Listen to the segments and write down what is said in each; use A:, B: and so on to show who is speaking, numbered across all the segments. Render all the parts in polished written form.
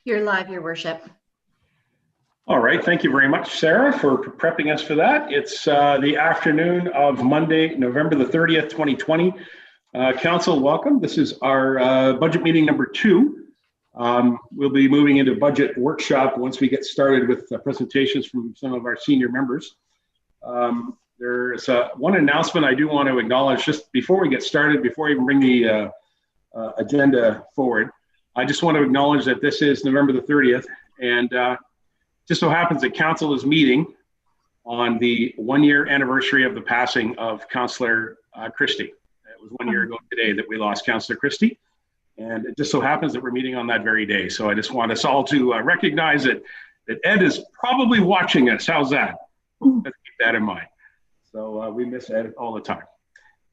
A: You're live, Your Worship.
B: All right, thank you very much, Sarah, for prepping us for that. It's the afternoon of Monday, November the 30th, 2020. Council, welcome. This is our budget meeting number 2. We'll be moving into budget workshop once we get started with presentations from some of our senior members. There's one announcement I do want to acknowledge just before we get started, before I even bring the agenda forward. I just want to acknowledge that this is November the 30th, and just so happens that Council is meeting on the 1-year anniversary of the passing of Councillor Christie. It was 1 year ago today that we lost Councillor Christie, and it just so happens that we're meeting on that very day. So I just want us all to recognize that Ed is probably watching us. How's that? Let's keep that in mind. So we miss Ed all the time.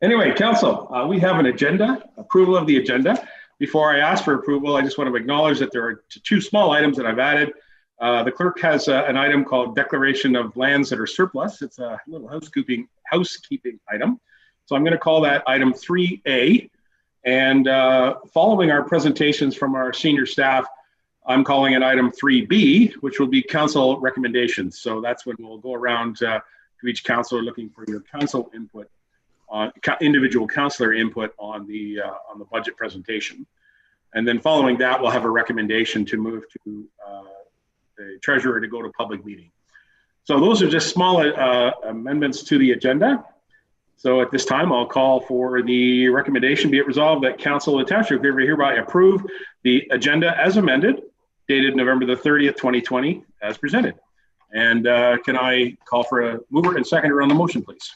B: Anyway, Council, we have an agenda, approval of the agenda. Before I ask for approval, I just want to acknowledge that there are 2 small items that I've added. The clerk has an item called Declaration of Lands that are Surplus. It's a little housekeeping item. So I'm going to call that item 3A. And following our presentations from our senior staff, I'm calling it item 3B, which will be council recommendations. So that's when we'll go around to each councilor looking for your council input on individual councillor input on the budget presentation. And then following that, we'll have a recommendation to move to the treasurer to go to public meeting. So those are just small amendments to the agenda. So at this time, I'll call for the recommendation, be it resolved that Council of the Township hereby approve the agenda as amended, dated November the 30th, 2020, as presented. And can I call for a mover and seconder on the motion, please?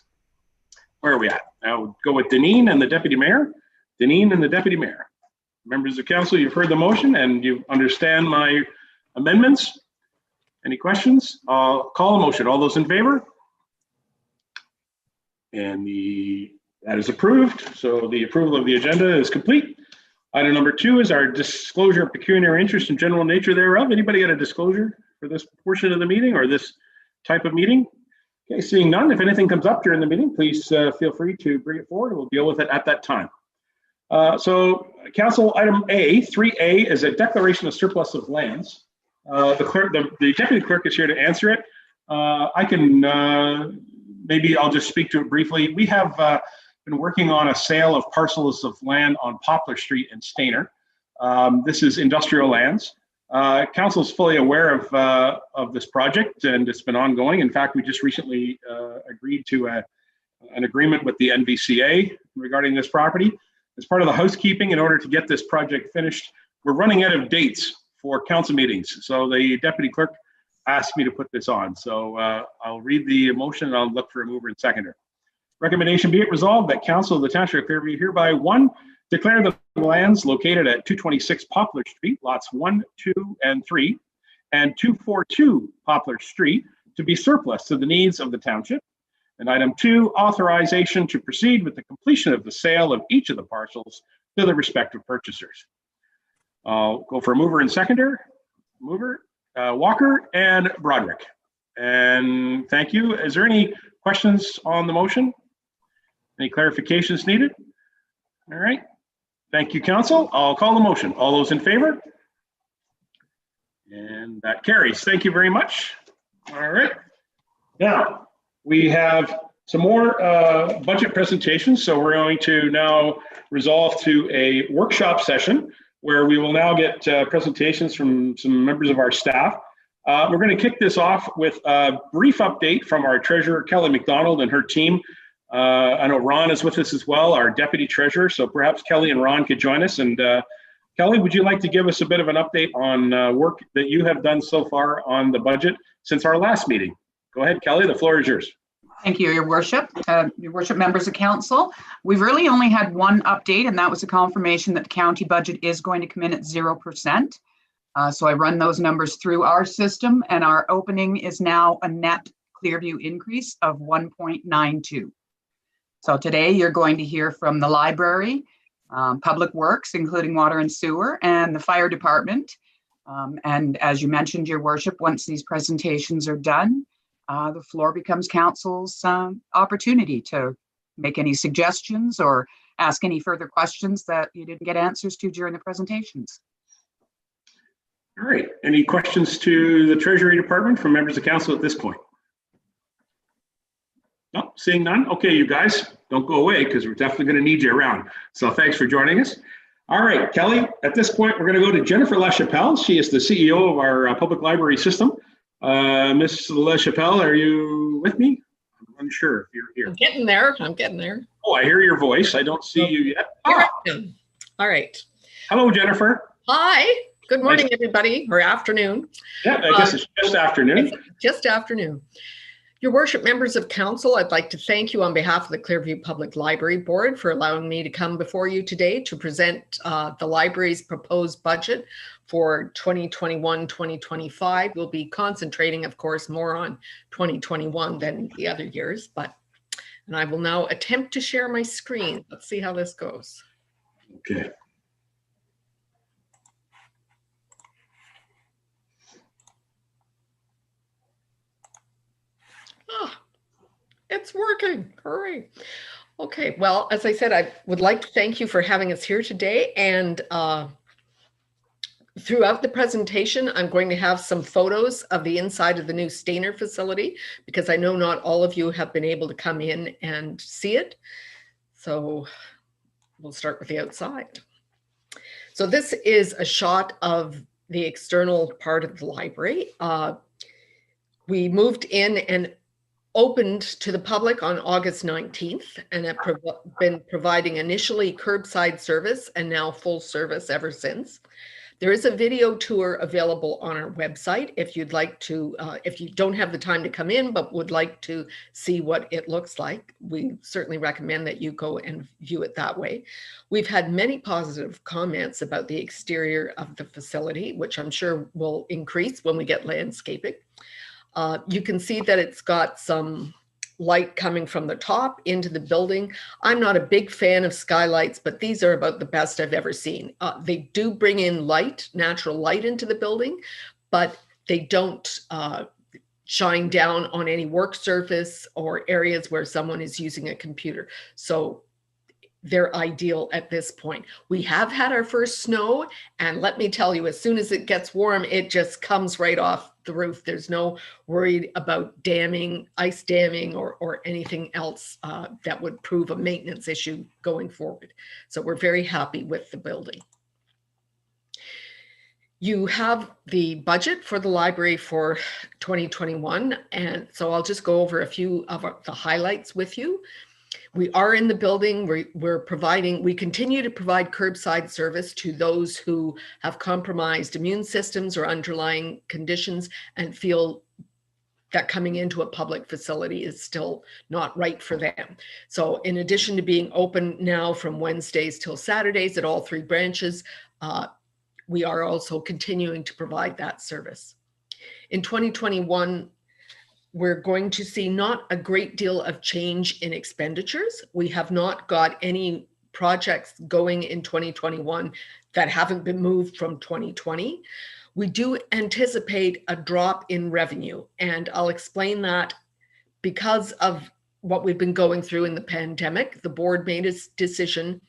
B: Where are we at? I'll go with Deneen and the Deputy Mayor. Deneen and the Deputy Mayor. Members of Council, you've heard the motion and you understand my amendments. Any questions? I'll call a motion. All those in favor? And that is approved. So the approval of the agenda is complete. Item number 2 is our disclosure of pecuniary interest and general nature thereof. Anybody got a disclosure for this portion of the meeting or this type of meeting? Okay, seeing none, if anything comes up during the meeting, please feel free to bring it forward. We'll deal with it at that time. So Council item A, 3A, is a declaration of surplus of lands. The deputy clerk is here to answer it. I can, maybe I'll just speak to it briefly. We have been working on a sale of parcels of land on Poplar Street in Stayner. This is industrial lands. Council is fully aware of this project, and it's been ongoing. In fact, we just recently agreed to an agreement with the NVCA regarding this property. As part of the housekeeping, in order to get this project finished, we're running out of dates for council meetings. So the deputy clerk asked me to put this on. So I'll read the motion and I'll look for a mover and seconder. Recommendation be it resolved that Council of the Township of Fairview hereby 1, declare the lands located at 226 Poplar Street, lots 1, 2, and 3, and 242 Poplar Street to be surplus to the needs of the township. And item 2, authorization to proceed with the completion of the sale of each of the parcels to the respective purchasers. I'll go for a mover and seconder. Mover, Walker and Broderick. And thank you. Is there any questions on the motion? Any clarifications needed? All right. Thank you, Council. I'll call the motion. All those in favor? And that carries. Thank you very much. All right. Now, we have some more budget presentations. So we're going to now resolve to a workshop session where we will now get presentations from some members of our staff. We're going to kick this off with a brief update from our treasurer, Kelly McDonald, and her team. I know Ron is with us as well, our deputy treasurer. So perhaps Kelly and Ron could join us. And Kelly, would you like to give us a bit of an update on work that you have done so far on the budget since our last meeting? Go ahead, Kelly, the floor is yours.
C: Thank you, Your Worship. Your Worship, members of Council. We've really only had one update, and that was a confirmation that the county budget is going to come in at 0%. So I run those numbers through our system, and our opening is now a net Clearview increase of 1.92. So today you're going to hear from the library, Public Works, including water and sewer, and the fire department. And as you mentioned, Your Worship, once these presentations are done, the floor becomes Council's opportunity to make any suggestions or ask any further questions that you didn't get answers to during the presentations.
B: All right. Any questions to the Treasury Department from members of council at this point? No, seeing none. Okay, you guys, don't go away because we're definitely going to need you around. So thanks for joining us. All right, Kelly, at this point, we're going to go to Jennifer LaChapelle. She is the CEO of our public library system. Ms. LaChapelle, are you with me? I'm unsure if you're here.
A: I'm getting there. I'm getting there.
B: Oh, I hear your voice. I don't see you yet.
A: Here I am. All right.
B: Hello, Jennifer.
A: Hi. Good morning, everybody, or afternoon.
B: Yeah, I guess it's just afternoon.
A: It's just afternoon. Your worship, members of council, I'd like to thank you on behalf of the Clearview Public Library Board for allowing me to come before you today to present the library's proposed budget for 2021-2025. We'll be concentrating, of course, more on 2021 than the other years, and I will now attempt to share my screen. Let's see how this goes.
B: Okay.
A: It's working. Hooray. Okay. Well, as I said, I would like to thank you for having us here today. And throughout the presentation, I'm going to have some photos of the inside of the new Stayner facility, because I know not all of you have been able to come in and see it. So we'll start with the outside. So this is a shot of the external part of the library. We moved in and opened to the public on August 19th and have been providing initially curbside service and now full service ever since. There is a video tour available on our website if you'd like to, if you don't have the time to come in but would like to see what it looks like. We certainly recommend that you go and view it that way. We've had many positive comments about the exterior of the facility, which I'm sure will increase when we get landscaping. You can see that it's got some light coming from the top into the building. I'm not a big fan of skylights, but these are about the best I've ever seen. They do bring in light, natural light into the building, but they don't shine down on any work surface or areas where someone is using a computer. So they're ideal at this point. We have had our first snow, and let me tell you, as soon as it gets warm, it just comes right off the roof. There's no worry about damming, ice damming, or anything else that would prove a maintenance issue going forward. So we're very happy with the building. You have the budget for the library for 2021, and so I'll just go over a few of the highlights with you. We are in the building. We continue to provide curbside service to those who have compromised immune systems or underlying conditions and feel that coming into a public facility is still not right for them. So in addition to being open now from Wednesdays till Saturdays at all 3 branches, we are also continuing to provide that service. In 2021, we're going to see not a great deal of change in expenditures. We have not got any projects going in 2021 that haven't been moved from 2020. We do anticipate a drop in revenue, and I'll explain that because of what we've been going through in the pandemic. The board made a decision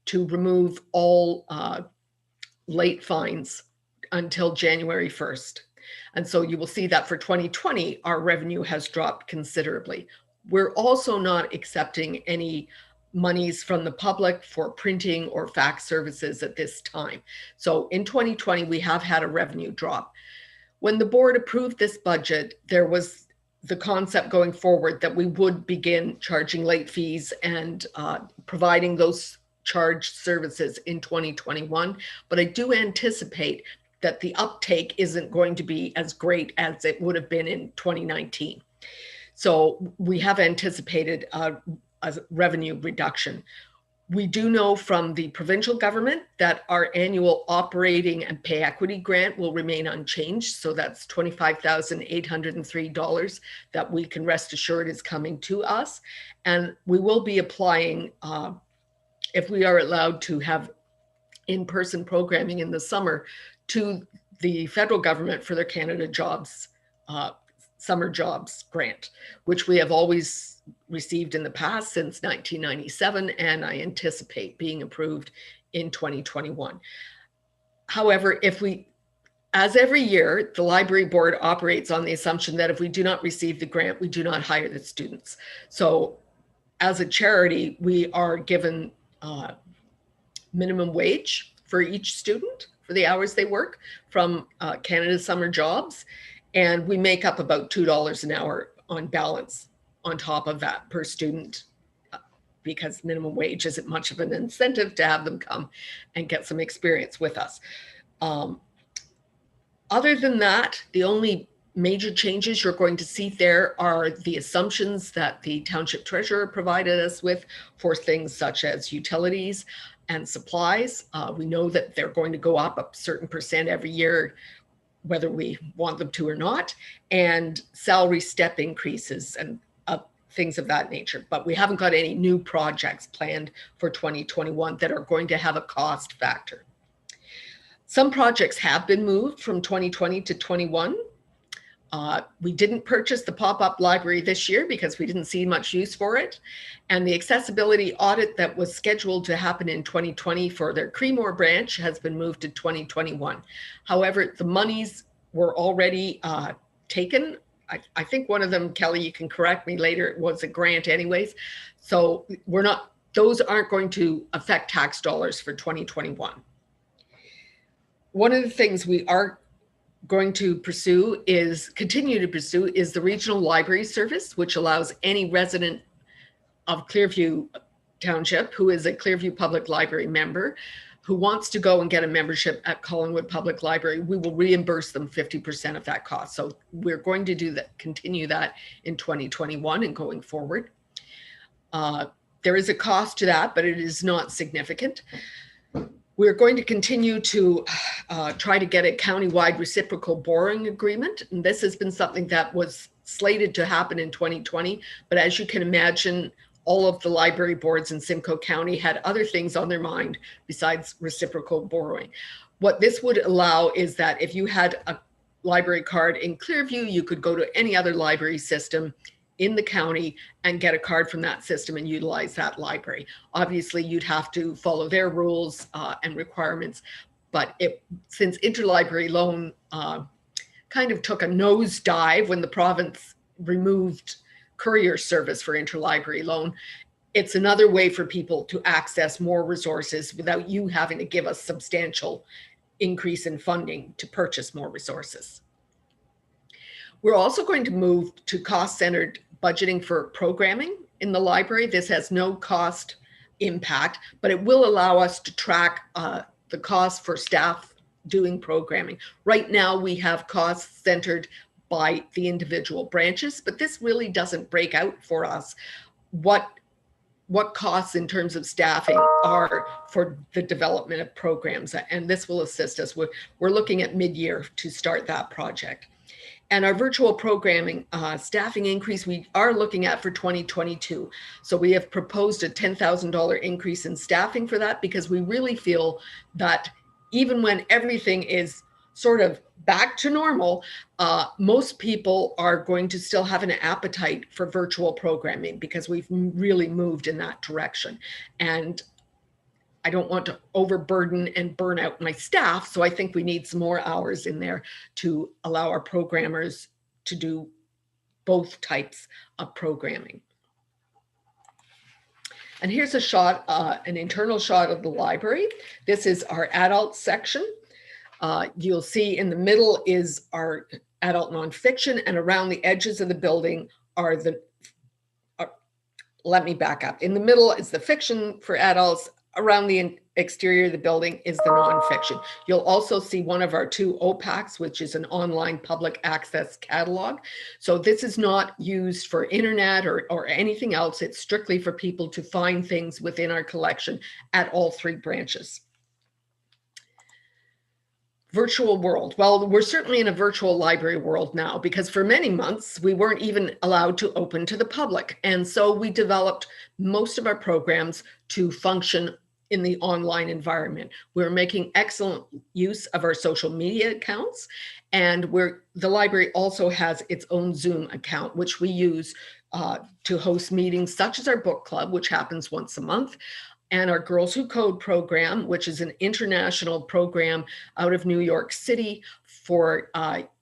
A: to remove all late fines until January 1st. And so you will see that for 2020, our revenue has dropped considerably. We're also not accepting any monies from the public for printing or fax services at this time. So in 2020, we have had a revenue drop. When the board approved this budget, there was the concept going forward that we would begin charging late fees and providing those charged services in 2021. But I do anticipate that the uptake isn't going to be as great as it would have been in 2019. So we have anticipated a revenue reduction. We do know from the provincial government that our annual operating and pay equity grant will remain unchanged. So that's $25,803 that we can rest assured is coming to us. And we will be applying, if we are allowed to have in-person programming in the summer, to the federal government for their Canada Jobs, Summer Jobs Grant, which we have always received in the past since 1997, and I anticipate being approved in 2021. However, As every year, the library board operates on the assumption that if we do not receive the grant, we do not hire the students. So as a charity, we are given minimum wage for each student for the hours they work from Canada Summer Jobs. And we make up about $2 an hour on balance on top of that per student, because minimum wage isn't much of an incentive to have them come and get some experience with us. Other than that, the only major changes you're going to see there are the assumptions that the township treasurer provided us with for things such as utilities and supplies. We know that they're going to go up a certain percent every year, whether we want them to or not, and salary step increases and things of that nature. But we haven't got any new projects planned for 2021 that are going to have a cost factor. Some projects have been moved from 2020 to 21. We didn't purchase the pop-up library this year because we didn't see much use for it. And the accessibility audit that was scheduled to happen in 2020 for their Creemore branch has been moved to 2021. However, the monies were already taken. I think one of them, Kelly, you can correct me later, it was a grant anyways. So those aren't going to affect tax dollars for 2021. One of the things we are going to continue to pursue is the regional library service, which allows any resident of Clearview Township who is a Clearview Public Library member who wants to go and get a membership at Collingwood Public Library. We will reimburse them 50% of that cost. So we're going to do that, continue that in 2021 and going forward. There is a cost to that, but it is not significant. We're going to continue to try to get a countywide reciprocal borrowing agreement. And this has been something that was slated to happen in 2020. But as you can imagine, all of the library boards in Simcoe County had other things on their mind besides reciprocal borrowing. What this would allow is that if you had a library card in Clearview, you could go to any other library system in the county and get a card from that system and utilize that library. Obviously, you'd have to follow their rules and requirements, but since interlibrary loan kind of took a nosedive when the province removed courier service for interlibrary loan, it's another way for people to access more resources without you having to give a substantial increase in funding to purchase more resources. We're also going to move to cost-centered budgeting for programming in the library. This has no cost impact, but it will allow us to track the cost for staff doing programming. Right now, we have costs centered by the individual branches, but this really doesn't break out for us what costs in terms of staffing are for the development of programs, and this will assist us. We're looking at mid-year to start that project. And our virtual programming staffing increase, we are looking at for 2022. So we have proposed a $10,000 increase in staffing for that, because we really feel that even when everything is sort of back to normal, most people are going to still have an appetite for virtual programming because we've really moved in that direction. And I don't want to overburden and burn out my staff. So I think we need some more hours in there to allow our programmers to do both types of programming. And here's a shot, an internal shot of the library. This is our adult section. You'll see in the middle is our adult nonfiction, and around the edges of the building are let me back up. In the middle is the fiction for adults. Around the exterior of the building is the nonfiction. You'll also see one of our 2 OPACs, which is an online public access catalog. So this is not used for internet or anything else. It's strictly for people to find things within our collection at all 3 branches. Virtual world. Well, we're certainly in a virtual library world now, because for many months we weren't even allowed to open to the public. And so we developed most of our programs to function in the online environment. We're making excellent use of our social media accounts, and the library also has its own Zoom account, which we use to host meetings such as our book club, which happens once a month, and our Girls Who Code program, which is an international program out of New York City for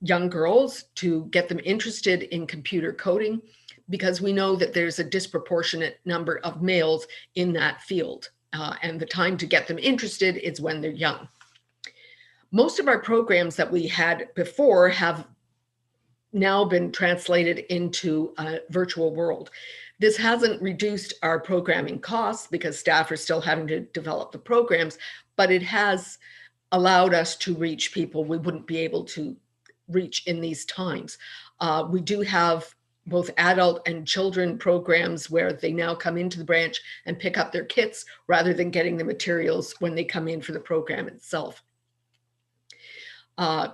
A: young girls to get them interested in computer coding, because we know that there's a disproportionate number of males in that field. And the time to get them interested is when they're young. Most of our programs that we had before have now been translated into a virtual world. This hasn't reduced our programming costs because staff are still having to develop the programs, but it has allowed us to reach people we wouldn't be able to reach in these times. We do have both adult and children programs where they now come into the branch and pick up their kits rather than getting the materials when they come in for the program itself.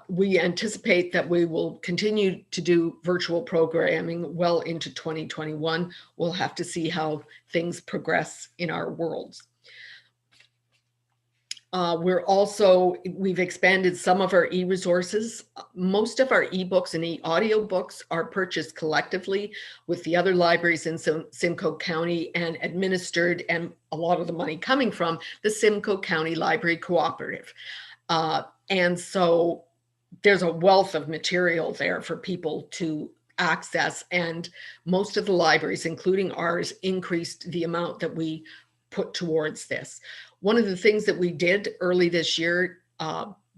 A: We anticipate that we will continue to do virtual programming well into 2021. We'll have to see how things progress in our worlds. We've expanded some of our e-resources. Most of our ebooks and e-audio books are purchased collectively with the other libraries in Simcoe County and administered, and a lot of the money coming from the Simcoe County Library Cooperative. And so there's a wealth of material there for people to access, and most of the libraries, including ours, increased the amount that we put towards this. One of the things that we did early this year,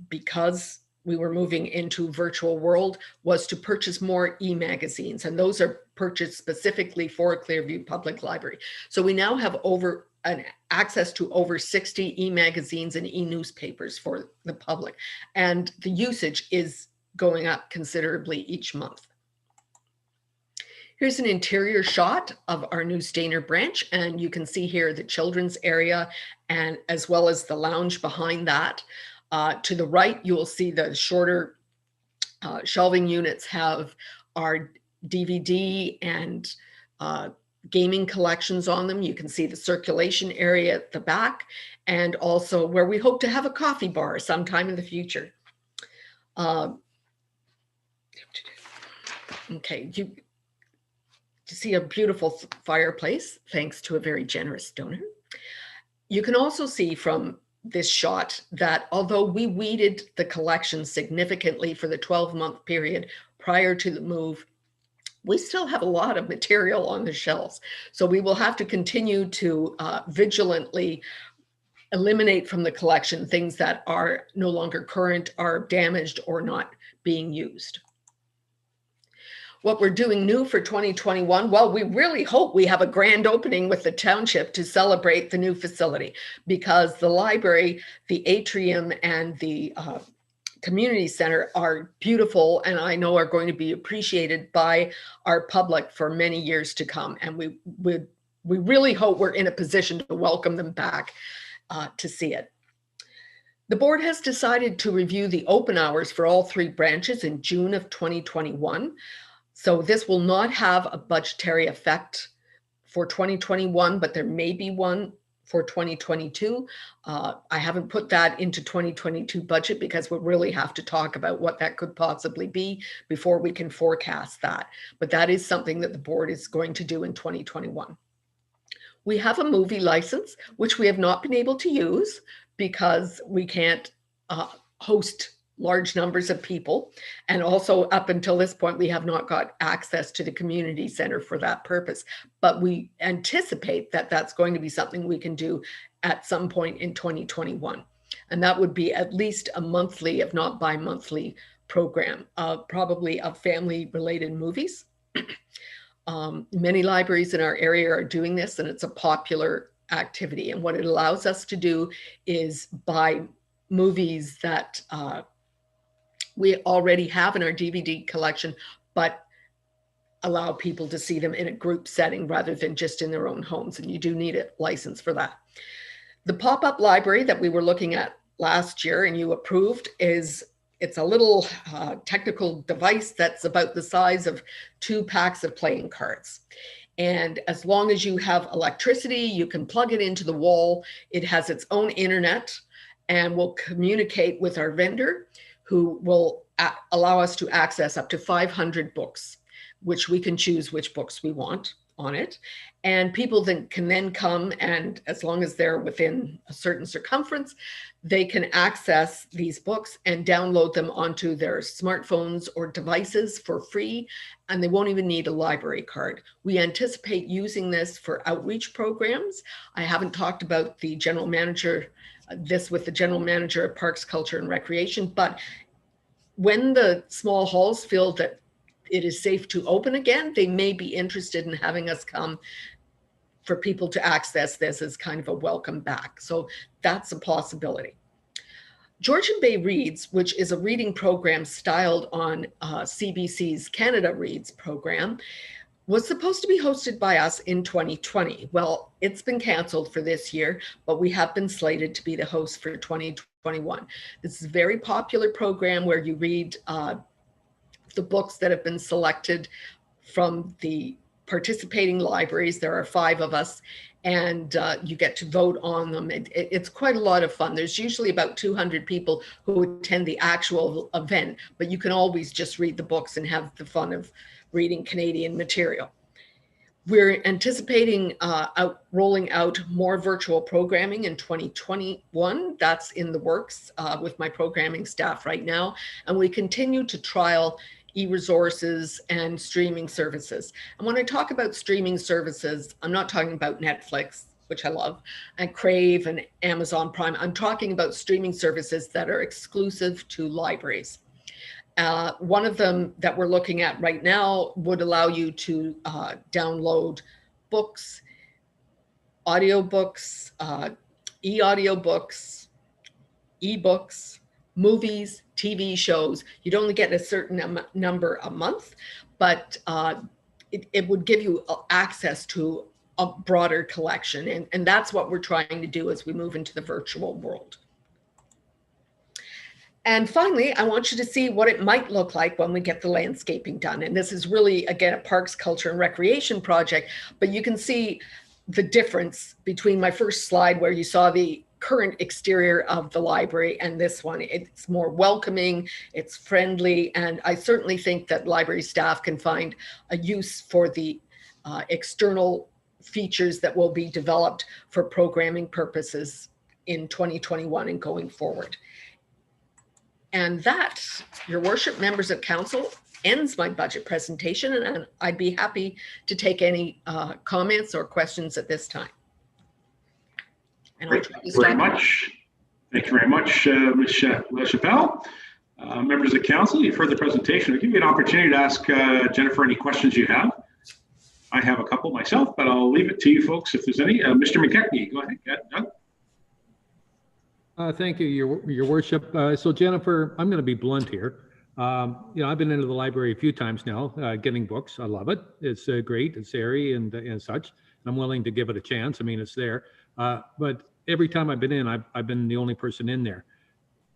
A: because we were moving into virtual world, was to purchase more e-magazines, and those are purchased specifically for Clearview Public Library. So we now have access to over 60 e-magazines and e-newspapers for the public, and the usage is going up considerably each month. Here's an interior shot of our new Stayner branch, and you can see here the children's area and as well as the lounge behind that. To the right, you will see the shorter shelving units have our DVD and gaming collections on them. You can see the circulation area at the back, and also where we hope to have a coffee bar sometime in the future. Okay, you see a beautiful fireplace thanks to a very generous donor. You can also see from this shot that although we weeded the collection significantly for the 12-month period prior to the move, we still have a lot of material on the shelves. So we will have to continue to vigilantly eliminate from the collection things that are no longer current, are damaged, or not being used. What we're doing new for 2021, well, we really hope we have a grand opening with the township to celebrate the new facility, because the library, the atrium, and the community center are beautiful, and I know are going to be appreciated by our public for many years to come. And we really hope we're in a position to welcome them back to see it. The board has decided to review the open hours for all 3 branches in June of 2021. So this will not have a budgetary effect for 2021, but there may be one for 2022. I haven't put that into 2022 budget because we'll really have to talk about what that could possibly be before we can forecast that. But that is something that the board is going to do in 2021. We have a movie license, which we have not been able to use because we can't host large numbers of people. And also up until this point, we have not got access to the community center for that purpose. But we anticipate that that's going to be something we can do at some point in 2021. And that would be at least a monthly, if not bi-monthly program, probably of family-related movies. Many libraries in our area are doing this, and it's a popular activity. And what it allows us to do is buy movies that we already have in our DVD collection, but allow people to see them in a group setting rather than just in their own homes. And you do need a license for that. The pop-up library that we were looking at last year and you approved it's a little technical device that's about the size of 2 packs of playing cards. And as long as you have electricity, you can plug it into the wall. It has its own internet and will communicate with our vendor, who will allow us to access up to 500 books, which we can choose which books we want. on it, and people can then come, and as long as they're within a certain circumference, they can access these books and download them onto their smartphones or devices for free, and they won't even need a library card. We anticipate using this for outreach programs. I haven't talked about the general manager, with the general manager of Parks, Culture, and Recreation, but when the small halls feel that it is safe to open again, they may be interested in having us come for people to access this as kind of a welcome back. So that's a possibility. Georgian Bay Reads, which is a reading program styled on CBC's Canada Reads program, was supposed to be hosted by us in 2020. Well, it's been canceled for this year, but we have been slated to be the host for 2021. This is a very popular program where you read the books that have been selected from the participating libraries. There are 5 of us, and you get to vote on them. It's quite a lot of fun. There's usually about 200 people who attend the actual event, but you can always just read the books and have the fun of reading Canadian material. We're anticipating rolling out more virtual programming in 2021. That's in the works with my programming staff right now. And we continue to trial e-resources and streaming services. And when I talk about streaming services, I'm not talking about Netflix, which I love, and Crave and Amazon Prime. I'm talking about streaming services that are exclusive to libraries. One of them that we're looking at right now would allow you to download books, audiobooks, e-audiobooks, e-books, movies, TV shows. You'd only get a certain number a month, but it would give you access to a broader collection. And that's what we're trying to do as we move into the virtual world. And finally, I want you to see what it might look like when we get the landscaping done. And this is really, again, a Parks, Culture, and Recreation project, but you can see the difference between my first slide where you saw the current exterior of the library and this one. It's more welcoming, it's friendly, and I certainly think that library staff can find a use for the external features that will be developed for programming purposes in 2021 and going forward. And that, Your Worship, members of council, ends my budget presentation, and I'd be happy to take any comments or questions at this time. And
B: Great. Thank you very much. Thank you very much, Ms. LaChapelle. Members of council, you've heard the presentation. I'll give you an opportunity to ask Jennifer any questions you have. I have a couple myself, but I'll leave it to you folks if there's any. Mr. McKechnie, go ahead. Doug.
D: Thank you, Your Worship. So Jennifer, I'm going to be blunt here. I've been into the library a few times now, getting books. I love it. It's great. It's airy and such. I'm willing to give it a chance. I mean, it's there. But every time I've been in, I've been the only person in there.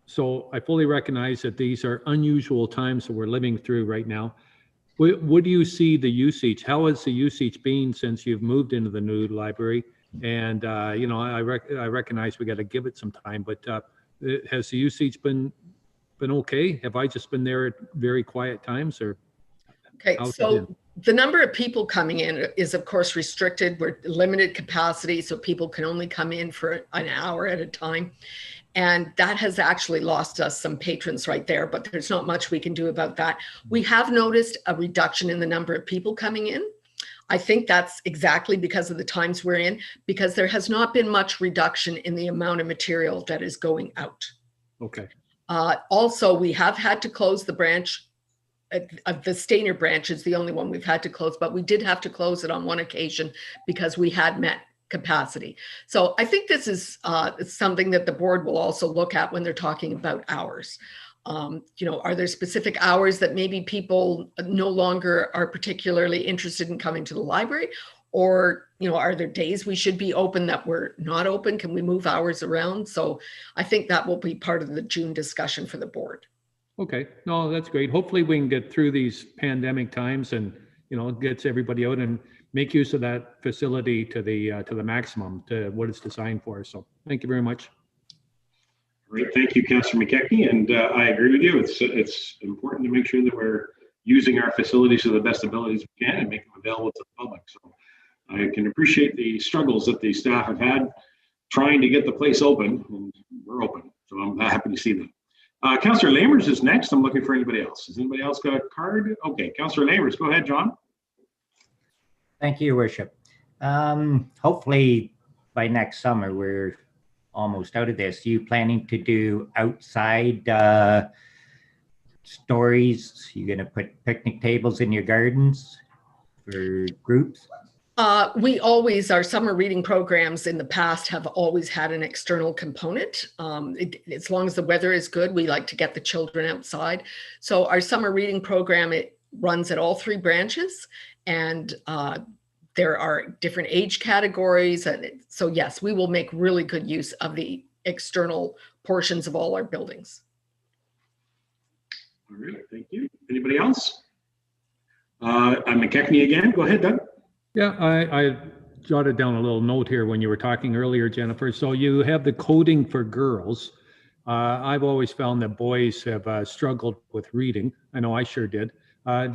D: So I fully recognize that these are unusual times that we're living through right now. What do you see the usage? How has the usage been since you've moved into the new library? And I recognize we got to give it some time, but has the usage been okay? Have I just been there at very quiet times, or?
A: Okay, so the number of people coming in is of course restricted. We're limited capacity, so people can only come in for an hour at a time. And that has actually lost us some patrons right there, but there's not much we can do about that. We have noticed a reduction in the number of people coming in. I think that's exactly because of the times we're in, because there has not been much reduction in the amount of material that is going out.
D: Okay.
A: Also, we have had to close the branch. The Stayner branch is the only one we've had to close, but we did have to close it on one occasion because we had met capacity. So I think this is something that the board will also look at when they're talking about hours. Are there specific hours that maybe people no longer are particularly interested in coming to the library? Or, are there days we should be open that we're not open? Can we move hours around? So I think that will be part of the June discussion for the board.
D: Okay, no, that's great. Hopefully we can get through these pandemic times and, it gets everybody out and make use of that facility to the maximum, to what it's designed for. So thank you very much.
B: Great, thank you, Councillor McKechnie, and I agree with you. It's important to make sure that we're using our facilities to the best abilities we can and make them available to the public. So I can appreciate the struggles that the staff have had trying to get the place open, and we're open. So I'm happy to see that. Councillor Lamers is next. I'm looking for anybody else. Has anybody else got a card? Okay, Councillor Lamers, go ahead, John.
E: Thank you, Your Worship. Hopefully by next summer, we're almost out of this. You planning to do outside stories? You going to put picnic tables in your gardens for groups?
A: Our summer reading programs in the past have always had an external component. As long as the weather is good, we like to get the children outside. So our summer reading program, it runs at all 3 branches, and there are different age categories. And so yes, we will make really good use of the external portions of all our buildings.
B: All right, thank you. Anybody else? I'm McKechnie again. Go ahead, Doug.
D: Yeah, I jotted down a little note here when you were talking earlier, Jennifer. So you have the coding for girls. I've always found that boys have struggled with reading. I know I sure did.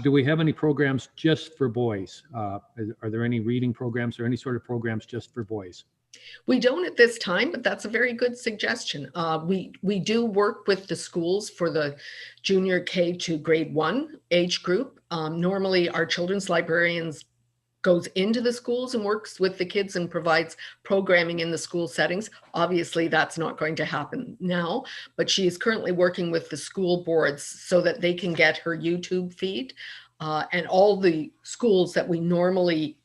D: Do we have any programs just for boys? Are there any reading programs or any sort of programs just for boys?
A: We don't at this time, but that's a very good suggestion. We do work with the schools for the junior K to grade 1 age group. Normally our children's librarians goes into the schools and works with the kids and provides programming in the school settings. Obviously, that's not going to happen now, but she is currently working with the school boards so that they can get her YouTube feed. And all the schools that we normally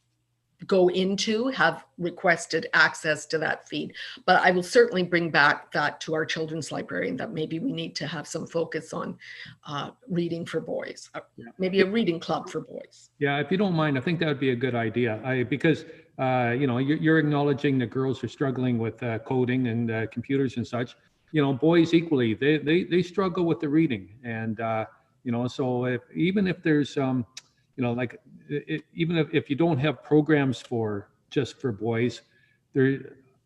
A: go into have requested access to that feed. But I will certainly bring back that to our children's librarian, that maybe we need to have some focus on reading for boys, maybe a reading club for boys.
D: Yeah, if you don't mind, I think that would be a good idea. Because you're acknowledging that girls are struggling with coding and computers and such. Boys equally, they struggle with the reading, and so even if there's even if you don't have programs just for boys,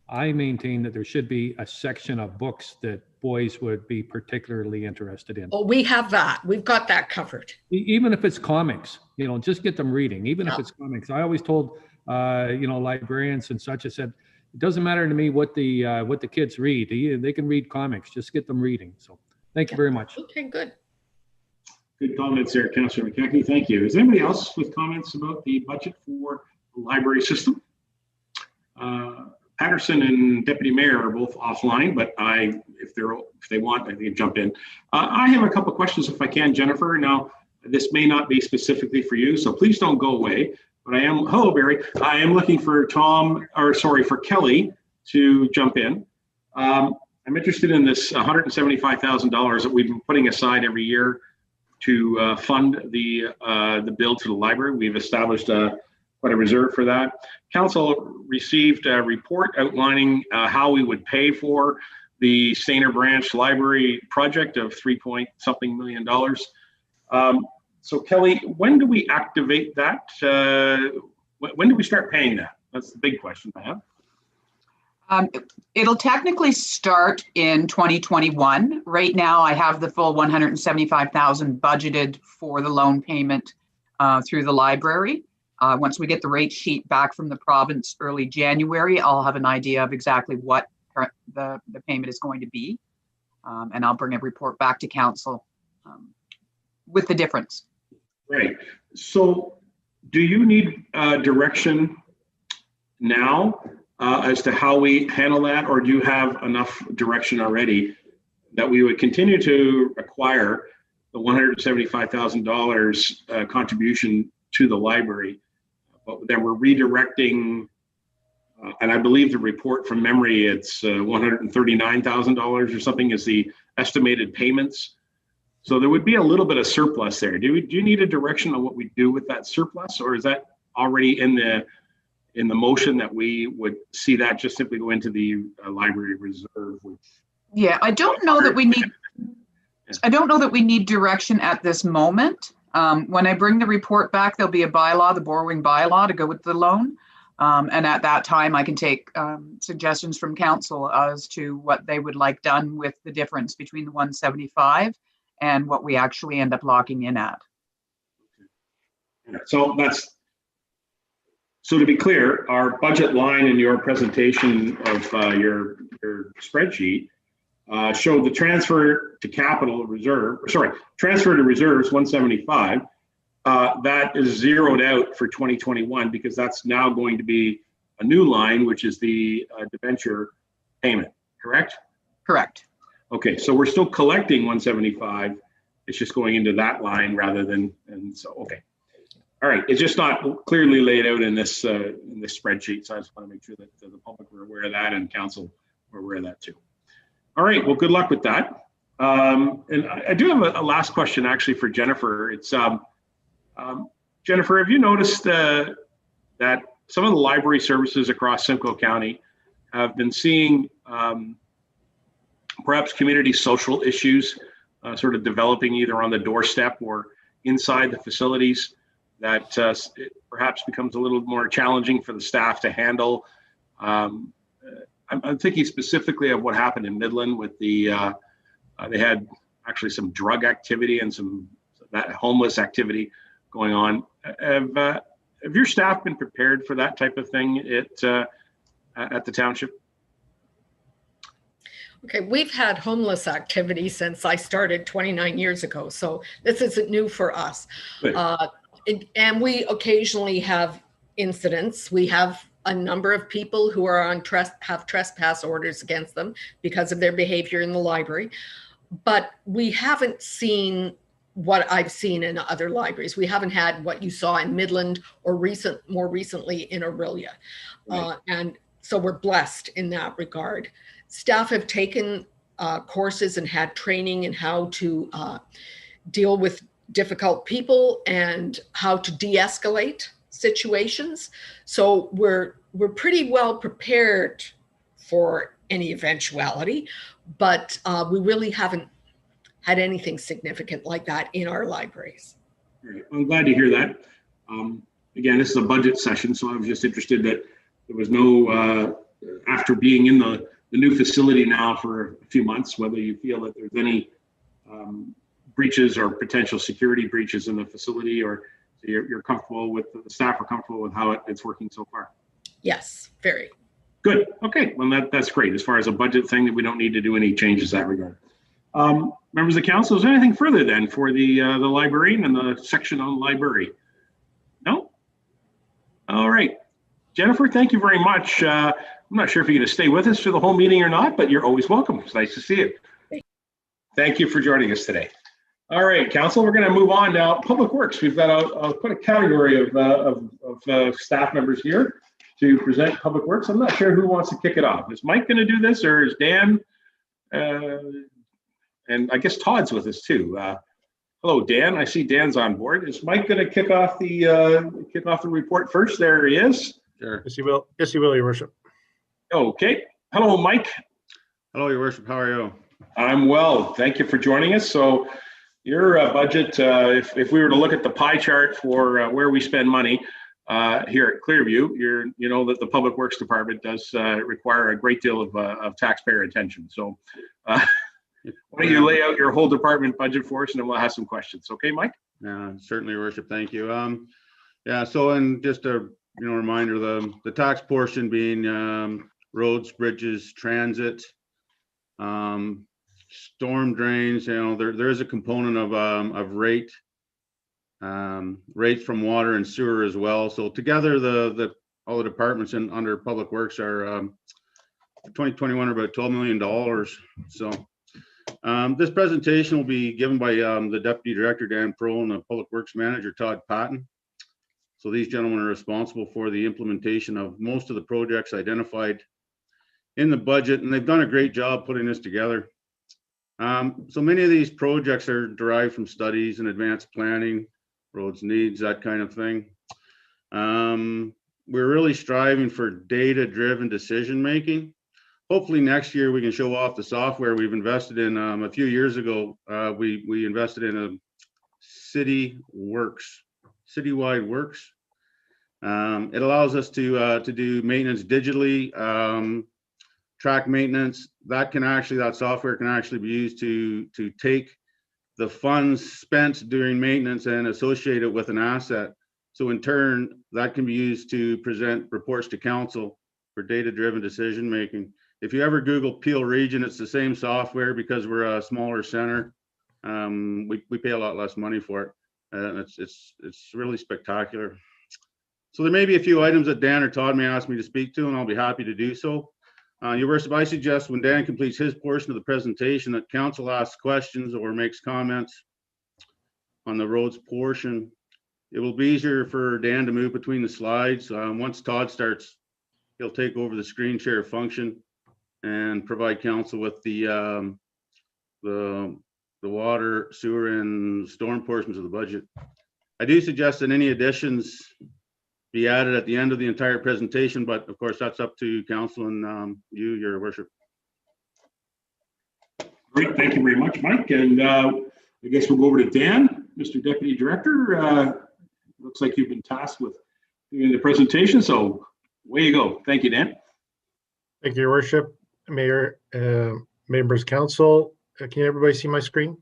D: I maintain that there should be a section of books that boys would be particularly interested in.
A: Oh, we have that. We've got that covered.
D: Even if it's comics, just get them reading. Even if it's comics, I always told librarians and such. I said, it doesn't matter to me what the kids read. They can read comics. Just get them reading. So, thank you very much.
A: Okay, good.
B: Good comments there, Councillor McKechnie. Thank you. Is there anybody else with comments about the budget for the library system? Patterson and Deputy Mayor are both offline, but if they want, I can jump in. I have a couple of questions, if I can, Jennifer. Now, this may not be specifically for you, so please don't go away. But hello, Barry. I am looking for for Kelly to jump in. I'm interested in this $175,000 that we've been putting aside every year to fund the bill to the library. We've established quite a reserve for that. Council received a report outlining how we would pay for the Stayner branch library project of $3-point-something million. So Kelly, when do we activate that? When do we start paying that? That's the big question I have.
C: It'll technically start in 2021. Right now, I have the full $175,000 budgeted for the loan payment through the library. Once we get the rate sheet back from the province early January, I'll have an idea of exactly what the payment is going to be. And I'll bring a report back to council with the difference.
B: Right. So do you need direction now as to how we handle that, or do you have enough direction already that we would continue to acquire the $175,000 contribution to the library, but then we're redirecting, and I believe the report from memory, it's $139,000 or something is the estimated payments. So there would be a little bit of surplus there. Do you need a direction on what we do with that surplus, or is that already in the motion that we would see that just simply go into the library reserve?
C: Yeah, I don't know that we need direction at this moment. When I bring the report back, there'll be a bylaw, the borrowing bylaw, to go with the loan. And at that time, I can take suggestions from council as to what they would like done with the difference between the 175 and what we actually end up locking in at.
B: So So to be clear, our budget line in your presentation of your spreadsheet showed the transfer to capital reserve, transfer to reserves 175. That is zeroed out for 2021 because that's now going to be a new line, which is the debenture payment, correct?
C: Correct.
B: Okay, so we're still collecting 175. It's just going into that line rather than, and so, okay. All right, it's just not clearly laid out in this spreadsheet, so I just want to make sure that the public were aware of that and council were aware of that too. All right, well, good luck with that. And I do have a last question actually for Jennifer. It's Jennifer, have you noticed that some of the library services across Simcoe County have been seeing perhaps community social issues sort of developing either on the doorstep or inside the facilities that it perhaps becomes a little more challenging for the staff to handle? I'm thinking specifically of what happened in Midland with the, they had actually some drug activity and some that homeless activity going on. Have your staff been prepared for that type of thing at the township?
A: Okay, we've had homeless activity since I started 29 years ago, so this isn't new for us. And we occasionally have incidents. We have a number of people who are on have trespass orders against them because of their behavior in the library, but we haven't seen what I've seen in other libraries. We haven't had what you saw in Midland or more recently in Aurelia. Right. And so we're blessed in that regard. Staff have taken courses and had training in how to deal with difficult people and how to de-escalate situations. So we're pretty well prepared for any eventuality, but we really haven't had anything significant like that in our libraries.
B: Right. I'm glad to hear that. Again, this is a budget session, so I was just interested that there was no, after being in the new facility now for a few months, whether you feel that there's any breaches or potential security breaches in the facility, or you're comfortable with, the staff are comfortable with how it's working so far?
A: Yes, very.
B: Good. Okay, well that's great. As far as a budget thing, that we don't need to do any changes in that regard. Members of the council, is there anything further then for the librarian and the section on library? No? All right. Jennifer, thank you very much. I'm not sure if you're going to stay with us for the whole meeting or not, but you're always welcome. It's nice to see you. Thank you for joining us today. All right, council, we're going to move on now. Public Works, we've got quite a category of staff members here to present Public Works. I'm not sure who wants to kick it off. Is Mike going to do this, or is Dan? And I guess Todd's with us too. Hello, Dan. I see Dan's on board. Is Mike going to kick off the report first? There he is.
F: Sure. Yes, he will. Yes, he will, Your Worship.
B: Okay. Hello, Mike.
F: Hello, Your Worship. How are you?
B: I'm well. Thank you for joining us. So, your budget, if we were to look at the pie chart for where we spend money here at Clearview, you know that the Public Works Department does require a great deal of taxpayer attention. So, why don't you lay out your whole department budget for us, and then we'll have some questions. Okay, Mike?
F: Yeah, certainly, Your Worship. Thank you. Yeah. So, and just a reminder, the tax portion being roads, bridges, transit, storm drains. There is a component of rate from water and sewer as well. So together, all the departments under Public Works are 2021 are about $12 million. So this presentation will be given by the Deputy Director Dan Pro and the Public Works Manager Todd Patton. So these gentlemen are responsible for the implementation of most of the projects identified in the budget, and they've done a great job putting this together. So many of these projects are derived from studies and advanced planning, roads needs, that kind of thing. We're really striving for data-driven decision-making. Hopefully next year we can show off the software we've invested in. A few years ago, we invested in a citywide works. It allows us to do maintenance digitally, track maintenance. That software can actually be used to take the funds spent during maintenance and associate it with an asset. So in turn, that can be used to present reports to council for data-driven decision-making. If you ever Google Peel Region, it's the same software. Because we're a smaller center, we pay a lot less money for it. And it's really spectacular. So there may be a few items that Dan or Todd may ask me to speak to, and I'll be happy to do so. Your Worship, I suggest when Dan completes his portion of the presentation that council asks questions or makes comments on the roads portion. It will be easier for Dan to move between the slides. Once Todd starts, he'll take over the screen share function and provide council with the water, sewer, and storm portions of the budget. I do suggest that any additions be added at the end of the entire presentation, but of course that's up to council and you, Your Worship.
B: Great, thank you very much, Mike. And I guess we'll go over to Dan, Mr. Deputy Director. Looks like you've been tasked with doing the presentation, so way you go. Thank you, Dan.
G: Thank you, Your Worship, Mayor, members, council. Can everybody see my screen?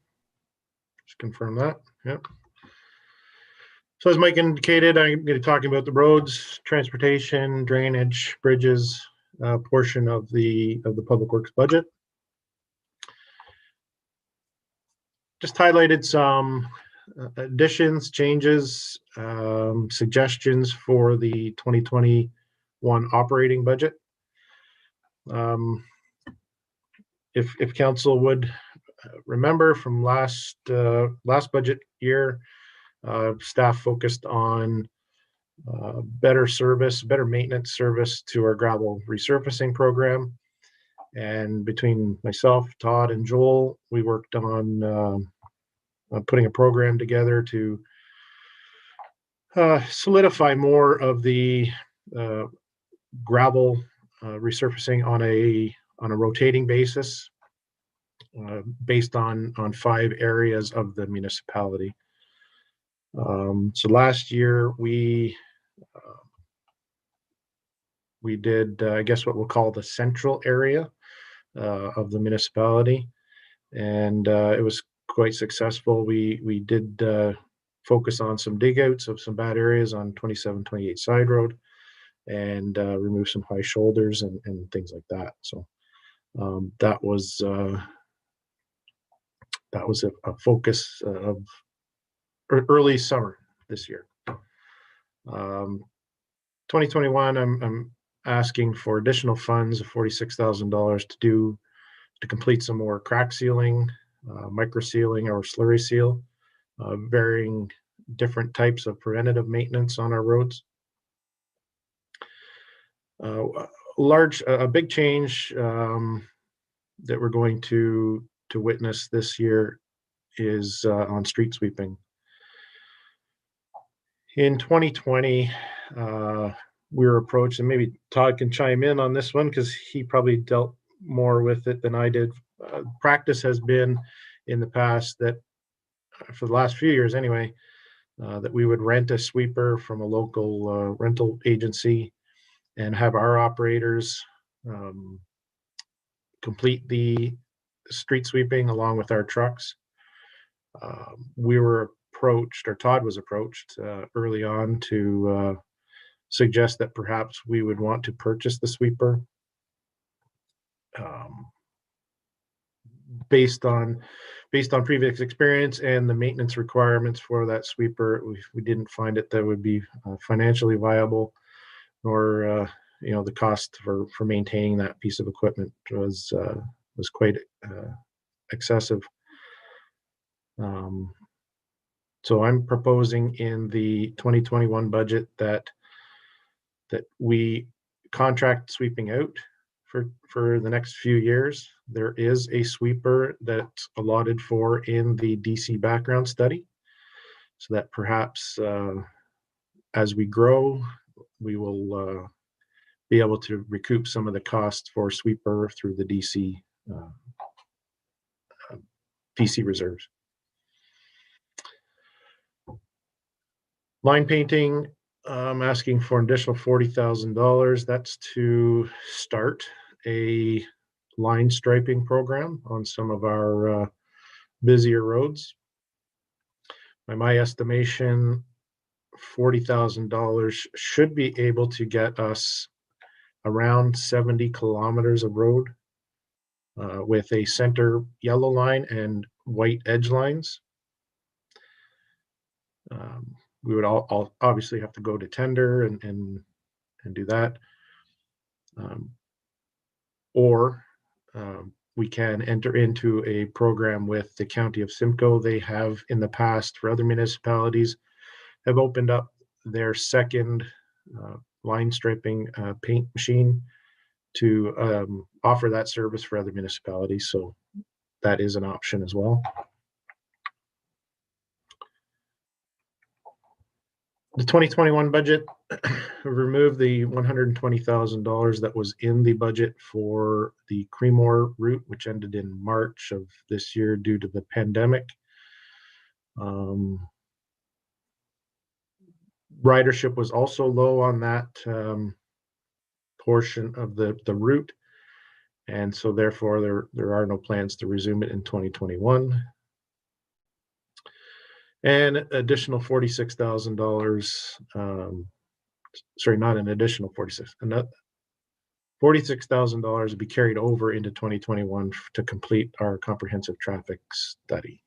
G: Just confirm that. Yep. So as Mike indicated, I'm going to be talking about the roads, transportation, drainage, bridges portion of the Public Works budget. Just highlighted some additions, changes, suggestions for the 2021 operating budget. If council would remember from last budget year, staff focused on better maintenance service to our gravel resurfacing program. And between myself, Todd, and Joel, we worked on putting a program together to solidify more of the gravel resurfacing on a rotating basis, based on 5 areas of the municipality. So last year we did, I guess, what we'll call the central area of the municipality, and it was quite successful. We did focus on some dig outs of some bad areas on 2728 Side Road, and remove some high shoulders and things like that. So that was a focus of early summer this year. 2021, I'm asking for additional funds of $46,000 to complete some more crack sealing, micro sealing, or slurry seal, varying different types of preventative maintenance on our roads. A big change that we're going to witness this year is on street sweeping. In 2020, we were approached, and maybe Todd can chime in on this one because he probably dealt more with it than I did. Practice has been in the past that, for the last few years anyway, that we would rent a sweeper from a local rental agency and have our operators complete the street sweeping along with our trucks. We were approached, or Todd was approached early on to suggest that perhaps we would want to purchase the sweeper. Based on previous experience and the maintenance requirements for that sweeper, we didn't find it that would be financially viable, nor the cost for maintaining that piece of equipment was quite excessive. So I'm proposing in the 2021 budget that we contract sweeping out for the next few years. There is a sweeper that's allotted for in the DC background study, so that perhaps as we grow, we will be able to recoup some of the costs for sweeper through the DC reserves. Line painting, I'm asking for an additional $40,000. That's to start a line striping program on some of our busier roads. By my estimation, $40,000 should be able to get us around 70 kilometers of road with a center yellow line and white edge lines. We would all obviously have to go to tender and do that. Or we can enter into a program with the County of Simcoe. They have in the past for other municipalities have opened up their second line striping paint machine to offer that service for other municipalities. So that is an option as well. The 2021 budget removed the $120,000 that was in the budget for the Creemore route, which ended in March of this year due to the pandemic. Ridership was also low on that portion of the route, and so therefore there are no plans to resume it in 2021. And additional $46,000, sorry, not an additional 46, another $46,000 to be carried over into 2021 to complete our comprehensive traffic study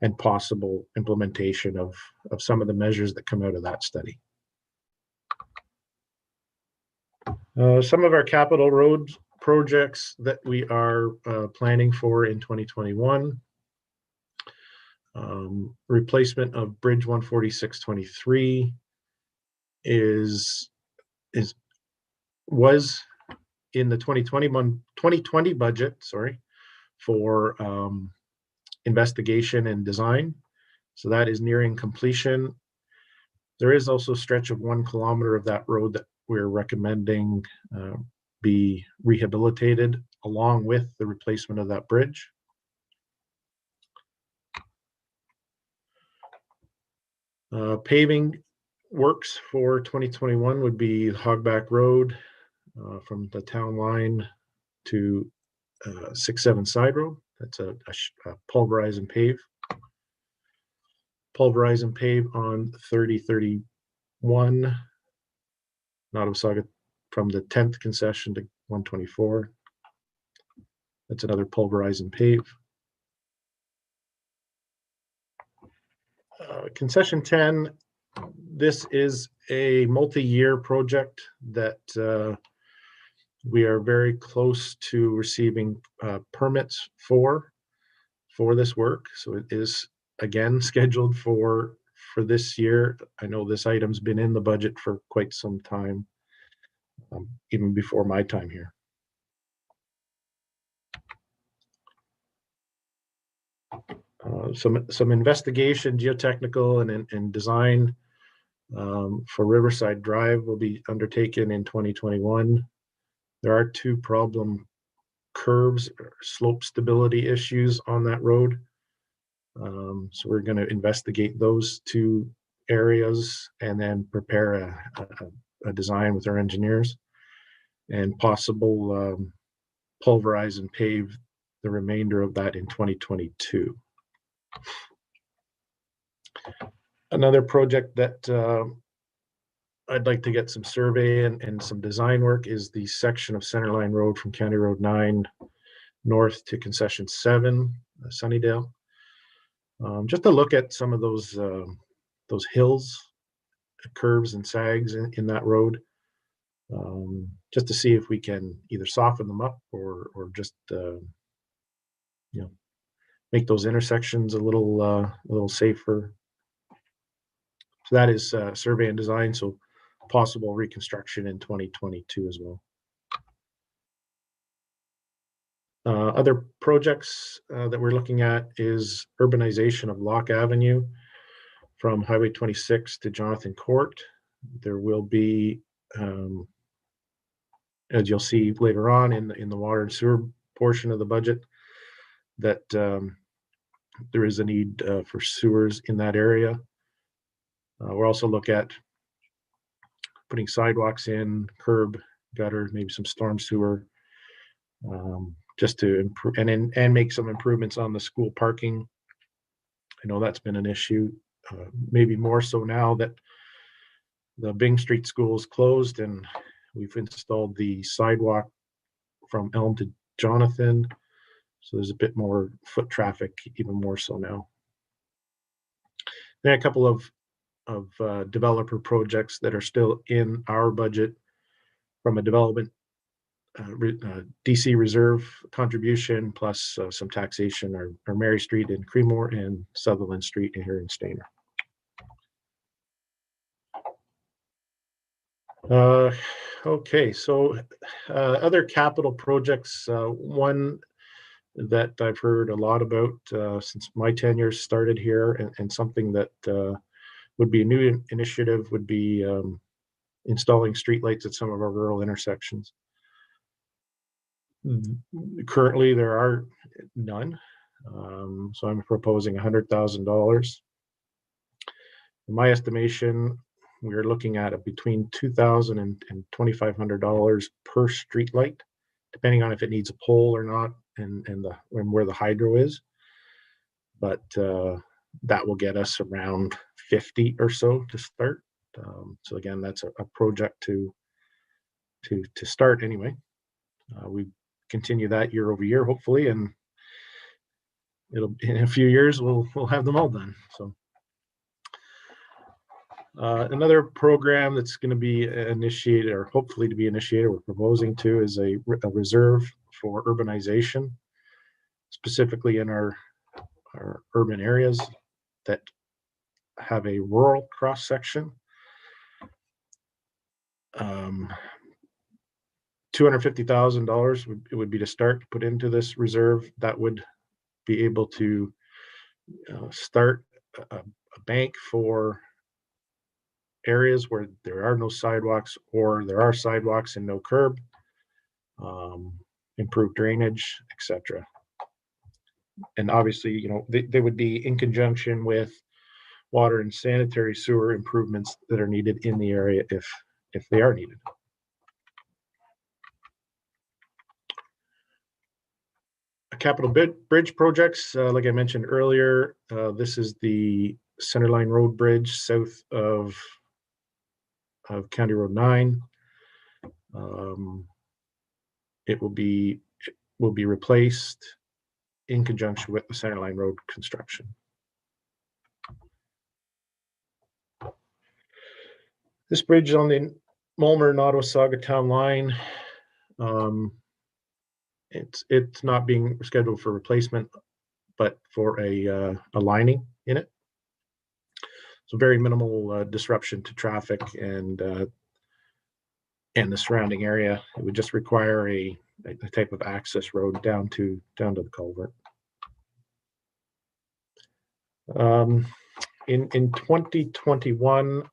G: and possible implementation of some of the measures that come out of that study. Some of our capital road projects that we are planning for in 2021. Replacement of Bridge 14623 was in the 2020 budget, sorry, for investigation and design. So that is nearing completion. There is also a stretch of 1 kilometer of that road that we're recommending be rehabilitated along with the replacement of that bridge. Paving works for 2021 would be Hogback Road from the town line to 6-7 Side Road. That's a pulverize and pave. Pulverize and pave on 3031 Nottawasaga from the 10th concession to 124. That's another pulverize and pave. Concession 10, this is a multi-year project that we are very close to receiving permits for this work. So it is again scheduled for this year. I know this item's been in the budget for quite some time, even before my time here. Some investigation, geotechnical and design for Riverside Drive will be undertaken in 2021. There are 2 problem curves, slope stability issues on that road. So we're going to investigate those 2 areas and then prepare a design with our engineers and possible pulverize and pave the remainder of that in 2022. Another project that I'd like to get some survey and some design work is the section of Centerline Road from County Road 9 north to Concession 7, Sunnydale. Just to look at some of those hills, curves and sags in that road, just to see if we can either soften them up or just make those intersections a little safer. So that is survey and design, so possible reconstruction in 2022 as well. Other projects that we're looking at is urbanization of Locke Avenue from Highway 26 to Jonathan Court. There will be, as you'll see later on in the water and sewer portion of the budget, that there is a need for sewers in that area. We'll also look at putting sidewalks in, curb, gutter, maybe some storm sewer, just to improve and make some improvements on the school parking. I know that's been an issue maybe more so now that the Bing Street School is closed and we've installed the sidewalk from Elm to Jonathan. So there's a bit more foot traffic, even more so now. Then a couple of developer projects that are still in our budget from a development DC reserve contribution, plus some taxation are Mary Street in Creemore and Sutherland Street here in Stayner. Okay, so other capital projects, one that I've heard a lot about since my tenure started here, and something that would be a new initiative would be installing streetlights at some of our rural intersections. Currently, there are none, so I'm proposing $100,000. In my estimation, we're looking at between $2,000 and $2,500 per streetlight, depending on if it needs a pole or not, and where the hydro is. But that will get us around 50 or so to start. So again, that's a project to start anyway. We continue that year over year, hopefully, and it'll in a few years we'll have them all done. So another program that's going to be initiated, or hopefully to be initiated, we're proposing to, is a reserve for urbanization, specifically in our urban areas that have a rural cross section. $250,000 would be to start to put into this reserve. That would be able to start a bank for areas where there are no sidewalks, or there are sidewalks and no curb, improve drainage, etc. And obviously, you know, they would be in conjunction with water and sanitary sewer improvements that are needed in the area if they are needed. Capital bridge projects, like I mentioned earlier, this is the Centerline Road Bridge south of County Road 9. It will be replaced in conjunction with the Centerline Road construction. This bridge on the Mulmer-Nottawasaga town line, it's not being scheduled for replacement, but for a lining in it. So very minimal disruption to traffic and the surrounding area. It would just require a type of access road down to the culvert. In 2021,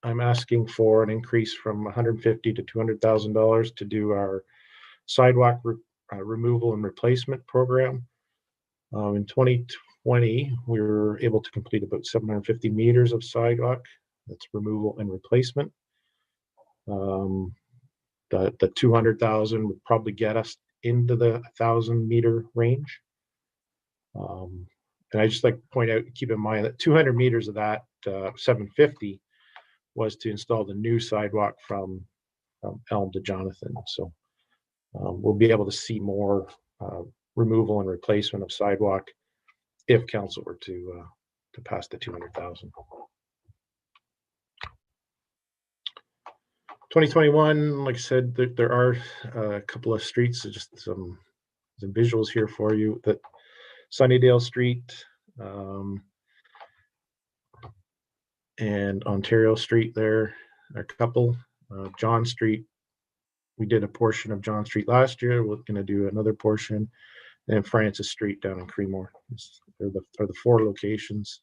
G: I'm asking for an increase from $150,000 to $200,000 to do our sidewalk removal and replacement program. In 2020, we were able to complete about 750 meters of sidewalk. That's removal and replacement. The 200,000 would probably get us into the 1,000 meter range. And I just like to point out, keep in mind that 200 meters of that 750 was to install the new sidewalk from Elm to Jonathan. So we'll be able to see more removal and replacement of sidewalk if council were to pass the 200,000. 2021, like I said, there are a couple of streets, just some visuals here for you. That Sunnydale Street and Ontario Street, there are a couple. John Street, we did a portion of John Street last year. We're going to do another portion. And Francis Street down in Creemore. They're the 4 locations.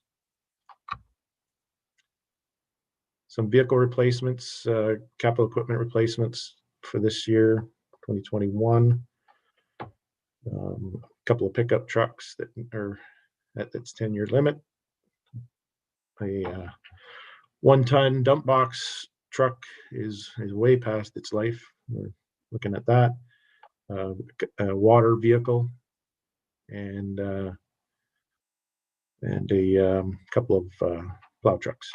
G: Some vehicle replacements, capital equipment replacements for this year, 2021. A couple of pickup trucks that are at its 10-year limit. A 1-ton dump box truck is way past its life. We're looking at that. A water vehicle, and and a couple of plow trucks.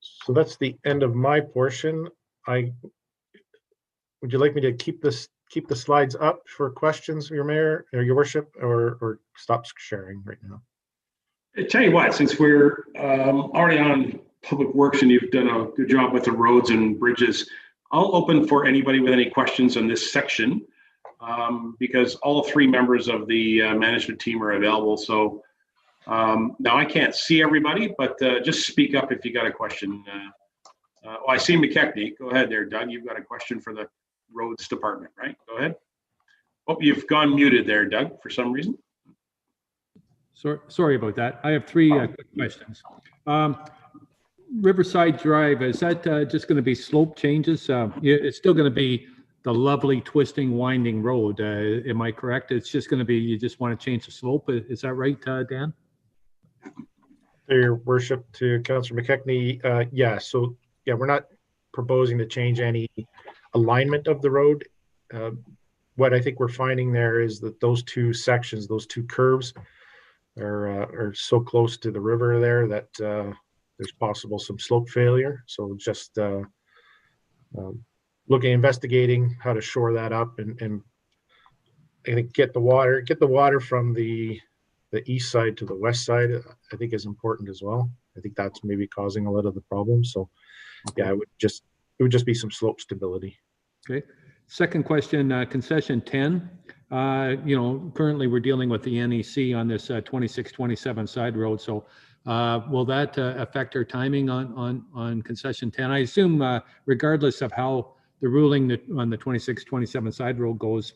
G: So that's the end of my portion. Would you like me to keep the slides up for questions, Your Mayor or Your Worship, or stop sharing right now?
B: I tell you what, since we're already on Public Works and you've done a good job with the roads and bridges, I'll open for anybody with any questions on this section, because all three members of the management team are available. So now I can't see everybody, but just speak up if you got a question. I see McKechnie. Go ahead there, Doug. You've got a question for the roads department, right? Go ahead. Oh, you've gone muted there, Doug, for some reason.
D: Sorry about that. I have three quick questions. Riverside Drive, is that just going to be slope changes? It's still going to be the lovely twisting, winding road. Am I correct? It's just going to be, you just want to change the slope. Is that right, Dan?
G: Your Worship, to Councillor McKechnie, yeah. So yeah, we're not proposing to change any alignment of the road. What I think we're finding there is that those two sections, those two curves, are so close to the river there that there's possible some slope failure. So just investigating how to shore that up and I think get the water from the east side to the west side, I think is important as well. I think that's maybe causing a lot of the problem. So yeah, it would just be some slope stability. Okay.
D: Second question, concession 10. Currently we're dealing with the NEC on this 26-27 side road. So will that affect our timing on concession 10? I assume regardless of how the ruling on the 26-27 side road goes,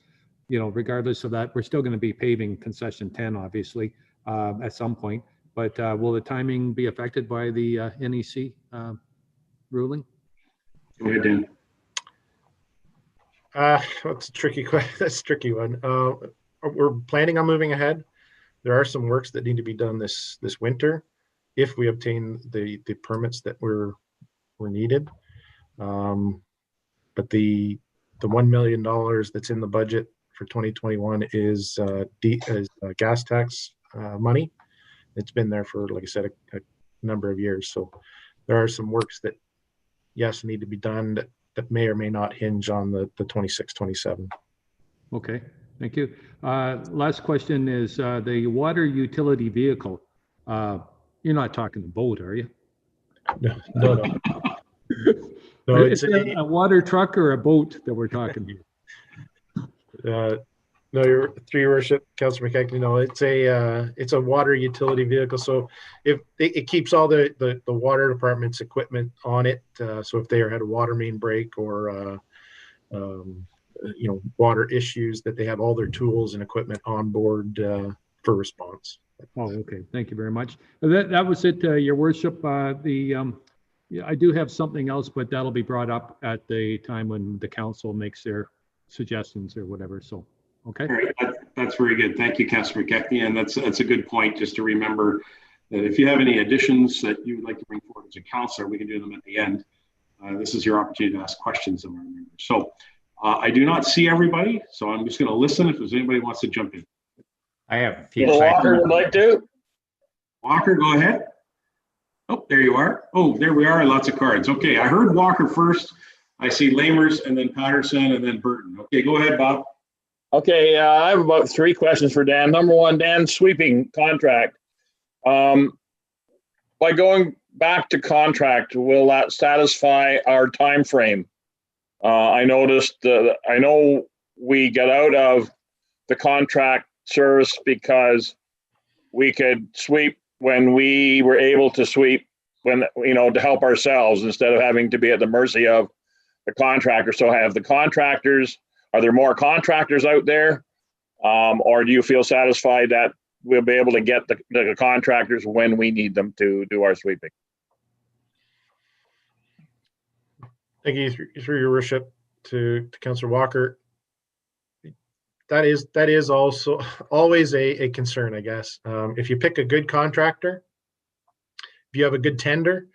D: regardless of that, we're still going to be paving concession 10, obviously, at some point. But will the timing be affected by the NEC ruling?
B: Go ahead, Dan.
G: That's a tricky question. That's a tricky one. We're planning on moving ahead. There are some works that need to be done this winter, if we obtain the permits that were needed. But the $1 million that's in the budget for 2021 is gas tax money. It's been there for, like I said, a number of years. So there are some works that, yes, need to be done that may or may not hinge on the 26-27.
D: Okay, thank you. Last question is the water utility vehicle. You're not talking the boat, are you?
G: No.
D: No, it's a water truck or a boat that we're talking here.
G: No, your Worship, Councillor McKechnie. No, it's a water utility vehicle. So if it keeps all the water department's equipment on it, so if they had a water main break or water issues, that they have all their tools and equipment on board for response.
D: Oh, okay. Thank you very much. That was it, Your Worship. I do have something else, but that'll be brought up at the time when the council makes their suggestions or whatever. So. Okay.
B: All right. That's very good. Thank you, Councillor McKechnie. And that's a good point, just to remember that if you have any additions that you would like to bring forward as a councillor, we can do them at the end. This is your opportunity to ask questions of our members. So I do not see everybody, so I'm just going to listen if there's anybody who wants to jump in.
E: I have a few.
H: Walker would like to.
B: Walker, go ahead. Oh, there you are. Oh, there we are. Lots of cards. Okay, I heard Walker first. I see Lamers and then Patterson and then Burton. Okay, go ahead, Bob.
H: Okay, I have about 3 questions for Dan. Number one, Dan's sweeping contract. By going back to contract, will that satisfy our time frame? I noticed, I know we got out of the contract service because we could sweep when we were able to sweep, when to help ourselves instead of having to be at the mercy of the contractor. So have the contractors. Are there more contractors out there, or do you feel satisfied that we'll be able to get the contractors when we need them to do our sweeping?
G: Thank you, through your worship, to Councillor Walker. That is also always a concern, I guess. If you pick a good contractor, if you have a good tender,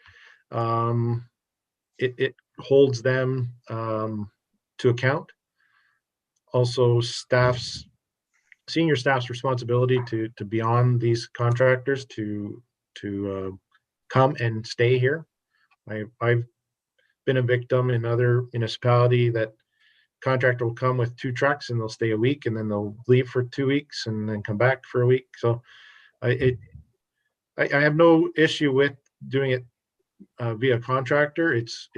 G: it holds them to account. Also, staff's senior staff's responsibility to be on these contractors to come and stay here. I've been a victim in other municipality that contractor will come with 2 trucks and they'll stay a week and then they'll leave for 2 weeks and then come back for a week. So I have no issue with doing it via contractor. It's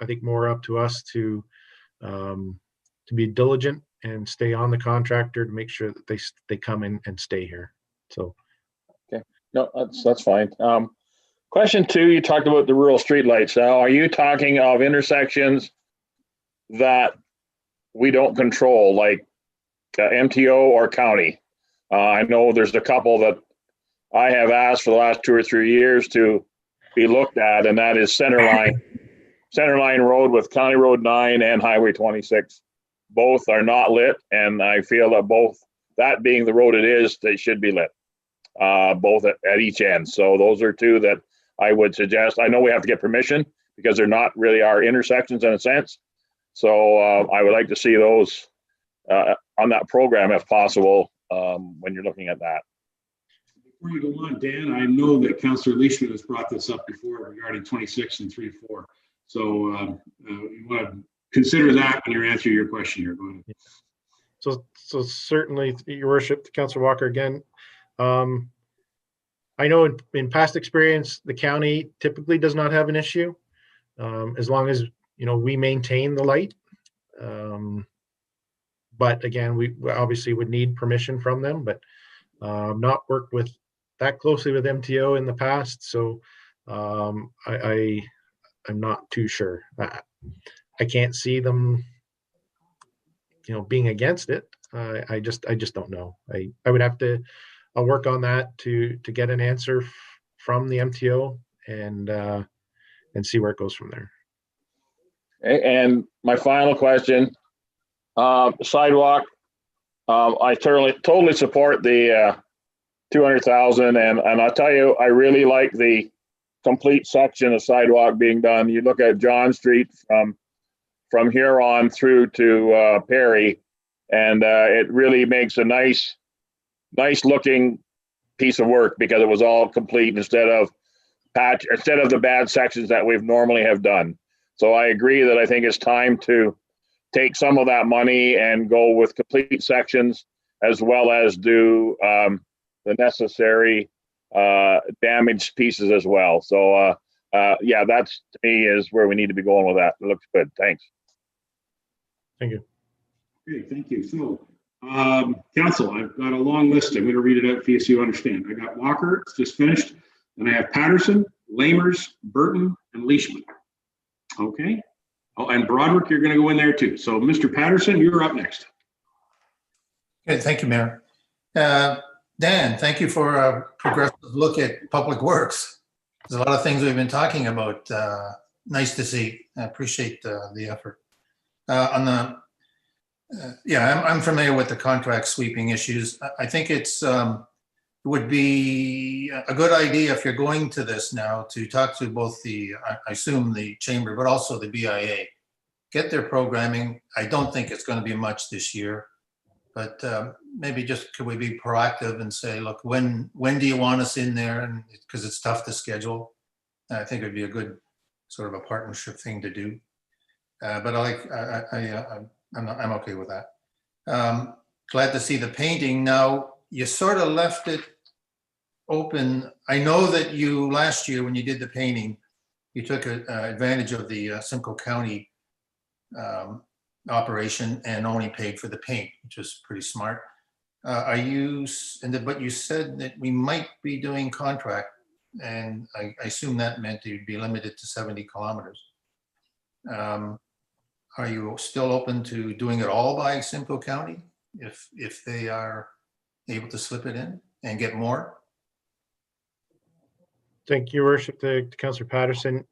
G: I think more up to us to be diligent and stay on the contractor to make sure that they come in and stay here. So
H: No, that's fine. Question 2, you talked about the rural streetlights. Now, are you talking of intersections that we don't control, like MTO or county? I know there's a couple that I have asked for the last 2 or 3 years to be looked at, and that is Centerline Road with County Road 9 and Highway 26. Both are not lit, and I feel that both, that being the road it is, they should be lit, both at each end. So those are 2 that I would suggest. I know we have to get permission because they're not really our intersections in a sense. So I would like to see those on that program if possible when you're looking at that.
B: Before you go on, Dan, I know that Councillor Leishman has brought this up before regarding 26 and 3-4. So you want to consider that when you're answering your question here. Go ahead.
G: So certainly, Your Worship, Councillor Walker again. I know in past experience, the county typically does not have an issue as long as we maintain the light. But again, we obviously would need permission from them, but not worked with that closely with MTO in the past. So I'm not too sure. I can't see them, being against it. I just don't know. I would have to. I'll work on that to get an answer from the MTO and see where it goes from there.
H: And my final question, sidewalk. I totally support the 200,000, and I'll tell you, I really like the complete section of sidewalk being done. You look at John Street from here on through to Perry, and it really makes a nice looking piece of work because it was all complete instead of the bad sections that we've normally have done. So I agree that I think it's time to take some of that money and go with complete sections as well as do the necessary damaged pieces as well. So yeah, that's to me is where we need to be going with that. It looks good. Thanks.
G: Thank you.
B: Okay, thank you. So Council, I've got a long list. I'm going to read it out for you so you understand. I got Walker, it's just finished. Then I have Patterson, Lamers, Burton, and Leishman. Okay. Oh, and Broderick, you're going to go in there too. So Mr. Patterson, you're up next.
I: Okay, thank you, Mayor. Dan, thank you for a progressive look at public works. There's a lot of things we've been talking about. Nice to see. I appreciate the effort. Yeah, I'm familiar with the contract sweeping issues. I think it would be a good idea if you're going to this now to talk to both I assume the chamber, but also the BIA. Get their programming. I don't think it's going to be much this year, but maybe just could we be proactive and say, look, when do you want us in there? And because it's tough to schedule, I think it'd be a good sort of a partnership thing to do. But I'm okay with that. Glad to see the painting. Now, you sort of left it open. I know that you, last year when you did the painting, you took advantage of the Simcoe County operation and only paid for the paint, which was pretty smart. But you said that we might be doing contract, and I assume that meant you'd be limited to 70 kilometers. Are you still open to doing it all by Simcoe County if they are able to slip it in and get more?
G: Thank you, Your Worship, to Councillor Patterson.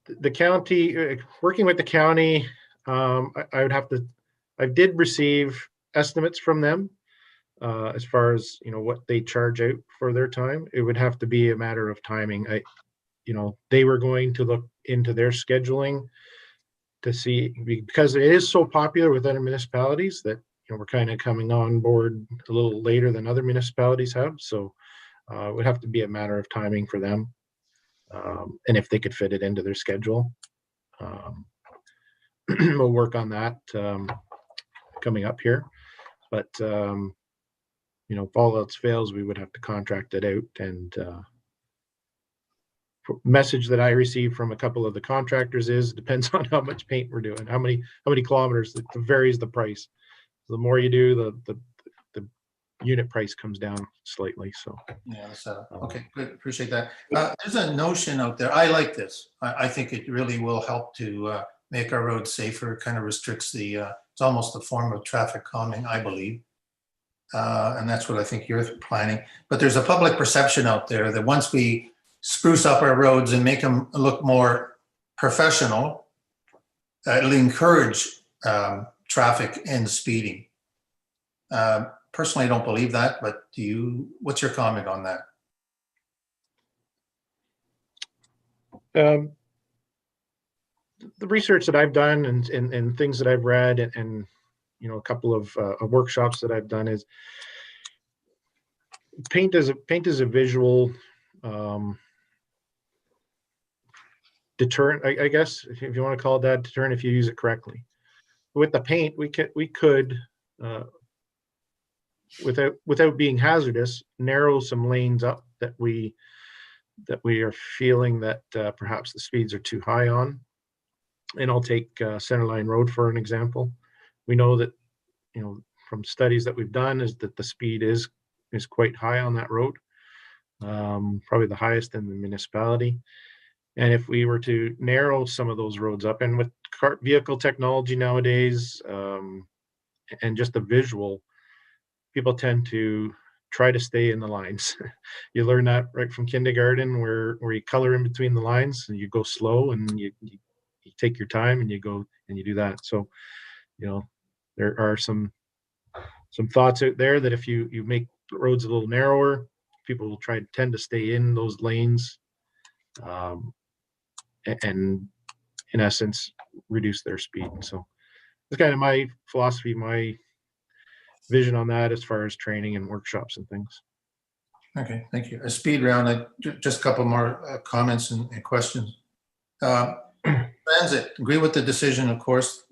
G: The county, working with the county, I did receive estimates from them as far as what they charge out for their time. It would have to be a matter of timing. They were going to look into their scheduling to see, because it is so popular with other municipalities that, we're kind of coming on board a little later than other municipalities have. So it would have to be a matter of timing for them. And if they could fit it into their schedule. We'll work on that coming up here. But, if all else fails, we would have to contract it out. And message that I received from a couple of the contractors is, depends on how much paint we're doing, how many kilometers, it varies the price. The more you do, the unit price comes down slightly. So
I: Yeah, so, okay, good, appreciate that. There's a notion out there, I like this. I think it really will help to make our roads safer, kind of restricts the, it's almost a form of traffic calming, I believe. And that's what I think you're planning. But there's a public perception out there that once we spruce up our roads and make them look more professional, it'll encourage traffic and speeding. Personally, I don't believe that, but what's your comment on that?
G: The research that I've done and things that I've read and a couple of workshops that I've done is paint is a visual deterrent, I guess, if you want to call it that, deterrent if you use it correctly. With the paint, we could without being hazardous, narrow some lanes up that we are feeling that perhaps the speeds are too high on. And I'll take Centerline Road for an example. We know that, from studies that we've done, is that the speed is quite high on that road, probably the highest in the municipality. And if we were to narrow some of those roads up, and with vehicle technology nowadays, and just the visual, people tend to try to stay in the lines. You learn that right from kindergarten, where you color in between the lines and you go slow and you take your time and you go and you do that. So, there are some thoughts out there that if you make roads a little narrower, people will tend to stay in those lanes, and in essence reduce their speed. So it's kind of my philosophy, my vision on that as far as training and workshops and things.
I: Okay, thank you. A speed round, just a couple more comments and questions. Transit, agree with the decision, of course,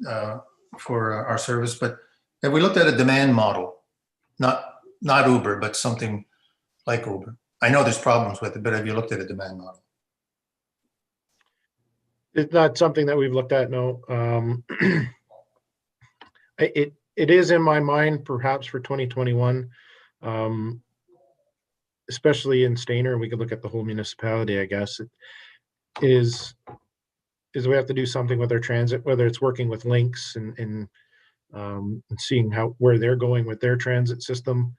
I: for our service, but have we looked at a demand model? Not Uber, but something like Uber. I know there's problems with it, but have you looked at a demand model?
G: It's not something that we've looked at, no. It is in my mind, perhaps for 2021, especially in Stayner. We could look at the whole municipality, I guess. It is we have to do something with our transit, whether it's working with Lynx and seeing where they're going with their transit system.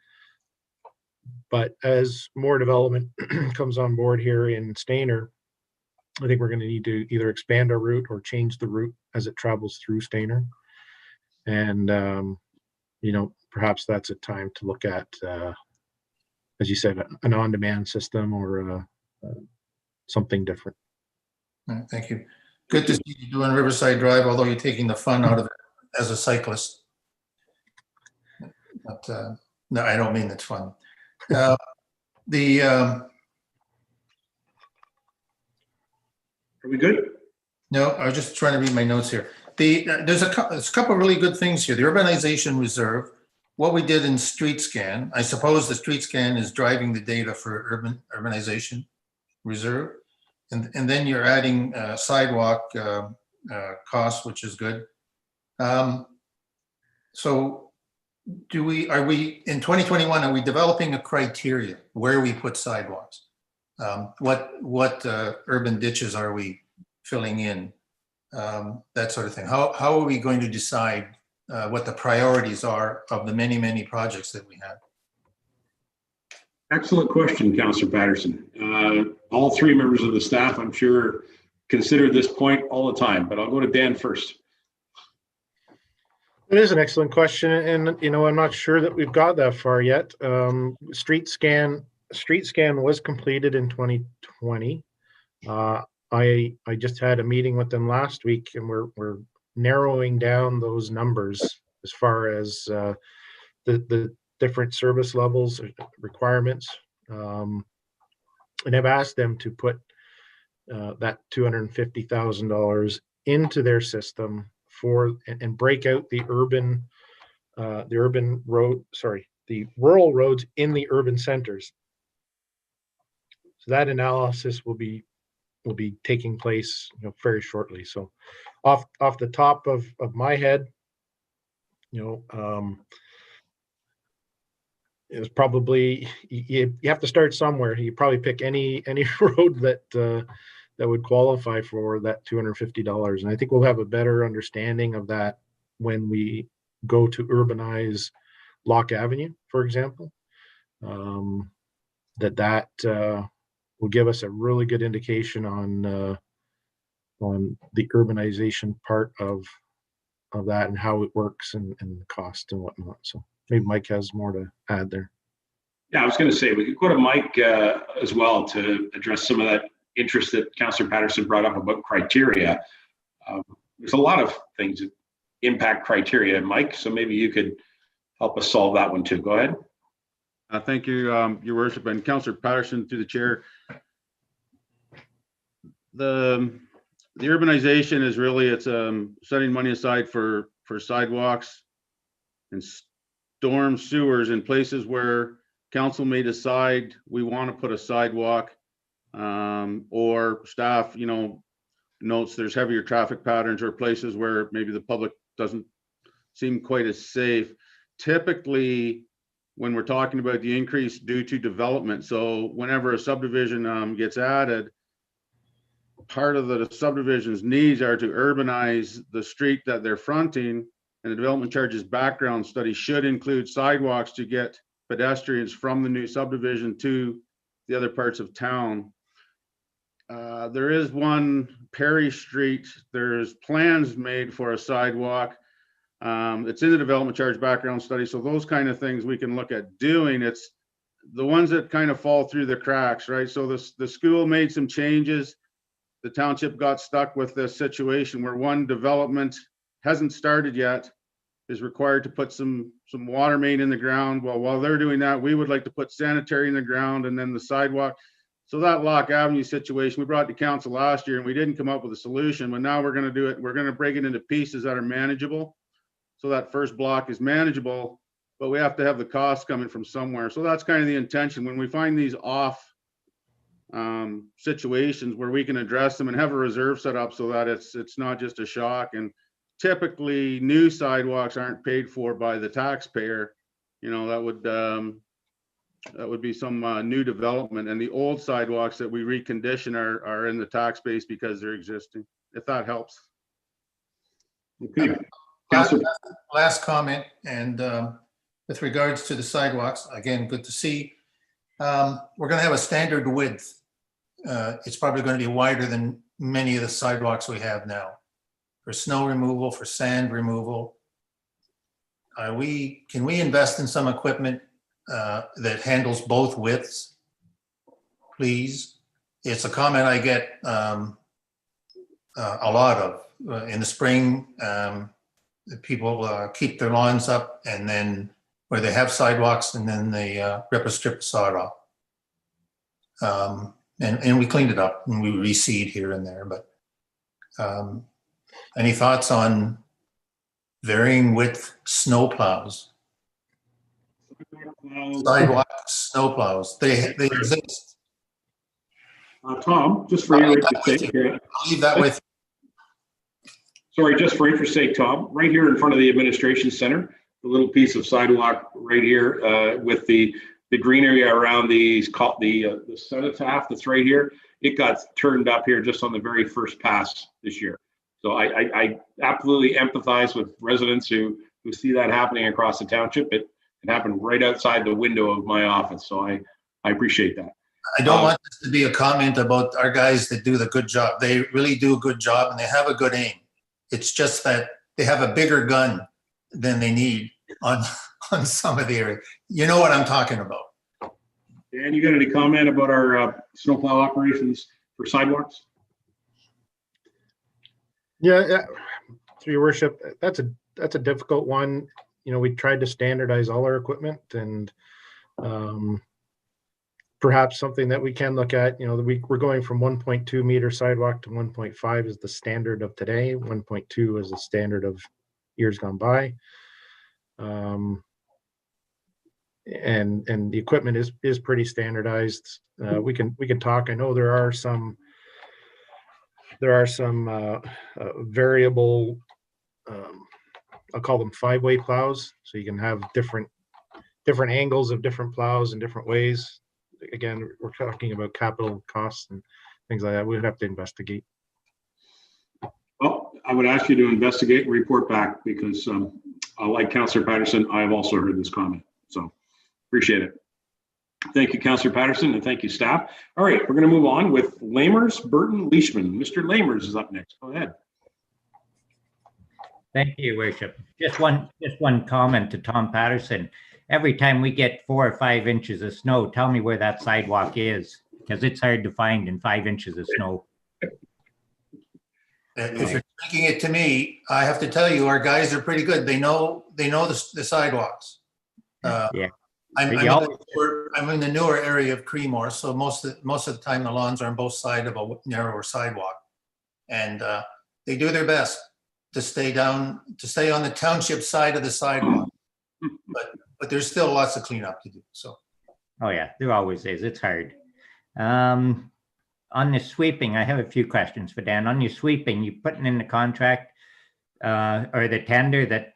G: But as more development comes on board here in Stayner, I think we're going to need to either expand our route or change the route as it travels through Stayner. And, perhaps that's a time to look at, as you said, an on-demand system or something different.
I: Thank you. Good to see you doing Riverside Drive, although you're taking the fun out of it as a cyclist. But no, I don't mean it's fun. Are
B: we good?
I: No, I was just trying to read my notes here. There's a couple of really good things here. The urbanization reserve, what we did in street scan. I suppose the street scan is driving the data for urbanization reserve, and then you're adding sidewalk costs, which is good. So are we in 2021? Are we developing a criteria where we put sidewalks? What urban ditches are we filling in? That sort of thing. How are we going to decide what the priorities are of the many, many projects that we have?
B: Excellent question, Councillor Patterson. All three members of the staff, I'm sure, consider this point all the time, but I'll go to Dan first.
G: It is an excellent question, and I'm not sure that we've got that far yet. Street scan was completed in 2020. I just had a meeting with them last week, and we're narrowing down those numbers as far as the different service levels requirements. And I've asked them to put that $250,000 into their system and break out the rural roads in the urban centers. So that analysis will be taking place, very shortly. So off the top of my head, it's probably, you have to start somewhere. You probably pick any road that would qualify for that $250. And I think we'll have a better understanding of that when we go to urbanize Locke Avenue, for example. That will give us a really good indication on the urbanization part of that and how it works and the cost and whatnot. So maybe Mike has more to add there.
B: Yeah, I was going to say we could go to Mike as well to address some of that interest that Councillor Patterson brought up about criteria. There's a lot of things that impact criteria, Mike, so maybe you could help us solve that one too. Go ahead.
F: Thank you, Your Worship, and Councillor Patterson through the chair. The urbanization is really, it's setting money aside for sidewalks and storm sewers in places where council may decide we want to put a sidewalk, or staff, notes there's heavier traffic patterns or places where maybe the public doesn't seem quite as safe. Typically, when we're talking about the increase due to development, so whenever a subdivision gets added, part of the subdivision's needs are to urbanize the street that they're fronting, and the development charges background study should include sidewalks to get pedestrians from the new subdivision to the other parts of town. There is one, Perry Street, there's plans made for a sidewalk. It's in the development charge background study, so those kind of things we can look at doing. It's the ones that kind of fall through the cracks, right? So the school made some changes. The township got stuck with this situation where one development hasn't started yet, is required to put some water main in the ground. Well, while they're doing that, we would like to put sanitary in the ground and then the sidewalk. So that Locke Avenue situation, we brought to council last year and we didn't come up with a solution, but now we're going to do it. We're going to break it into pieces that are manageable. So that first block is manageable, but we have to have the costs coming from somewhere. So that's kind of the intention. When we find these off situations where we can address them and have a reserve set up so that it's not just a shock. And typically new sidewalks aren't paid for by the taxpayer. That would be some new development, and the old sidewalks that we recondition are in the tax base because they're existing, if that helps.
B: Okay.
I: Last comment, and with regards to the sidewalks, again, good to see. We're going to have a standard width. It's probably going to be wider than many of the sidewalks we have now for snow removal, for sand removal. Can we invest in some equipment that handles both widths, please? It's a comment I get a lot of in the spring. People keep their lawns up, and then where they have sidewalks, and then they rip a strip of sod off. And we cleaned it up and we reseed here and there. But any thoughts on varying width snow plows? Sidewalk snow plows, they exist.
B: Tom, just for your interest sake,
I: I'll leave that with you.
B: Sorry, just for interest sake, Tom, right here in front of the administration center, the little piece of sidewalk right here with the green area around the cenotaph that's right here, it got turned up here just on the very first pass this year. So I absolutely empathize with residents who see that happening across the township. It happened right outside the window of my office. So I appreciate that.
I: I don't want this to be a comment about our guys that do the good job. They really do a good job and they have a good aim. It's just that they have a bigger gun than they need on some of the area. You know what I'm talking about.
B: Dan, you got any comment about our snowplow operations for sidewalks?
G: Yeah, Through your worship, that's a difficult one. You know, we tried to standardize all our equipment, and perhaps something that we can look at, you know, we're going from 1.2 meter sidewalk to 1.5 is the standard of today. 1.2 is the standard of years gone by. And the equipment is pretty standardized. We can talk. I know there are some variable, I'll call them 5-way plows. So you can have different angles of different plows in different ways. Again, we're talking about capital costs and things like that. We would have to investigate.
B: Well, I would ask you to investigate and report back, because like Councillor Patterson, I've also heard this comment. So appreciate it. Thank you, Councillor Patterson, and thank you, staff. All right, we're going to move on with Lamers, Burton, Leishman. Mr. Lamers is up next. Go ahead.
E: Thank you, Worship. Just one comment to Tom Patterson. Every time we get 4 or 5 inches of snow, tell me where that sidewalk is, because it's hard to find in 5 inches of snow.
I: If you're taking it to me, I have to tell you, our guys are pretty good. They know the sidewalks.
E: Yeah.
I: I'm in the newer area of Creemore, so most of the time the lawns are on both sides of a narrower sidewalk, and they do their best to stay on the township side of the sidewalk. But there's still lots of cleanup to do. So.
E: Oh yeah, there always is. It's hard. On the sweeping, I have a few questions for Dan. On your sweeping, you putting in the contract or the tender that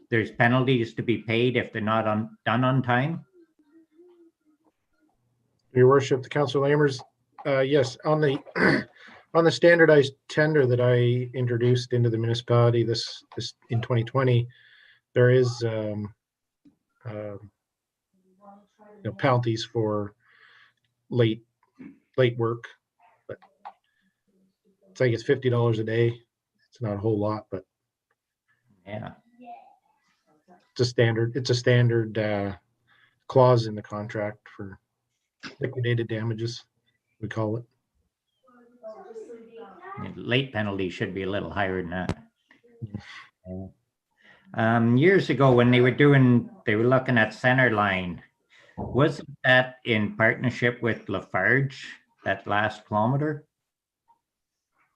E: there's penalties to be paid if they're not done on time?
G: Your worship, the Councillor Lamers, yes, on the on the standardized tender that I introduced into the municipality this in 2020, there is penalties for late work, but it's like it's $50 a day. It's not a whole lot, but
E: yeah,
G: it's a standard clause in the contract for liquidated damages, we call it.
E: Late penalty should be a little higher than that. Years ago, when they were looking at center line, wasn't that in partnership with Lafarge, that last kilometer?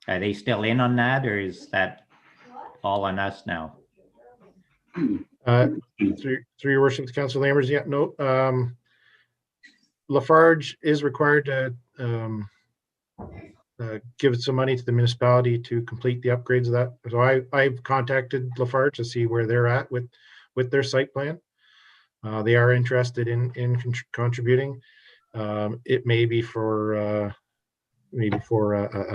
E: Are they still in on that, or is that all on us now?
G: Through your worship, Councillor Lamers, yeah, no. Lafarge is required to give some money to the municipality to complete the upgrades of that. So I've contacted Lafarge to see where they're at with their site plan. They are interested in contributing. It may be for a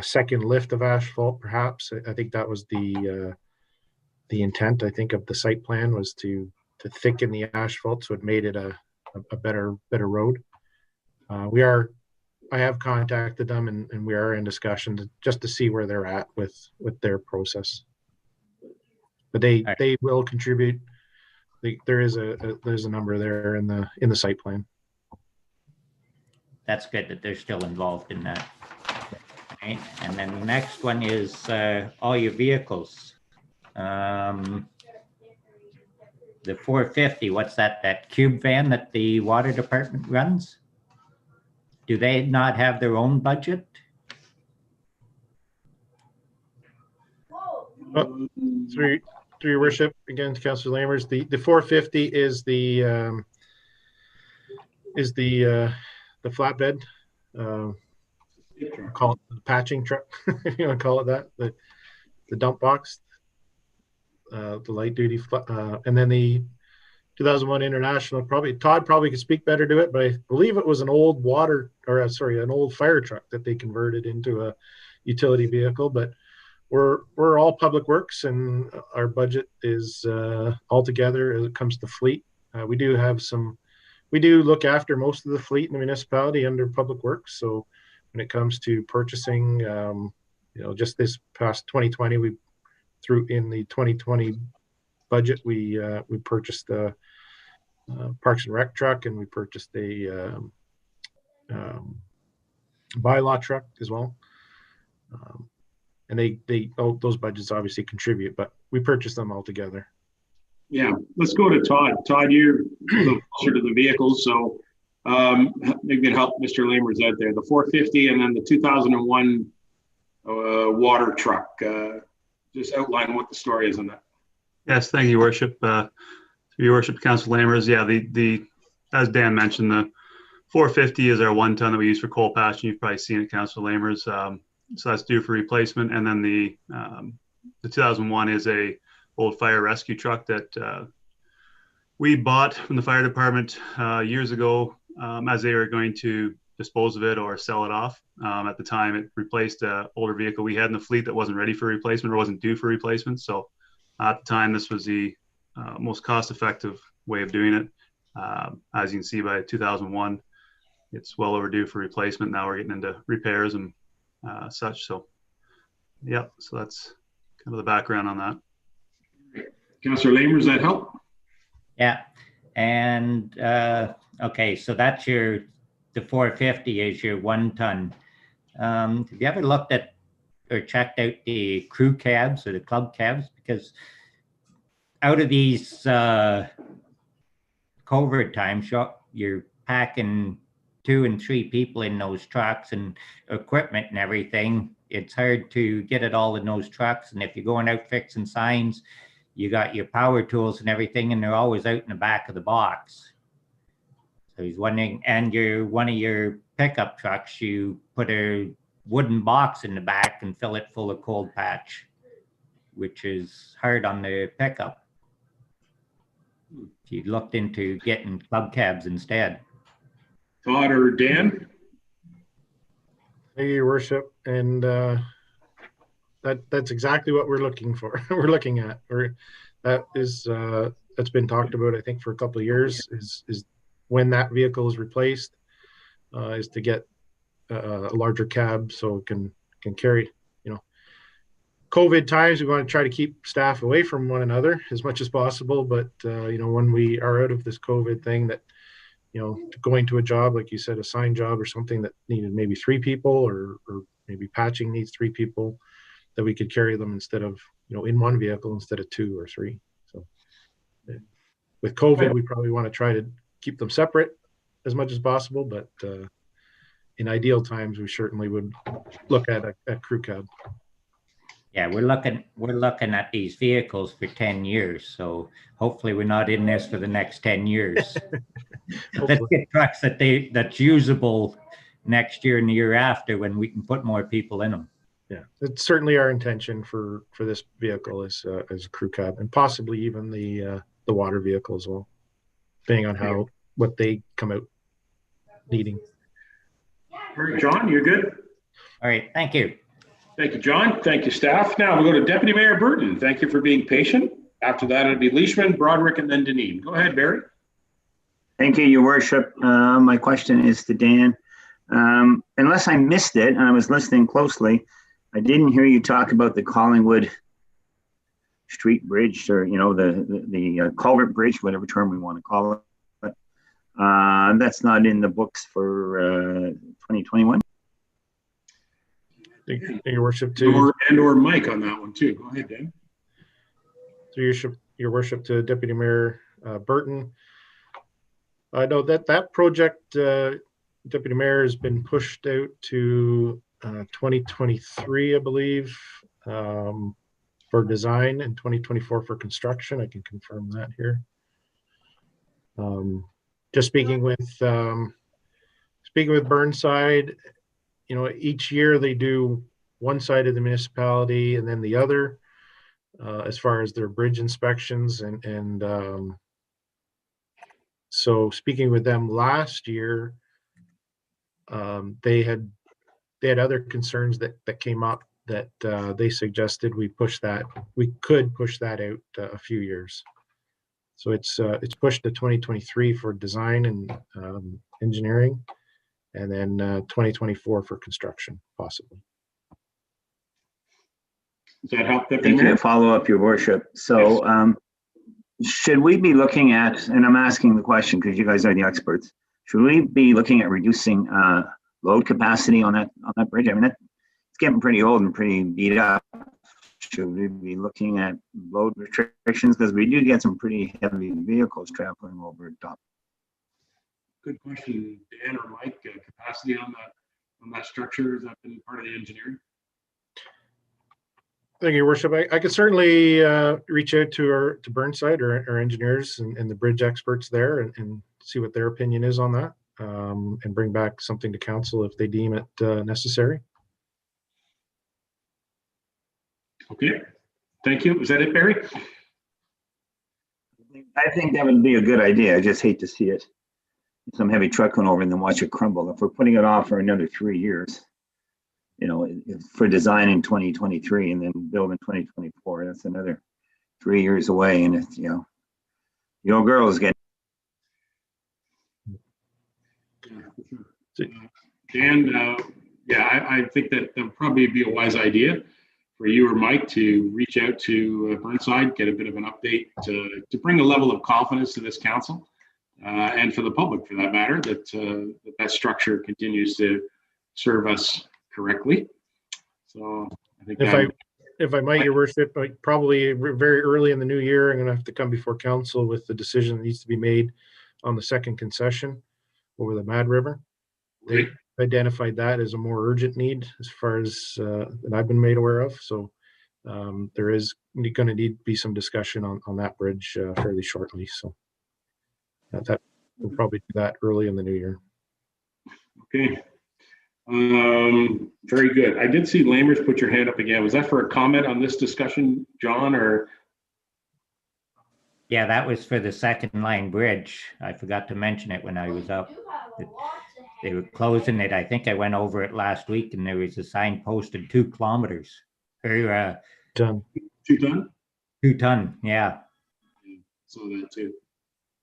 G: second lift of asphalt, perhaps. I think that was the intent. I think of the site plan was to thicken the asphalt so it made it a better road. I have contacted them, and we are in discussion just to see where they're at with their process. But they will contribute. There's a number there in the site plan.
E: That's good that they're still involved in that. Right. And then the next one is all your vehicles. The 450, what's that cube van that the water department runs? Do they not have their own budget?
G: Through your worship, again, Councillor Lamers, the 450 is the flatbed. Call it the patching truck, if you want to call it that. The dump box, the light duty, and then the 2001 International. Todd probably could speak better to it, but I believe it was an old an old fire truck that they converted into a utility vehicle. But we're all public works, and our budget is all together as it comes to fleet. We do look after most of the fleet in the municipality under public works. So when it comes to purchasing, just this past 2020, we threw in the 2020 budget. We purchased the Parks and Rec truck, and we purchased a bylaw truck as well. and those budgets obviously contribute, but we purchase them all together.
B: Yeah, let's go to Todd. Todd, you're a little closer to the vehicles, so maybe you can help Mr. Lamers out there. The 450 and then the 2001 water truck. Just outline what the story is on that.
J: Yes, thank you, Worship. Your Worship, Council Lamers. Yeah, the as Dan mentioned, the 450 is our 1 ton that we use for coal patch, and you've probably seen it, Council Lamers. So that's due for replacement, and then the 2001 is a old fire rescue truck that we bought from the fire department years ago as they were going to dispose of it or sell it off. At the time, it replaced an older vehicle we had in the fleet that wasn't ready for replacement or wasn't due for replacement. So at the time, this was the most cost-effective way of doing it. As you can see, by 2001, it's well overdue for replacement. Now we're getting into repairs and such. So, yeah, so that's kind of the background on that.
B: Councillor Lamers, that help?
E: Yeah, and okay, so that's the 450 is your 1 ton. Have you ever looked at or checked out the crew cabs or the club cabs? Because out of these COVID times, you're packing 2 and 3 people in those trucks and equipment and everything. It's hard to get it all in those trucks. And if you're going out fixing signs, you got your power tools and everything, and they're always out in the back of the box. So he's wondering, and one of your pickup trucks, you put a wooden box in the back and fill it full of cold patch, which is hard on the pickup. If you looked into getting club cabs instead.
B: Todd or Dan?
G: Thank you, Your Worship, and that's exactly what we're looking for. We're looking at, that's been talked about, I think, for a couple of years. Is when that vehicle is replaced, is to get a larger cab so it can carry. COVID times, we want to try to keep staff away from one another as much as possible. But when we are out of this COVID thing, that going to a job, like you said, a sign job or something that needed maybe 3 people, or maybe patching needs 3 people, that we could carry them instead of, in one vehicle instead of 2 or 3. So with COVID, we probably want to try to keep them separate as much as possible. But in ideal times, we certainly would look at a crew cab.
E: Yeah, we're looking at these vehicles for 10 years. So hopefully we're not in this for the next 10 years. Let's get trucks that's usable next year and the year after, when we can put more people in them.
G: Yeah, it's certainly our intention for this vehicle as a crew cab, and possibly even the water vehicle as well, depending on what they come out needing.
B: All right, John, you're good?
E: All right, thank you.
B: Thank you, John. Thank you, staff. Now we'll go to Deputy Mayor Burton. Thank you for being patient. After that, it'll be Leishman, Broderick, and then Deneen. Go ahead, Barry.
K: Thank you, Your Worship. My question is to Dan. Unless I missed it, and I was listening closely, I didn't hear you talk about the Collingwood Street Bridge, or the culvert bridge, whatever term we want to call it. That's not in the books for 2021.
G: Your Worship,
B: or Mike on that one too. Go ahead, Dan.
G: So Your Worship, to Deputy Mayor Burton. I know that project, Deputy Mayor, has been pushed out to 2023, I believe, for design, and 2024 for construction. I can confirm that here. Just speaking with Burnside, each year they do one side of the municipality and then the other, as far as their bridge inspections, and so speaking with them last year, they had other concerns that came up that they suggested we could push that out a few years. So it's pushed to 2023 for design and engineering, and then 2024 for construction, possibly.
B: Does that help?
K: Thank you. To follow up, Your Worship. So yes. Should we be looking at, and I'm asking the question because you guys are the experts, should we be looking at reducing load capacity on that bridge? I mean, it's getting pretty old and pretty beat up. Should we be looking at load restrictions? Because we do get some pretty heavy vehicles traveling over top.
B: Good question, Dan or Mike. Capacity on that structure, has that been part of the engineering?
G: Thank you, Your Worship. I could certainly reach out to Burnside or our engineers and the bridge experts there and see what their opinion is on that, and bring back something to council if they deem it necessary.
B: Okay, thank you. Is that it, Barry?
K: I think that would be a good idea. I just hate to see it. Some heavy truck going over and then watch it crumble. If we're putting it off for another 3 years, you know, for design in 2023 and then build in 2024, that's another 3 years away. And it's, you know, the old girl is getting.
B: Dan, yeah, I think that would probably be a wise idea for you or Mike to reach out to Burnside, get a bit of an update to bring a level of confidence to this council and for the public, for that matter, that that structure continues to serve us correctly. So I think
G: if I might, Your Worship, probably very early in the new year, I'm going to have to come before council with the decision that needs to be made on the second concession over the Mad River. They identified that as a more urgent need as far as that I've been made aware of. So there is going to need to be some discussion on that bridge fairly shortly. So that we'll probably do that early in the new year.
B: Okay. Very good. I did see Lamers put your hand up again. Was that for a comment on this discussion, John, or?
E: Yeah, that was for the second line bridge. I forgot to mention it when I was up. They were closing it. I think I went over it last week and there was a sign posted 2 kilometers. Or
G: Ton.
B: 2 ton?
E: 2 ton, yeah.
B: So that too.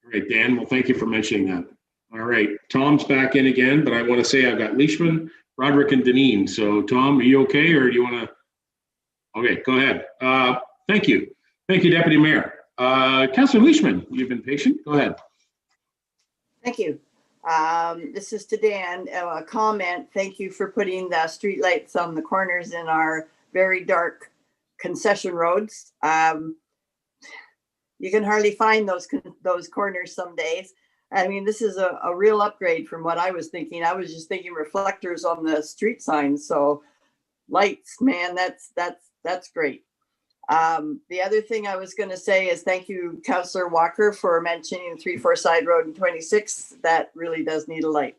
B: All right, Dan, well, thank you for mentioning that. All right, Tom's back in again, but I want to say I've got Leishman, Roderick, and Deneen. So Tom, are you okay, or do you want to? Okay, go ahead. Thank you. Thank you, Deputy Mayor. Councillor Leishman, you've been patient. Go ahead.
L: Thank you. This is to Dan, a comment. Thank you for putting the street lights on the corners in our very dark concession roads. You can hardly find those corners some days. I mean, this is a real upgrade from what I was thinking. I was just thinking reflectors on the street signs. So lights, man, that's great. The other thing I was going to say is thank you, Councillor Walker, for mentioning 3-4 Side Road and 26. That really does need a light.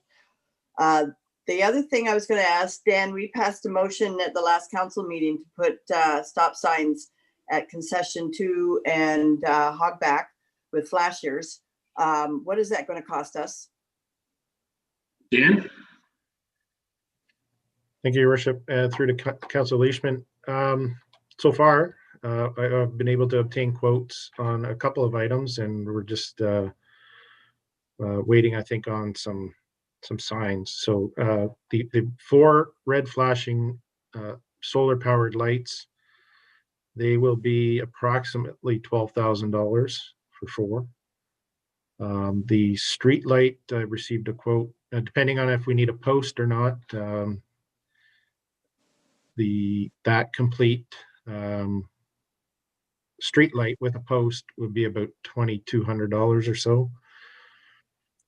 L: The other thing I was going to ask, Dan, we passed a motion at the last council meeting to put stop signs at concession 2 and Hogback with flashers. What is that going to cost us?
B: Dan?
G: Thank you, Your Worship. Through to Councillor Leishman. So far, I've been able to obtain quotes on a couple of items, and we're just waiting, I think, on some signs. So the 4 red flashing solar powered lights, they will be approximately $12,000 for 4. The street light, I received a quote, depending on if we need a post or not. That complete street light with a post would be about $2,200 or so.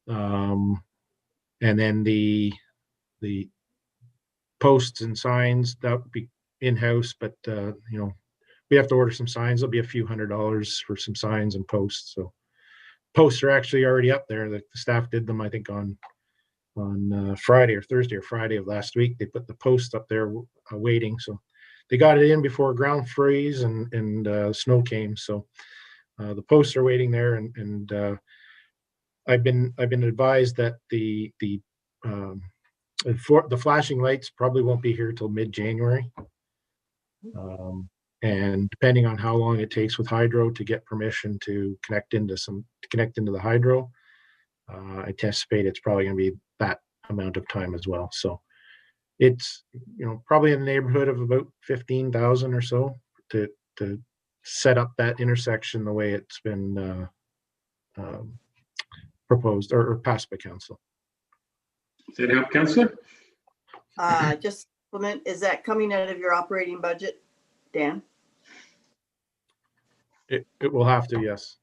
G: And then the posts and signs, that would be in-house, but you know, we have to order some signs. There'll be a few $100s for some signs and posts. So posts are actually already up there. The staff did them, I think, on Friday or Thursday or Friday of last week. They put the posts up there waiting. So they got it in before ground freeze and snow came. So the posts are waiting there, and I've been advised that the flashing lights probably won't be here till mid-January. And depending on how long it takes with hydro to get permission to connect into the hydro, I anticipate it's probably going to be that amount of time as well. So it's, you know, probably in the neighborhood of about 15,000 or so to set up that intersection the way it's been proposed or passed by council.
B: Does that help, Councillor?
L: supplement, is that coming out of your operating budget, Dan?
G: It will have to, yes.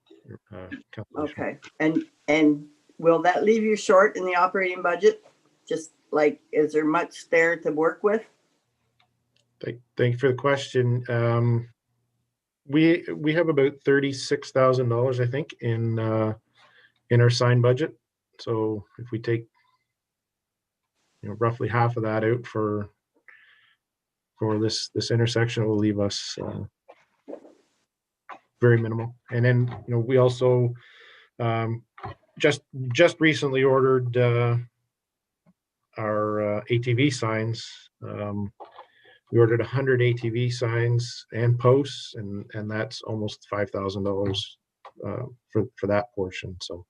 G: Councilor Leishman.
L: Okay, and will that leave you short in the operating budget? Just like, is there much there to work with?
G: Thank you for the question. We have about $36,000, I think, in our sign budget. So if we take, roughly half of that out for this intersection, it will leave us very minimal. And then we also just recently ordered our ATV signs. We ordered 100 ATV signs and posts, and that's almost $5,000 for that portion. So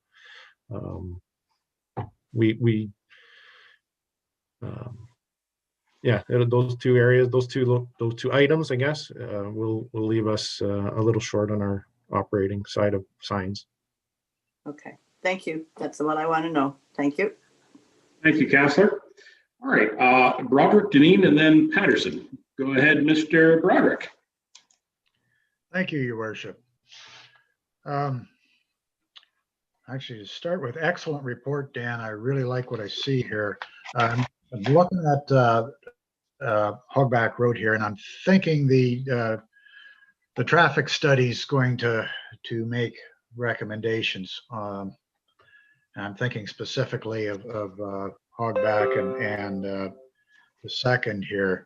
G: those two areas, those two items, I guess, will leave us a little short on our operating side of signs.
L: Okay, thank you. That's what I want to know. Thank you.
B: Thank you, Councillor. All right, Broderick, Deneen, and then Patterson. Go ahead, Mr. Broderick.
M: Thank you, Your Worship. Actually, to start with, excellent report, Dan. I really like what I see here. I'm looking at Hogback Road here, and I'm thinking the traffic study is going to make recommendations. And I'm thinking specifically of Hogback and the second here,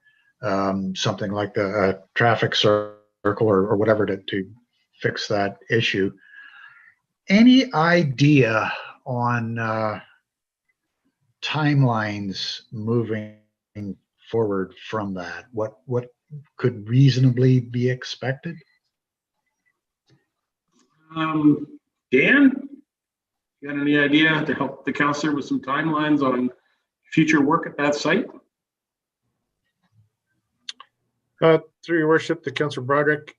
M: something like the traffic circle or whatever to fix that issue. Any idea on timelines moving forward from that? What could reasonably be expected?
B: Dan, you got any idea to help the councillor with some timelines on future work at that site?
G: Through Your Worship, to Councillor Broderick,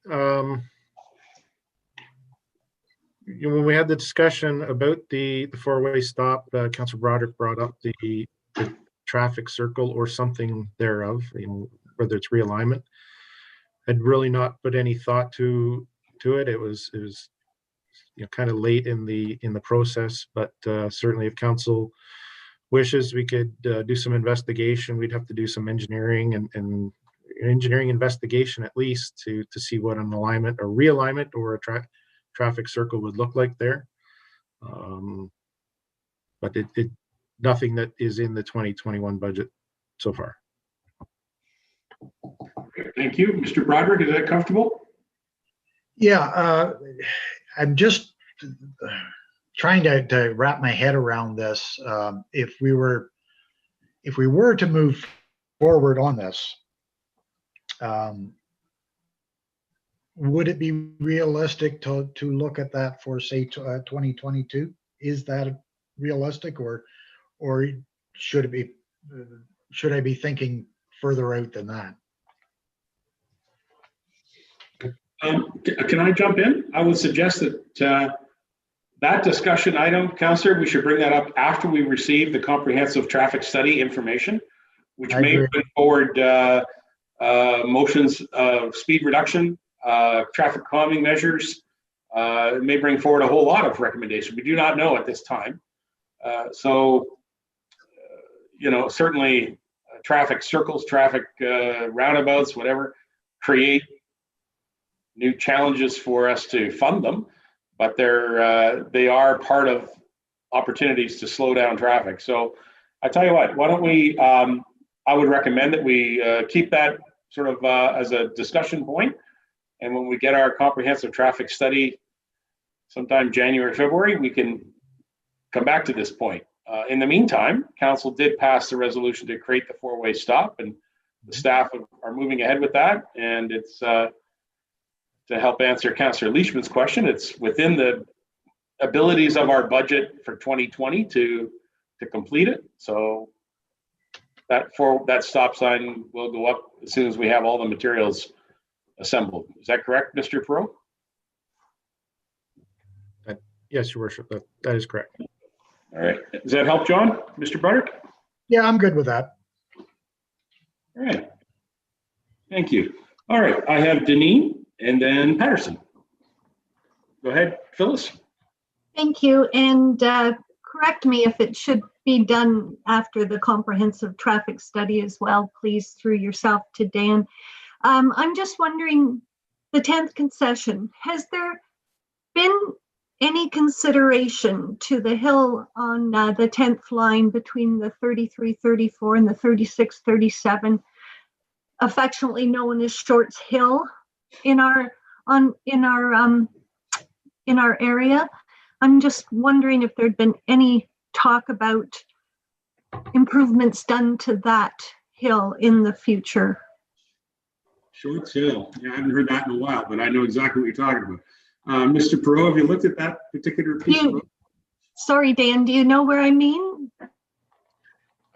G: when we had the discussion about the four-way stop, Councillor Broderick brought up the traffic circle or something thereof, whether it's realignment. I'd really not put any thought to it. It was kind of late in the process, but certainly if council wishes, we could do some investigation. We'd have to do some engineering and engineering investigation at least to see what an alignment or realignment or a traffic circle would look like there. But it nothing that is in the 2021 budget so far.
B: Thank you. Mr. Broderick, is that comfortable?
M: Yeah, I'm just trying to wrap my head around this. If we were to move forward on this, would it be realistic to look at that for, say, 2022? Is that realistic, or should I be thinking further out than that?
B: Can I jump in? I would suggest that that discussion item, Councillor, we should bring that up after we receive the comprehensive traffic study information, which may bring forward motions of speed reduction, traffic calming measures. It may bring forward a whole lot of recommendations. We do not know at this time. Certainly traffic circles, traffic roundabouts, whatever, create new challenges for us to fund them, but they are part of opportunities to slow down traffic. So I tell you what, why don't we, I would recommend that we keep that sort of as a discussion point. And when we get our comprehensive traffic study sometime January, February, we can come back to this point. In the meantime, council did pass the resolution to create the four-way stop, and the staff are moving ahead with that. And it's to help answer Councillor Leishman's question, it's within the abilities of our budget for 2020 to complete it. So that stop sign will go up as soon as we have all the materials assembled. Is that correct, Mr. Perot?
G: Yes, Your Worship, that is correct.
B: All right. Does that help, John? Mr. Broderick?
M: Yeah, I'm good with that.
B: All right. Thank you. All right, I have Deneen and then Patterson. Go ahead, Phyllis.
N: Thank you. And correct me if it should be done after the comprehensive traffic study as well, please, through yourself to Dan. I'm just wondering, the 10th concession, has there been any consideration to the hill on the 10th line between the 3334 and the 3637, affectionately known as Shorts Hill in our area? I'm just wondering if there'd been any talk about improvements done to that hill in the future.
B: Shorts Hill. Yeah, I haven't heard that in a while, but I know exactly what you're talking about. Mr. Perot, have you looked at that particular piece of road?
N: Sorry, Dan, do you know where I mean?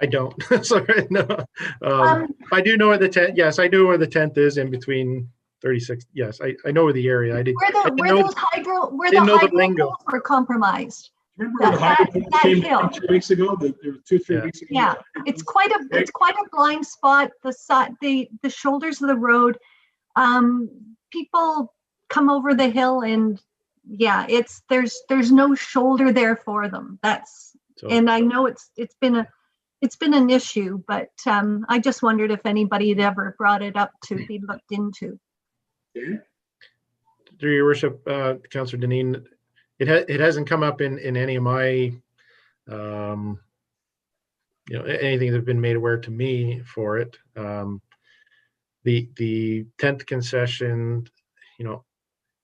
G: I don't. Sorry, no. I do know where the 10th. Yes, I know where the 10th is in between 36. Yes, I know where the area. I did.
N: Where the hydro poles were compromised.
B: Remember that hill 2 weeks ago? There were 2-3 weeks ago.
N: Yeah, it's quite a blind spot. The shoulders of the road. People come over the hill, and yeah, there's no shoulder there for them. And I know it's been an issue, but I just wondered if anybody had ever brought it up to be looked into.
B: Yeah.
G: Through your worship, Councillor Deneen, it hasn't come up in any of my anything that's been made aware to me for it. The 10th concession,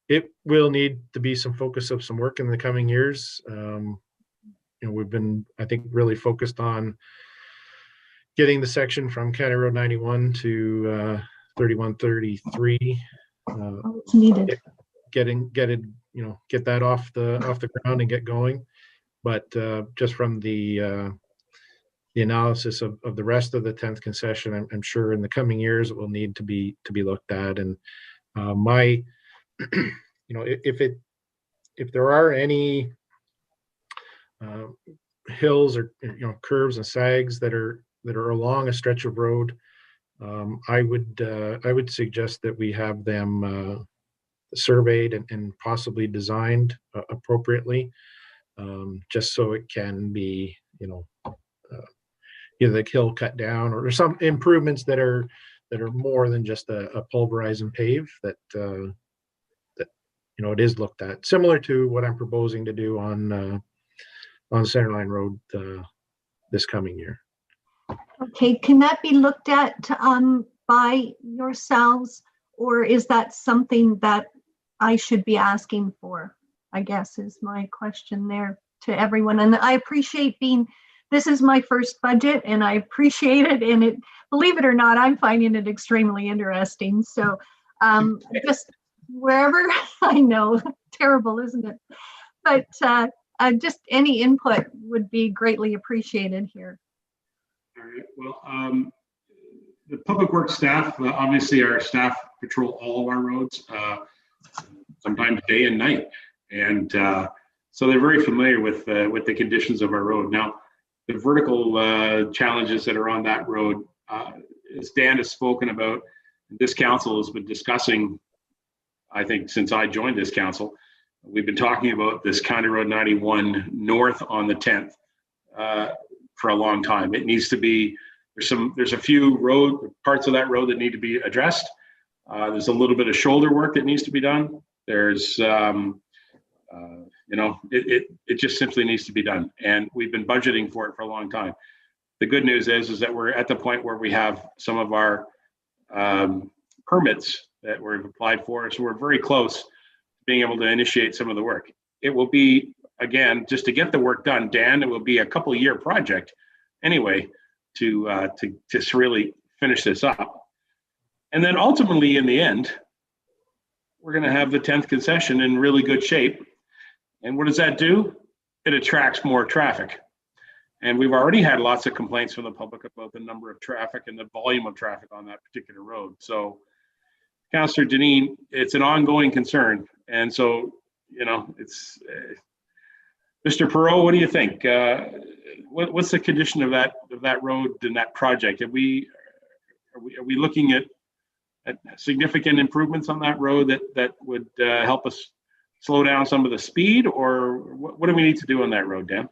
G: it will need to be some focus of some work in the coming years. We've been, I think, really focused on getting the section from County Road 91 to 3133.
N: It's needed.
G: Get that off the ground and get going. But just from the analysis of the rest of the 10th concession, I'm sure in the coming years it will need to be looked at. And if there are any hills or curves and sags that are along a stretch of road, I would suggest that we have them surveyed and possibly designed appropriately, just so it can be either the hill cut down or some improvements that are more than just a pulverize and pave, that it is looked at, similar to what I'm proposing to do on Centerline Road this coming year.
N: Okay, can that be looked at by yourselves, or is that something that I should be asking for, I guess, is my question there to everyone. And I appreciate this is my first budget, and I appreciate it. And believe it or not, I'm finding it extremely interesting. So just wherever I know, terrible, isn't it? But just any input would be greatly appreciated here.
B: All right. Well, the public works staff, obviously our staff patrol all of our roads, sometimes day and night. And so they're very familiar with the conditions of our road. Now, the vertical challenges that are on that road, as Dan has spoken about, this council has been discussing, I think, since I joined this council. We've been talking about this County Road 91 north on the 10th for a long time. It needs to be, there's a few parts of that road that need to be addressed. There's a little bit of shoulder work that needs to be done. There's, it just simply needs to be done. And we've been budgeting for it for a long time. The good news is that we're at the point where we have some of our permits that we've applied for. So we're very close to being able to initiate some of the work. It will be, again, just to get the work done, Dan, it will be a couple-year project anyway to just really finish this up. And then ultimately, in the end, we're going to have the 10th concession in really good shape. And what does that do? It attracts more traffic. And we've already had lots of complaints from the public about the number of traffic and the volume of traffic on that particular road. So, Councillor Deneen, it's an ongoing concern. And so, it's Mr. Perot, what do you think? What's the condition of that road and that project? are we looking at significant improvements on that road that would help us slow down some of the speed, or what do we need to do on that road, Dan?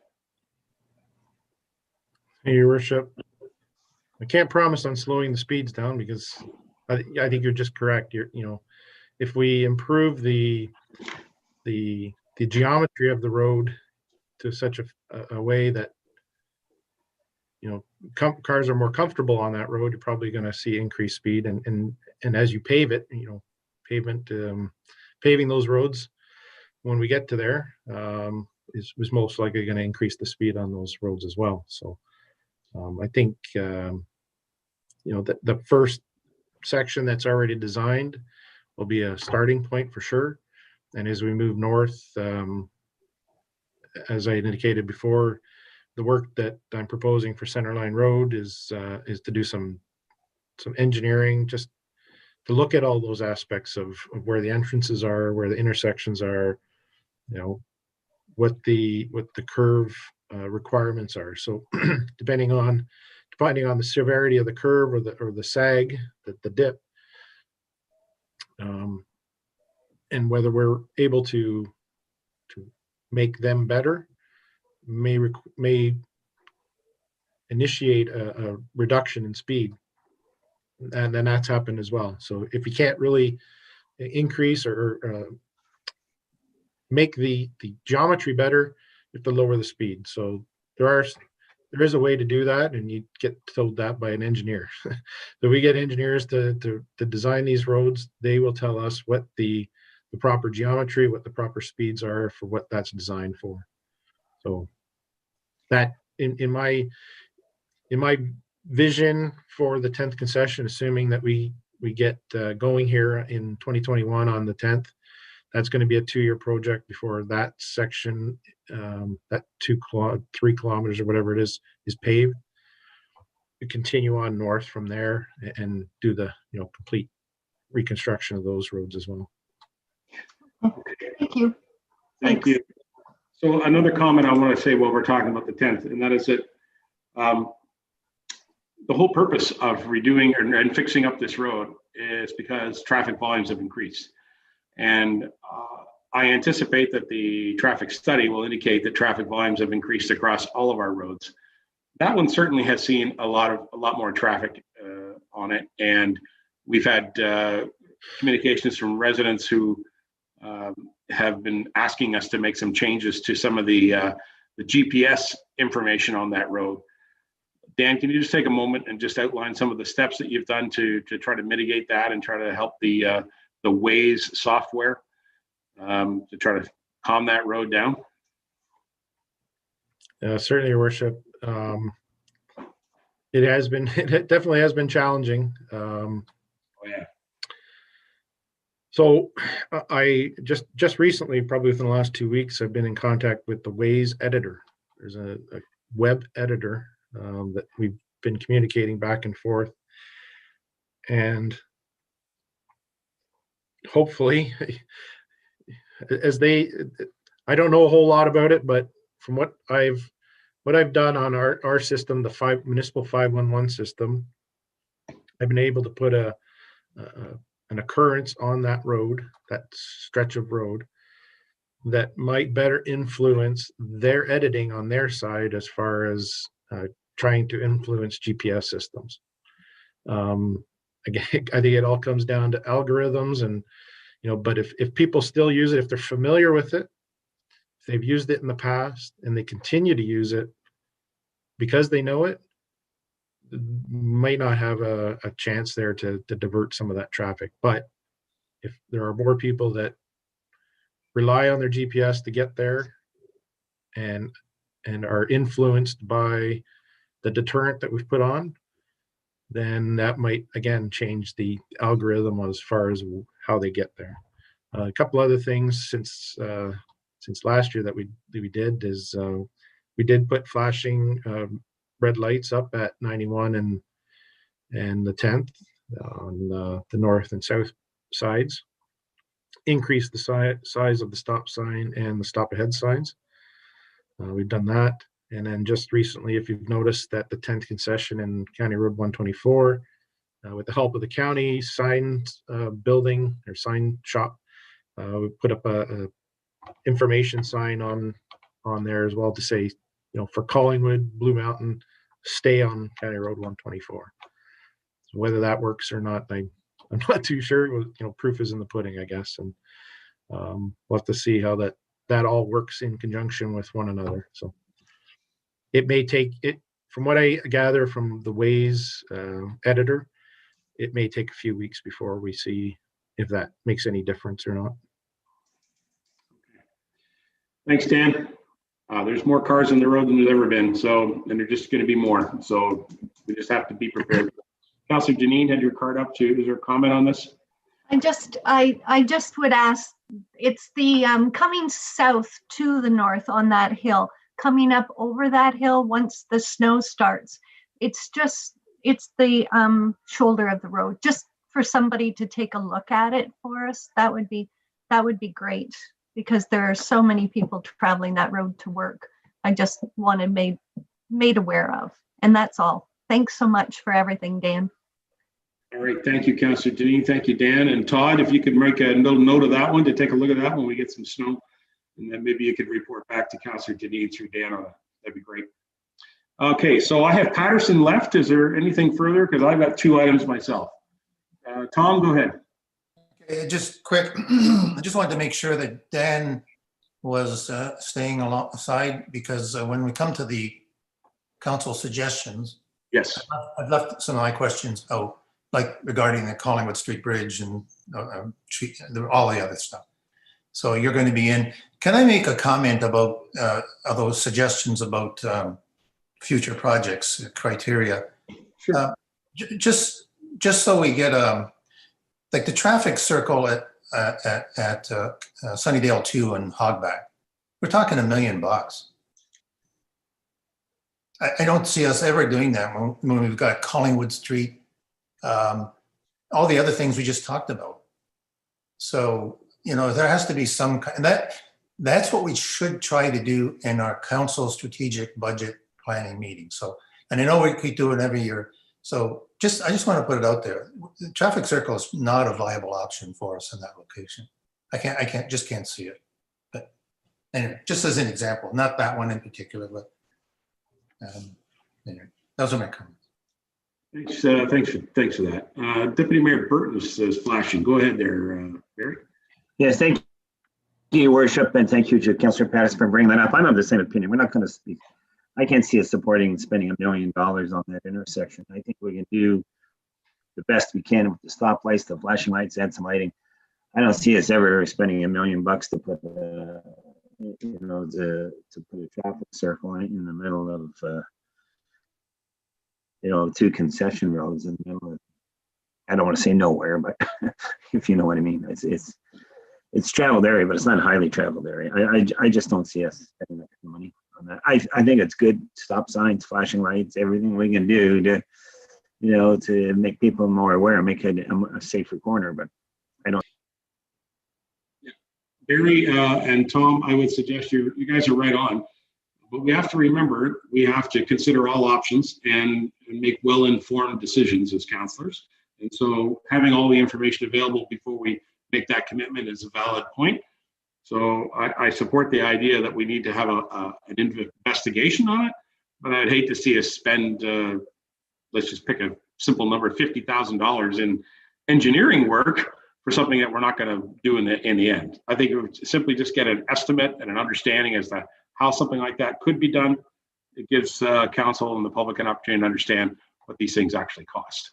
G: Hey, Your Worship, I can't promise on slowing the speeds down because I think you're just correct. If we improve the geometry of the road to such a way that cars are more comfortable on that road, you're probably going to see increased speed. And as you pave it, paving those roads when we get to there is most likely going to increase the speed on those roads as well. So I think the first section that's already designed will be a starting point for sure. And as we move north, as I indicated before, the work that I'm proposing for Centerline Road is to do some engineering, just to look at all those aspects of where the entrances are, where the intersections are, what the curve requirements are. So depending on the severity of the curve or the sag, the dip, and whether we're able to make them better, may initiate a reduction in speed, and then that's happened as well. So if you can't really increase or make the geometry better, you have to lower the speed. So there is a way to do that, and you get told that by an engineer. So we get engineers to design these roads. They will tell us what the proper geometry, what the proper speeds are for what that's designed for. So that in my vision for the 10th concession, assuming that we get going here in 2021 on the 10th, that's going to be a 2-year project before that section, that 3 kilometers or whatever it is paved. We continue on north from there and do the complete reconstruction of those roads as well.
N: Thank you.
B: Thank you. So another comment I want to say while we're talking about the 10th, and that is that the whole purpose of redoing and fixing up this road is because traffic volumes have increased. And I anticipate that the traffic study will indicate that traffic volumes have increased across all of our roads. That one certainly has seen a lot more traffic on it. And we've had communications from residents who have been asking us to make some changes to some of the GPS information on that road. Dan, can you just take a moment and just outline some of the steps that you've done to try to mitigate that and try to help the Waze software to try to calm that road down?
G: Certainly, Your Worship. It definitely has been challenging.
B: Oh yeah.
G: So I just recently, probably within the last 2 weeks, I've been in contact with the Waze editor. There's a web editor that we've been communicating back and forth, and hopefully, I don't know a whole lot about it, but from what I've done on our system, the municipal 511 system, I've been able to put an occurrence on that road, that stretch of road, that might better influence their editing on their side as far as trying to influence GPS systems. Again, I think it all comes down to algorithms, and but if people still use it, if they're familiar with it, if they've used it in the past and they continue to use it because they know it, might not have a chance there to divert some of that traffic. But if there are more people that rely on their GPS to get there and are influenced by the deterrent that we've put on, then that might again change the algorithm as far as how they get there. A couple other things since last year that we did is we did put flashing red lights up at 91 and the 10th on the north and south sides. Increase the size of the stop sign and the stop ahead signs. We've done that. And then just recently, if you've noticed that the 10th concession in County Road 124 with the help of the county sign building or sign shop. We put up a information sign on there as well to say, for Collingwood, Blue Mountain, stay on County Road 124. So whether that works or not, I'm not too sure. Proof is in the pudding, I guess, and we'll have to see how that all works in conjunction with one another. So it may take it, from what I gather from the Waze editor, it may take a few weeks before we see if that makes any difference or not.
B: Thanks, Dan. There's more cars on the road than there's ever been, and they're just going to be more. So we just have to be prepared. Councillor Janine had your card up too. Is there a comment on this?
N: I just would ask, it's the coming south to the north on that hill, coming up over that hill once the snow starts. It's the shoulder of the road. Just for somebody to take a look at it for us, that would be great, because there are so many people traveling that road to work. I just wanted made aware of, and that's all. Thanks so much for everything, Dan.
B: All right, thank you, Councillor Janine. Thank you, Dan. And Todd, if you could make a little note of that one to take a look at that when we get some snow, and then maybe you could report back to Councillor Janine through Dan on that. That'd be great. Okay, so I have Patterson left. Is there anything further? Because I've got 2 items myself. Tom, go ahead.
I: Okay, just quick. I just wanted to make sure that Dan was staying alongside, because when we come to the council suggestions,
B: yes,
I: I've left some of my questions out, like regarding the Collingwood Street Bridge and all the other stuff. So you're going to be in. Can I make a comment about those suggestions about future projects criteria?
B: Sure.
I: Just so we get like the traffic circle at Sunnydale 2 and Hogback, we're talking $1 million. I don't see us ever doing that when we've got Collingwood Street, all the other things we just talked about. So, there has to be some kind, that's what we should try to do in our council strategic budget planning meeting. So, and I know we do it every year. So I just want to put it out there. The traffic circle is not a viable option for us in that location. I can't see it. But anyway, just as an example, not that one in particular, but anyway, those are my comments.
B: Thanks for that. Deputy Mayor Burton is flashing. Go ahead there, Barry.
K: Yes, thank you, Your Worship, and thank you to Councillor Patterson for bringing that up. I'm of the same opinion. We're not going to speak. I can't see us supporting spending $1 million on that intersection. I think we can do the best we can with the stoplights, the flashing lights, add some lighting. I don't see us ever spending $1 million to put to put a traffic circle in the middle of 2 concession roads in the middle of, I don't want to say nowhere, but if you know what I mean. It's traveled area, but it's not a highly traveled area. I just don't see us spending that kind of money on that. I think it's good. Stop signs, flashing lights, everything we can do to make people more aware, make it a safer corner. But I don't.
B: Barry and Tom, I would suggest you guys are right on, but we have to remember we have to consider all options and make well-informed decisions as councillors. And so having all the information available before we make that commitment is a valid point. So I support the idea that we need to have an investigation on it, but I'd hate to see us spend, let's just pick a simple number, $50,000 in engineering work for something that we're not going to do in the end. I think it would simply just get an estimate and an understanding as to how something like that could be done. It gives council and the public an opportunity to understand what these things actually cost.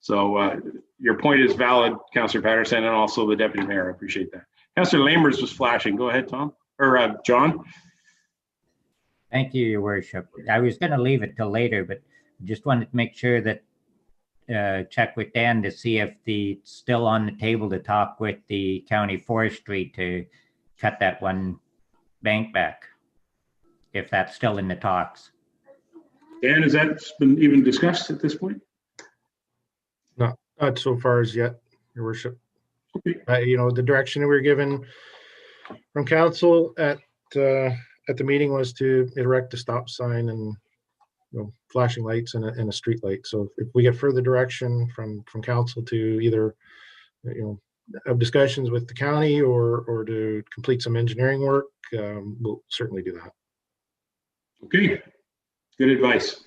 B: So your point is valid, Councillor Patterson, and also the Deputy Mayor. I appreciate that. Councillor Lamers was flashing. Go ahead, Tom, or John.
E: Thank you, Your Worship. I was going to leave it till later, but just wanted to make sure that check with Dan to see if it's still on the table to talk with the county forestry to cut that one bank back, if that's still in the talks.
B: Dan, has that been even discussed at this point?
G: Not so far as yet, Your Worship.
B: Okay.
G: The direction that we were given from council at the meeting was to erect a stop sign and flashing lights and a street light. So if we get further direction from council to either, have discussions with the county or to complete some engineering work, we'll certainly do that.
B: Okay, good advice.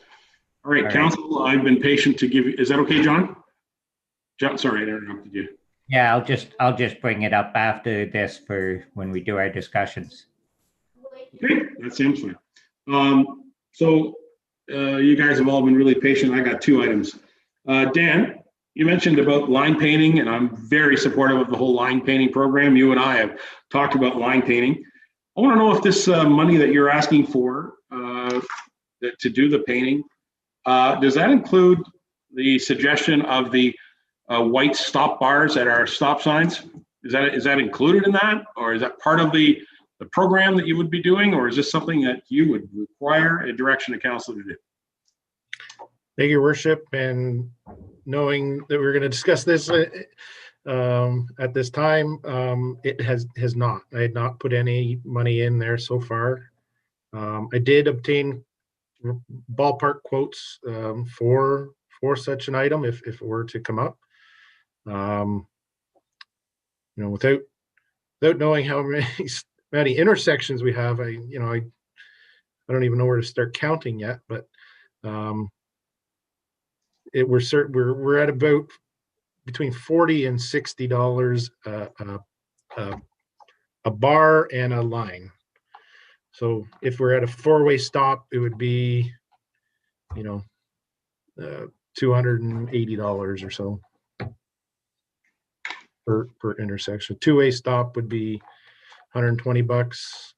B: All right,
E: All right.
B: council, I've been patient to give you, is that okay, John? John, sorry, I interrupted you.
E: Yeah, I'll just bring it up after this for when we do our discussions.
B: Okay, that seems fine. So you guys have all been really patient. I got 2 items. Dan, you mentioned about line painting, and I'm very supportive of the whole line painting program. You and I have talked about line painting. I want to know if this money that you're asking for to do the painting, does that include the suggestion of the white stop bars at our stop signs? Is that included in that, or is that part of the program that you would be doing, or is this something that you would require a direction of council to do?
G: Thank you, Worship, and knowing that we're going to discuss this at this time, it has not. I had not put any money in there so far. I did obtain ballpark quotes for such an item if it were to come up. Without knowing how many intersections we have, I don't even know where to start counting yet, but we're at about between $40 and $60 a bar and a line. So if we're at a 4-way stop, it would be $280 or so per intersection. 2-way stop would be $120.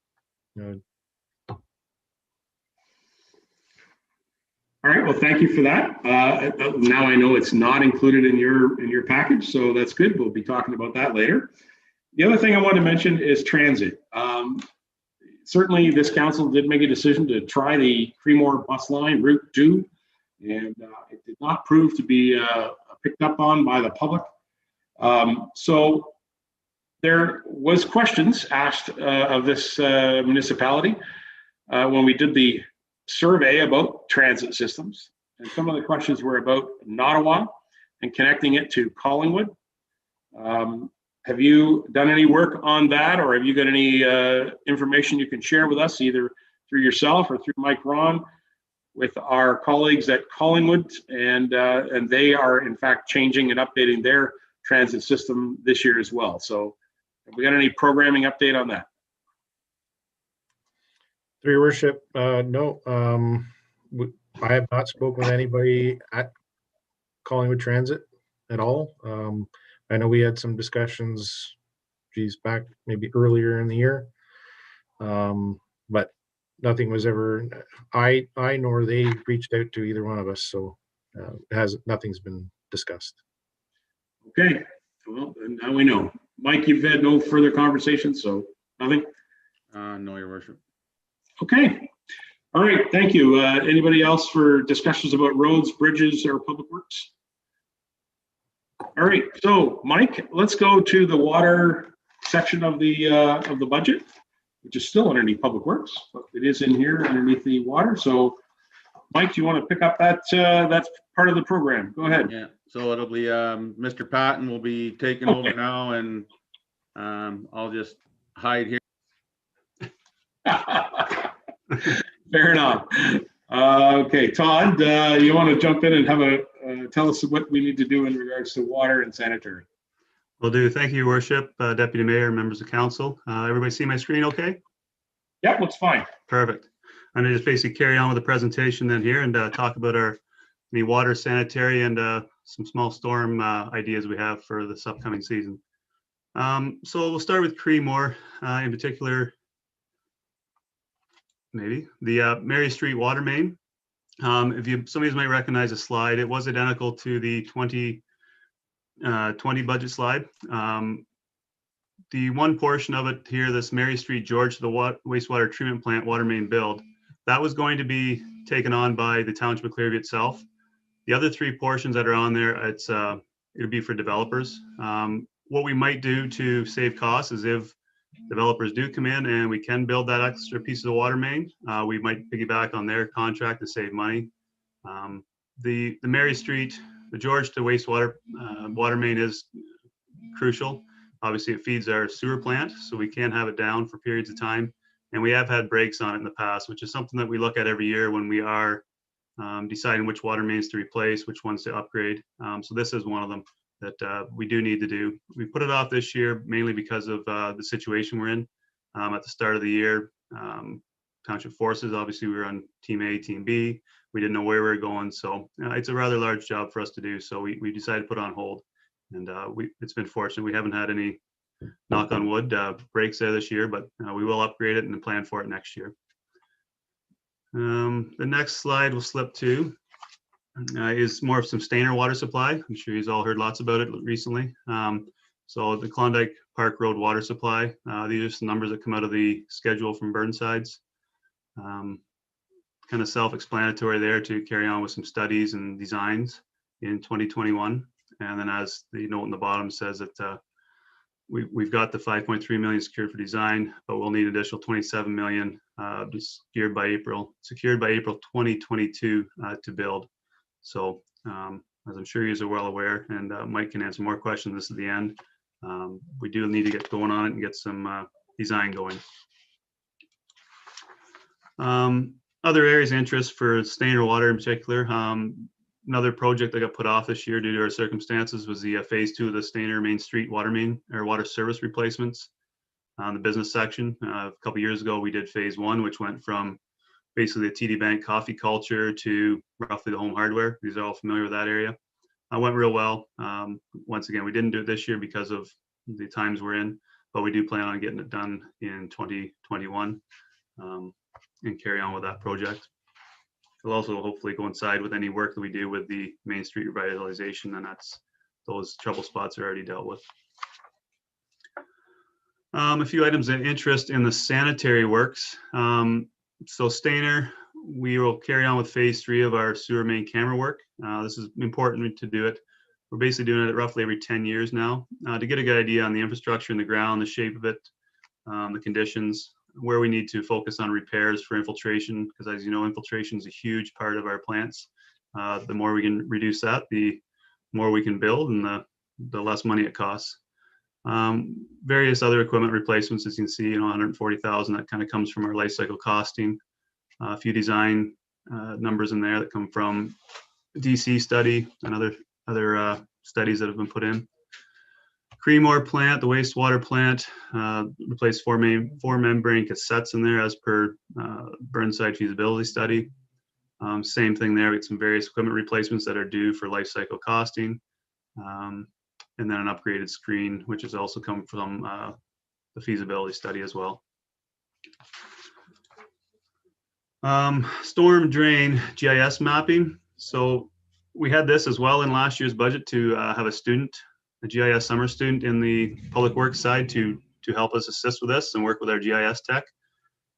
B: All right, well, thank you for that. Now I know it's not included in your package, so that's good. We'll be talking about that later. The other thing I want to mention is transit. Certainly, this council did make a decision to try the Creemore bus line, Route 2, and it did not prove to be picked up on by the public. So there was questions asked of this municipality when we did the survey about transit systems, and some of the questions were about Nottawa and connecting it to Collingwood. Have you done any work on that, or have you got any information you can share with us, either through yourself or through Mike Ron, with our colleagues at Collingwood? And they are in fact changing and updating their transit system this year as well. So have we got any programming update on that?
G: Through your worship, no. I have not spoken with anybody at Collingwood Transit at all. I know we had some discussions, back maybe earlier in the year, but nothing was ever, I nor they reached out to either one of us, so nothing's been discussed.
B: Okay, well, and now we know. Mike, you've had no further conversations, so nothing?
F: No, your worship.
B: Okay, all right, thank you. Anybody else for discussions about roads, bridges, or public works? All right, so Mike, let's go to the water section of the budget, which is still underneath public works, but it is in here underneath the water. So Mike, do you want to pick up that's part of the program? Go ahead.
F: Yeah, so it'll be Mr. Patton will be taking over now, and I'll just hide here.
B: Fair enough. Okay, Todd, you want to jump in and have tell us what we need to do in regards to water and sanitary?
J: Will do. Thank you, Your Worship, Deputy Mayor, members of council. Everybody see my screen okay?
B: Yep, looks fine.
J: Perfect. I'm going to just basically carry on with the presentation then here and talk about the water, sanitary, and some small storm ideas we have for this upcoming season. So we'll start with Creemore, in particular, maybe the Mary Street water main. If some of you might recognize the slide, it was identical to the 2020 budget slide. The one portion of it here, this Mary Street George, the wastewater treatment plant water main build, that was going to be taken on by the Township of Clearview itself. The other 3 portions that are on there, it'll be for developers. What we might do to save costs is if developers do come in and we can build that extra piece of the water main, we might piggyback on their contract to save money. The Mary Street, the George to wastewater water main is crucial. Obviously, it feeds our sewer plant, so we can have it down for periods of time. And we have had breaks on it in the past, which is something that we look at every year when we are deciding which water mains to replace, which ones to upgrade. So this is one of them that we do need to do. We put it off this year mainly because of the situation we're in. At the start of the year, Township Forces, obviously we were on Team A, Team B. We didn't know where we were going. So it's a rather large job for us to do. So we decided to put it on hold. And it's been fortunate. We haven't had any, knock on wood, breaks there this year, but we will upgrade it and plan for it next year. The next slide we'll slip to is more of some Stayner water supply. I'm sure you've all heard lots about it recently. So the Klondike Park Road water supply, these are some numbers that come out of the schedule from Burnsides. Kind of self-explanatory there to carry on with some studies and designs in 2021. And then as the note in the bottom says that we've got the 5.3 million secured for design, but we'll need additional 27 million secured by April 2022 to build. So as I'm sure you are well aware, and Mike can answer more questions this at the end, we do need to get going on it and get some design going. Other areas of interest for Stayner water in particular, another project that got put off this year due to our circumstances was the phase 2 of the Stayner Main Street water main or water service replacements on the business section. A couple years ago, we did phase 1, which went from basically the TD Bank coffee culture to roughly the home hardware. These are all familiar with that area. Went real well. Once again, we didn't do it this year because of the times we're in, but we do plan on getting it done in 2021 and carry on with that project. It'll also hopefully coincide with any work that we do with the Main Street revitalization, and those trouble spots are already dealt with. A few items of interest in the sanitary works. So Stayner, we will carry on with phase 3 of our sewer main camera work. This is important to do it. We're basically doing it roughly every 10 years now to get a good idea on the infrastructure in the ground, the shape of it, the conditions, where we need to focus on repairs for infiltration, because as you know, infiltration is a huge part of our plants. The more we can reduce that, the more we can build and the less money it costs. Various other equipment replacements, as you can see, 140,000, that kind of comes from our life cycle costing. A few design numbers in there that come from DC study and other studies that have been put in. Creemore plant, the wastewater plant, replaced four membrane cassettes in there as per Burnside feasibility study. Same thing there, we get some various equipment replacements that are due for life cycle costing. And then an upgraded screen, which has also come from the feasibility study as well. Storm drain GIS mapping. So we had this as well in last year's budget to have a GIS summer student in the public works side to help us assist with this and work with our GIS tech.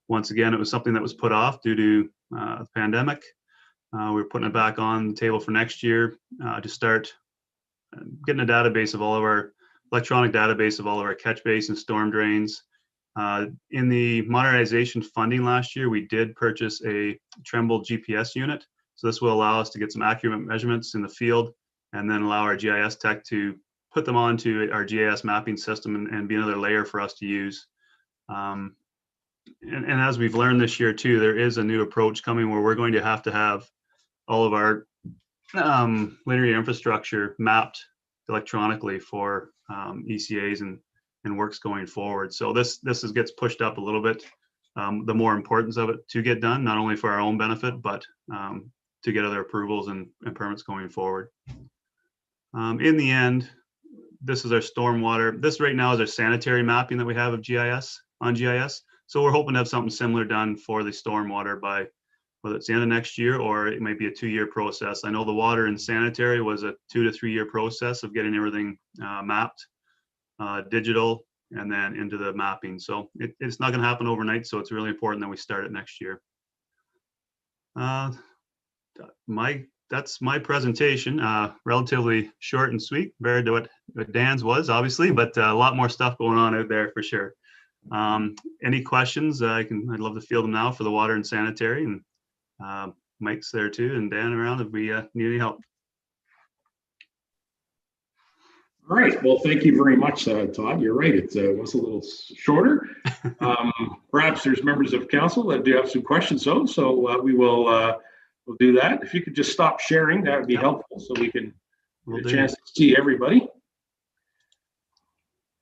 J: Once again, it was something that was put off due to the pandemic. We're putting it back on the table for next year to start getting a database of all of our electronic database of all of our catch basin and storm drains. In the modernization funding last year, we did purchase a Tremble GPS unit. So this will allow us to get some accurate measurements in the field and then allow our GIS tech to put them onto our GIS mapping system and be another layer for us to use. And as we've learned this year too, there is a new approach coming where we're going to have all of our linear infrastructure mapped electronically for ECAs and works going forward. So this gets pushed up a little bit, the more importance of it to get done, not only for our own benefit, but to get other approvals and permits going forward. In the end, this is our stormwater. This right now is our sanitary mapping that we have of GIS on GIS. So we're hoping to have something similar done for the stormwater by whether it's the end of next year or it might be a 2-year process. I know the water and sanitary was a 2 to 3 year process of getting everything mapped, digital, and then into the mapping. So it's not going to happen overnight. So it's really important that we start it next year. That's my presentation, relatively short and sweet compared to what Dan's was, obviously, but a lot more stuff going on out there for sure. Any questions? I'd love to field them now for the water and sanitary, and Mike's there too, and Dan around if we need any help.
B: All right. Well, thank you very much, Todd. You're right. It was a little shorter. Perhaps there's members of council that do have some questions, so we will we'll do that. If you could just stop sharing, that would be helpful, so we can get a chance to see everybody.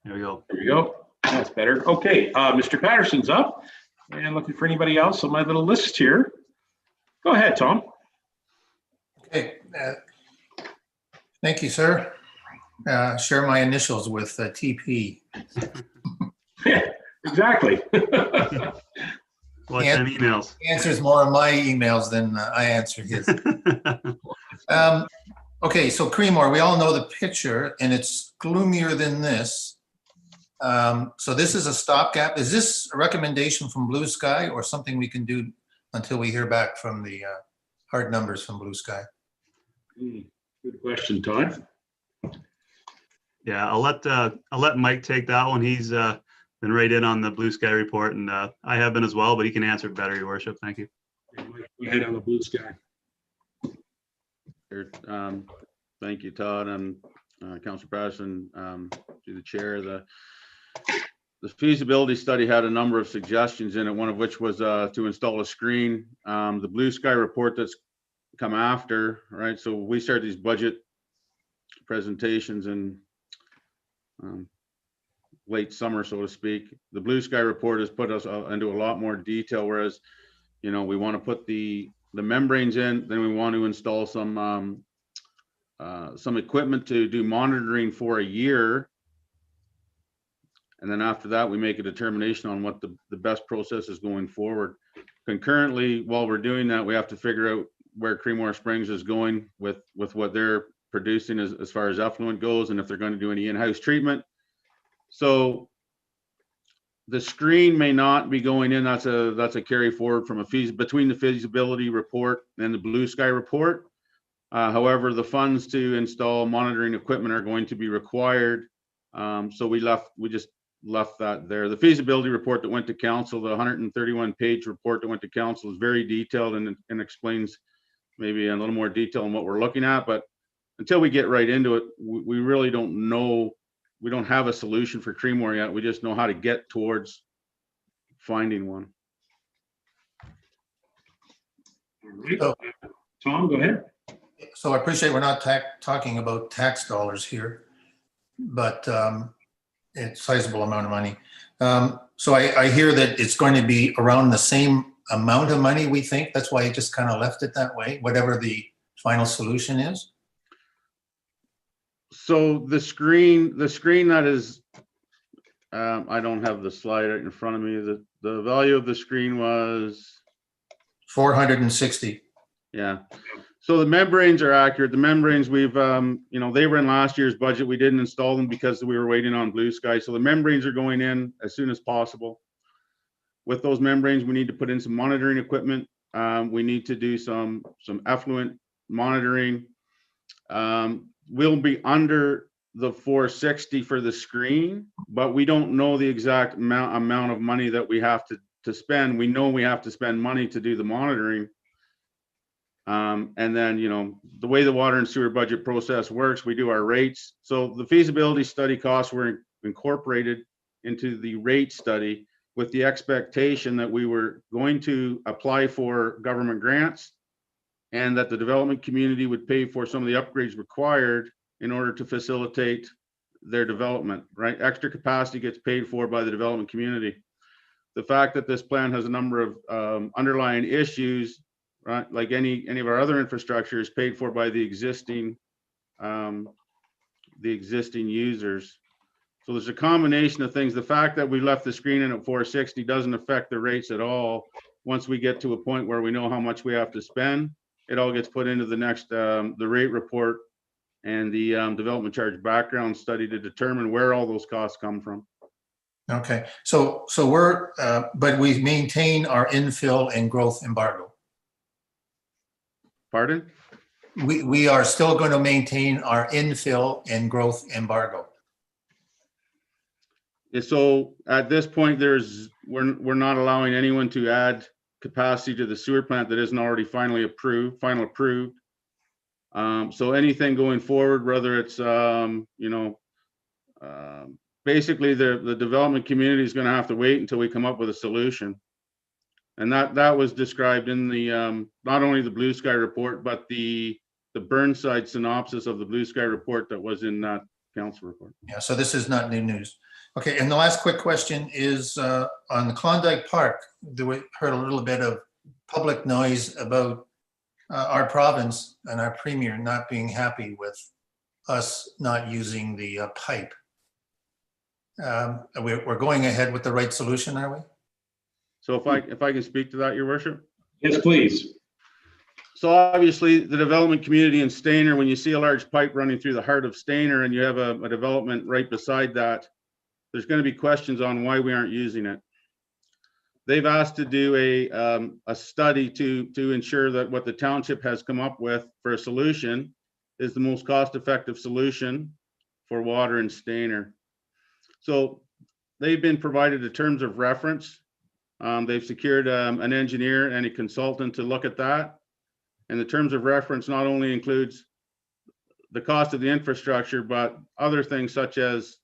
J: There we go.
B: There we go. That's better. Okay, Mr. Patterson's up, and looking for anybody else on my little list here. Go ahead, Tom.
I: Okay. Thank you, sir. Share my initials with TP.
B: Yeah, exactly.
J: Watch them emails.
I: He answers more of my emails than I answer his. Okay, so Creemore, we all know the picture, and it's gloomier than this. So this is a stopgap. Is this a recommendation from Blue Sky or something we can do until we hear back from the hard numbers from Blue Sky?
B: Good question, Todd.
J: Yeah, I'll let Mike take that one. He's been right in on the Blue Sky report, and I have been as well, but he can answer it better, Your Worship. Thank you.
B: Go ahead on the Blue Sky.
F: Thank you, Todd, and Councillor Patterson, to the chair. The feasibility study had a number of suggestions in it, one of which was to install a screen. The Blue Sky report that's come after, right? So we start these budget presentations in late summer, so to speak. The Blue Sky report has put us into a lot more detail, whereas, you know, we want to put the membranes in, then we want to install some equipment to do monitoring for a year. And then after that, we make a determination on what the best process is going forward. Concurrently, while we're doing that, we have to figure out where Creemore Springs is going with what they're producing as far as effluent goes, and if they're going to do any in-house treatment. So the screen may not be going in. That's a carry forward from between the feasibility report and the Blue Sky report. However, the funds to install monitoring equipment are going to be required. So we just left that there. The feasibility report that went to council, the 131-page report that went to council, is very detailed and explains maybe in a little more detail on what we're looking at. But until we get right into it, we really don't know. We don't have a solution for Creemore yet. We just know how to get towards finding one.
B: So, Tom, go ahead.
I: So I appreciate we're not talking about tax dollars here, but it's a sizable amount of money. So I hear that it's going to be around the same amount of money, we think. That's why you just kind of left it that way, whatever the final solution is.
F: So the screen that is, I don't have the slide right in front of me. The value of the screen was
I: 460.
F: Yeah. So the membranes are accurate. The membranes we've, they were in last year's budget. We didn't install them because we were waiting on Blue Sky. So the membranes are going in as soon as possible. With those membranes, we need to put in some monitoring equipment. We need to do some effluent monitoring. We'll be under the 460 for the screen, but we don't know the exact amount of money that we have to spend. We know we have to spend money to do the monitoring. And then, the way the water and sewer budget process works, we do our rates. So the feasibility study costs were incorporated into the rate study with the expectation that we were going to apply for government grants and that the development community would pay for some of the upgrades required in order to facilitate their development, right? Extra capacity gets paid for by the development community. The fact that this plan has a number of underlying issues, right, like any of our other infrastructure, is paid for by the existing users. So there's a combination of things. The fact that we left the screen in at 460 doesn't affect the rates at all. Once we get to a point where we know how much we have to spend, it all gets put into the next the rate report and the development charge background study to determine where all those costs come from.
I: Okay, so we're but we maintain our infill and growth embargo.
F: Pardon?
I: We are still going to maintain our infill and growth embargo.
F: So at this point, we're not allowing anyone to add capacity to the sewer plant that isn't already final approved. So anything going forward, whether it's, basically the development community is going to have to wait until we come up with a solution. And that was described in the, not only the Blue Sky report, but the Burnside synopsis of the Blue Sky report that was in that council report.
I: Yeah, so this is not new news. Okay, and the last quick question is on the Klondike Park. We heard a little bit of public noise about our province and our premier not being happy with us not using the pipe. We're going ahead with the right solution, are we?
F: So if I can speak to that, Your Worship?
B: Yes, please.
F: So obviously the development community in Stayner, when you see a large pipe running through the heart of Stayner and you have a development right beside that, there's going to be questions on why we aren't using it. They've asked to do a study to ensure that what the township has come up with for a solution is the most cost-effective solution for water in Stayner. So they've been provided the terms of reference. They've secured an engineer and a consultant to look at that. And the terms of reference not only includes the cost of the infrastructure, but other things such as,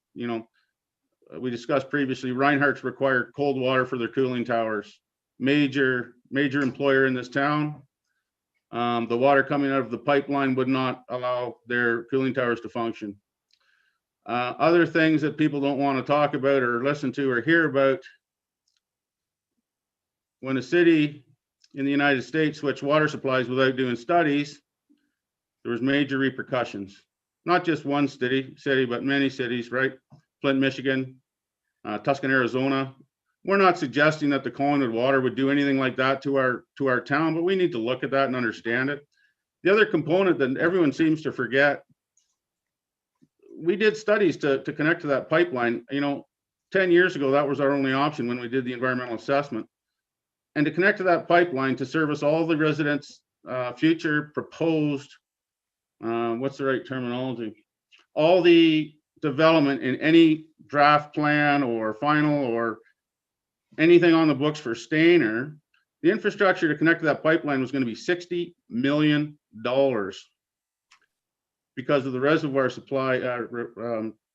F: we discussed previously, Reinhardt's required cold water for their cooling towers. Major employer in this town. The water coming out of the pipeline would not allow their cooling towers to function. Other things that people don't want to talk about or listen to or hear about. When a city in the United States switched water supplies without doing studies, there was major repercussions. Not just one city, but many cities, right? Flint, Michigan, Tucson, Arizona. We're not suggesting that the Collingwood water would do anything like that to our town, but we need to look at that and understand it. The other component that everyone seems to forget, we did studies to connect to that pipeline. 10 years ago, that was our only option when we did the environmental assessment. And to connect to that pipeline to service all the residents' future proposed, what's the right terminology? All the development in any draft plan or final or anything on the books for Stayner, the infrastructure to connect to that pipeline was going to be $60 million because of the reservoir supply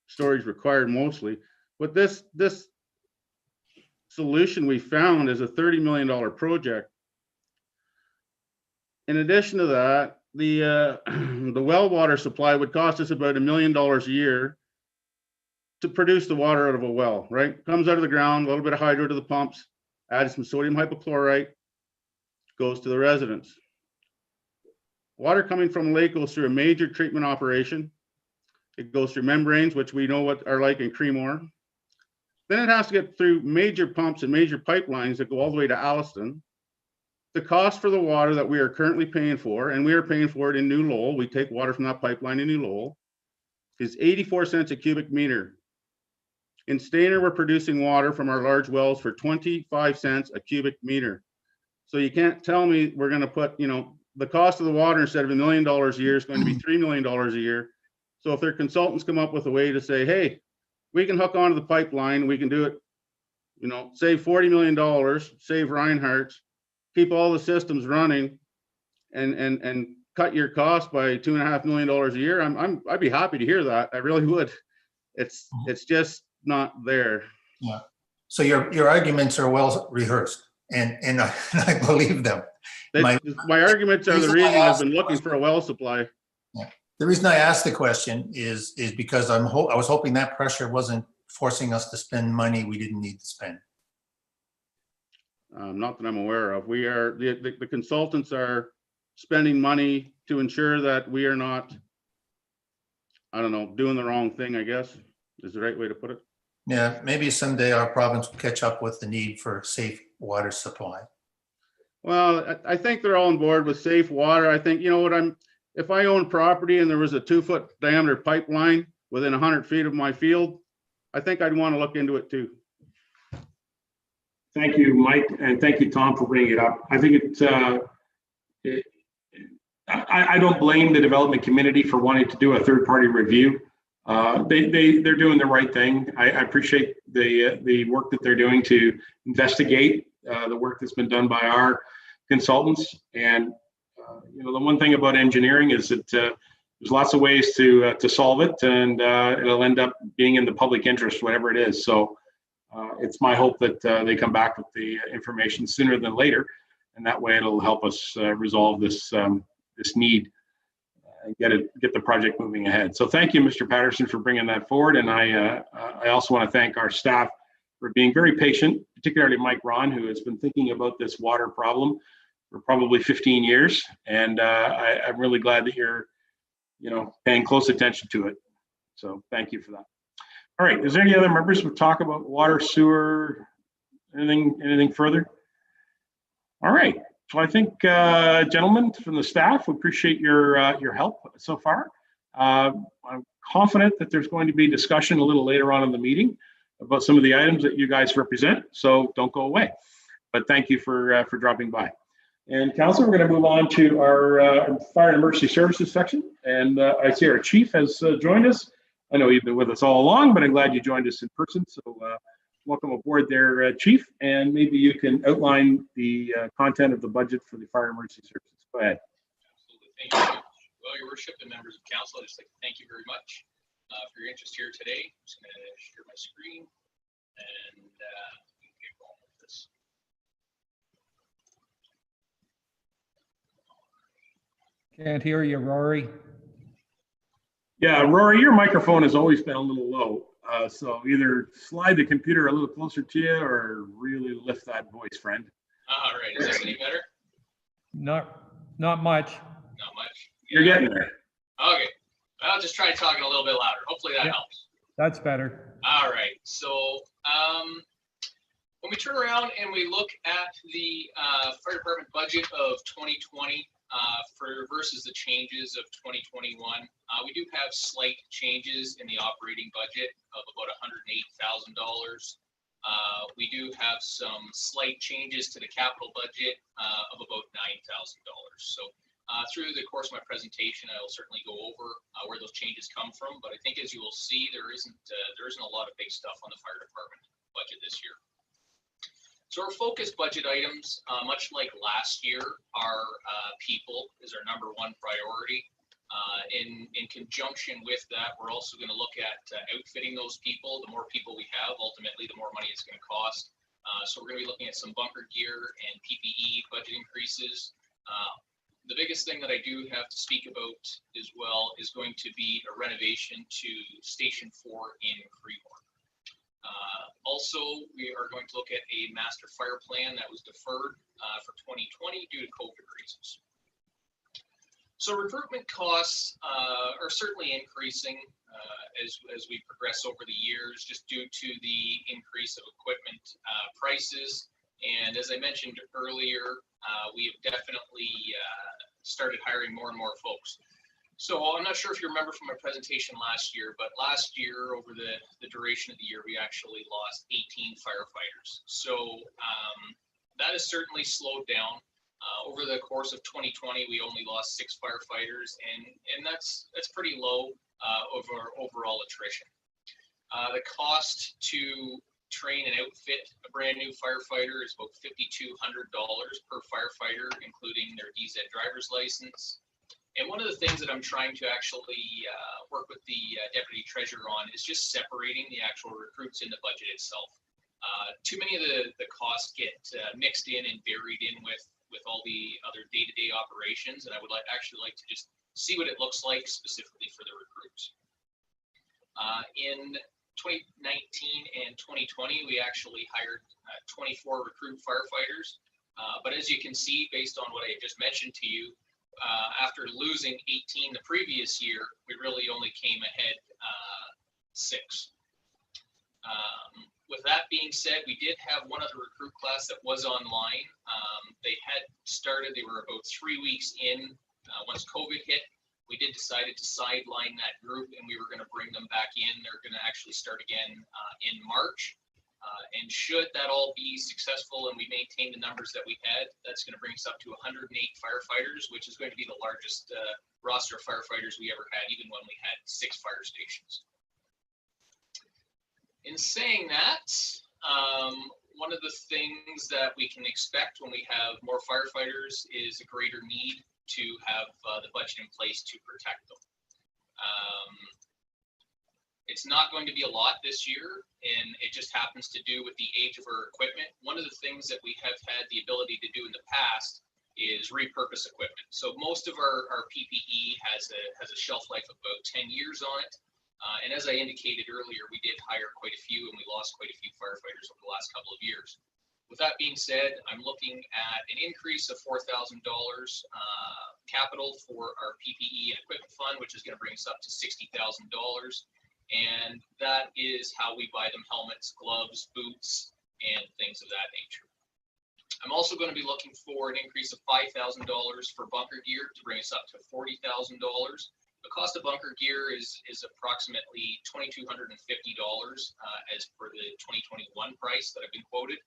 F: storage required mostly. But this solution we found is a $30 million project. In addition to that, the well water supply would cost us about $1 million a year to produce the water out of a well, right? Comes out of the ground, a little bit of hydro to the pumps, add some sodium hypochlorite, goes to the residents. Water coming from a lake goes through a major treatment operation. It goes through membranes, which we know what are like in Creemore. Then it has to get through major pumps and major pipelines that go all the way to Alliston. The cost for the water that we are currently paying for, and we are paying for it in New Lowell, we take water from that pipeline in New Lowell, is 84 cents a cubic meter. In Stayner, we're producing water from our large wells for 25 cents a cubic meter. So you can't tell me we're going to put, the cost of the water instead of $1 million a year is going to be $3 million a year. So if their consultants come up with a way to say, hey, we can hook onto the pipeline, we can do it, save $40 million, save Reinhardt's, keep all the systems running and cut your cost by $2.5 million a year, I'd be happy to hear that. I really would. It's just not there.
I: Yeah. So your arguments are well rehearsed, and I believe them.
F: My arguments are the reason I've been looking for a well supply.
I: Yeah. The reason I asked the question is because I was hoping that pressure wasn't forcing us to spend money we didn't need to spend.
F: Not that I'm aware of. We are the consultants are spending money to ensure that we are not, doing the wrong thing, I guess is the right way to put it.
I: Yeah, maybe someday our province will catch up with the need for safe water supply.
F: Well, I think they're all on board with safe water. I think, if I own property and there was a 2-foot diameter pipeline within 100 feet of my field, I think I'd want to look into it too.
B: Thank you, Mike, and thank you, Tom, for bringing it up. I think I don't blame the development community for wanting to do a third-party review. they're doing the right thing. I appreciate the work that they're doing to investigate the work that's been done by our consultants. And the one thing about engineering is that there's lots of ways to solve it, and it'll end up being in the public interest, whatever it is. So it's my hope that they come back with the information sooner than later, and that way it'll help us resolve this need and get the project moving ahead. So thank you, Mr. Patterson, for bringing that forward. And I also want to thank our staff for being very patient, particularly Mike Ron, who has been thinking about this water problem for probably 15 years. And I'm really glad that you're, paying close attention to it. So thank you for that. All right, is there any other members who talk about water, sewer, anything further? All right. So I think, gentlemen from the staff, we appreciate your help so far. I'm confident that there's going to be discussion a little later on in the meeting about some of the items that you guys represent. So don't go away. But thank you for dropping by. And council, we're going to move on to our fire and emergency services section. And I see our chief has joined us. I know you've been with us all along, but I'm glad you joined us in person. So welcome aboard there, Chief, and maybe you can outline the content of the budget for the fire emergency services. Go ahead.
O: Absolutely. Thank you. Well, Your Worship and members of council, I'd just like to thank you very much for your interest here today. I'm just going to share my screen and we can get going with this.
D: Can't hear you, Rory.
B: Yeah, Rory, your microphone has always been a little low. So either slide the computer a little closer to you or really lift that voice, friend.
O: All right, is this any better?
D: Not much.
O: Not much.
B: You're getting there.
O: Okay, I'll just try talking a little bit louder. Hopefully that helps.
D: That's better.
O: All right, so when we turn around and we look at the fire department budget of 2020 versus the changes of 2021, we do have slight changes in the operating budget of about $108,000. We do have some slight changes to the capital budget of about $9,000. So through the course of my presentation, I will certainly go over where those changes come from. But I think, as you will see, there isn't a lot of big stuff on the fire department budget this year. So our focus budget items, much like last year, are people is our number one priority. In conjunction with that, we're also going to look at outfitting those people. The more people we have, ultimately, the more money it's going to cost. So we're going to be looking at some bunker gear and PPE budget increases. The biggest thing that I do have to speak about as well is going to be a renovation to Station 4 in Freeborn. Also, we are going to look at a master fire plan that was deferred for 2020 due to COVID reasons. So recruitment costs are certainly increasing as we progress over the years, just due to the increase of equipment prices. And as I mentioned earlier, we have definitely started hiring more and more folks. So I'm not sure if you remember from my presentation last year, but last year, over the duration of the year, we actually lost 18 firefighters. So that has certainly slowed down. Over the course of 2020, we only lost 6 firefighters, and that's pretty low over overall attrition. The cost to train and outfit a brand new firefighter is about $5,200 per firefighter, including their DZ driver's license. And one of the things that I'm trying to actually work with the deputy treasurer on is just separating the actual recruits in the budget itself. Too many of the costs get mixed in and buried in with all the other day-to-day operations, and I would actually like to just see what it looks like specifically for the recruits. In 2019 and 2020, we actually hired 24 recruit firefighters. But as you can see, based on what I just mentioned to you, after losing 18 the previous year, we really only came ahead 6. With that being said, we did have one other recruit class that was online. They had started, they were about 3 weeks in once COVID hit. We did decide to sideline that group, and we were going to bring them back in. They're going to actually start again in March. And should that all be successful and we maintain the numbers that we had, that's going to bring us up to 108 firefighters, which is going to be the largest roster of firefighters we ever had, even when we had 6 fire stations. In saying that, one of the things that we can expect when we have more firefighters is a greater need to have the budget in place to protect them. It's not going to be a lot this year, and it just happens to do with the age of our equipment. One of the things that we have had the ability to do in the past is repurpose equipment. So most of our PPE has a shelf life of about 10 years on it. And as I indicated earlier, we did hire quite a few, and we lost quite a few firefighters over the last couple of years. With that being said, I'm looking at an increase of $4,000 capital for our PPE and equipment fund, which is going to bring us up to $60,000. And that is how we buy them helmets, gloves, boots, and things of that nature. I'm also going to be looking for an increase of $5,000 for bunker gear to bring us up to $40,000. The cost of bunker gear is approximately $2,250 as per the 2021 price that I've been quoted.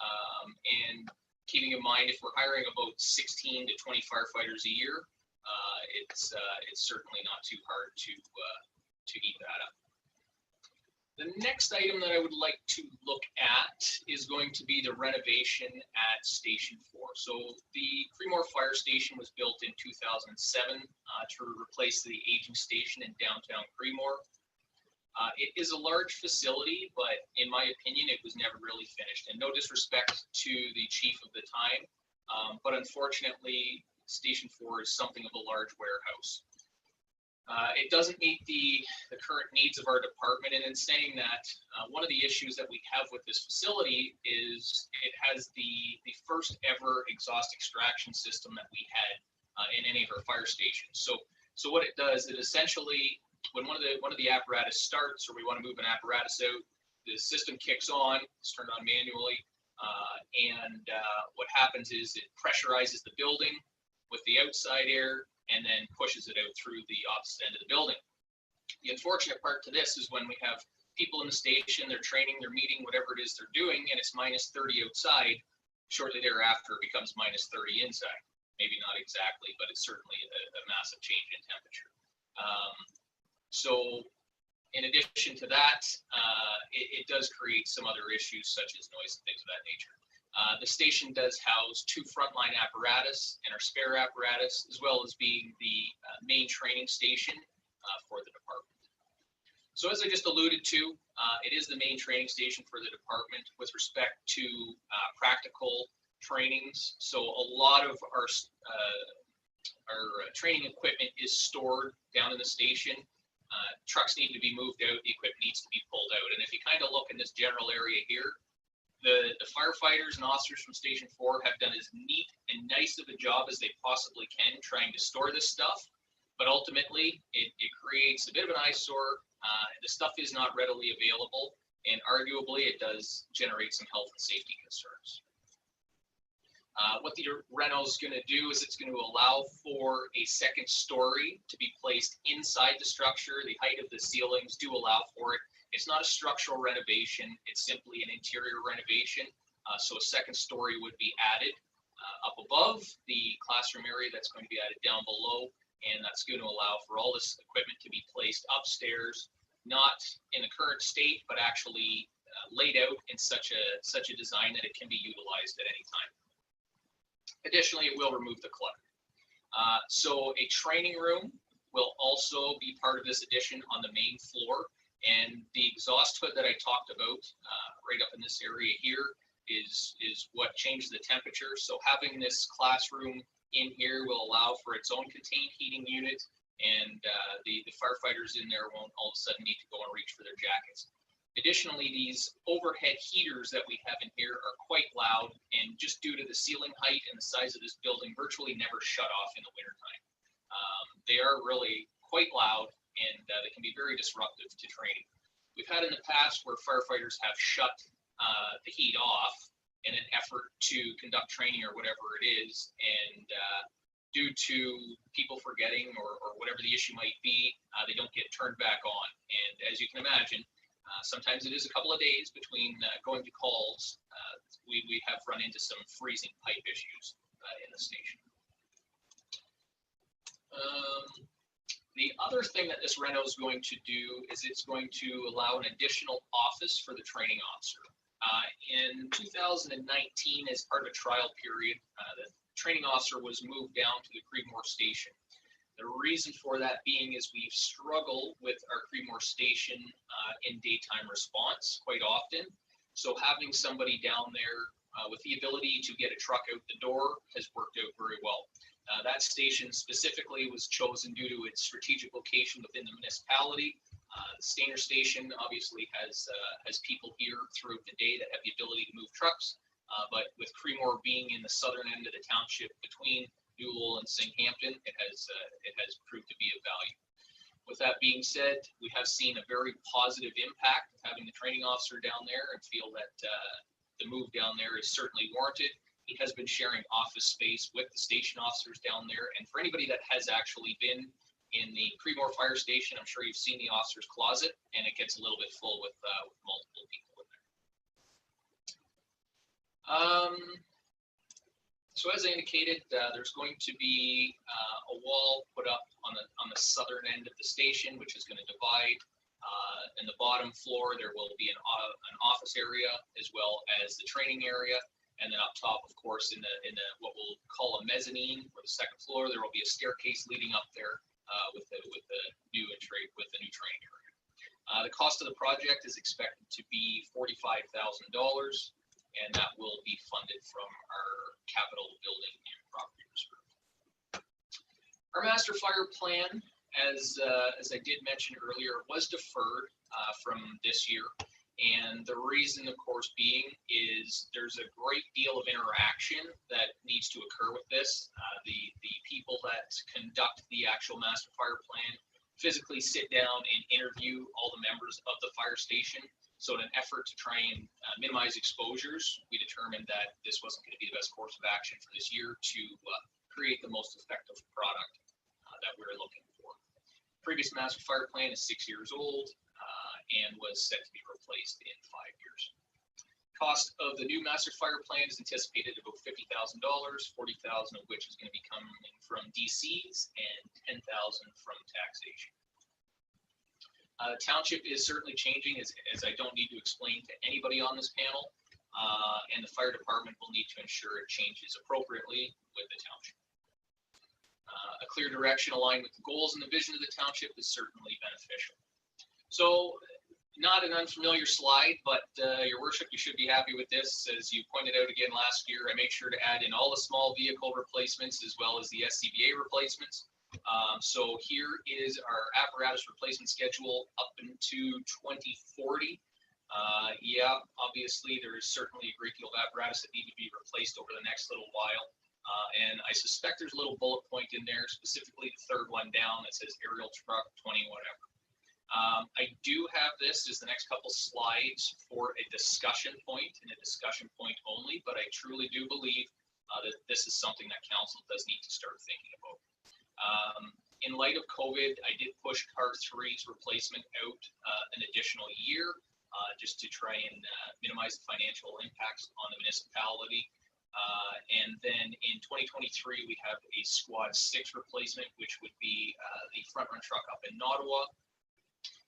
O: And keeping in mind, if we're hiring about 16 to 20 firefighters a year, it's certainly not too hard to eat that up. The next item that I would like to look at is going to be the renovation at Station 4. So the Creemore Fire Station was built in 2007 to replace the aging station in downtown Creemore. It is a large facility, but in my opinion, it was never really finished. And no disrespect to the chief of the time, but unfortunately, Station 4 is something of a large warehouse. It doesn't meet the current needs of our department, and in saying that, one of the issues that we have with this facility is it has the first ever exhaust extraction system that we had in any of our fire stations. So what it does, it essentially, when one of the apparatus starts, or we want to move an apparatus out, the system kicks on, it's turned on manually, and what happens is it pressurizes the building with the outside air, and then pushes it out through the opposite end of the building. The unfortunate part to this is when we have people in the station, they're training, they're meeting, whatever it is they're doing, and it's -30 outside. Shortly thereafter, it becomes -30 inside. Maybe not exactly, but it's certainly a massive change in temperature. So in addition to that, it does create some other issues such as noise and things of that nature. The station does house 2 frontline apparatus and our spare apparatus, as well as being the main training station for the department. So as I just alluded to, it is the main training station for the department with respect to practical trainings. So a lot of our training equipment is stored down in the station. Trucks need to be moved out, the equipment needs to be pulled out. And if you kind of look in this general area here, the firefighters and officers from Station 4 have done as neat and nice of a job as they possibly can trying to store this stuff. But ultimately, it creates a bit of an eyesore. The stuff is not readily available, and arguably it does generate some health and safety concerns. What the reno is going to do is it's going to allow for a second story to be placed inside the structure. The height of the ceilings do allow for it. It's not a structural renovation. It's simply an interior renovation. So a second story would be added up above the classroom area that's going to be added down below. And that's going to allow for all this equipment to be placed upstairs, not in the current state, but actually laid out in such a design that it can be utilized at any time. Additionally, it will remove the clutter. So a training room will also be part of this addition on the main floor. And the exhaust hood that I talked about right up in this area here is what changed the temperature. So having this classroom in here will allow for its own contained heating unit, and the firefighters in there won't all of a sudden need to go and reach for their jackets. Additionally, these overhead heaters that we have in here are quite loud, and just due to the ceiling height and the size of this building, virtually never shut off in the wintertime. They are really quite loud, and they can be very disruptive to training. We've had in the past where firefighters have shut the heat off in an effort to conduct training or whatever it is, and due to people forgetting or whatever the issue might be, they don't get turned back on. And as you can imagine, sometimes it is a couple of days between going to calls. We have run into some freezing pipe issues in the station. The other thing that this reno is going to do is it's going to allow an additional office for the training officer. In 2019, as part of a trial period, the training officer was moved down to the Creedmoor station. The reason for that being is we've struggled with our Creedmoor station in daytime response quite often. So having somebody down there with the ability to get a truck out the door has worked out very well. That station specifically was chosen due to its strategic location within the municipality. The Stayner station obviously has people here throughout the day that have the ability to move trucks, but with Creedmoor being in the southern end of the township between Newell and Singhampton, it has proved to be of value. With that being said, we have seen a very positive impact of having the training officer down there and feel that the move down there is certainly warranted. He has been sharing office space with the station officers down there. And for anybody that has actually been in the Creedmoor Fire Station, I'm sure you've seen the officer's closet, and it gets a little bit full with multiple people in there. So as I indicated, there's going to be a wall put up on the southern end of the station, which is going to divide. In the bottom floor, there will be an office area as well as the training area. And then up top, of course, in the what we'll call a mezzanine, or the second floor, there will be a staircase leading up there with the new training area. The cost of the project is expected to be $45,000, and that will be funded from our capital building and property reserve. Our master fire plan, as I did mention earlier, was deferred from this year. And the reason, of course, being is there's a great deal of interaction that needs to occur with this. The people that conduct the actual master fire plan physically sit down and interview all the members of the fire station. So in an effort to try and minimize exposures, we determined that this wasn't going to be the best course of action for this year to create the most effective product that we were looking for. Previous master fire plan is 6 years old and was set to be replaced in 5 years. Cost of the new master fire plan is anticipated about $50,000, $40,000 of which is going to be coming from DCs and $10,000 from taxation. The township is certainly changing, as I don't need to explain to anybody on this panel, and the fire department will need to ensure it changes appropriately with the township. A clear direction aligned with the goals and the vision of the township is certainly beneficial. So, not an unfamiliar slide, but your worship, you should be happy with this. As you pointed out again last year, I made sure to add in all the small vehicle replacements as well as the SCBA replacements. So here is our apparatus replacement schedule up into 2040. Yeah, obviously there is certainly a great deal of apparatus that need to be replaced over the next little while. And I suspect there's a little bullet point in there, specifically the third one down that says aerial truck 20 whatever. I do have this as the next couple slides for a discussion point and a discussion point only, but I truly do believe that this is something that council does need to start thinking about. In light of COVID, I did push Car 3's replacement out an additional year just to try and minimize the financial impacts on the municipality. And then in 2023, we have a Squad 6 replacement, which would be the front run truck up in Ottawa.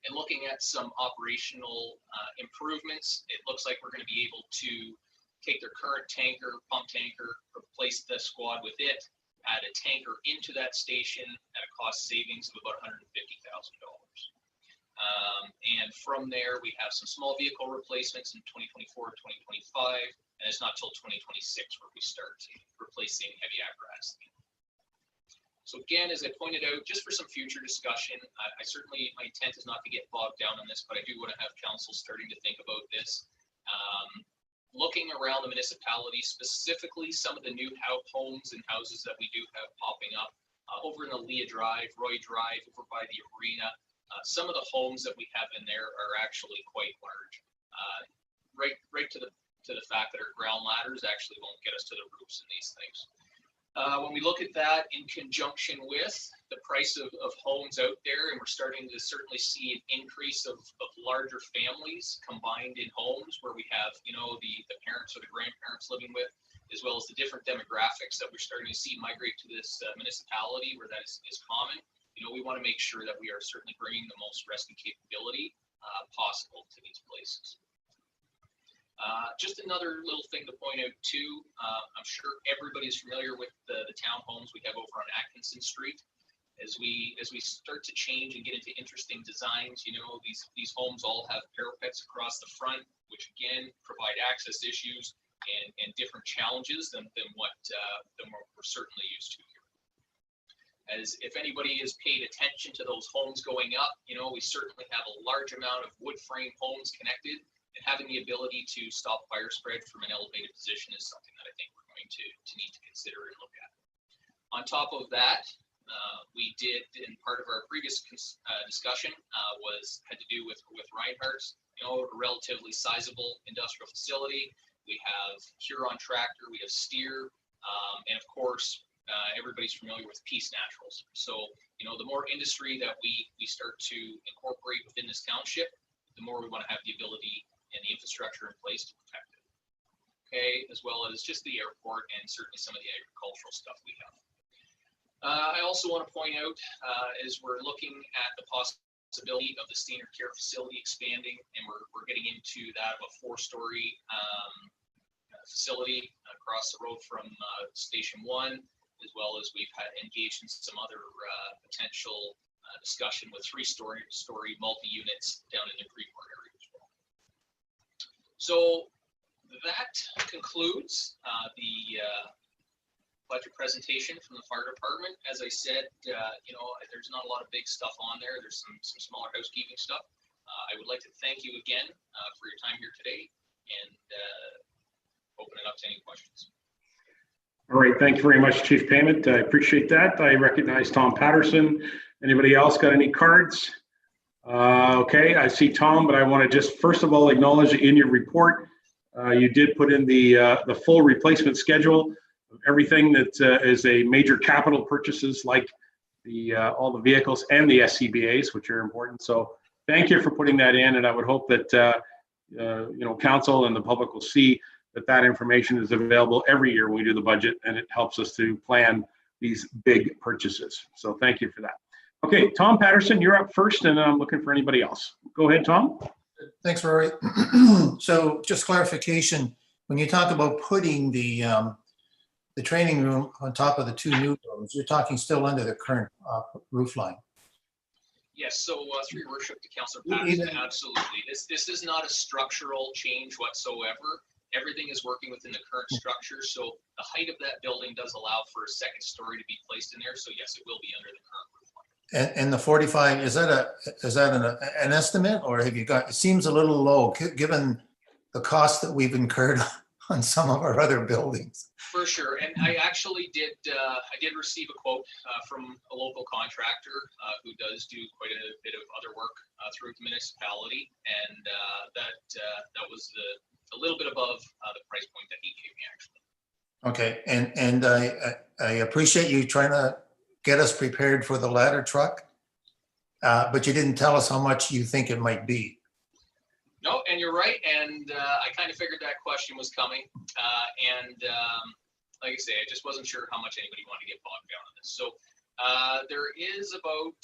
O: And looking at some operational improvements, it looks like we're going to be able to take their current tanker, pump tanker, replace the Squad with it, add a tanker into that station at a cost savings of about $150,000. And from there, we have some small vehicle replacements in 2024, 2025, and it's not till 2026 where we start replacing heavy apparatus. So again, as I pointed out, just for some future discussion, I certainly, my intent is not to get bogged down on this, but I do want to have council starting to think about this. Looking around the municipality, specifically some of the new homes and houses that we do have popping up over in the Leah Drive, Roy Drive, over by the arena. Some of the homes that we have in there are actually quite large, right to the fact that our ground ladders actually won't get us to the roofs in these things. When we look at that in conjunction with the price of homes out there, and we're starting to certainly see an increase of larger families combined in homes where we have, you know, the parents or the grandparents living with, as well as the different demographics that we're starting to see migrate to this municipality where that is common. we want to make sure that we are certainly bringing the most rescue capability possible to these places. Just another little thing to point out too, I'm sure everybody's familiar with the townhomes we have over on Atkinson Street. As we start to change and get into interesting designs, these homes all have parapets across the front, which again provide access issues and different challenges than what we're certainly used to here. As if anybody has paid attention to those homes going up, we certainly have a large amount of wood frame homes connected, and having the ability to stop fire spread from an elevated position is something that I think we're going to need to consider and look at. On top of that, we did, in part of our previous discussion, had to do with Reinhardt's, a relatively sizable industrial facility. We have Huron Tractor, we have Steer, and of course, everybody's familiar with Peace Naturals. So, the more industry that we start to incorporate within this township, the more we want to have the ability and the infrastructure in place to protect it. Okay, as well as just the airport and certainly some of the agricultural stuff we have. I also want to point out, as we're looking at the possibility of the Stayner Care Facility expanding, and we're getting into that of a 4-story facility across the road from Station 1, as well as we've engaged in some other potential discussion with 3-story multi-units down in the Freeport area as well. So that concludes the budget presentation from the fire department. As I said, there's not a lot of big stuff on there. There's some smaller housekeeping stuff. I would like to thank you again for your time here today, and open it up to any questions.
B: All right, thank you very much, Chief Payment. I appreciate that. I recognize Tom Patterson. Anybody else got any cards? Okay, I see Tom, but I want to just first of all acknowledge in your report, you did put in the full replacement schedule of everything that is a major capital purchases, like all the vehicles and the SCBA's, which are important. So thank you for putting that in, and I would hope that council and the public will see that information is available every year when we do the budget, and it helps us to plan these big purchases. So thank you for that. Okay, Tom Patterson, you're up first, and I'm looking for anybody else. Go ahead, Tom.
I: Thanks, Rory. So just clarification, when you talk about putting the training room on top of the 2 new rooms, you're talking still under the current roof line?
O: Yes, so through your worship to Councillor Patterson, absolutely. This is not a structural change whatsoever. Everything is working within the current structure. So the height of that building does allow for a 2nd story to be placed in there. So yes, it will be under the current roof line.
I: And the 45, is that an estimate, or have you got, it seems a little low given the cost that we've incurred on some of our other buildings?
O: For sure, and I actually did receive a quote from a local contractor who does do quite a bit of other work through the municipality, and that was a little bit above the price point that he gave me, actually.
I: Okay, and I appreciate you trying to get us prepared for the ladder truck, but you didn't tell us how much you think it might be.
O: No, and you're right, and I kind of figured that question was coming, like I say, I just wasn't sure how much anybody wanted to get bogged down on this. So there is about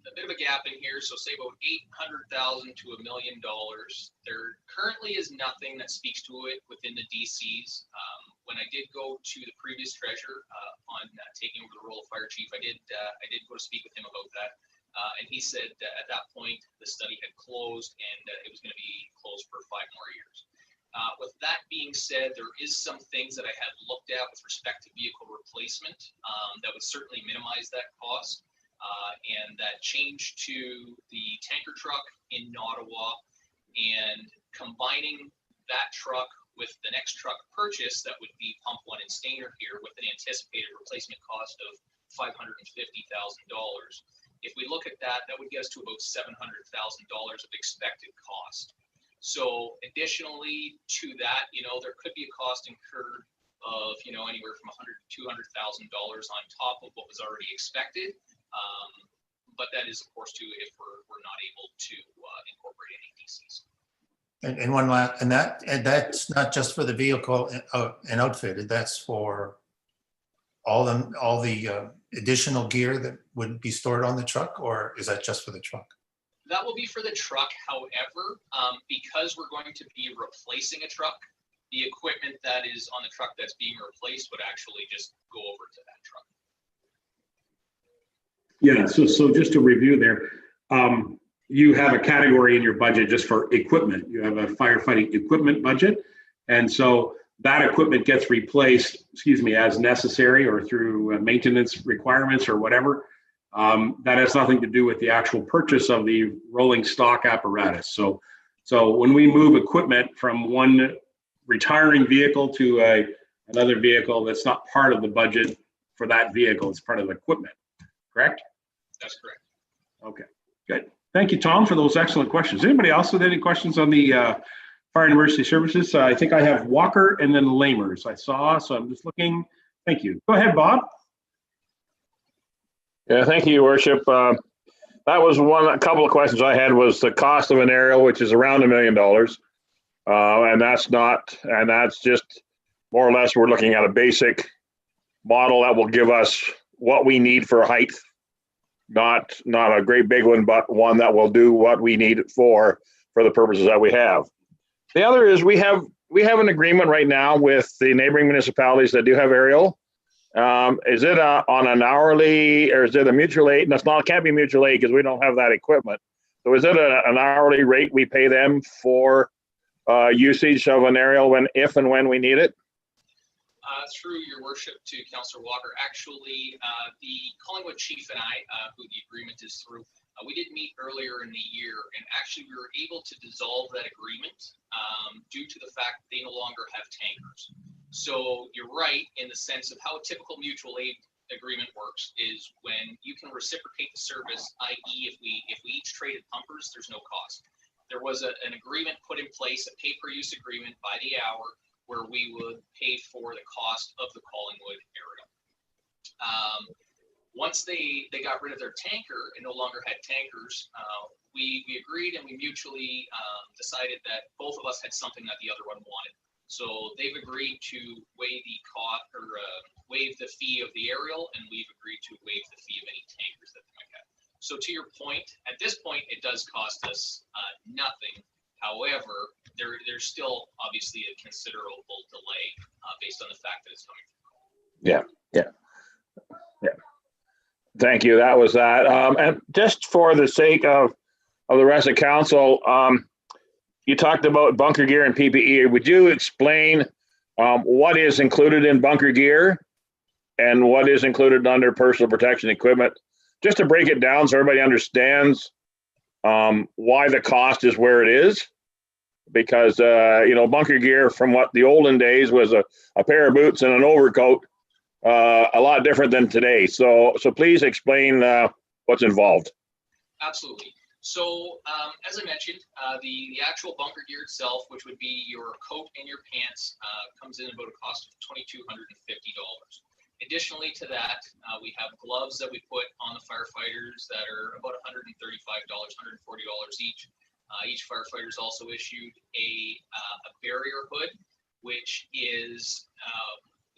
O: a bit of a gap in here, so say about $800,000 to $1 million. There currently is nothing that speaks to it within the DCs. When I did go to the previous treasurer on taking over the role of fire chief, I did go to speak with him about that. And he said at that point, the study had closed and it was going to be closed for 5 more years. With that being said, there is some things that I had looked at with respect to vehicle replacement that would certainly minimize that cost. And that change to the tanker truck in Ottawa and combining that truck with the next truck purchase, that would be Pump 1 in Stayner here, with an anticipated replacement cost of $550,000. If we look at that, that would get us to about $700,000 of expected cost. So additionally to that, there could be a cost incurred of, anywhere from $100,000 to $200,000 on top of what was already expected. But that is, of course, too, if we're not able to incorporate any DCs.
I: And one last, and that's not just for the vehicle and outfitted, that's for all the additional gear that would be stored on the truck, or is that just for the truck?
O: That will be for the truck. However, because we're going to be replacing a truck, the equipment that is on the truck that's being replaced would actually just go over to that truck.
B: Yeah, so just to review there, you have a category in your budget just for equipment. You have a firefighting equipment budget. And so that equipment gets replaced, as necessary or through maintenance requirements or whatever. That has nothing to do with the actual purchase of the rolling stock apparatus. So when we move equipment from one retiring vehicle to another vehicle, that's not part of the budget for that vehicle. It's part of the equipment, correct?
O: That's correct.
B: Okay, good. Thank you, Tom, for those excellent questions. Anybody else with any questions on the Fire and Emergency Services? I think I have Walker and then Lamers I saw, so I'm just looking. Thank you. Go ahead, Bob.
H: Yeah, thank you, Your Worship. That was a couple of questions I had was the cost of an aerial, which is around $1 million. And that's just more or less, we're looking at a basic model that will give us what we need for height. Not a great big one, but one that will do what we need it for the purposes that we have. The other is we have an agreement right now with the neighboring municipalities that do have aerial. Is it on an hourly, or is it a mutual aid? And it can't be mutual aid because we don't have that equipment. So is it an hourly rate we pay them for usage of an aerial if and when we need it?
O: Through Your Worship to Councillor Walker, actually, the Collingwood chief and I, who the agreement is through, we did meet earlier in the year, and actually we were able to dissolve that agreement due to the fact that they no longer have tankers. So you're right in the sense of how a typical mutual aid agreement works is when you can reciprocate the service, i.e. if we each traded pumpers, there's no cost. There was an agreement put in place, a pay-per-use agreement by the hour, where we would pay for the cost of the Collingwood aerial. Once they got rid of their tanker and no longer had tankers, we agreed and we mutually decided that both of us had something that the other one wanted. So they've agreed to waive the cost or waive the fee of the aerial, and we've agreed to waive the fee of any tankers that they might have. So to your point, at this point, it does cost us nothing. However, there's still obviously a considerable delay based on the fact that it's coming from.
H: Yeah. Thank you. That was that. And just for the sake of the rest of council, you talked about bunker gear and PPE. Would you explain what is included in bunker gear and what is included under personal protection equipment? Just to break it down so everybody understands why the cost is where it is. Because, bunker gear from what the olden days was a pair of boots and an overcoat, a lot different than today. So please explain what's involved.
O: Absolutely. So as I mentioned, the actual bunker gear itself, which would be your coat and your pants, comes in about a cost of $2,250. Additionally to that, we have gloves that we put on the firefighters that are about $135, $140 each. Each firefighter is also issued a barrier hood, which is,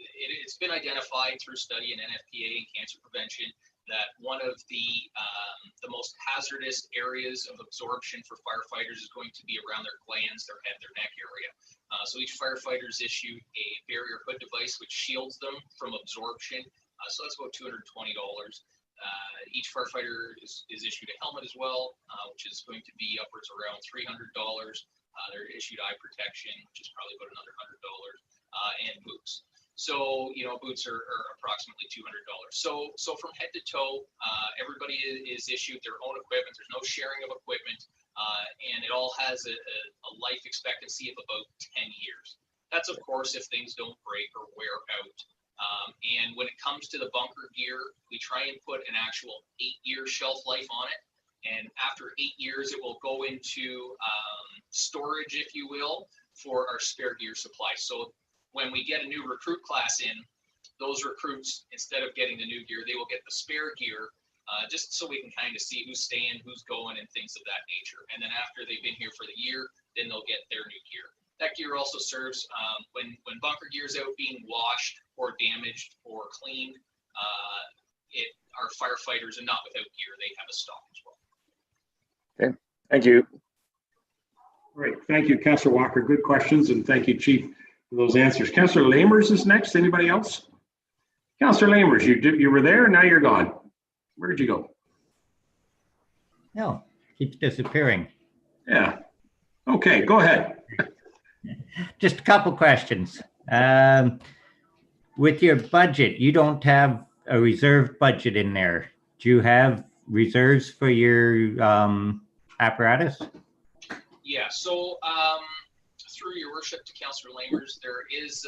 O: it's been identified through study in NFPA and cancer prevention that one of the most hazardous areas of absorption for firefighters is going to be around their glands, their head, their neck area. So each firefighter is issued a barrier hood device which shields them from absorption. So that's about $220. Each firefighter is issued a helmet as well, which is going to be upwards around $300. They're issued eye protection, which is probably about another $100, and boots. So, boots are approximately $200. So from head to toe, everybody is issued their own equipment. There's no sharing of equipment, and it all has a life expectancy of about 10 years. That's, of course, if things don't break or wear out. And when it comes to the bunker gear, we try and put an actual 8-year shelf life on it. And after 8 years, it will go into storage, if you will, for our spare gear supply. So when we get a new recruit class in, those recruits, instead of getting the new gear, they will get the spare gear, just so we can kind of see who's staying, who's going, and things of that nature. And then after they've been here for the year, then they'll get their new gear. that gear also serves when bunker gear is out being washed or damaged or cleaned. Our firefighters are not without gear; they have a stock as well.
H: Okay, thank you.
B: Great, thank you, Councillor Walker. Good questions, and thank you, Chief, for those answers. Councillor Lamers is next. Anybody else? Councillor Lamers, you were there, now you're gone. Where did you go?
E: No, keeps disappearing.
B: Yeah. Okay, go ahead.
E: Just a couple questions. With your budget, you don't have a reserved budget in there. Do you have reserves for your apparatus?
O: Yeah. So through your worship to Councillor Lamers, there is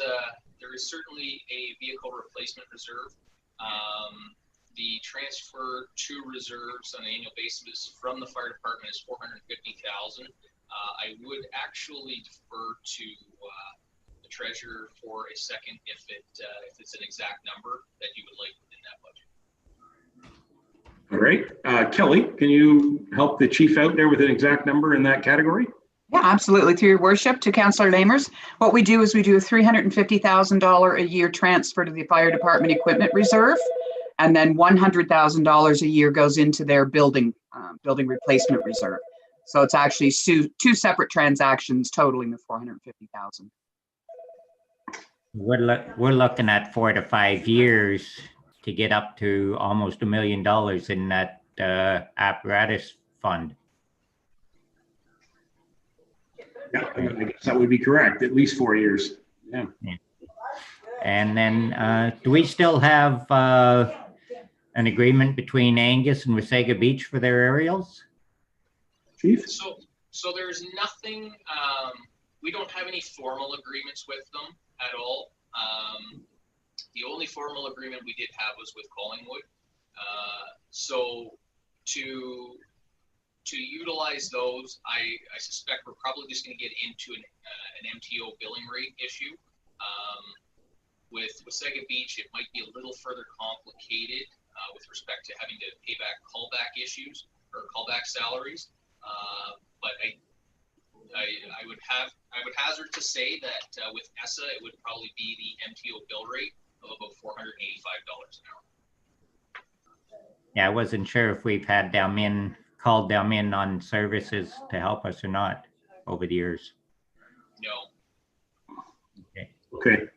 O: certainly a vehicle replacement reserve. The transfer to reserves on an annual basis from the fire department is $450,000. I would actually defer to the treasurer for a second if it's an exact number that you would like within that budget.
B: All right, Kelly, can you help the chief out there with an exact number in that category?
C: Yeah, absolutely. Through your worship to Councillor Lamers, what we do is we do a $350,000 a year transfer to the fire department equipment reserve, and then $100,000 a year goes into their building replacement reserve. So it's actually two separate transactions totaling the $450,000.
E: We're looking at 4 to 5 years to get up to almost $1 million in that apparatus fund.
B: Yeah, I guess that would be correct. At least 4 years. Yeah.
E: And then, do we still have an agreement between Angus and Wasaga Beach for their aerials?
B: Chief?
O: So there's nothing. We don't have any formal agreements with them at all. The only formal agreement we did have was with Collingwood. So to utilize those, I suspect we're probably just going to get into an MTO billing rate issue. With Wasaga Beach, it might be a little further complicated with respect to having to pay back callback issues or callback salaries. But I would hazard to say that with ESSA, it would probably be the MTO bill rate of about $485 an hour.
E: Yeah, I wasn't sure if we've had called them in on services to help us or not over the years.
O: No.
E: Okay.
B: Okay.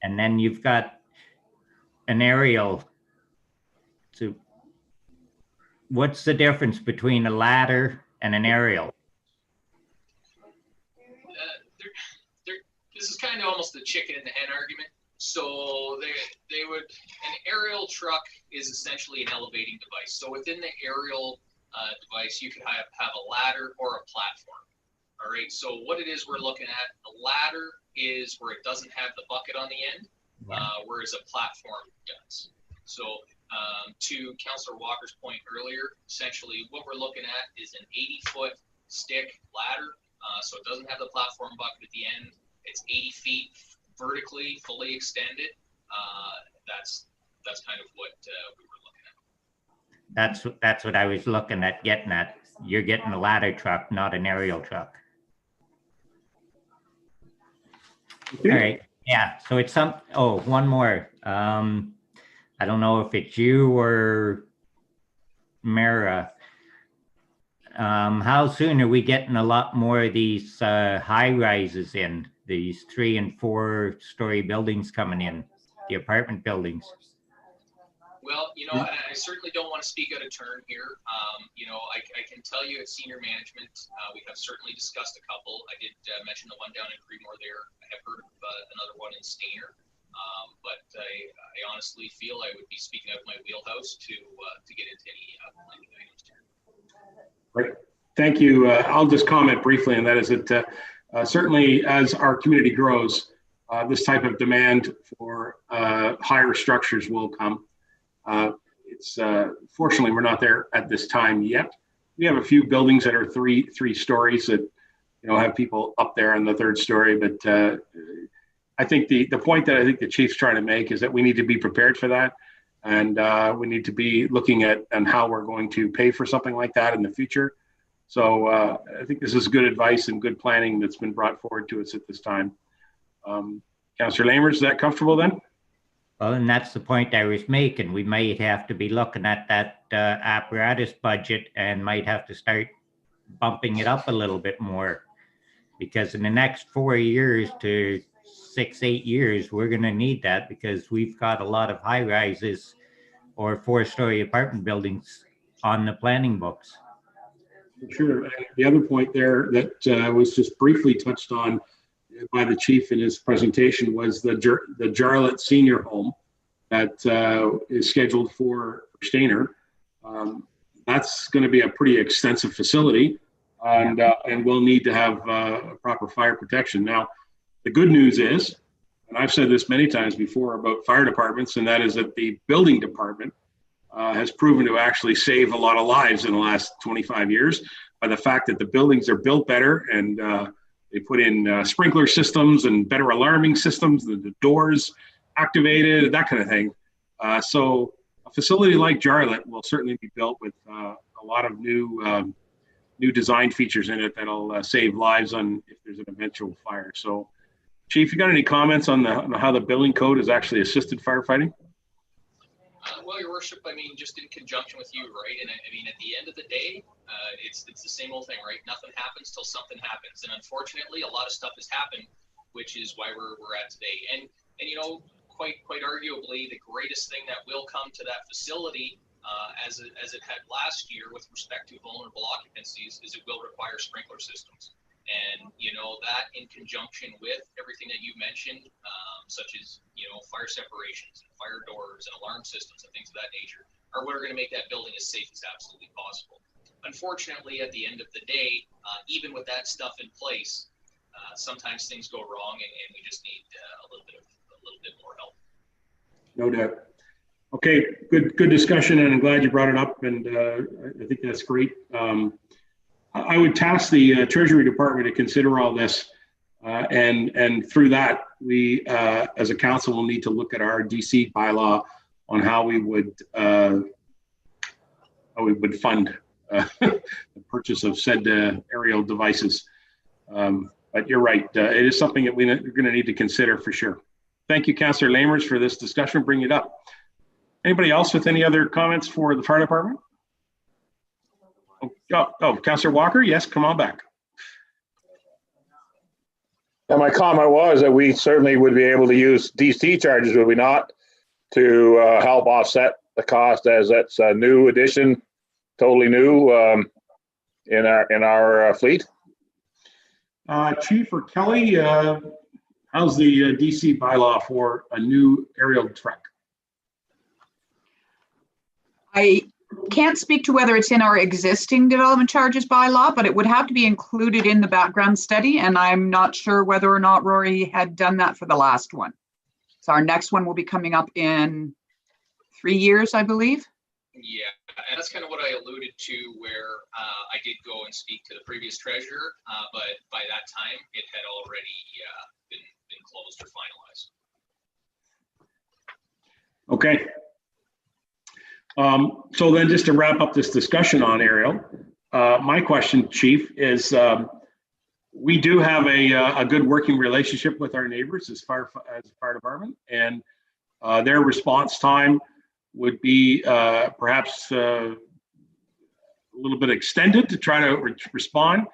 E: And then you've got an aerial. So what's the difference between a ladder and an aerial?
O: This is kind of almost the chicken and the hen argument. So they would, an aerial truck is essentially an elevating device. So within the aerial device, you could have a ladder or a platform. All right. So what it is we're looking at, a ladder is where it doesn't have the bucket on the end, whereas a platform does. So to Councillor Walker's point earlier, essentially what we're looking at is an 80-foot stick ladder. So it doesn't have the platform bucket at the end. It's 80 feet vertically, fully extended. That's kind of what we were looking at.
E: That's what I was looking at getting at. You're getting a ladder truck, not an aerial truck.
B: Okay.
E: All right. Yeah. So it's one more. I don't know if it's you or Mara. How soon are we getting a lot more of these high rises in, these 3- and 4-story buildings coming in, the apartment buildings?
O: Well, I certainly don't want to speak out of turn here. I can tell you at senior management, we have certainly discussed a couple. I did mention the one down in Creemore there. I have heard of another one in Stayner. But I honestly feel I would be speaking out of my wheelhouse to get into any planning items here.
B: Right. Thank you. I'll just comment briefly, and that is that certainly as our community grows, this type of demand for higher structures will come. Fortunately, we're not there at this time yet. We have a few buildings that are three stories that have people up there on the 3rd story, but I think the point that I think the chief's trying to make is that we need to be prepared for that, and we need to be looking at how we're going to pay for something like that in the future. So I think this is good advice and good planning that's been brought forward to us at this time. Councillor Lamers, is that comfortable then?
E: Well, and that's the point I was making. We might have to be looking at that apparatus budget and might have to start bumping it up a little bit more, because in the next 4 years to 6, 8 years, we're going to need that, because we've got a lot of high rises or 4-story apartment buildings on the planning books.
B: Sure. And the other point there that was just briefly touched on by the chief in his presentation was the Jarlett Senior Home that is scheduled for Stayner. That's going to be a pretty extensive facility, and we'll need to have proper fire protection. Now, the good news is, and I've said this many times before about fire departments, and that is that the building department has proven to actually save a lot of lives in the last 25 years by the fact that the buildings are built better, and they put in sprinkler systems and better alarming systems, the doors activated, that kind of thing. So a facility like Jarlett will certainly be built with a lot of new design features in it that'll save lives if there's an eventual fire. So, Chief, you got any comments on how the building code has actually assisted firefighting?
O: Well, Your Worship, I mean, just in conjunction with you, right? And I mean, at the end of the day, it's the same old thing, right? Nothing happens till something happens, and unfortunately, a lot of stuff has happened, which is why we're at today. And you know, quite arguably, the greatest thing that will come to that facility, as it had last year with respect to vulnerable occupancies, is it will require sprinkler systems. And, you know, that in conjunction with everything that you mentioned, such as, you know, fire separations and fire doors and alarm systems and things of that nature, are what are going to make that building as safe as absolutely possible. Unfortunately, at the end of the day, even with that stuff in place, sometimes things go wrong, and we just need a little bit more help.
B: No doubt. Okay, good discussion, and I'm glad you brought it up, and I think that's great. I would task the Treasury Department to consider all this, and through that, we as a council will need to look at our DC bylaw on how we would fund the purchase of said aerial devices. But you're right, it is something that we're going to need to consider for sure. Thank you, Councillor Lamers, for this discussion, bringing it up. Anybody else with any other comments for the fire department? Oh, Councillor Walker, yes, come on back.
H: And my comment was that we certainly would be able to use DC charges, would we not, to help offset the cost, as that's a new addition, totally new in our fleet.
B: Chief or Kelly, how's the DC bylaw for a new aerial truck?
C: I can't speak to whether it's in our existing development charges bylaw, but it would have to be included in the background study. And I'm not sure whether or not Rory had done that for the last one. So our next one will be coming up in 3 years, I believe.
O: Yeah, and that's kind of what I alluded to, where I did go and speak to the previous treasurer, but by that time it had already been closed or finalized.
B: Okay. So then, just to wrap up this discussion on aerial, my question, Chief, is we do have a good working relationship with our neighbors as fire department, and their response time would be perhaps a little bit extended to try to respond.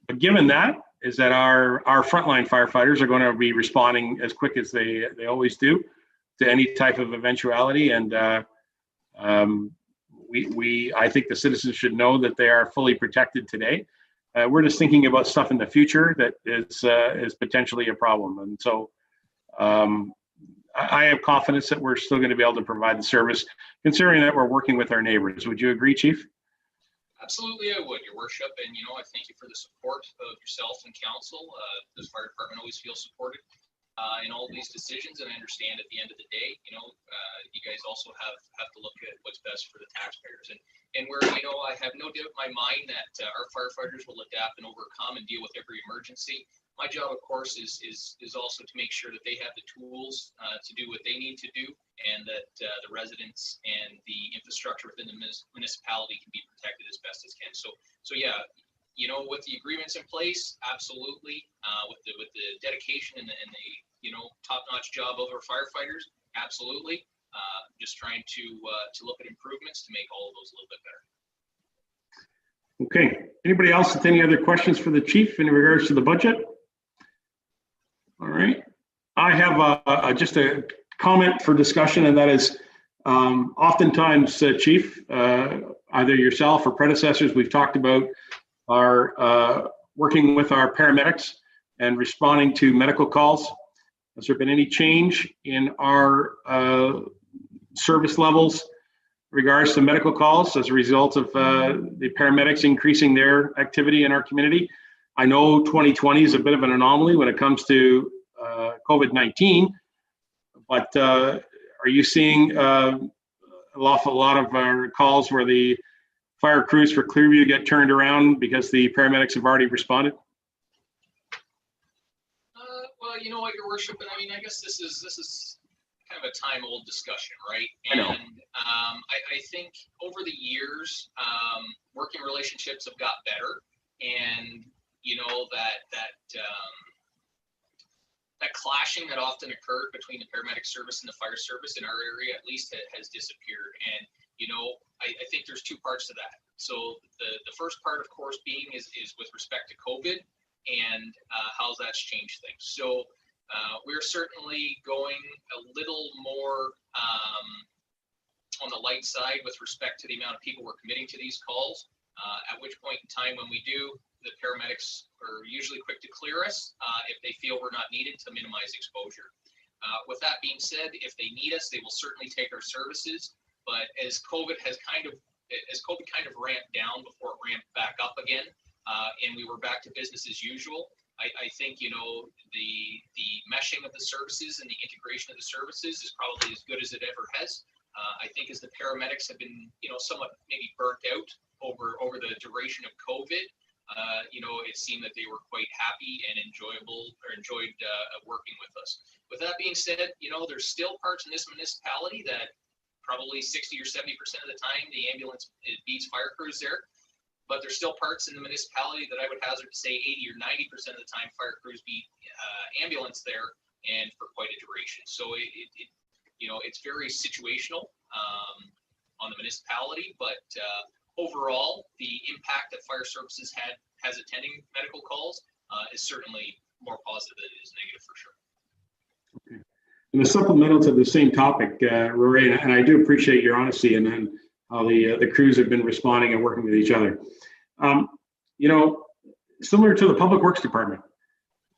B: But given that, is that our frontline firefighters are going to be responding as quick as they always do to any type of eventuality, and I think the citizens should know that they are fully protected today. We're just thinking about stuff in the future that is potentially a problem, and so I have confidence that we're still going to be able to provide the service, considering that we're working with our neighbors. Would you agree, Chief?
O: Absolutely, I would, Your Worship, and you know, I thank you for the support of yourself and council. The fire department always feels supported in all these decisions, and I understand at the end of the day, you know, you guys also have to look at what's best for the taxpayers, and where, you know, I have no doubt in my mind that our firefighters will adapt and overcome and deal with every emergency. My job, of course, is also to make sure that they have the tools to do what they need to do, and that the residents and the infrastructure within the municipality can be protected as best as can. So yeah, You know, with the agreements in place, absolutely. With the dedication and the you know, top-notch job of our firefighters, absolutely. Just trying to look at improvements to make all of those a little bit better.
B: Okay. Anybody else with any other questions for the chief in regards to the budget? All right. I have just a comment for discussion, and that is oftentimes, Chief, either yourself or predecessors, we've talked about our working with our paramedics and responding to medical calls. Has there been any change in our service levels in regards to medical calls as a result of the paramedics increasing their activity in our community? I know 2020 is a bit of an anomaly when it comes to COVID-19, but are you seeing an awful lot of our calls where the fire crews for Clearview get turned around because the paramedics have already responded?
O: Well, you know what, Your Worship, and I mean, I guess this is kind of a time-old discussion, right?
B: I know.
O: And I think over the years, working relationships have got better, and you know that clashing that often occurred between the paramedic service and the fire service in our area, at least, has disappeared. And you know, I think there's two parts to that. So the first part, of course, being is with respect to COVID and how that's changed things. So we're certainly going a little more on the light side with respect to the amount of people we're committing to these calls, at which point in time when we do, the paramedics are usually quick to clear us if they feel we're not needed to minimize exposure. With that being said, if they need us, they will certainly take our services. But as COVID kind of ramped down before it ramped back up again, and we were back to business as usual, I think, you know, the meshing of the services and the integration of the services is probably as good as it ever has. I think as the paramedics have been, you know, somewhat maybe burnt out over the duration of COVID, you know, it seemed that they were quite happy and enjoyed working with us. With that being said, you know, there's still parts in this municipality that probably 60 or 70% of the time the ambulance beats fire crews there. But there's still parts in the municipality that I would hazard to say 80 or 90% of the time fire crews beat ambulance there, and for quite a duration. So it you know, it's very situational on the municipality, but overall, the impact that fire services has attending medical calls is certainly more positive than it is negative, for sure.
B: Okay. And the supplemental to the same topic, Rory, and I do appreciate your honesty and then how the crews have been responding and working with each other. You know, similar to the Public Works Department,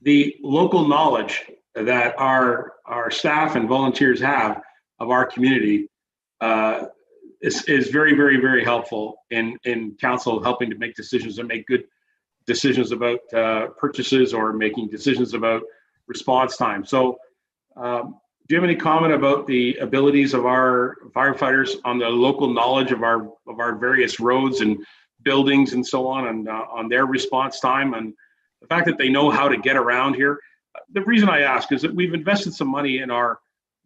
B: the local knowledge that our staff and volunteers have of our community is very, very, very helpful in council helping to make decisions and make good decisions about purchases or making decisions about response time. So do you have any comment about the abilities of our firefighters on the local knowledge of our various roads and buildings and so on, and on their response time, and the fact that they know how to get around here? The reason I ask is that we've invested some money in our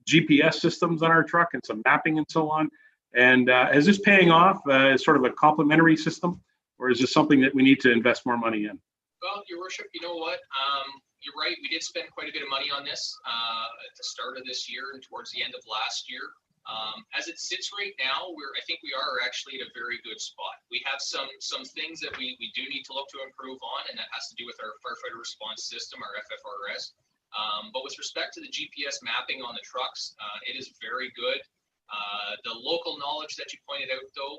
B: GPS systems on our truck and some mapping and so on. And is this paying off as sort of a complementary system, or is this something that we need to invest more money in?
O: Well, Your Worship, you know what? You're right. We did spend quite a bit of money on this at the start of this year and towards the end of last year. As it sits right now, I think we are actually at a very good spot. We have some things that we do need to look to improve on, and that has to do with our firefighter response system, our FFRS. But with respect to the GPS mapping on the trucks, it is very good. The local knowledge that you pointed out, though,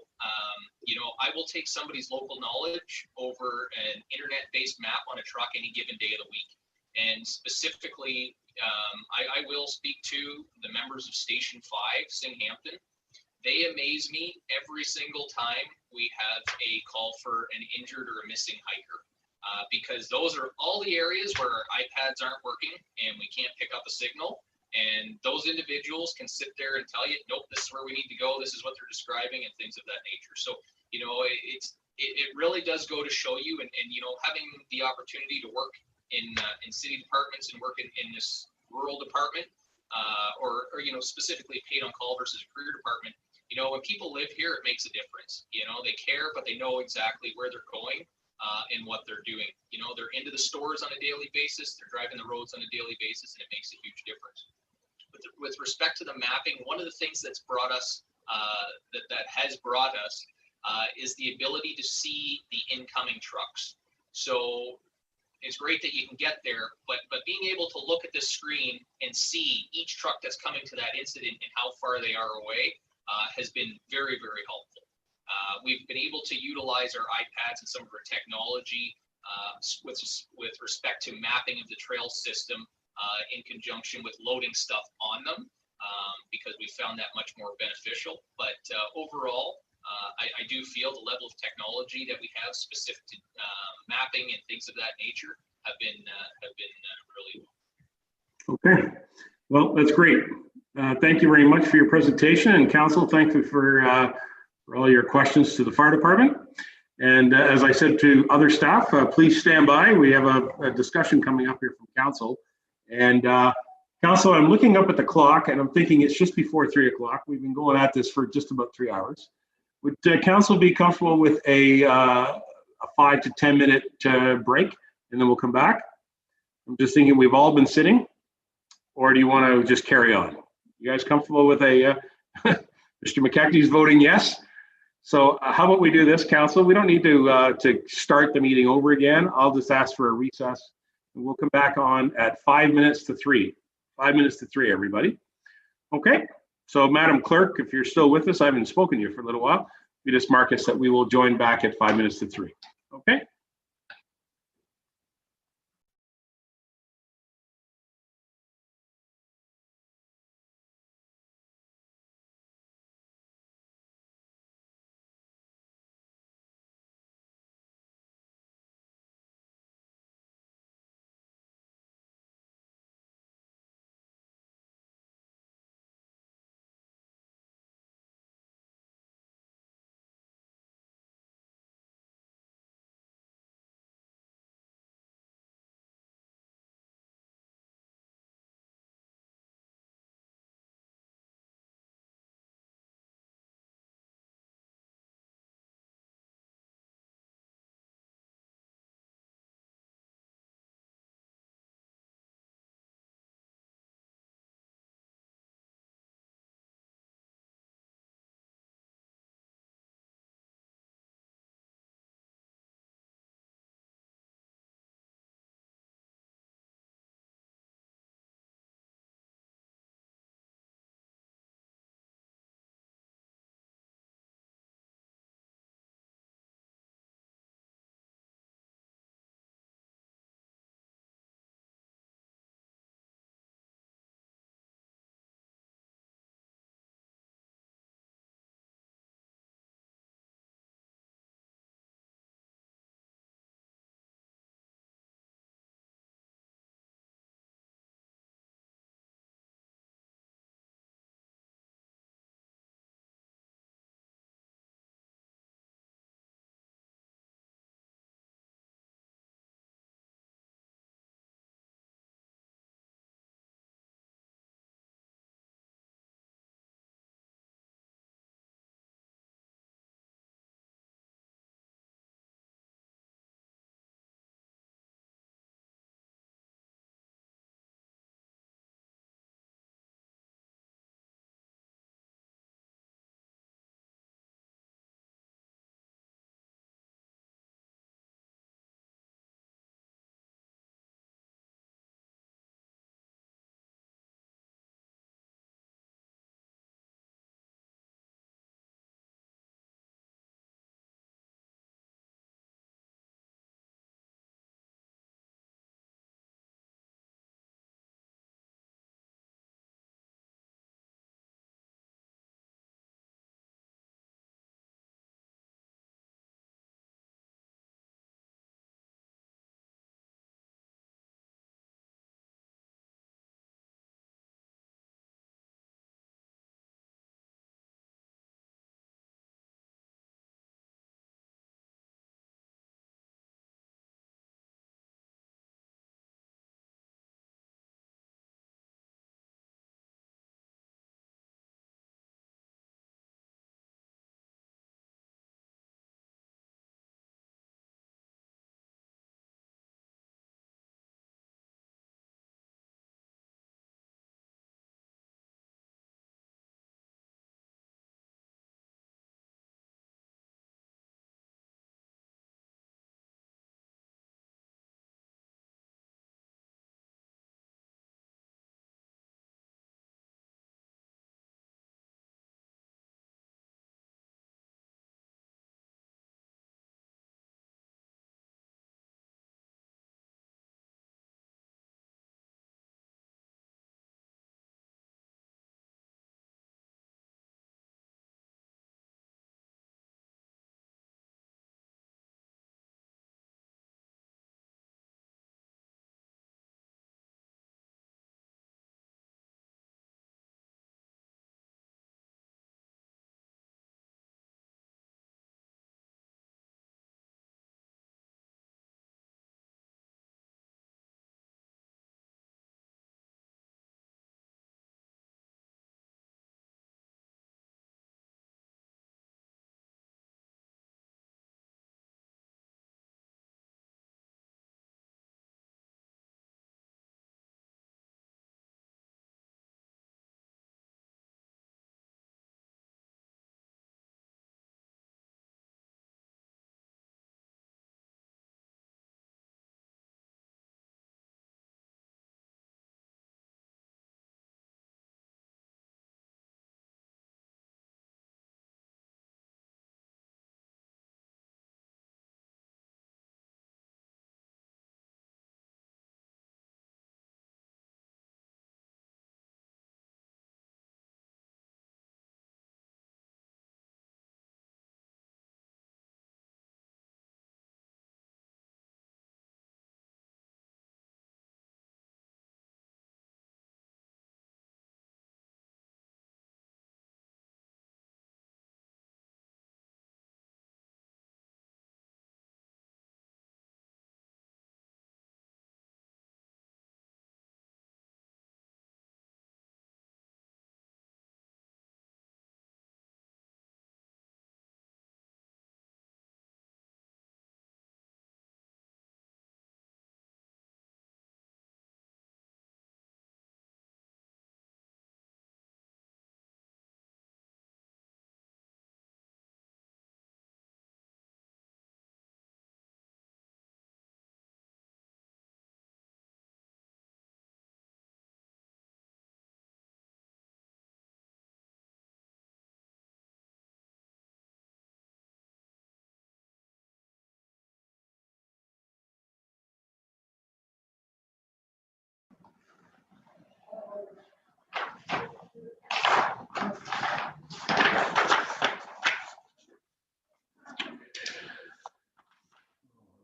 O: you know, I will take somebody's local knowledge over an internet-based map on a truck any given day of the week. And specifically, I will speak to the members of Station 5, Singhampton. They amaze me every single time we have a call for an injured or a missing hiker, because those are all the areas where our iPads aren't working and we can't pick up a signal. And those individuals can sit there and tell you, nope, this is where we need to go. This is what they're describing, and things of that nature. So, you know, it really does go to show you, and you know, having the opportunity to work in city departments and work in this rural department, or you know, specifically paid on call versus a career department. You know, when people live here, it makes a difference. You know, they care, but they know exactly where they're going. in what they're doing. You know, they're into the stores on a daily basis, they're driving the roads on a daily basis, and it makes a huge difference. With respect to the mapping, one of the things that's brought us, that has brought us, is the ability to see the incoming trucks. So it's great that you can get there, but being able to look at this screen and see each truck that's coming to that incident and how far they are away has been very, very helpful. We've been able to utilize our iPads and some of our technology with respect to mapping of the trail system in conjunction with loading stuff on them, because we found that much more beneficial. But overall, I do feel the level of technology that we have specific to mapping and things of that nature have been really well.
B: Okay, well, that's great. Thank you very much for your presentation, and council, thank you for all your questions to the fire department. And as I said to other staff, please stand by. We have a discussion coming up here from council. And council, I'm looking up at the clock and I'm thinking it's just before 3 o'clock. We've been going at this for just about 3 hours. Would council be comfortable with a 5 to 10 minute break, and then we'll come back? I'm just thinking we've all been sitting, or do you want to just carry on? You guys comfortable with a, Mr. McKechnie's voting yes. So how about we do this, council? We don't need to start the meeting over again. I'll just ask for a recess, and we'll come back on at 5 minutes to 3. 5 minutes to 3, everybody. Okay. So, Madam Clerk, if you're still with us, I haven't spoken to you for a little while. You just mark us that we will join back at 5 minutes to 3. Okay.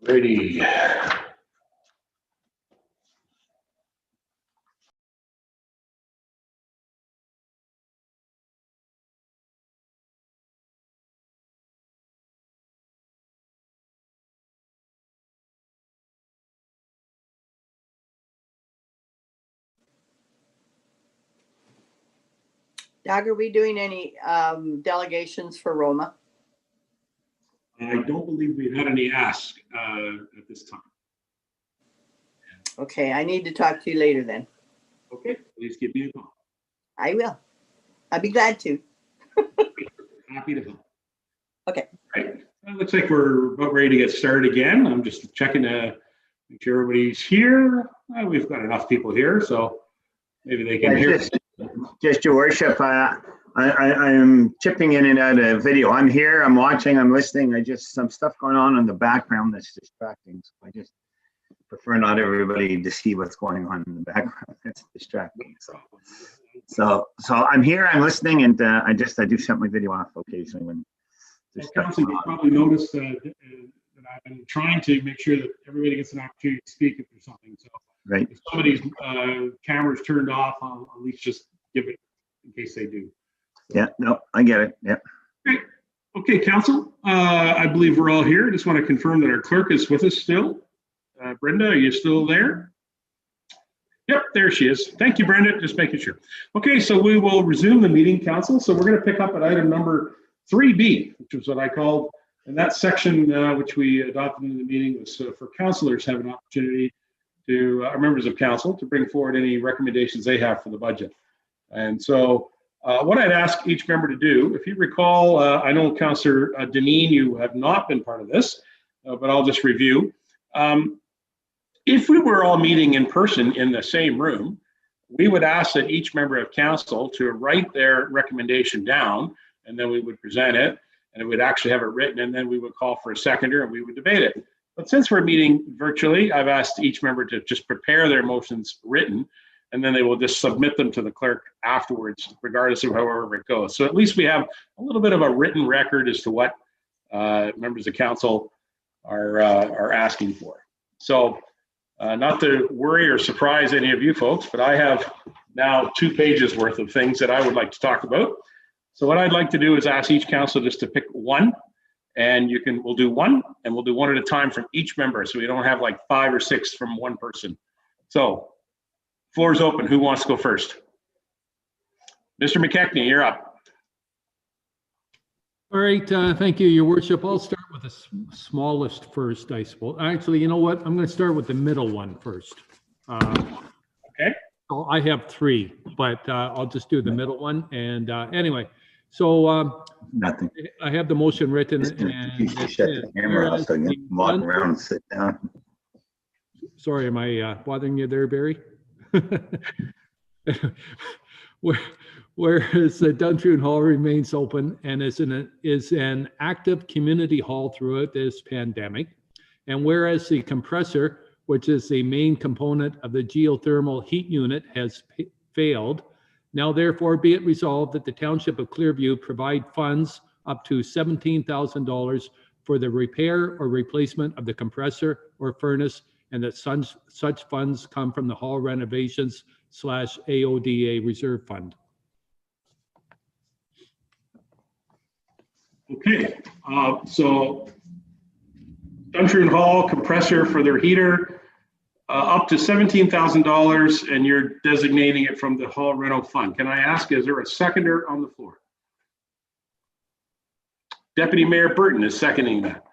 B: Ready.
L: Doug, are we doing any delegations for Roma?
B: I don't believe we've had any ask at this time.
L: Okay, I need to talk to you later then.
B: Okay, please give me a call.
L: I will. I'd be glad to.
B: Happy to help.
L: Okay.
B: Right. Looks like we're about ready to get started again. I'm just checking to make sure everybody's here. We've got enough people here, so maybe they can hear.
K: Just your worship, I'm chipping in and out of video. I'm here, I'm watching, I'm listening. Some stuff going on in the background that's distracting. So I just prefer not everybody to see what's going on in the background. That's distracting. So I'm here, I'm listening, and I do shut my video off occasionally when there's stuff
B: Council,
K: going
B: you
K: on.
B: probably noticed that I've been trying to make sure that everybody gets an opportunity to speak if there's something. So
K: Right.
B: if somebody's camera's turned off, I'll at least just give it in case they do.
K: Yeah, no, I get it. Yeah.
B: Great. Okay, Council, I believe we're all here. I just want to confirm that our clerk is with us still. Brenda, are you still there? Yep, there she is. Thank you, Brenda. Just making sure. Okay, so we will resume the meeting, Council. So we're going to pick up at item number 3B, which is what I called, and that section which we adopted in the meeting was for councillors have an opportunity to, our members of council, to bring forward any recommendations they have for the budget. And so what I'd ask each member to do, if you recall, I know Councillor Deneen, you have not been part of this, but I'll just review. If we were all meeting in person in the same room, we would ask that each member of council to write their recommendation down, and then we would present it, and it would actually have it written, and then we would call for a seconder and we would debate it. But since we're meeting virtually, I've asked each member to just prepare their motions written, and then they will just submit them to the clerk afterwards, regardless of however it goes. So at least we have a little bit of a written record as to what members of council are asking for. So not to worry or surprise any of you folks, but I have now 2 pages worth of things that I would like to talk about. So what I'd like to do is ask each council just to pick one, and we'll do one, and we'll do one at a time from each member, so we don't have like 5 or 6 from one person. So floor is open. Who wants to go first? Mr. McKechnie, you're up.
D: All right, thank you, Your Worship. I'll start with the smallest first, I suppose. Actually, you know what? I'm going to start with the middle one first.
B: Okay.
D: So I have 3, but I'll just do the middle one. And anyway, so
K: Nothing.
D: I have the motion written.
K: You should shut the camera off so you can walk around and sit down.
D: Sorry, am I bothering you there, Barry? Whereas the Duntroon Hall remains open and is an active community hall throughout this pandemic, and whereas the compressor, which is the main component of the geothermal heat unit, has failed, now therefore be it resolved that the Township of Clearview provide funds up to $17,000 for the repair or replacement of the compressor or furnace, and that such funds come from the hall renovations / AODA reserve fund.
B: Okay, so Duntroon Hall compressor for their heater, up to $17,000, and you're designating it from the hall rental fund. Can I ask, is there a seconder on the floor? Deputy Mayor Burton is seconding that.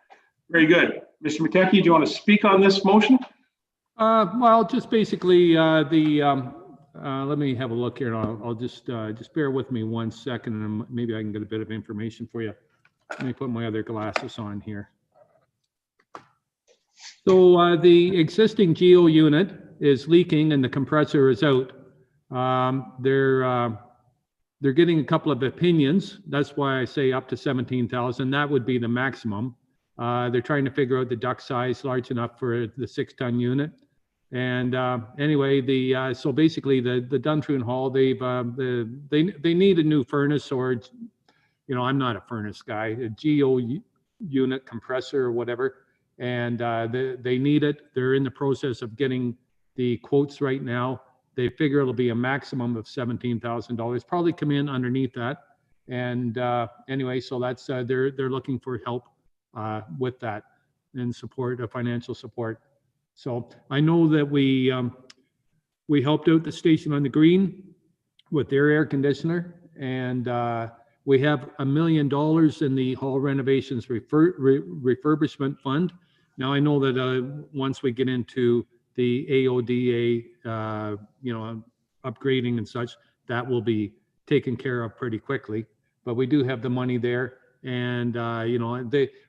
B: Very good. Mr. McKechnie, do you want to speak on this motion?
D: Well, just basically let me have a look here. And I'll just bear with me 1 second, and maybe I can get a bit of information for you. Let me put my other glasses on here. So the existing geo unit is leaking and the compressor is out. They're getting a couple of opinions. That's why I say up to 17,000. That would be the maximum. They're trying to figure out the duct size large enough for the 6-ton unit. And anyway, so basically the Duntroon Hall, they need a new furnace, or, you know, I'm not a furnace guy, a geo unit compressor or whatever. and they need it. They're in the process of getting the quotes right now. They figure it'll be a maximum of $17,000, probably come in underneath that. And anyway, so that's they're looking for help with that and support, financial support. So I know that we helped out the station on the green with their air conditioner, and we have $1 million in the hall renovations refurbishment fund. Now I know that once we get into the AODA, upgrading and such, that will be taken care of pretty quickly. But we do have the money there, and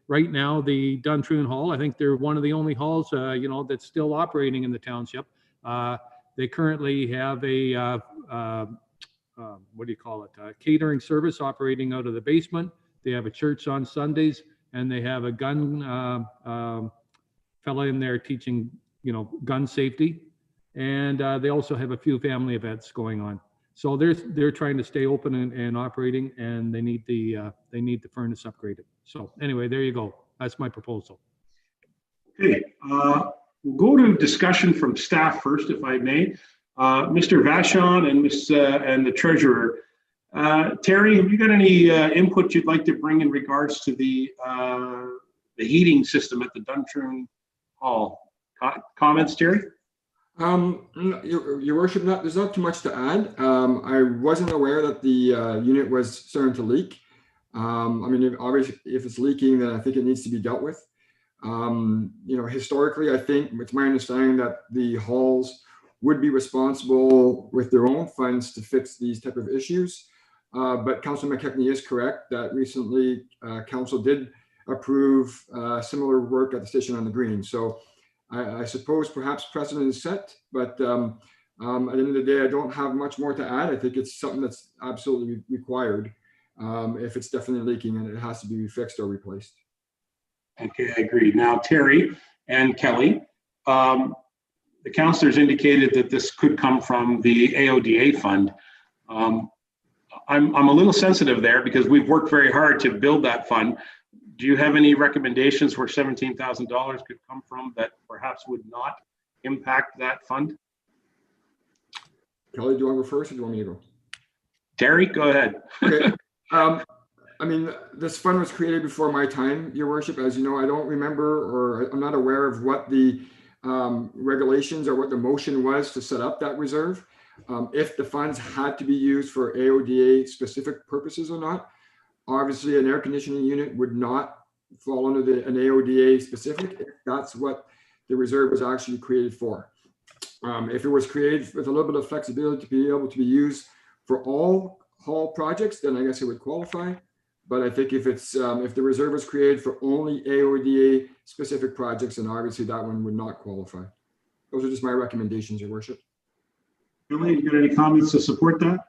D: right now the Duntroon Hall, I think they're one of the only halls that's still operating in the township. They currently have a catering service operating out of the basement. They have a church on Sundays, and they have a gun fella in there teaching gun safety, and they also have a few family events going on. So they're trying to stay open and operating, and they need the furnace upgraded. So anyway, there you go. That's my proposal.
B: Okay, we'll go to discussion from staff first, if I may. Mr. Vachon and the treasurer. Terry, have you got any input you'd like to bring in regards to the heating system at the Duntroon Hall? Comments, Terry?
P: Your worship, there's not too much to add. I wasn't aware that the unit was starting to leak. Obviously, if it's leaking, then I think it needs to be dealt with. Historically, I think it's my understanding that the halls would be responsible with their own funds to fix these type of issues. But Councillor McKechnie is correct that recently Council did approve similar work at the station on the green. So I suppose perhaps precedent is set, but at the end of the day, I don't have much more to add. I think it's something that's absolutely required if it's definitely leaking and it has to be fixed or replaced.
B: Okay, I agree. Now, Terry and Kelly, the councillors indicated that this could come from the AODA fund. I'm a little sensitive there because we've worked very hard to build that fund. Do you have any recommendations where $17,000 could come from that perhaps would not impact that fund?
P: Kelly, do you want to go first or do you want me to go?
B: Terry, go ahead.
P: Okay. This fund was created before my time, Your Worship. As you know, I don't remember, or I'm not aware of what the regulations or what the motion was to set up that reserve. If the funds had to be used for AODA specific purposes or not. Obviously, an air conditioning unit would not fall under an AODA specific, if that's what the reserve was actually created for. If it was created with a little bit of flexibility to be able to be used for all hall projects, then I guess it would qualify. But I think if it's if the reserve was created for only AODA specific projects, then obviously that one would not qualify. Those are just my recommendations, Your Worship.
B: Billy, you got any comments to support that?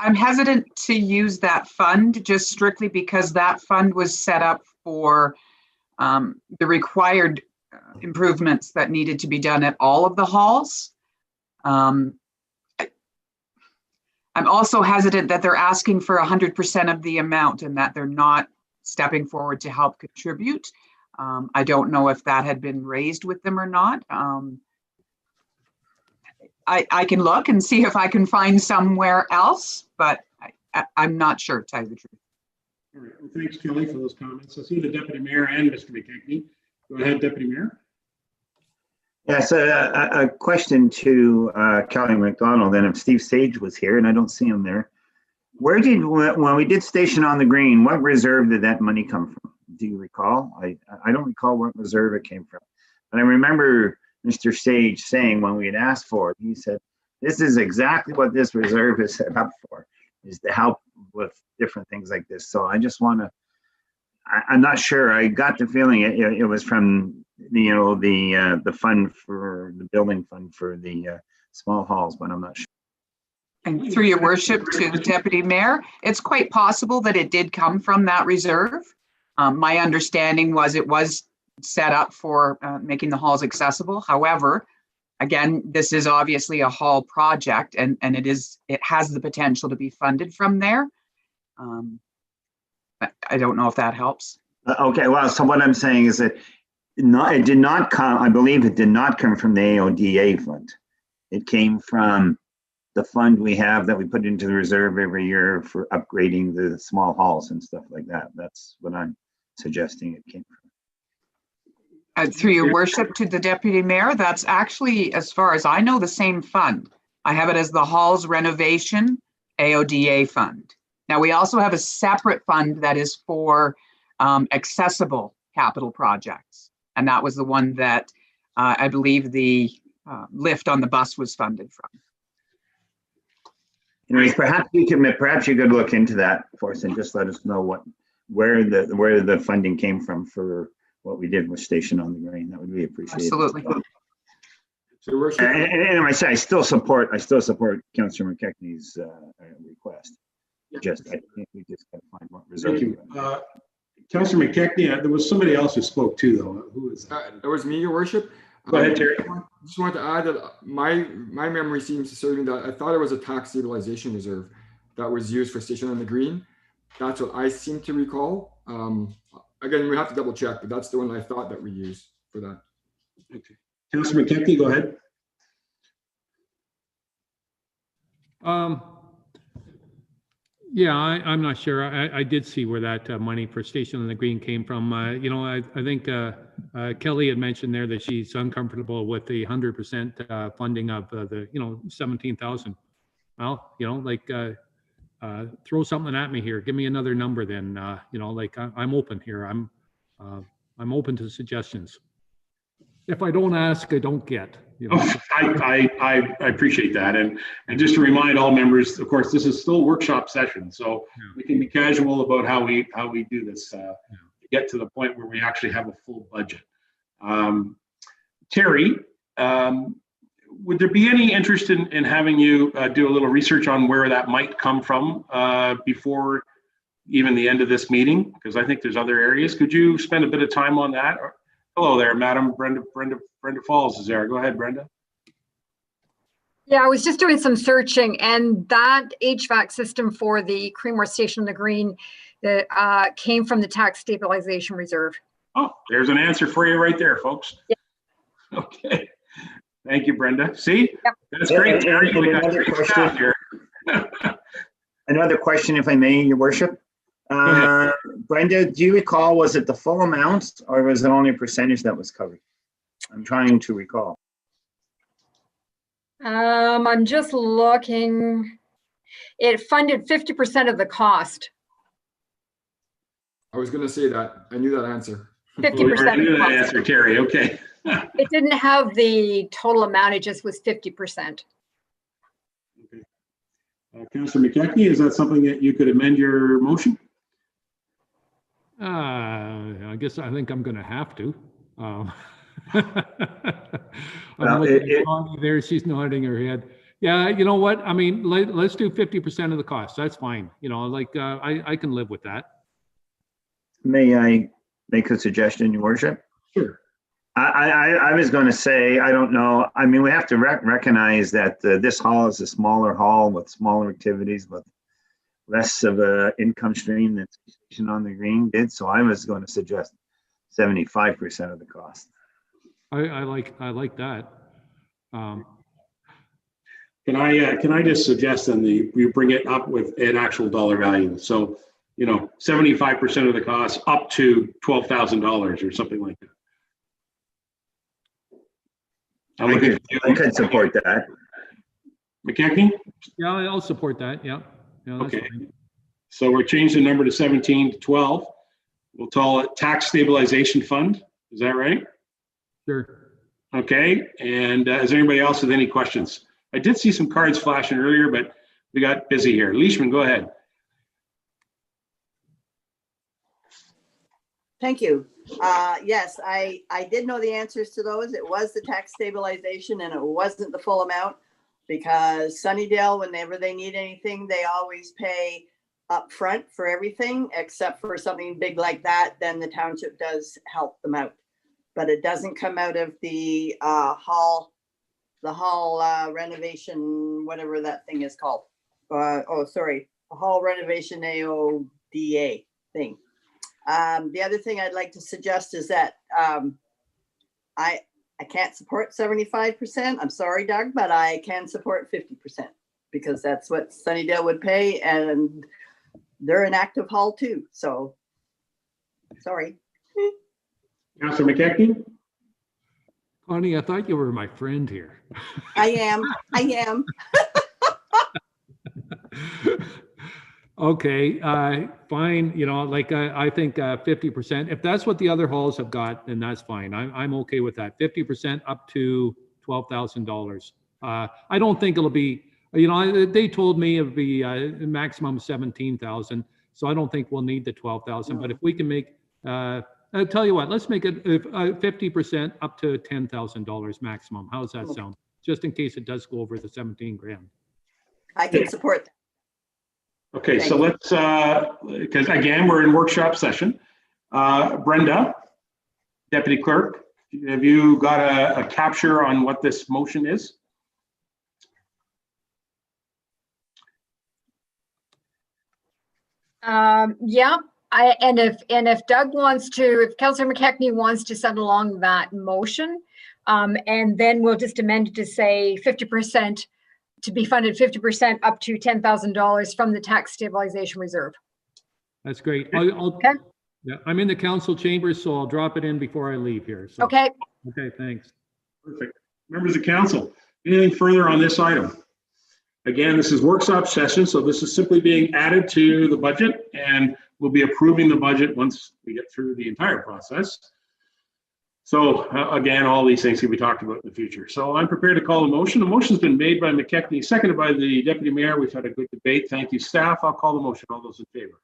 C: I'm hesitant to use that fund just strictly because that fund was set up for the required improvements that needed to be done at all of the halls. I'm also hesitant that they're asking for 100% of the amount and that they're not stepping forward to help contribute. I don't know if that had been raised with them or not. I can look and see if I can find somewhere else, but I'm not sure, to tell you the truth.
B: All right. Well, thanks, Kelly, for those comments. I see the Deputy Mayor and Mr. McKechnie. Go ahead, Deputy Mayor.
K: Yes, a question to Kelly McDonald, and if Steve Sage was here, and I don't see him there. When we did Station on the Green, what reserve did that money come from? Do you recall? I don't recall what reserve it came from. But I remember Mr. Sage saying when we had asked for it, he said, this is exactly what this reserve is set up for, is to help with different things like this. So I just want to, I'm not sure. I got the feeling it was from the fund for the building fund for the small halls, but I'm not sure.
C: And through Your Worship to the Deputy Mayor, it's quite possible that it did come from that reserve. My understanding was it was set up for making the halls accessible. However, again, this is obviously a hall project and it has the potential to be funded from there. I don't know if that helps.
K: Okay, well, so what I'm saying is that it did not come, I believe it did not come from the AODA fund. It came from the fund we have that we put into the reserve every year for upgrading the small halls and stuff like that. That's what I'm suggesting it came from.
C: Through your worship to the deputy mayor, that's actually, as far as I know, the same fund. I have it as the halls renovation AODA fund. Now, we also have a separate fund that is for accessible capital projects. And that was the one that I believe the lift on the bus was funded from.
K: Anyways, perhaps you could look into that for us and just let us know where the funding came from for what we did with Station on the Green. That would be appreciated.
C: Absolutely.
P: So, Worship,
K: and I say I still support Councillor McKechnie's request. I think we just got to find what reserve.
B: Thank you. Councillor McKechnie, there was somebody else who spoke too, though. Who is that?
P: that was me, Your Worship.
B: Go ahead, Terry.
P: I just wanted to add that my memory seems to serve me that I thought it was a tax stabilization reserve that was used for Station on the Green. That's what I seem to recall. Again, we have to double check, but that's the one I thought that we used for that.
B: Okay. Councillor McKechnie, go ahead.
D: Yeah, I'm not sure. I did see where that money for Station on the Green came from. You know, I think Kelly had mentioned there that she's uncomfortable with the 100% funding of the, 17,000. Well, like throw something at me here. Give me another number then. I'm open here. I'm open to suggestions. If I don't ask, I don't get.
B: I appreciate that, and just to remind all members, of course, this is still a workshop session, so we can be casual about how we do this to get to the point where we actually have a full budget. Terry, would there be any interest in having you do a little research on where that might come from before even the end of this meeting? Because I think there's other areas. Could you spend a bit of time on that? Hello there, Madam Brenda Falls is there. Go ahead, Brenda.
Q: Yeah, I was just doing some searching, and that HVAC system for the Creamore Station on the Green that came from the tax stabilization reserve.
B: Oh, there's an answer for you right there, folks.
Q: Yeah.
B: Okay. Thank you, Brenda. See?
Q: Yep.
B: That's great, Terry.
K: Another question here. Another question, if I may, Your Worship. Brenda, do you recall, was it the full amount or was it only a percentage that was covered? I'm trying to recall.
Q: I'm just looking. It funded 50% of the cost.
P: I was going to say that. I knew that answer.
Q: 50%.
B: I knew that answer, Terry. Okay.
Q: It didn't have the total amount. It just was 50%.
B: Okay. Councillor McKechnie, is that something that you could amend your motion?
D: I guess I think I'm going to have to. I'm
K: Well,
D: looking at Connie there. She's nodding her head. Yeah, you know what? I mean, let's do 50% of the cost. That's fine. I can live with that.
K: May I make a suggestion, Your Worship?
B: Sure.
K: I was going to say, I don't know. I mean, we have to recognize that this hall is a smaller hall with smaller activities, with less of a income stream than Station on the Green did. So I was going to suggest 75% of the cost.
D: I like that.
B: Can I just suggest then we bring it up with an actual dollar value? So, 75% of the cost up to $12,000 or something like that.
K: I could support that.
B: McKechnie?
D: Yeah, I'll support that. Yeah. That's
B: Okay.
D: fine.
B: So we're changing the number to 17 to 12. We'll call it Tax Stabilization Fund. Is that right?
D: Sure.
B: Okay. And is there anybody else with any questions? I did see some cards flashing earlier, but we got busy here. Leishman, go ahead.
L: Thank you. Yes, I did know the answers to those. It was the tax stabilization and it wasn't the full amount because Sunnydale, whenever they need anything, they always pay up front for everything except for something big like that. Then the township does help them out, but it doesn't come out of the hall renovation, whatever that thing is called. Hall renovation AODA thing. The other thing I'd like to suggest is that I can't support 75%. I'm sorry, Doug, but I can support 50% because that's what Sunnydale would pay, and they're an active hall too. So, sorry.
B: Councillor McKechnie?
D: Connie, I thought you were my friend here.
L: I am.
D: Okay, fine. You know, like I think 50%. If that's what the other halls have got, then that's fine. I'm okay with that. 50% up to $12,000. I don't think it'll be. You know, they told me it'd be a maximum of 17,000. So I don't think we'll need the 12,000. But if we can make, I'll tell you what, let's make it 50% up to $10,000 maximum. How does that sound? Just in case it does go over the 17 grand.
L: I can support that.
B: Okay, so let's, because again, we're in workshop session. Brenda, Deputy Clerk, have you got a capture on what this motion is?
Q: Yeah, and if Doug wants to, if Councillor McKechnie wants to send along that motion, and then we'll just amend it to say 50% to be funded 50% up to $10,000 from the tax stabilization reserve.
D: That's great. Okay. Yeah, I'm in the council chambers, so I'll drop it in before I leave here. So.
Q: Okay.
D: Okay, thanks.
B: Perfect. Members of council, anything further on this item? Again, this is workshop session, so this is simply being added to the budget, and we'll be approving the budget once we get through the entire process. So again, all these things can be talked about in the future. So I'm prepared to call a motion. The motion's been made by McKechnie, seconded by the Deputy Mayor. We've had a good debate. Thank you, staff. I'll call the motion. All those in favor?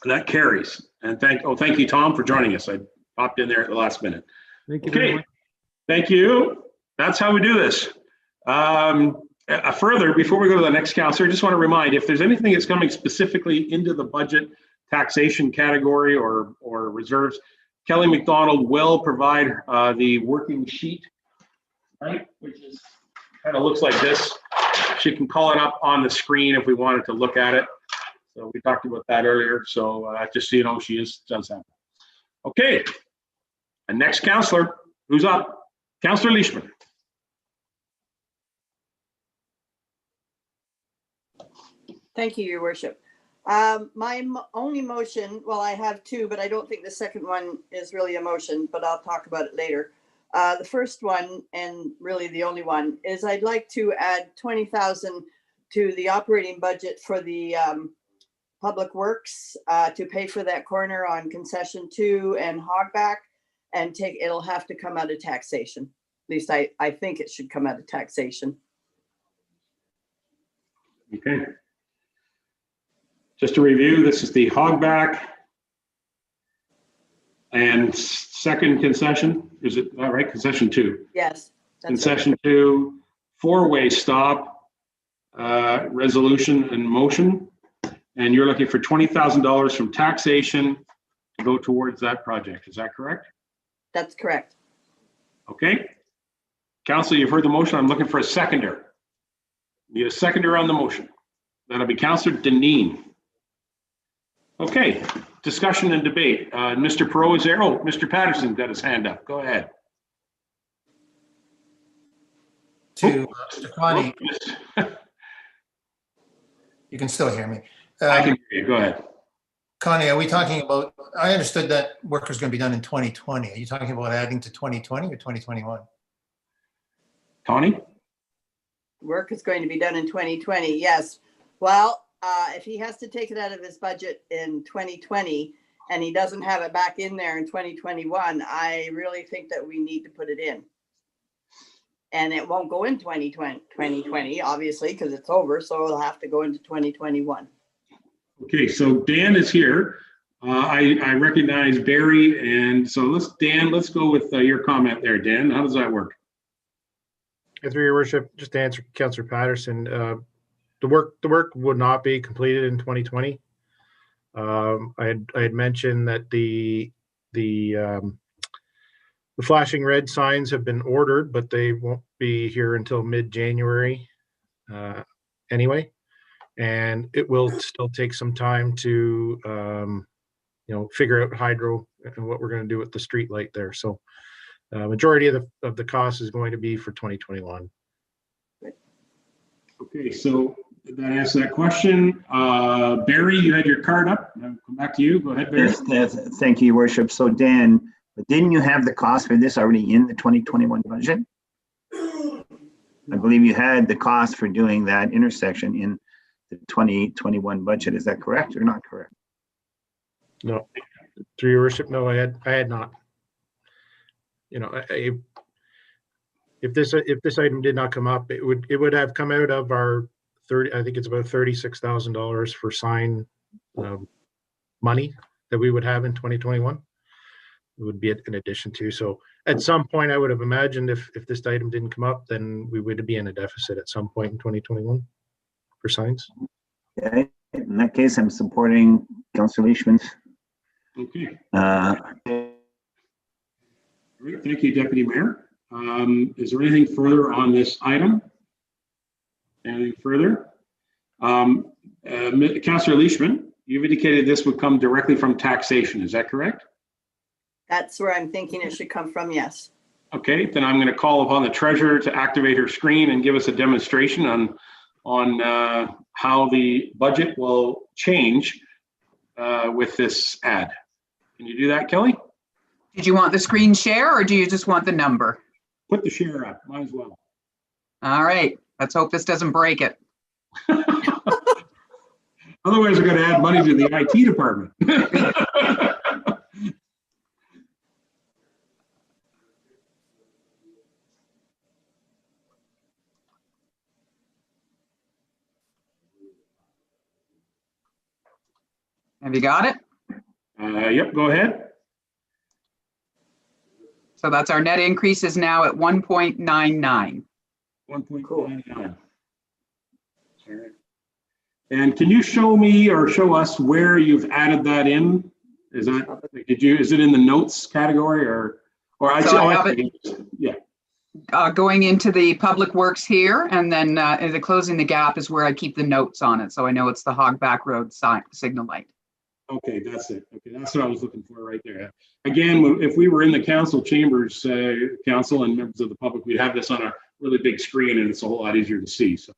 B: That carries. And thank you, Tom, for joining us. I popped in there at the last minute.
D: Thank you very much.
B: Thank you. That's how we do this. Further, before we go to the next councillor, I just want to remind, if there's anything that's coming specifically into the budget taxation category or reserves, Kelly McDonald will provide the working sheet, right? Which is kind of looks like this. She can call it up on the screen if we wanted to look at it. So we talked about that earlier. So just so you know, she does that. Okay. And next councillor, who's up? Councillor Leishman.
L: Thank you, Your Worship. My only motion, well, I have two, but I don't think the second one is really a motion, but I'll talk about it later. The first one, and really the only one, is I'd like to add 20,000 to the operating budget for the Public Works to pay for that corner on Concession 2 and Hogback, and it'll have to come out of taxation. At least I think it should come out of taxation.
B: Okay. Just to review, this is the Hogback and second concession. Is it all right? Concession 2.
L: Yes.
B: Concession 2, four-way stop, resolution and motion. And you're looking for $20,000 from taxation to go towards that project. Is that correct?
L: That's correct.
B: Okay. Council, you've heard the motion. I'm looking for a seconder. Need a seconder on the motion. That'll be Councillor Deneen. Okay, discussion and debate. Mr. Perot is there. Oh, Mr. Patterson got his hand up. Go ahead.
I: To Connie. You can still hear me.
B: I can hear you. Go ahead.
I: Connie, are we talking about, I understood that work is going to be done in 2020. Are you talking about adding to 2020 or 2021?
B: Connie?
L: Work is going to be done in 2020, yes. Well, if he has to take it out of his budget in 2020 and he doesn't have it back in there in 2021, I really think that we need to put it in. And it won't go in 2020, obviously, because it's over. So it'll have to go into 2021.
B: Okay, so Dan is here. I recognize Barry. And so let's go with your comment there, Dan. How does that work?
G: Through your worship, just to answer Councillor Patterson, the work would not be completed in 2020. I had mentioned that the flashing red signs have been ordered, but they won't be here until mid-January anyway. And it will still take some time to, figure out hydro and what we're going to do with the street light there. So majority of the cost is going to be for 2021.
B: Okay, so that answers that question. Barry, you had your card up. I'll come back to you. Go ahead, Barry.
K: Yes, thank you, Your Worship. So Dan, didn't you have the cost for this already in the 2021 budget? I believe you had the cost for doing that intersection in the 2021 budget. Is that correct or not correct?
G: No, through Your Worship, no, I had not. If this item did not come up, it would have come out of our I think it's about $36,000 for sign money that we would have in 2021. It would be in addition to. So at some point, I would have imagined if this item didn't come up, then we would be in a deficit at some point in 2021 for signs.
K: Okay, in that case, I'm supporting Councillor Leishman's.
B: Okay.
K: Great,
B: thank you, Deputy Mayor. Is there anything further on this item? Anything further? Councillor Leishman, you've indicated this would come directly from taxation. Is that correct?
L: That's where I'm thinking it should come from, yes.
B: Okay, then I'm going to call upon the treasurer to activate her screen and give us a demonstration on how the budget will change with this ad. Can you do that, Kelly?
C: Did you want the screen share or do you just want the number?
B: Put the share up, might as well.
C: All right, let's hope this doesn't break it.
B: Otherwise, we're going to add money to the IT department.
C: Have you got it?
B: Yep, go ahead.
C: So that's our net increase is now at 1.99.
B: 1.99. All right. And can you show me or show us where you've added that in? Is it in the notes category or yeah.
C: Going into the public works here, and then the closing the gap is where I keep the notes on it. So I know it's the Hogback Road signal light.
B: Okay, that's it. Okay, that's what I was looking for right there. Again, if we were in the council chambers, council and members of the public, we'd have this on a really big screen and it's a whole lot easier to see. So,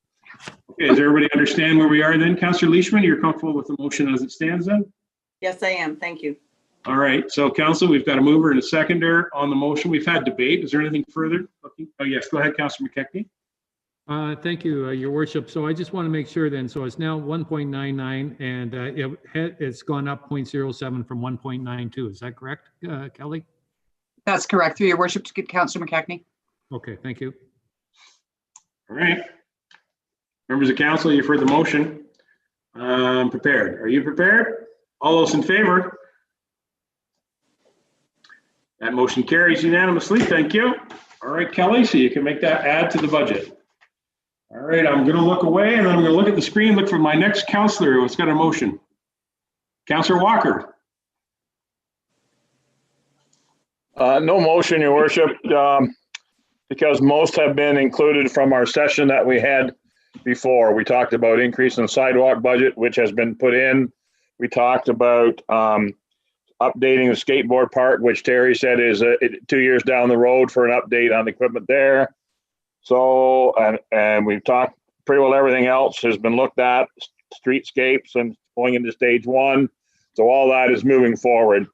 B: okay, does everybody understand where we are then? Councillor Leishman, you're comfortable with the motion as it stands then?
L: Yes, I am. Thank you.
B: All right, so council, we've got a mover and a seconder on the motion. We've had debate. Is there anything further? Oh, yes, go ahead, Councillor McKechnie.
D: Thank you, Your Worship. So I just want to make sure then, so it's now 1.99 and it's gone up 0.07 from 1.92. Is that correct, Kelly?
C: That's correct. Through Your Worship, to Councillor McKechnie.
D: Okay, thank you.
B: All right. Members of council, you've heard the motion. Prepared. Are you prepared? All those in favor? That motion carries unanimously. Thank you. All right, Kelly, so you can make that add to the budget. All right, I'm going to look away and then I'm going to look at the screen, look for my next councillor who's got a motion. Councillor Walker.
H: No motion, Your Worship, because most have been included from our session that we had before. We talked about increase in sidewalk budget, which has been put in. We talked about updating the skateboard park, which Terry said is 2 years down the road for an update on the equipment there. So, and we've talked pretty well everything else has been looked at, streetscapes and going into stage one. So all that is moving forward.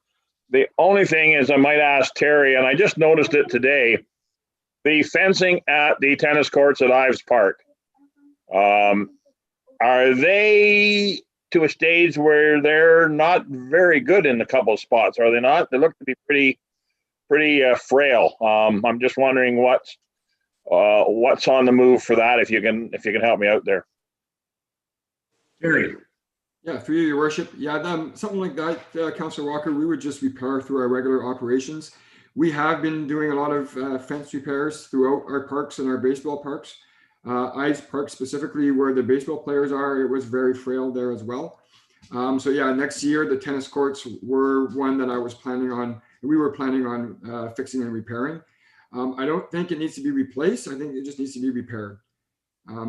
H: The only thing is I might ask Terry, and I just noticed it today, the fencing at the tennis courts at Ives Park. Are they to a stage where they're not very good in a couple of spots? Are they not? They look to be pretty frail. I'm just wondering what's on the move for that. If you can help me out there.
B: Terry.
P: Yeah, through you, Your Worship. Yeah, something like that, Councillor Walker, we would just repair through our regular operations. We have been doing a lot of fence repairs throughout our parks and our baseball parks. Ives Park specifically, where the baseball players are, it was very frail there as well. So yeah, next year the tennis courts were one that we were planning on fixing and repairing. I don't think it needs to be replaced. I think it just needs to be repaired.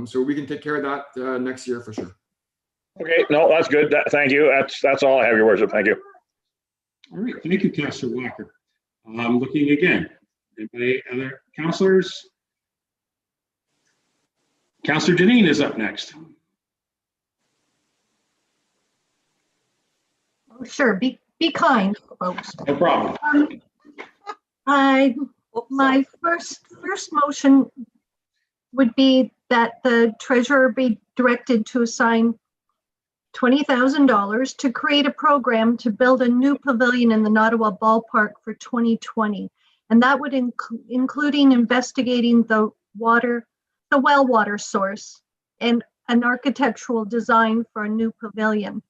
P: So we can take care of that next year for sure.
H: Okay, no, that's good. Thank you. That's all I have, your worship. Thank you.
B: All right, thank you, Councillor Walker. I'm looking again. Anybody, other councillors? Councillor Janine is up next.
N: Oh, sure, be kind, folks.
B: No problem.
N: My first motion would be that the treasurer be directed to assign $20,000 to create a program to build a new pavilion in the Nottawa Ballpark for 2020. And that would including investigating the well water source and an architectural design for a new pavilion.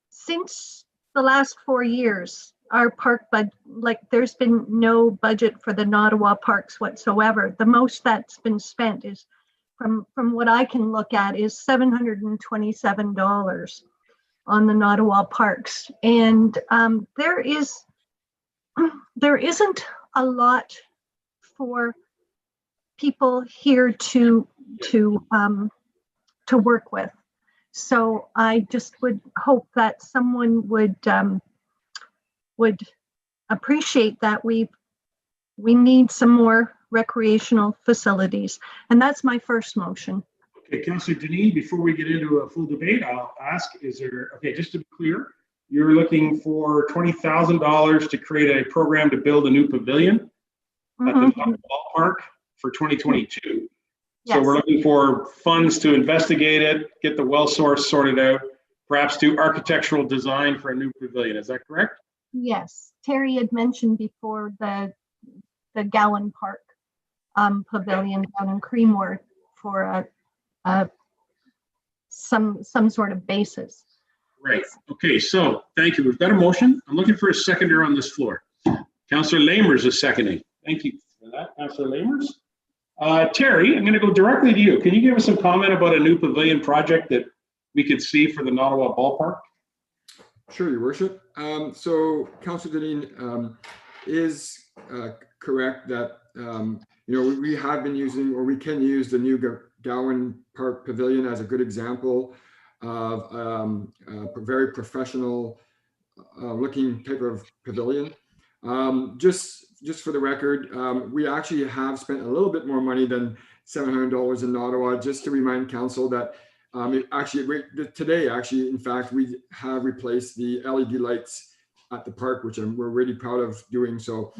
N: Since the last 4 years, our park budget, there's been no budget for the Nottawa parks whatsoever. The most that's been spent is, from what I can look at, is $727 on the Nottawa parks. And there isn't a lot for people here to work with. So I just would hope that someone would appreciate that we need some more recreational facilities. And that's my first motion.
B: Okay, Councillor Deneen, before we get into a full debate, I'll ask, okay, just to be clear, you're looking for $20,000 to create a program to build a new pavilion at the ballpark for 2022.
N: Yes.
B: So we're looking for funds to investigate it, get the well source sorted out, perhaps do architectural design for a new pavilion. Is that correct?
N: Yes, Terry had mentioned before the Gowan Park pavilion down in Creemore for some sort of basis.
B: Right. Okay, so thank you. We've got a motion. I'm looking for a seconder on this floor. Councillor Lamers is seconding. Thank you for that, Councillor Lamers. Terry, I'm going to go directly to you. Can you give us some comment about a new pavilion project that we could see for the Nottawa Ballpark?
P: Sure, Your Worship. So Councillor Deneen is correct that we have been using, or we can use, the new Gowan Park Pavilion as a good example of a very professional looking type of pavilion. Just for the record, we actually have spent a little bit more money than $700 in Ottawa. Just to remind council that today, in fact, we have replaced the LED lights at the park, which we're really proud of doing so.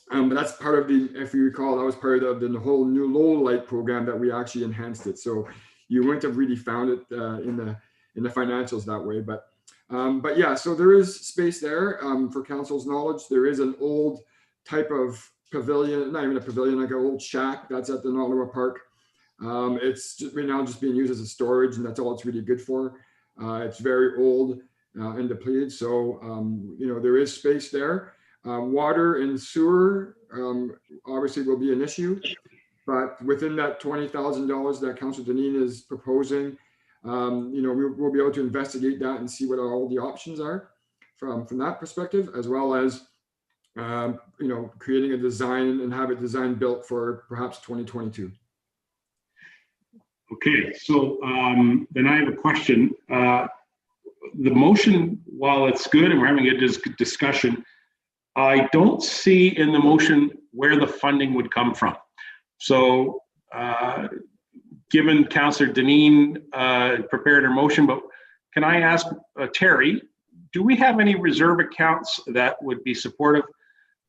P: But that's part of if you recall, that was part of the whole new low light program that we actually enhanced it. So you wouldn't have really found it in the financials that way. But yeah, so there is space there. For council's knowledge, there is an old type of pavilion, not even a pavilion, like an old shack that's at the Ottawa Park. It's right now just being used as a storage, and that's all it's really good for. It's very old and depleted, so there is space there. Water and sewer obviously will be an issue, but within that $20,000 that Councillor Deneen is proposing, we'll be able to investigate that and see what all the options are from that perspective, as well as creating a design and have it design built for perhaps 2022.
B: Okay, so then I have a question. The motion, while it's good and we're having a discussion, I don't see in the motion where the funding would come from. So given Councillor Deneen prepared her motion, but can I ask Terry, do we have any reserve accounts that would be supportive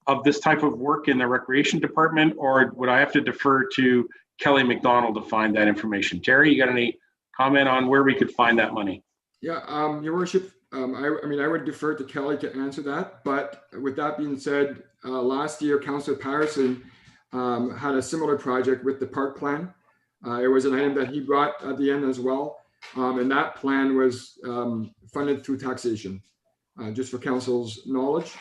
B: of this type of work in the Recreation Department, or would I have to defer to Kelly McDonald to find that information? Terry, you got any comment on where we could find that money?
P: Yeah, Your Worship, I would defer to Kelly to answer that. But with that being said, last year, Councillor Patterson had a similar project with the park plan. It was an item that he brought at the end as well. And that plan was funded through taxation, just for council's knowledge.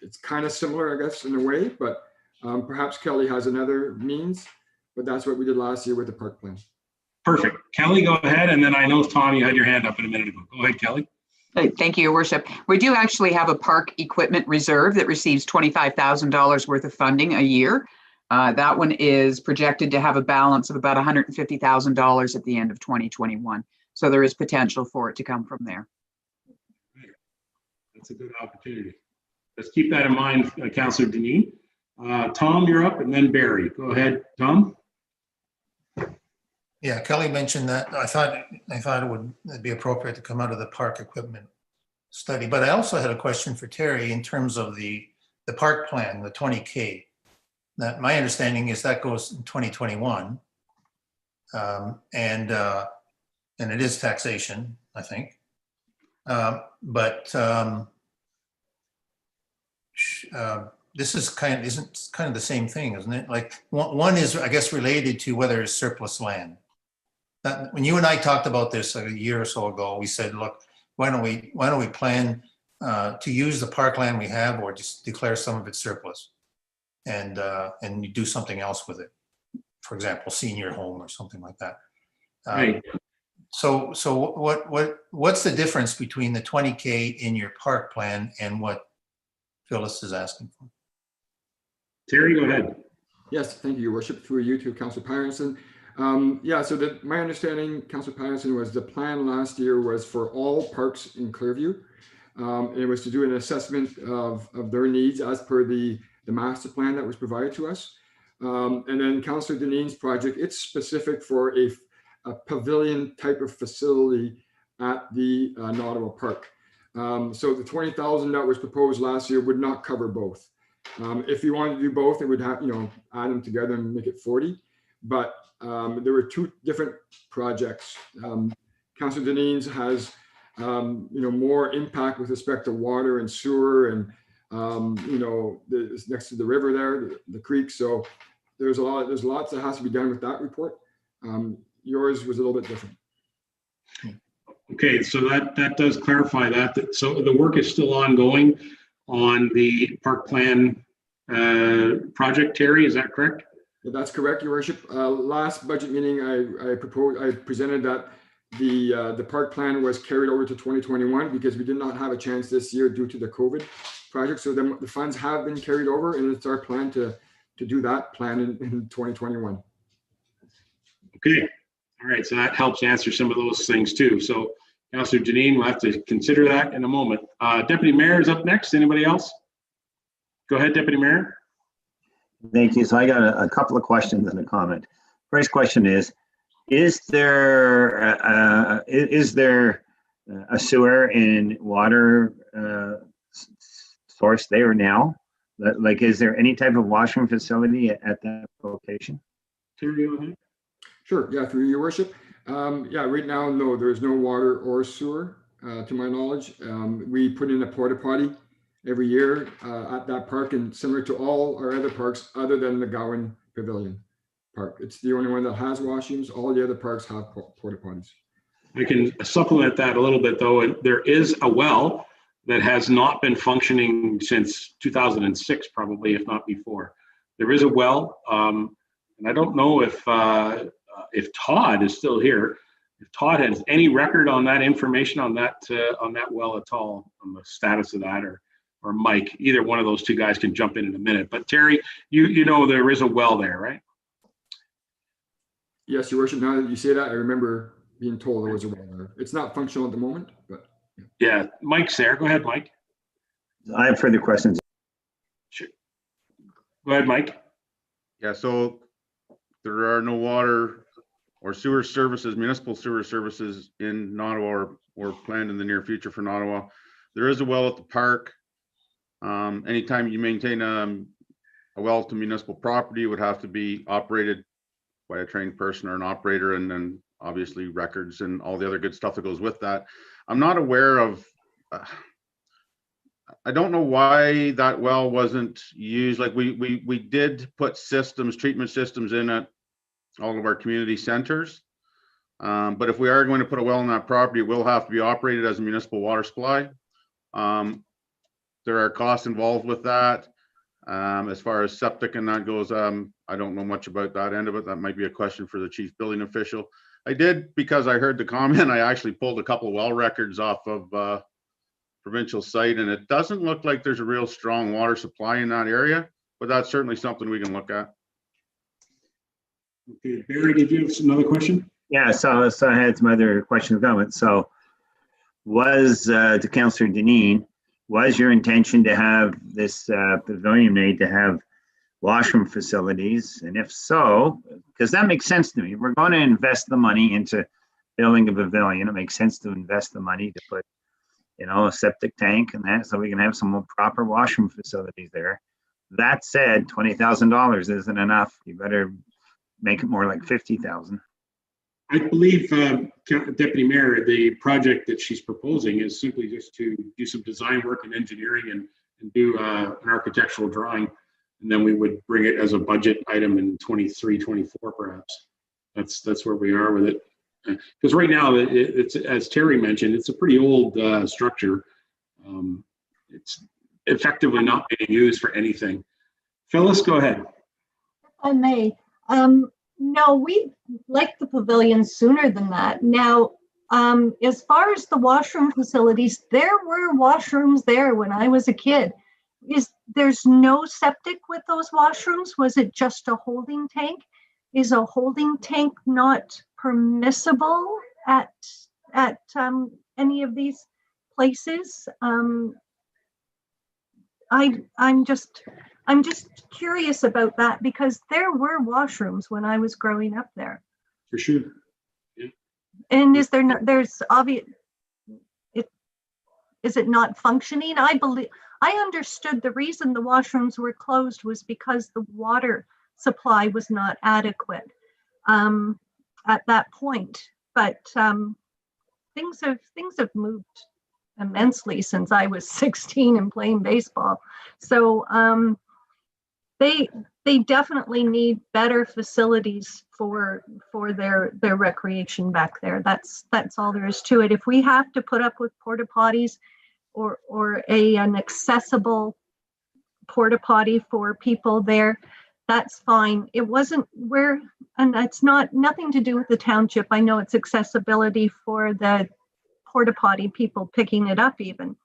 P: It's kind of similar, I guess, in a way, but perhaps Kelly has another means, but that's what we did last year with the park plan.
B: Perfect. Kelly, go ahead. And then I know, Tom, you had your hand up a minute ago. Go ahead, Kelly.
C: Thank you, Your Worship. We do actually have a park equipment reserve that receives $25,000 worth of funding a year. That one is projected to have a balance of about $150,000 at the end of 2021. So there is potential for it to come from there.
B: That's a good opportunity. Let's keep that in mind, Councillor Deneen. Tom, you're up, and then Barry. Go ahead, Tom.
I: Yeah, Kelly mentioned that. I thought it would be appropriate to come out of the park equipment study, but I also had a question for Terry in terms of the park plan, the 20K. That my understanding is that goes in 2021, and it is taxation, I think. This is isn't kind of the same thing, isn't it? Like one is, I guess, related to whether it's surplus land. When you and I talked about this a year or so ago, we said, look, why don't we plan to use the parkland we have, or just declare some of it surplus, and you do something else with it. For example, senior home or something like that.
B: Right.
I: So what's the difference between the 20K in your park plan and what Phyllis is asking for?
B: Terry, go ahead.
P: Yes, thank you, Your Worship. Through you to Councillor Patterson. Yeah, so my understanding, Councillor Patterson, was the plan last year was for all parks in Clearview. It was to do an assessment of their needs as per the master plan that was provided to us. And then Councillor Deneen's project, it's specific for a pavilion type of facility at the Nottawa Park. So the 20,000 that was proposed last year would not cover both. If you wanted to do both, it would have, add them together and make it 40. But there were two different projects. Councillor Deneen's has, more impact with respect to water and sewer, and it's next to the river there, the creek. So there's lots that has to be done with that report. Yours was a little bit different.
B: Okay, so that does clarify that. So the work is still ongoing on the park plan project, Terry, is that correct?
P: Yeah, that's correct, Your Worship. Last budget meeting, I presented that the park plan was carried over to 2021 because we did not have a chance this year due to the COVID project. So the funds have been carried over, and it's our plan to do that plan in 2021.
B: Okay, all right, so that helps answer some of those things too. So Councillor Deneen, we'll have to consider that in a moment. Deputy Mayor is up next. Anybody else? Go ahead, Deputy Mayor.
K: Thank you. So I got a couple of questions and a comment. First question is there a sewer and water source there now? Like, is there any type of washroom facility at that location?
B: Terry, go ahead.
P: Sure. Yeah, through Your Worship. Yeah, right now, no, there's no water or sewer, to my knowledge. We put in a porta potty every year at that park, and similar to all our other parks other than the Gowan Pavilion Park. It's the only one that has washrooms. All the other parks have porta potties.
B: I can supplement that a little bit though. There is a well that has not been functioning since 2006, probably, if not before. There is a well, and I don't know if Todd is still here. If Todd has any record on that information on that well at all, on the status of that, or Mike, either one of those two guys can jump in a minute. But Terry, you know there is a well there, right?
P: Yes, Your Worship. Now that you say that, I remember being told there was a well there. It's not functional at the moment, but
B: yeah. Mike's there. Go ahead, Mike.
K: I have further questions.
B: Sure. Go ahead, Mike.
F: Yeah, so there are no water or sewer services, municipal sewer services in Nottawa or planned in the near future for Nottawa. There is a well at the park. Anytime you maintain a well to municipal property, it would have to be operated by a trained person or an operator, and then obviously records and all the other good stuff that goes with that. I'm not aware of, I don't know why that well wasn't used. Like we did put systems, treatment systems in at all of our community centers. But if we are going to put a well on that property, it will have to be operated as a municipal water supply. There are costs involved with that. As far as septic and that goes, I don't know much about that end of it. That might be a question for the chief building official. I did, because I heard the comment, I actually pulled a couple of well records off of provincial site, and it doesn't look like there's a real strong water supply in that area, but that's certainly something we can look at.
B: Okay, Barry, did you have another question?
K: Yeah, so I had some other questions going. So was, to Councillor Deneen, was your intention to have this pavilion made to have washroom facilities? And if so, because that makes sense to me, we're going to invest the money into building a pavilion. It makes sense to invest the money to put, you know, a septic tank and that, so we can have some more proper washroom facilities there. That said, $20,000 isn't enough. You better make it more like 50,000.
B: I believe, Deputy Mayor, the project that she's proposing is simply just to do some design work and engineering and do an architectural drawing. And then we would bring it as a budget item in 23, 24, perhaps. That's where we are with it. Because right now, it's, as Terry mentioned, it's a pretty old structure. It's effectively not being used for anything. Phyllis, go ahead.
N: If I may, no, we like the pavilion sooner than that. Now, as far as the washroom facilities, there were washrooms there when I was a kid. There's no septic with those washrooms? Was it just a holding tank? Is a holding tank not permissible at any of these places? I'm just curious about that, because there were washrooms when I was growing up there.
B: For sure. Yeah.
N: And is there not, there's obvious, is it not functioning? I understood the reason the washrooms were closed was because the water supply was not adequate at that point. But things have moved immensely since I was 16 and playing baseball. So they definitely need better facilities for their recreation back there. That's all there is to it. If we have to put up with porta potties or an accessible porta potty for people there, that's fine. It wasn't where, and it's nothing to do with the township. I know it's accessibility for the porta potty people picking it up even,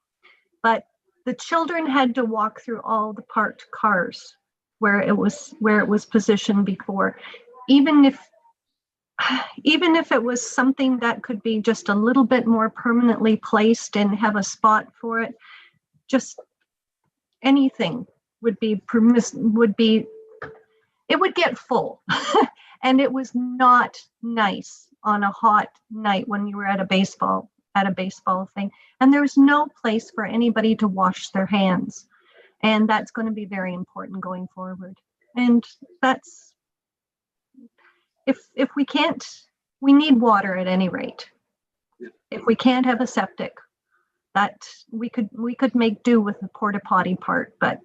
N: but the children had to walk through all the parked cars where it was positioned before. Even if it was something that could be just a little bit more permanently placed and have a spot for it, just anything would be it would get full. And it was not nice on a hot night when you were at a baseball thing. And there's no place for anybody to wash their hands. And that's going to be very important going forward. And that's, if we can't, we need water at any rate. If we can't have a septic, that we could make do with the porta potty part, but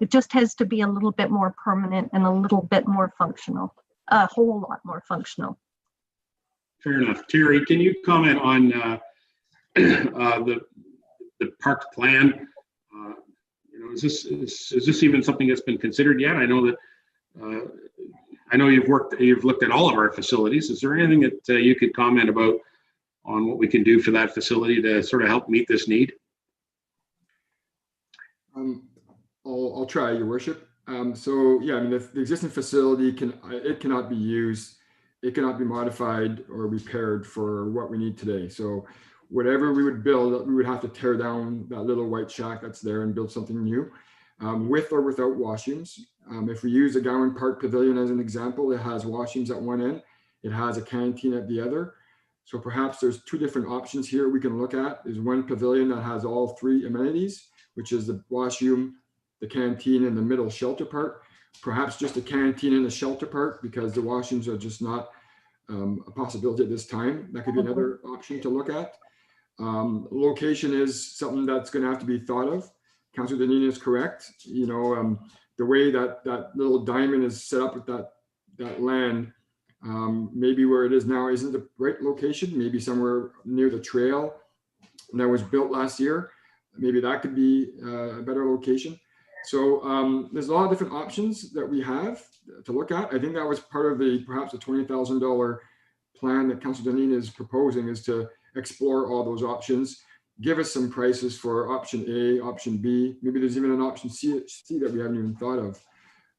N: it just has to be a little bit more permanent and a little bit more functional, a whole lot more functional.
B: Fair enough. Terry, can you comment on the park plan? Is this even something that's been considered yet? I know that you've looked at all of our facilities. Is there anything that you could comment about on what we can do for that facility to sort of help meet this need?
P: I'll try, Your Worship. So yeah, I mean, the existing facility cannot be used. It cannot be modified or repaired for what we need today. So whatever we would build, we would have to tear down that little white shack that's there and build something new, with or without washrooms. If we use the Gowan Park Pavilion as an example, it has washrooms at one end, it has a canteen at the other. So perhaps there's two different options here we can look at. Is one pavilion that has all three amenities, which is the washroom, the canteen, and the middle shelter part. Perhaps just a canteen in the shelter part, because the washrooms are just not a possibility at this time. That could be another option to look at. Location is something that's going to have to be thought of. Councillor Deneen is correct. You know, the way that little diamond is set up with that land, maybe where it is now isn't the right location. Maybe somewhere near the trail that was built last year. Maybe that could be a better location. So there's a lot of different options that we have to look at. I think that was part of perhaps the $20,000 plan that Councillor Deneen is proposing, is to explore all those options, give us some prices for option A, option B. Maybe there's even an option C that we haven't even thought of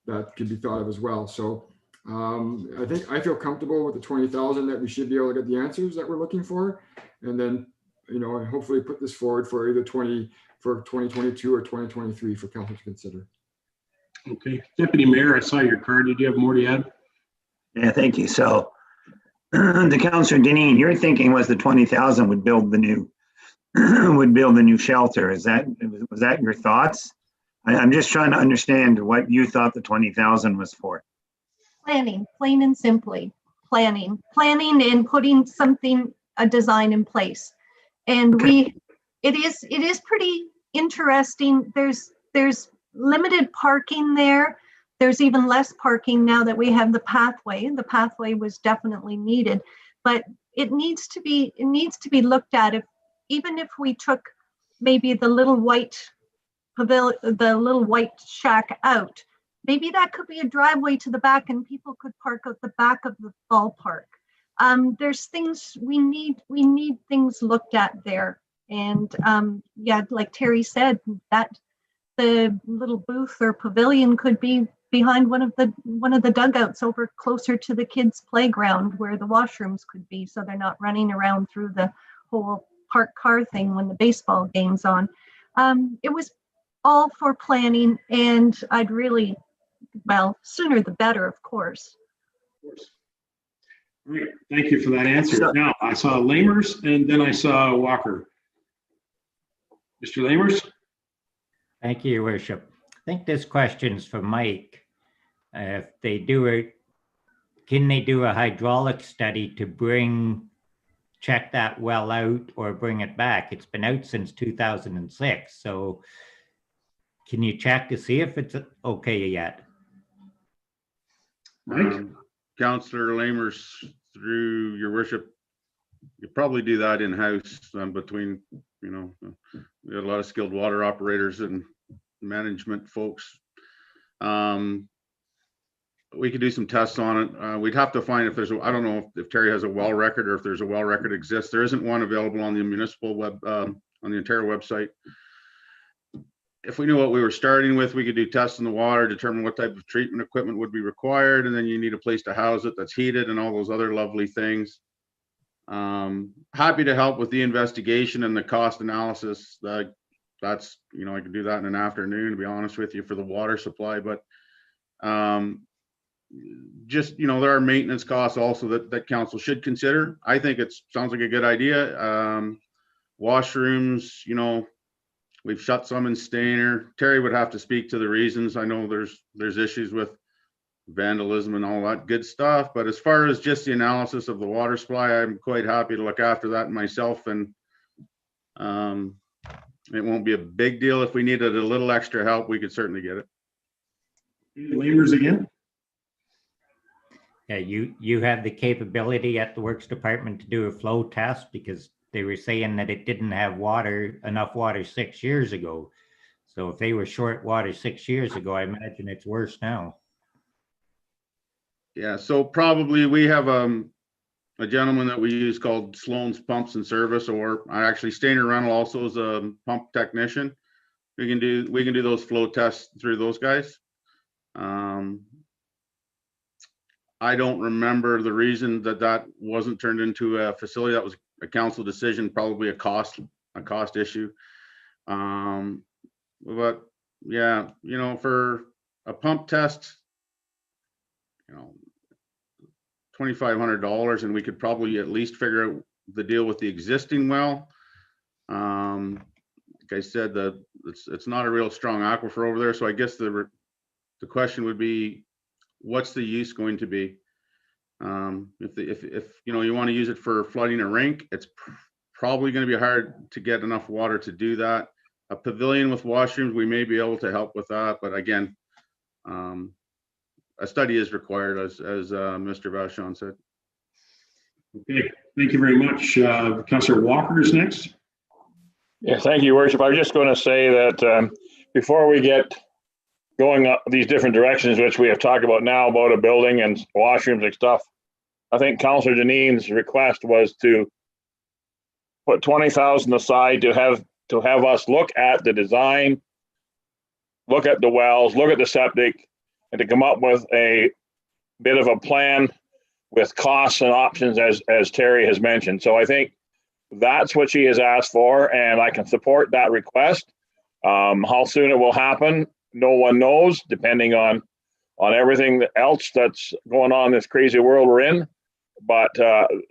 P: that could be thought of as well. So I feel comfortable with the 20,000 that we should be able to get the answers that we're looking for, and then, and hopefully put this forward for either 2022 or 2023 for council to consider.
B: Okay, Deputy Mayor, I saw your card. Did you have more to add?
K: Yeah, thank you. So the Councillor Deneen, your thinking was the 20,000 would build the new shelter. Was that your thoughts? I'm just trying to understand what you thought the 20,000 was for.
N: Planning, plain and simply, planning and putting a design in place. And it is pretty interesting. There's limited parking there. There's even less parking now that we have the pathway. The pathway was definitely needed, but it needs to be looked at. Even if we took maybe the little white pavilion, the little white shack out, maybe that could be a driveway to the back and people could park at the back of the ballpark. There's things we need things looked at there. And yeah, like Terry said, that the little booth or pavilion could be behind one of the dugouts over closer to the kids' playground where the washrooms could be, so they're not running around through the whole park car thing when the baseball game's on. It was all for planning, and I'd really, sooner the better, of course.
B: All right, thank you for that answer. Now, I saw Lamers and then I saw Walker. Mr. Lamers?
E: Thank you, Your Worship. I think this question's for Mike. If they can they do a hydraulic study to check that well out or bring it back? It's been out since 2006. So can you check to see if it's okay yet?
B: Mike?
F: Councillor Lamers, through Your Worship, you probably do that in-house between, we got a lot of skilled water operators and management folks. We could do some tests on it. We'd have to find if I don't know if Terry has a well record or if there's a well record exists. There isn't one available on the municipal web, on the Ontario website. If we knew what we were starting with, we could do tests in the water, determine what type of treatment equipment would be required, and then you need a place to house it that's heated and all those other lovely things. Happy to help with the investigation and the cost analysis. That's, I could do that in an afternoon, to be honest with you, for the water supply, but just, there are maintenance costs also that council should consider. I think it sounds like a good idea. Washrooms, we've shut some in Stayner. Terry would have to speak to the reasons. I know there's issues with vandalism and all that good stuff, but as far as just the analysis of the water supply, I'm quite happy to look after that myself, and it won't be a big deal. If we needed a little extra help, we could certainly get it.
B: Lamers again?
E: Yeah, you have the capability at the Works Department to do a flow test, because they were saying that it didn't have enough water 6 years ago. So if they were short water 6 years ago, I imagine it's worse now.
F: Yeah, so probably we have a gentleman that we use called Sloan's Pumps and Service, or actually Stayner Rental also is a pump technician. We can do those flow tests through those guys. I don't remember the reason that wasn't turned into a facility. That was a council decision, probably a cost issue. But yeah, for a pump test, $2,500, and we could probably at least figure out the deal with the existing well. Like I said, it's not a real strong aquifer over there, so I guess the question would be, what's the use going to be? If you want to use it for flooding a rink, it's probably going to be hard to get enough water to do that. A pavilion with washrooms, we may be able to help with that, but again, a study is required, as Mr. Vachon said.
B: Okay, thank you very much. Councillor Walker is next.
H: Yeah, thank you, Your Worship. I was just going to say that before we get going up these different directions, which we have talked about now, about a building and washrooms and stuff, I think Councillor Deneen's request was to put 20,000 aside to have us look at the design, look at the wells, look at the septic, and to come up with a bit of a plan with costs and options as Terry has mentioned. So I think that's what she has asked for, and I can support that request. How soon it will happen, no one knows, depending on everything else that's going on in this crazy world we're in. But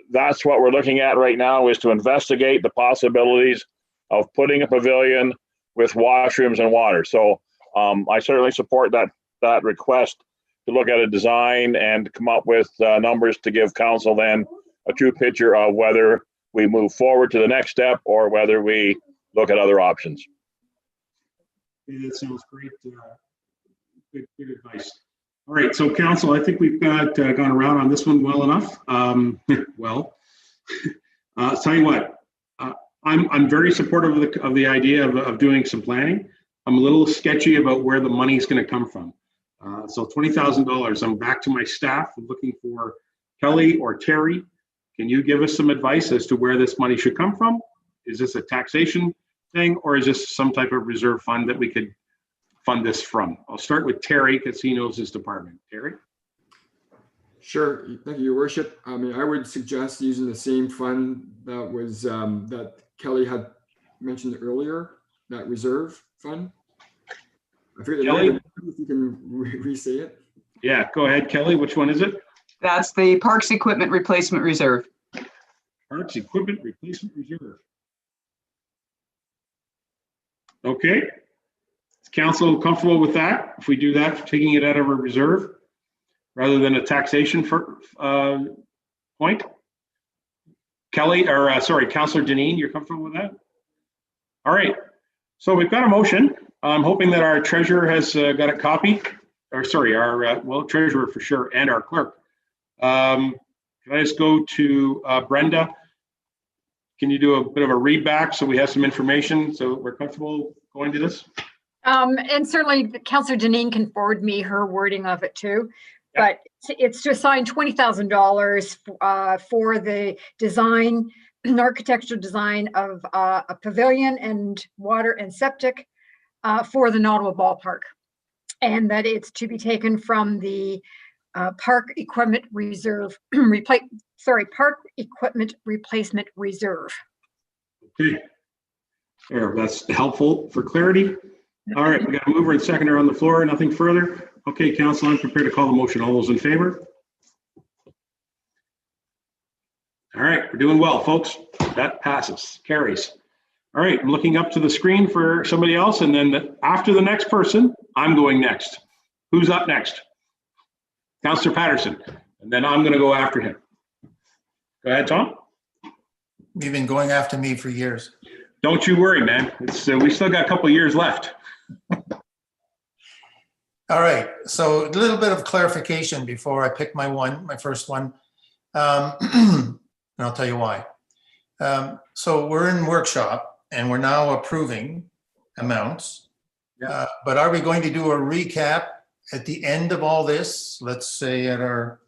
H: that's what we're looking at right now, is to investigate the possibilities of putting a pavilion with washrooms and water. So I certainly support that request to look at a design and come up with numbers to give council then a true picture of whether we move forward to the next step or whether we look at other options.
B: That sounds great. Good advice. All right, so council, I think we've gone around on this one well enough. Well, tell you what, I'm very supportive of the idea of doing some planning. I'm a little sketchy about where the money's going to come from. So $20,000. I'm back to my staff. I'm looking for Kelly or Terry. Can you give us some advice as to where this money should come from? Is this a taxation thing, or is this some type of reserve fund that we could fund this from? I'll start with Terry because he knows his department. Terry?
P: Sure. Thank you, Your Worship. I mean, I would suggest using the same fund that was that Kelly had mentioned earlier, that reserve fund. I forget the name, if you can re-say it.
B: Yeah, go ahead, Kelly. Which one is it?
C: That's the Parks Equipment Replacement Reserve.
B: Parks Equipment Replacement Reserve. Okay. Is council comfortable with that? If we do that, taking it out of a reserve rather than a taxation for point? Kelly, or sorry, Councillor Deneen, you're comfortable with that? All right. So we've got a motion. I'm hoping that our treasurer has got a copy, or sorry, our, well, treasurer for sure, and our clerk. Can I just go to Brenda? Can you do a bit of a read back so we have some information so we're comfortable going to this?
Q: And certainly Councillor Deneen can forward me her wording of it too. But it's to assign $20,000 for the design, architectural design of a pavilion and water and septic for the Nottawa Ballpark. And that it's to be taken from the Park Equipment Reserve, Park Equipment Replacement Reserve.
B: Okay. There, that's helpful for clarity. All right, we got a mover and seconder on the floor. Nothing further. Okay, council, I'm prepared to call the motion. All those in favor? All right, we're doing well, folks. That passes, carries. All right, I'm looking up to the screen for somebody else, and then after the next person, I'm going next. Who's up next? Councillor Patterson, and then I'm going to go after him. Go ahead, Tom.
I: You've been going after me for years.
B: Don't you worry, man. It's we still got a couple of years left.
I: All right, so a little bit of clarification before I pick my first one. And I'll tell you why. So we're in workshop and we're now approving amounts.
B: Yeah.
I: But are we going to do a recap at the end of all this? Let's say at our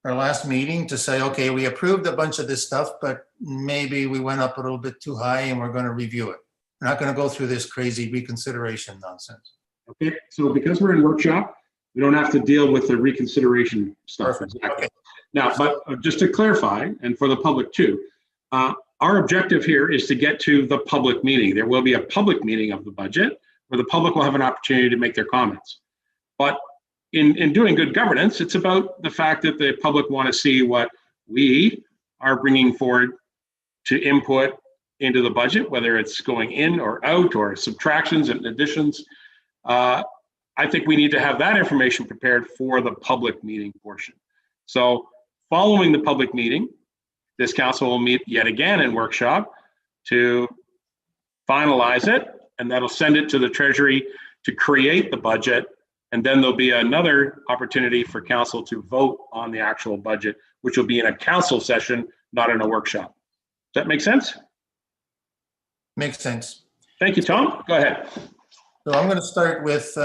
I: last meeting to say, okay, we approved a bunch of this stuff, but maybe we went up a little bit too high and we're going to review it. We're not going to go through this crazy reconsideration nonsense.
B: Okay, so because we're in workshop, we don't have to deal with the reconsideration stuff.
I: Perfect.
B: Exactly.
I: Okay.
B: Now, but just to clarify, and for the public too, our objective here is to get to the public meeting. There will be a public meeting of the budget where the public will have an opportunity to make their comments. But in doing good governance, it's about the fact that the public want to see what we are bringing forward to input into the budget, whether it's going in or out or subtractions and additions. I think we need to have that information prepared for the public meeting portion. So following the public meeting, this council will meet yet again in workshop to finalize it, and that'll send it to the Treasury to create the budget. And then there'll be another opportunity for council to vote on the actual budget, which will be in a council session, not in a workshop. Does that make sense?
I: Makes sense.
B: Thank you, Tom. Go ahead.
I: So I'm going to start with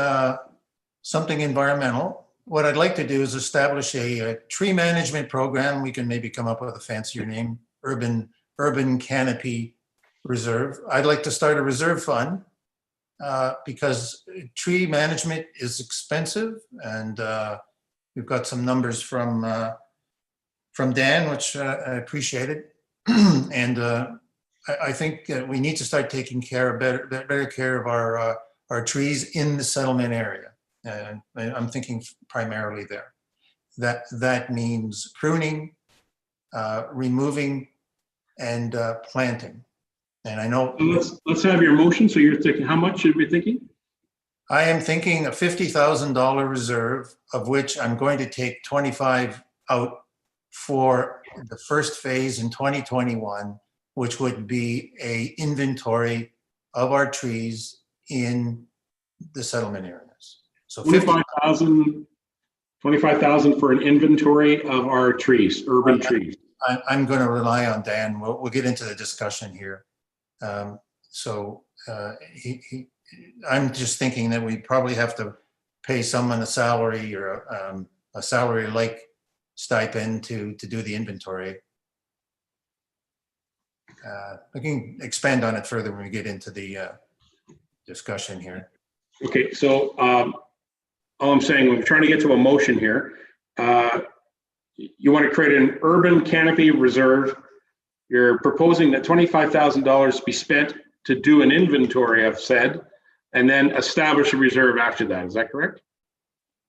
I: something environmental. What I'd like to do is establish a tree management program. We can maybe come up with a fancier name, urban canopy reserve. I'd like to start a reserve fund because tree management is expensive and we've got some numbers from Dan, which I appreciated. And I think we need to start taking better care of our trees in the settlement area. And I'm thinking primarily there. That means pruning, removing, and planting. And I know.
B: Let's have your motion. So you're thinking, how much should we be thinking?
I: I am thinking a $50,000 reserve, of which I'm going to take 25 out for the first phase in 2021, which would be a inventory of our trees in the settlement areas. So
B: 25,000 for an inventory of our trees, urban trees.
I: I'm going to rely on Dan. We'll get into the discussion here. I'm just thinking that we probably have to pay someone a salary or a salary-like stipend to do the inventory. We can expand on it further when we get into the discussion here.
B: Okay, so all I'm saying, we're trying to get to a motion here. You want to create an urban canopy reserve. You're proposing that $25,000 be spent to do an inventory of said, and then establish a reserve after that. Is that correct?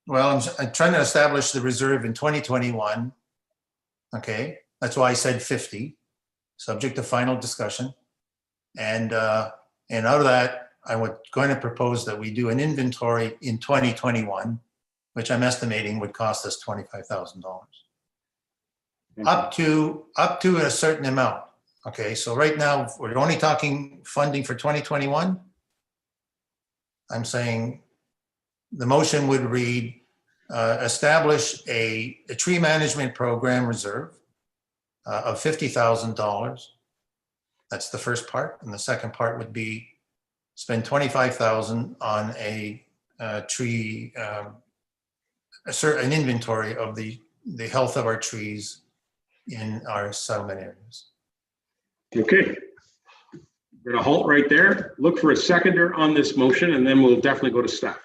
I: Well, I'm trying to establish the reserve in 2021. Okay, that's why I said 50, subject to final discussion. And out of that, I was going to propose that we do an inventory in 2021, which I'm estimating would cost us $25,000. Up to a certain amount. Okay, so right now we're only talking funding for 2021. I'm saying the motion would read, establish a tree management program reserve of $50,000. That's the first part. And the second part would be spend $25,000 on a tree, an inventory of the health of our trees in our settlement areas.
B: Okay. We're going to halt right there. Look for a seconder on this motion, and then we'll definitely go to staff.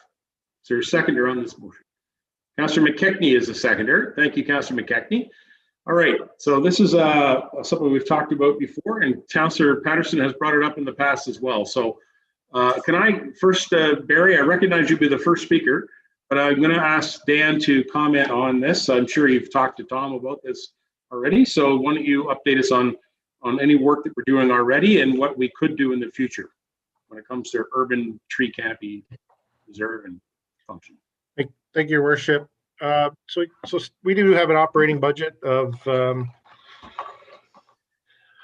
B: So your seconder on this motion. Councillor McKechnie is the seconder. Thank you, Councillor McKechnie. All right, so this is something we've talked about before, and Councillor Patterson has brought it up in the past as well. So can I first, Barry, I recognize you'll be the first speaker, but I'm going to ask Dan to comment on this. I'm sure you've talked to Tom about this already. So why don't you update us on any work that we're doing already and what we could do in the future when it comes to urban tree canopy reserve and function.
G: Thank you, Your Worship. So we do have an operating budget of about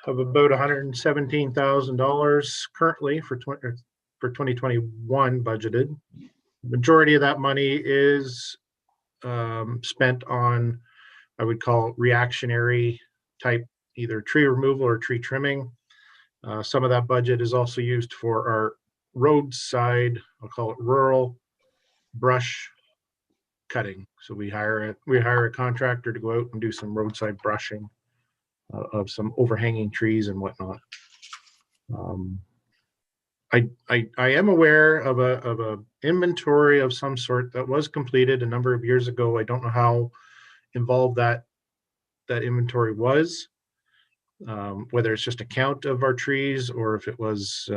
G: $117,000 currently for 2021 budgeted. Majority of that money is spent on, I would call, reactionary type, either tree removal or tree trimming. Some of that budget is also used for our roadside, I'll call it rural brush cutting. So we hire a contractor to go out and do some roadside brushing of some overhanging trees and whatnot. I am aware of a inventory of some sort that was completed a number of years ago. I don't know how involved that inventory was, whether it's just a count of our trees or if it was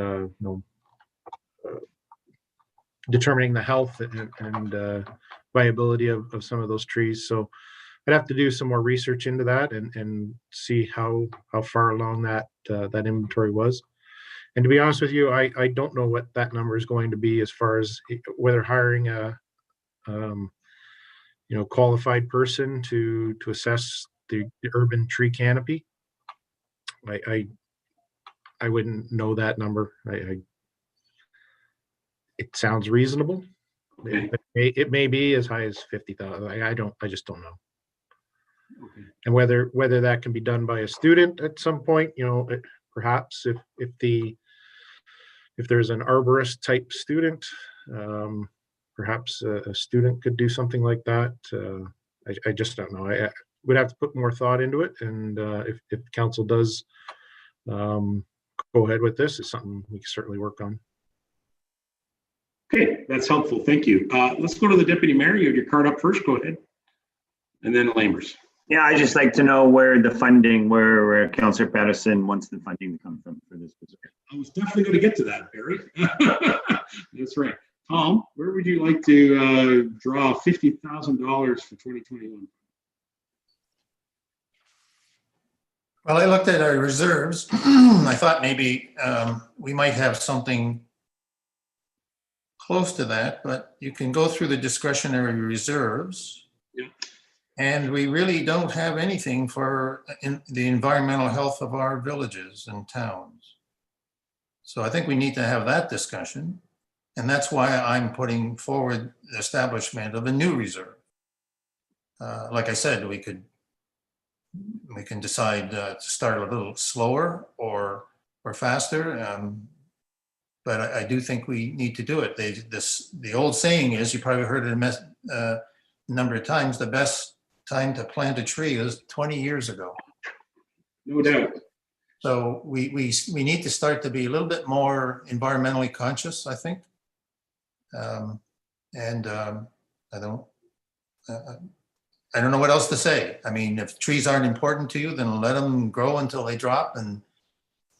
G: determining the health and viability of some of those trees. So I'd have to do some more research into that and see how far along that inventory was. And to be honest with you, I don't know what that number is going to be as far as whether hiring a qualified person to assess the urban tree canopy. I wouldn't know that number. It sounds reasonable. It may be as high as 50,000. I just don't know.
B: Okay.
G: And whether that can be done by a student at some point, perhaps if there's an arborist type student, perhaps a student could do something like that. I just don't know. I would have to put more thought into it. And if council does go ahead with this, it's something we can certainly work on.
B: Okay, that's helpful. Thank you. Let's go to the Deputy Mayor. You have your card up first. Go ahead. and then Lamers.
K: Yeah, I just like to know where the funding, where Councillor Patterson wants the funding to come from for this position.
B: I was definitely going to get to that, Barry. That's right. Tom, where would you like to draw $50,000 for 2021?
I: Well, I looked at our reserves. I thought maybe we might have something close to that, but you can go through the discretionary reserves.
B: Yeah.
I: And we really don't have anything for the environmental health of our villages and towns. So I think we need to have that discussion. And that's why I'm putting forward the establishment of a new reserve. Like I said, we can decide to start a little slower or faster. But I do think we need to do it. The old saying is, you probably heard it a number of times, the best time to plant a tree is 20 years ago.
B: No doubt.
I: So we need to start to be a little bit more environmentally conscious, I think. I don't know what else to say. I mean, if trees aren't important to you, then let them grow until they drop, and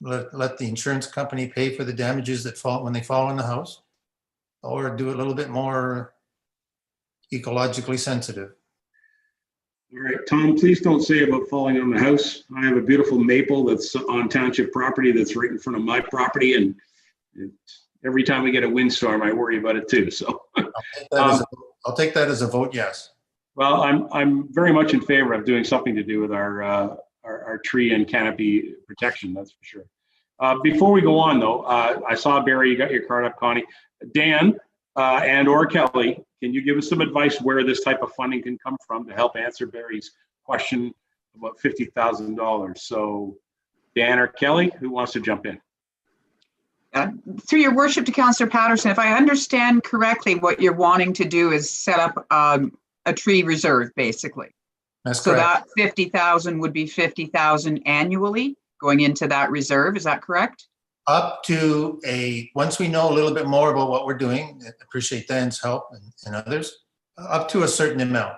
I: let the insurance company pay for the damages that fall when they fall in the house, or do it a little bit more ecologically sensitive.
B: All right, Tom, please don't say about falling on the house. I have a beautiful maple that's on township property that's right in front of my property, and every time we get a windstorm, I worry about it too. So
I: I'll take that as a vote yes.
B: Well, I'm very much in favor of doing something to do with our tree and canopy protection, that's for sure. Before we go on, though, I saw, Barry, you got your card up, Connie. Dan and or Kelly, can you give us some advice where this type of funding can come from to help answer Barry's question about $50,000? So Dan or Kelly, who wants to jump in?
C: Through your worship to Councillor Patterson, if I understand correctly, what you're wanting to do is set up a tree reserve, basically.
I: That's
C: so
I: correct.
C: that 50,000 would be 50,000 annually going into that reserve. Is that correct?
I: Up to once we know a little bit more about what we're doing, I appreciate Dan's help and others, up to a certain amount,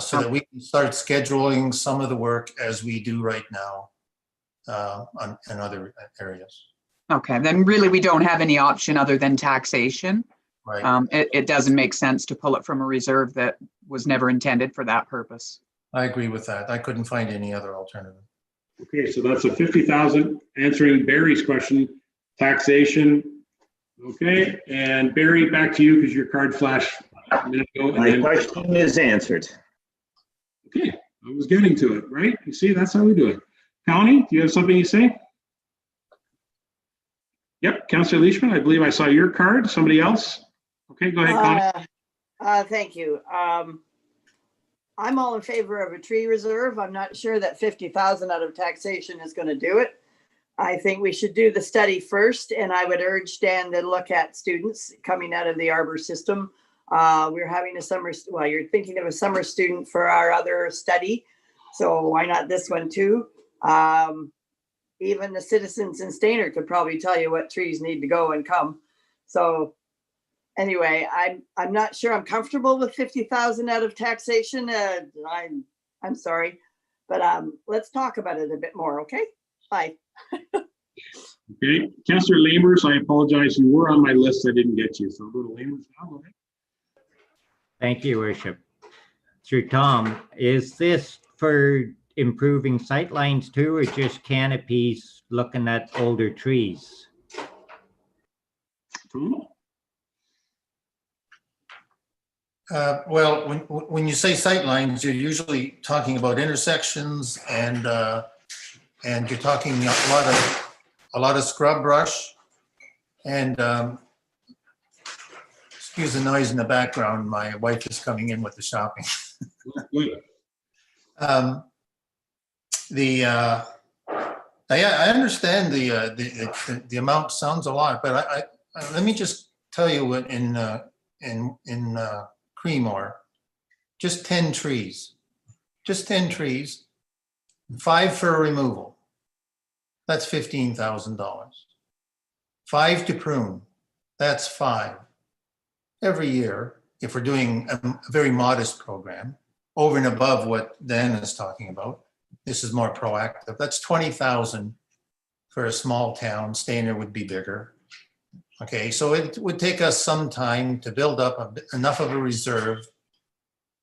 I: so that we can start scheduling some of the work as we do right now in other areas.
C: Okay, then really we don't have any option other than taxation.
I: Right.
C: It doesn't make sense to pull it from a reserve that was never intended for that purpose.
I: I agree with that. I couldn't find any other alternative.
B: Okay, so that's a 50,000 answering Barry's question, taxation. Okay, and Barry, back to you because your card flashed a minute ago.
K: My question is answered.
B: Okay, I was getting to it, right? You see, that's how we do it. Connie, do you have something you say? Yep, Councillor Leishman, I believe I saw your card. Somebody else? Okay, go ahead, Connie.
L: Thank you. I'm all in favor of a tree reserve. I'm not sure that 50,000 out of taxation is going to do it. I think we should do the study first, and I would urge Dan to look at students coming out of the Arbor system. We're having a summer, well, you're thinking of a summer student for our other study, so why not this one too? Even the citizens in Stayner could probably tell you what trees need to go and come. So anyway, I'm not sure I'm comfortable with 50,000 out of taxation. I'm sorry, but let's talk about it a bit more. Okay, bye.
B: Okay, Councillor Lamers, I apologize. You were on my list. I didn't get you. So I'll go to Lamers now. Okay.
E: Thank you, Worship. Through Tom, is this for improving sightlines too, or just canopies looking at older trees?
I: Well, when you say sightlines, you're usually talking about intersections, and you're talking a lot of scrub brush, and excuse the noise in the background. My wife is coming in with the shopping. I understand the amount sounds a lot, but I let me just tell you what in Creemore, just 10 trees, 5 for removal. That's $15,000. 5 to prune, that's 5 every year. If we're doing a very modest program, over and above what Dan is talking about. This is more proactive. That's 20,000 for a small town. Stayner would be bigger. Okay, so it would take us some time to build up enough of a reserve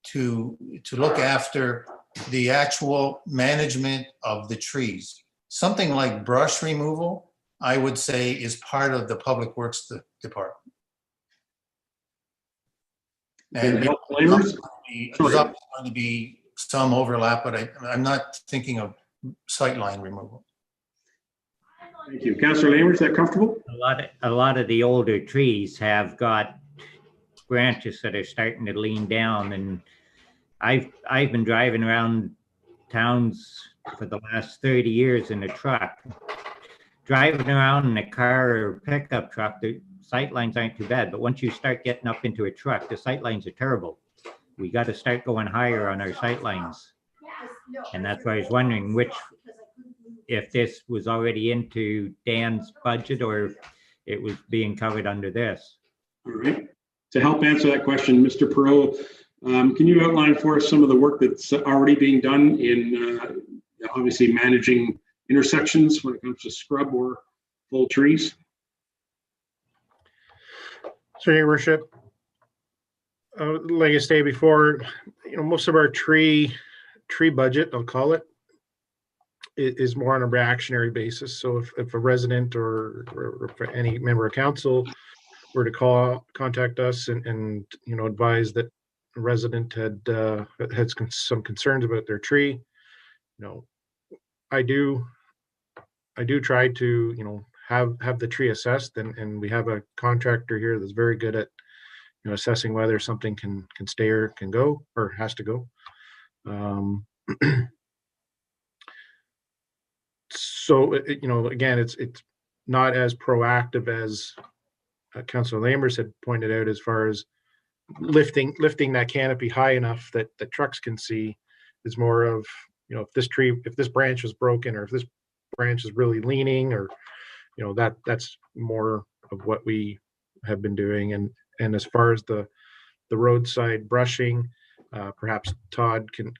I: to look after the actual management of the trees. Something like brush removal, I would say, is part of the Public Works Department. And there's going to be some overlap, but I'm not thinking of sightline removal.
B: Thank you. Councillor Lamer, is that comfortable?
E: A lot of the older trees have got branches that are starting to lean down, and I've been driving around towns for the last 30 years in a truck. Driving around in a car or pickup truck, the sight lines aren't too bad, but once you start getting up into a truck, the sight lines are terrible. We got to start going higher on our sight lines. And that's why I was wondering if this was already into Dan's budget or it was being covered under this.
B: All right. To help answer that question, Mr. Perot, can you outline for us some of the work that's already being done in obviously managing intersections when it comes to scrub or full trees?
G: So, Your Worship, like I stated before, most of our tree budget, I'll call it, is more on a reactionary basis. So if a resident or if any member of council were to contact us and advise that a resident had some concerns about their tree, I do try to have the tree assessed, and we have a contractor here that's very good at assessing whether something can stay or can go or has to go. So again, it's not as proactive as Councillor Lamers had pointed out, as far as lifting that canopy high enough that the trucks can see. Is more of if this branch is broken, or if this branch is really leaning, or that's more of what we have been doing. And as far as the roadside brushing, perhaps Todd can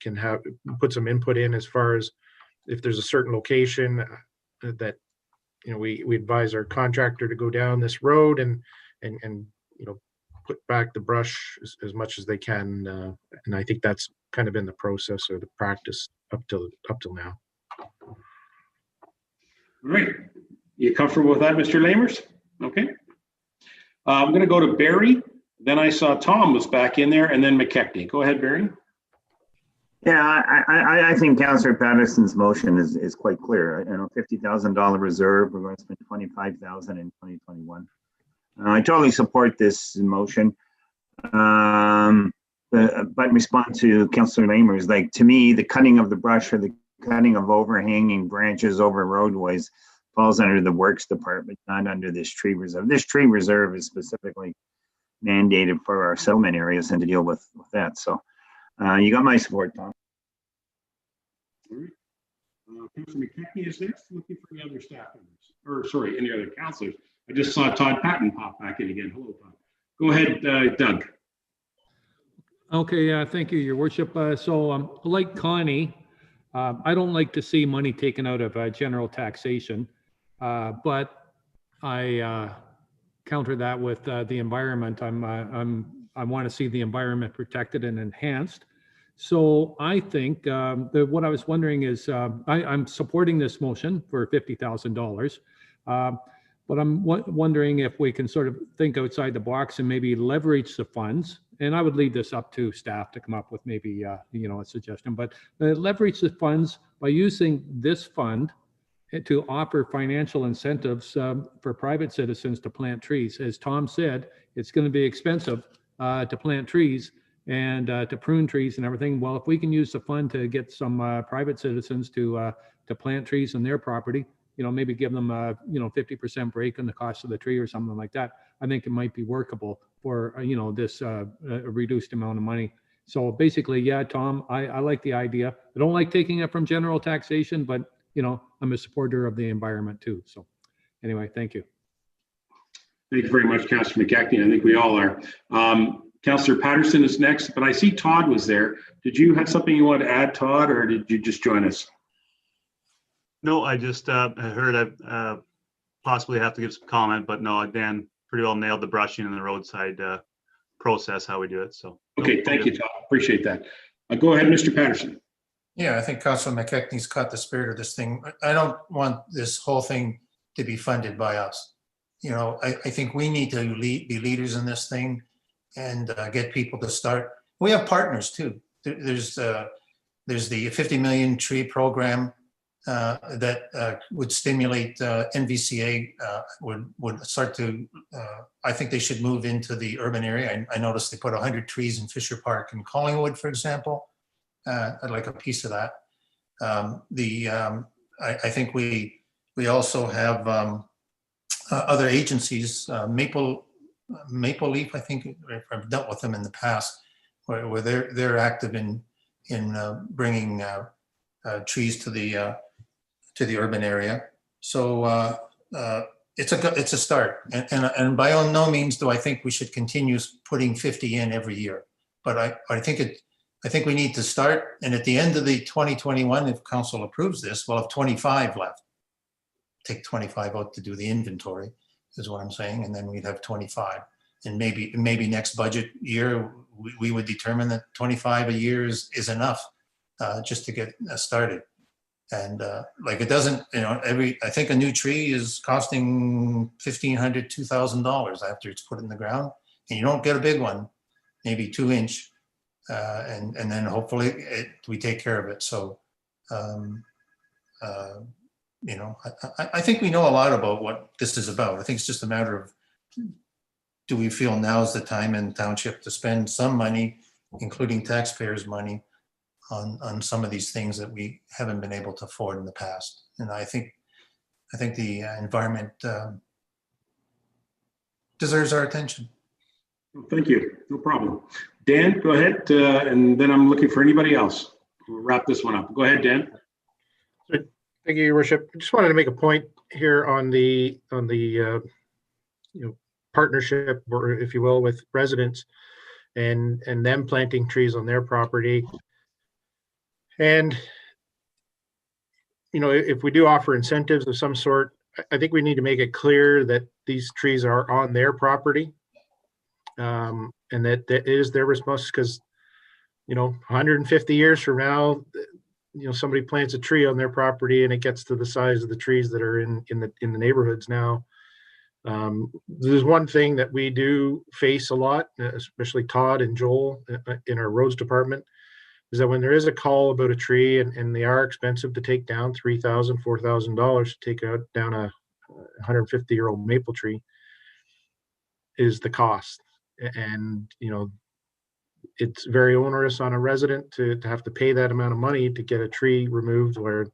G: put some input in, as far as if there's a certain location that we advise our contractor to go down this road and put back the brush as much as they can. And I think that's kind of been the process or the practice up till now.
B: All right. You comfortable with that, Mr. Lamers? Okay. I'm going to go to Barry. Then I saw Tom was back in there, and then McKechnie. Go ahead, Barry.
K: Yeah, I think Councillor Patterson's motion is quite clear. $50,000 reserve. We're going to spend $25,000 in 2021. I totally support this motion. But in response to Councillor Lamers, like, to me, the cutting of the brush or the cutting of overhanging branches over roadways falls under the Works Department, not under this tree reserve. This tree reserve is specifically mandated for our settlement areas and to deal with that. So you got my support, Tom.
B: All right. Councillor McKechnie is next. Looking for any other staff members, or sorry, any other councillors. I just saw Todd Patton pop back in again. Hello, Todd. Go ahead, Doug.
D: Okay, thank you, Your Worship. So like Connie, I don't like to see money taken out of general taxation, but I counter that with the environment. I want to see the environment protected and enhanced. So I think what I was wondering is, I'm supporting this motion for $50,000, but I'm wondering if we can sort of think outside the box and maybe leverage the funds. And I would leave this up to staff to come up with maybe a suggestion, but leverage the funds by using this fund to offer financial incentives for private citizens to plant trees. As Tom said, it's going to be expensive to plant trees and to prune trees and everything. Well, if we can use the fund to get some private citizens to plant trees on their property, maybe give them a 50% break on the cost of the tree or something like that, I think it might be workable for this reduced amount of money. So basically, yeah, Tom, I like the idea. I don't like taking it from general taxation, but I'm a supporter of the environment too. So anyway, thank you.
B: Thank you very much, Councillor McKechnie. I think we all are. Councillor Patterson is next, but I see Todd was there. Did you have something you want to add, Todd, or did you just join us?
J: No, I just I heard I possibly have to give some comment, but no, Dan pretty well nailed the brushing and the roadside process, how we do it. So
B: okay, thank you, Todd. Appreciate that. Go ahead, Mr. Patterson.
I: Yeah, I think Councilor McKechnie's caught the spirit of this thing. I don't want this whole thing to be funded by us. You know, I think we need to be leaders in this thing and get people to start. We have partners too. There's the 50 million tree program that would stimulate NVCA would start to, I think they should move into the urban area. I noticed they put 100 trees in Fisher Park in Collingwood, for example. I'd like a piece of that. I think we also have other agencies, Maple Leaf, I think I've dealt with them in the past, where they're active in bringing trees to the urban area. So it's a start, and by no means do I think we should continue putting 50 in every year. But I think we need to start, and at the end of the 2021, if council approves this, we'll have 25 left. Take 25 out to do the inventory, is what I'm saying, and then we'd have 25. And maybe next budget year we would determine that 25 a year is enough just to get started. And like it doesn't, you know, I think a new tree is costing $1,500, $2,000 after it's put in the ground, and you don't get a big one, maybe 2-inch, and then hopefully we take care of it. So, you know, I think we know a lot about what this is about. I think it's just a matter of, do we feel now is the time in township to spend some money, including taxpayers' money, on some of these things that we haven't been able to afford in the past. And I think the environment deserves our attention.
B: Thank you. No problem. Dan, go ahead, and then I'm looking for anybody else. We'll wrap this one up. Go ahead, Dan.
G: Thank you, Your Worship. I just wanted to make a point here on the you know, partnership, or if you will, with residents and them planting trees on their property. And you know, if we do offer incentives of some sort, I think we need to make it clear that these trees are on their property, and that it is their responsibility. Because you know, 150 years from now, you know, somebody plants a tree on their property and it gets to the size of the trees that are in the neighborhoods now. There's one thing that we do face a lot, especially Todd and Joel in our roads department, is that when there is a call about a tree and they are expensive to take down, $3,000, $4,000 to take down a 150-year-old maple tree, is the cost. And you know, it's very onerous on a resident to have to pay that amount of money to get a tree removed where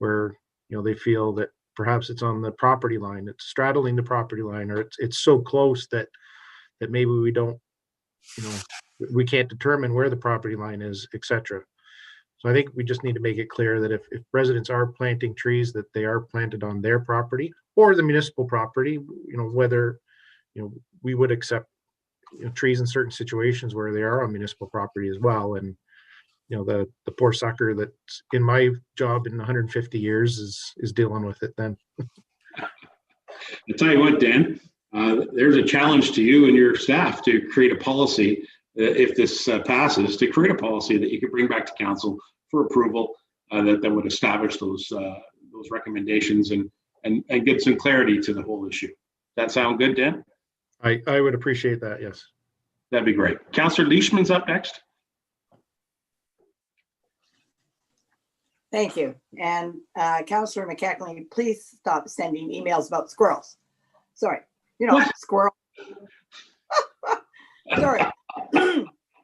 G: you know, they feel that perhaps it's on the property line, it's straddling the property line, or it's so close that maybe we don't, you know, we can't determine where the property line is, etc. So I think we just need to make it clear that if residents are planting trees, that they are planted on their property or the municipal property, you know, whether, you know, we would accept, you know, trees in certain situations where they are on municipal property as well. And you know, the poor sucker that's in my job in 150 years is dealing with it then.
B: I'll tell you what, Dan, there's a challenge to you and your staff to create a policy, if this passes, to create a policy that you could bring back to council for approval, that would establish those recommendations and get some clarity to the whole issue. That sound good, Dan?
G: I would appreciate that, yes.
B: That'd be great. Councillor Leishman's up next.
L: Thank you. And Councillor McKechnie, please stop sending emails about squirrels. Sorry, you know, what? Squirrel. Sorry.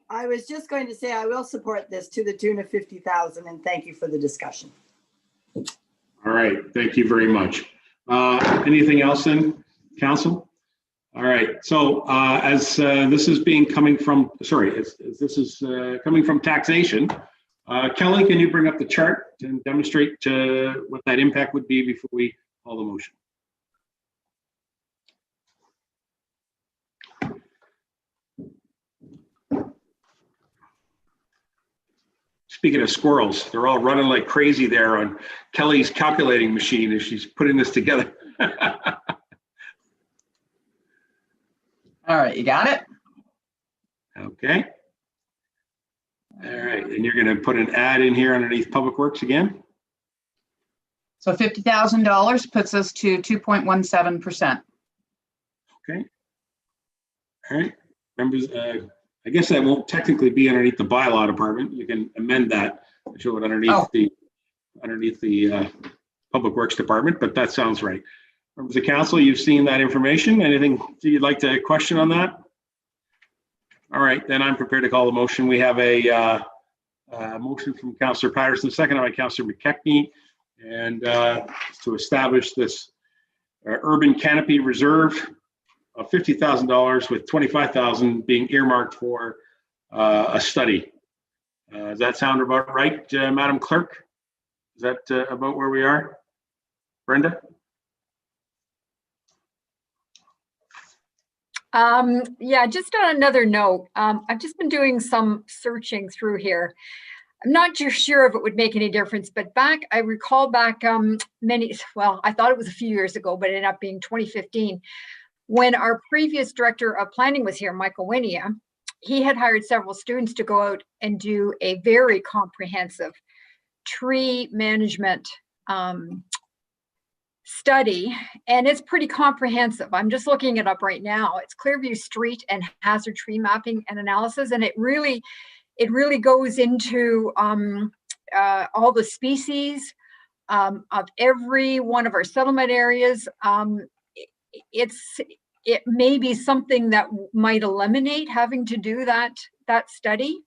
L: I was just going to say I will support this to the tune of 50,000, and thank you for the discussion.
B: All right, thank you very much. Anything else then, council? All right, so as this is coming from taxation, Kelly, can you bring up the chart and demonstrate what that impact would be before we call the motion? Speaking of squirrels, they're all running like crazy there on Kelly's calculating machine as she's putting this together.
C: All right, you got it?
B: Okay. All right, and you're going to put an ad in here underneath Public Works again?
C: So $50,000 puts us to 2.17%.
B: Okay. All right. Members, I guess that won't technically be underneath the bylaw department. You can amend that and show it underneath the Public Works department, but that sounds right. Members of council, you've seen that information. Anything you'd like to question on that? All right, then I'm prepared to call the motion. We have a motion from Councillor Patterson, seconded by Councillor McKechnie, and to establish this urban canopy reserve of $50,000 with $25,000 being earmarked for a study. Does that sound about right, Madam Clerk? Is that about where we are? Brenda?
Q: Yeah, just on another note, I've just been doing some searching through here. I'm not too sure if it would make any difference, but I recall back I thought it was a few years ago, but it ended up being 2015, when our previous director of planning was here, Michael Winia. He had hired several students to go out and do a very comprehensive tree management study, and it's pretty comprehensive. I'm just looking it up right now. It's Clearview Street and hazard tree mapping and analysis, and it really goes into all the species of every one of our settlement areas. It may be something that might eliminate having to do that study,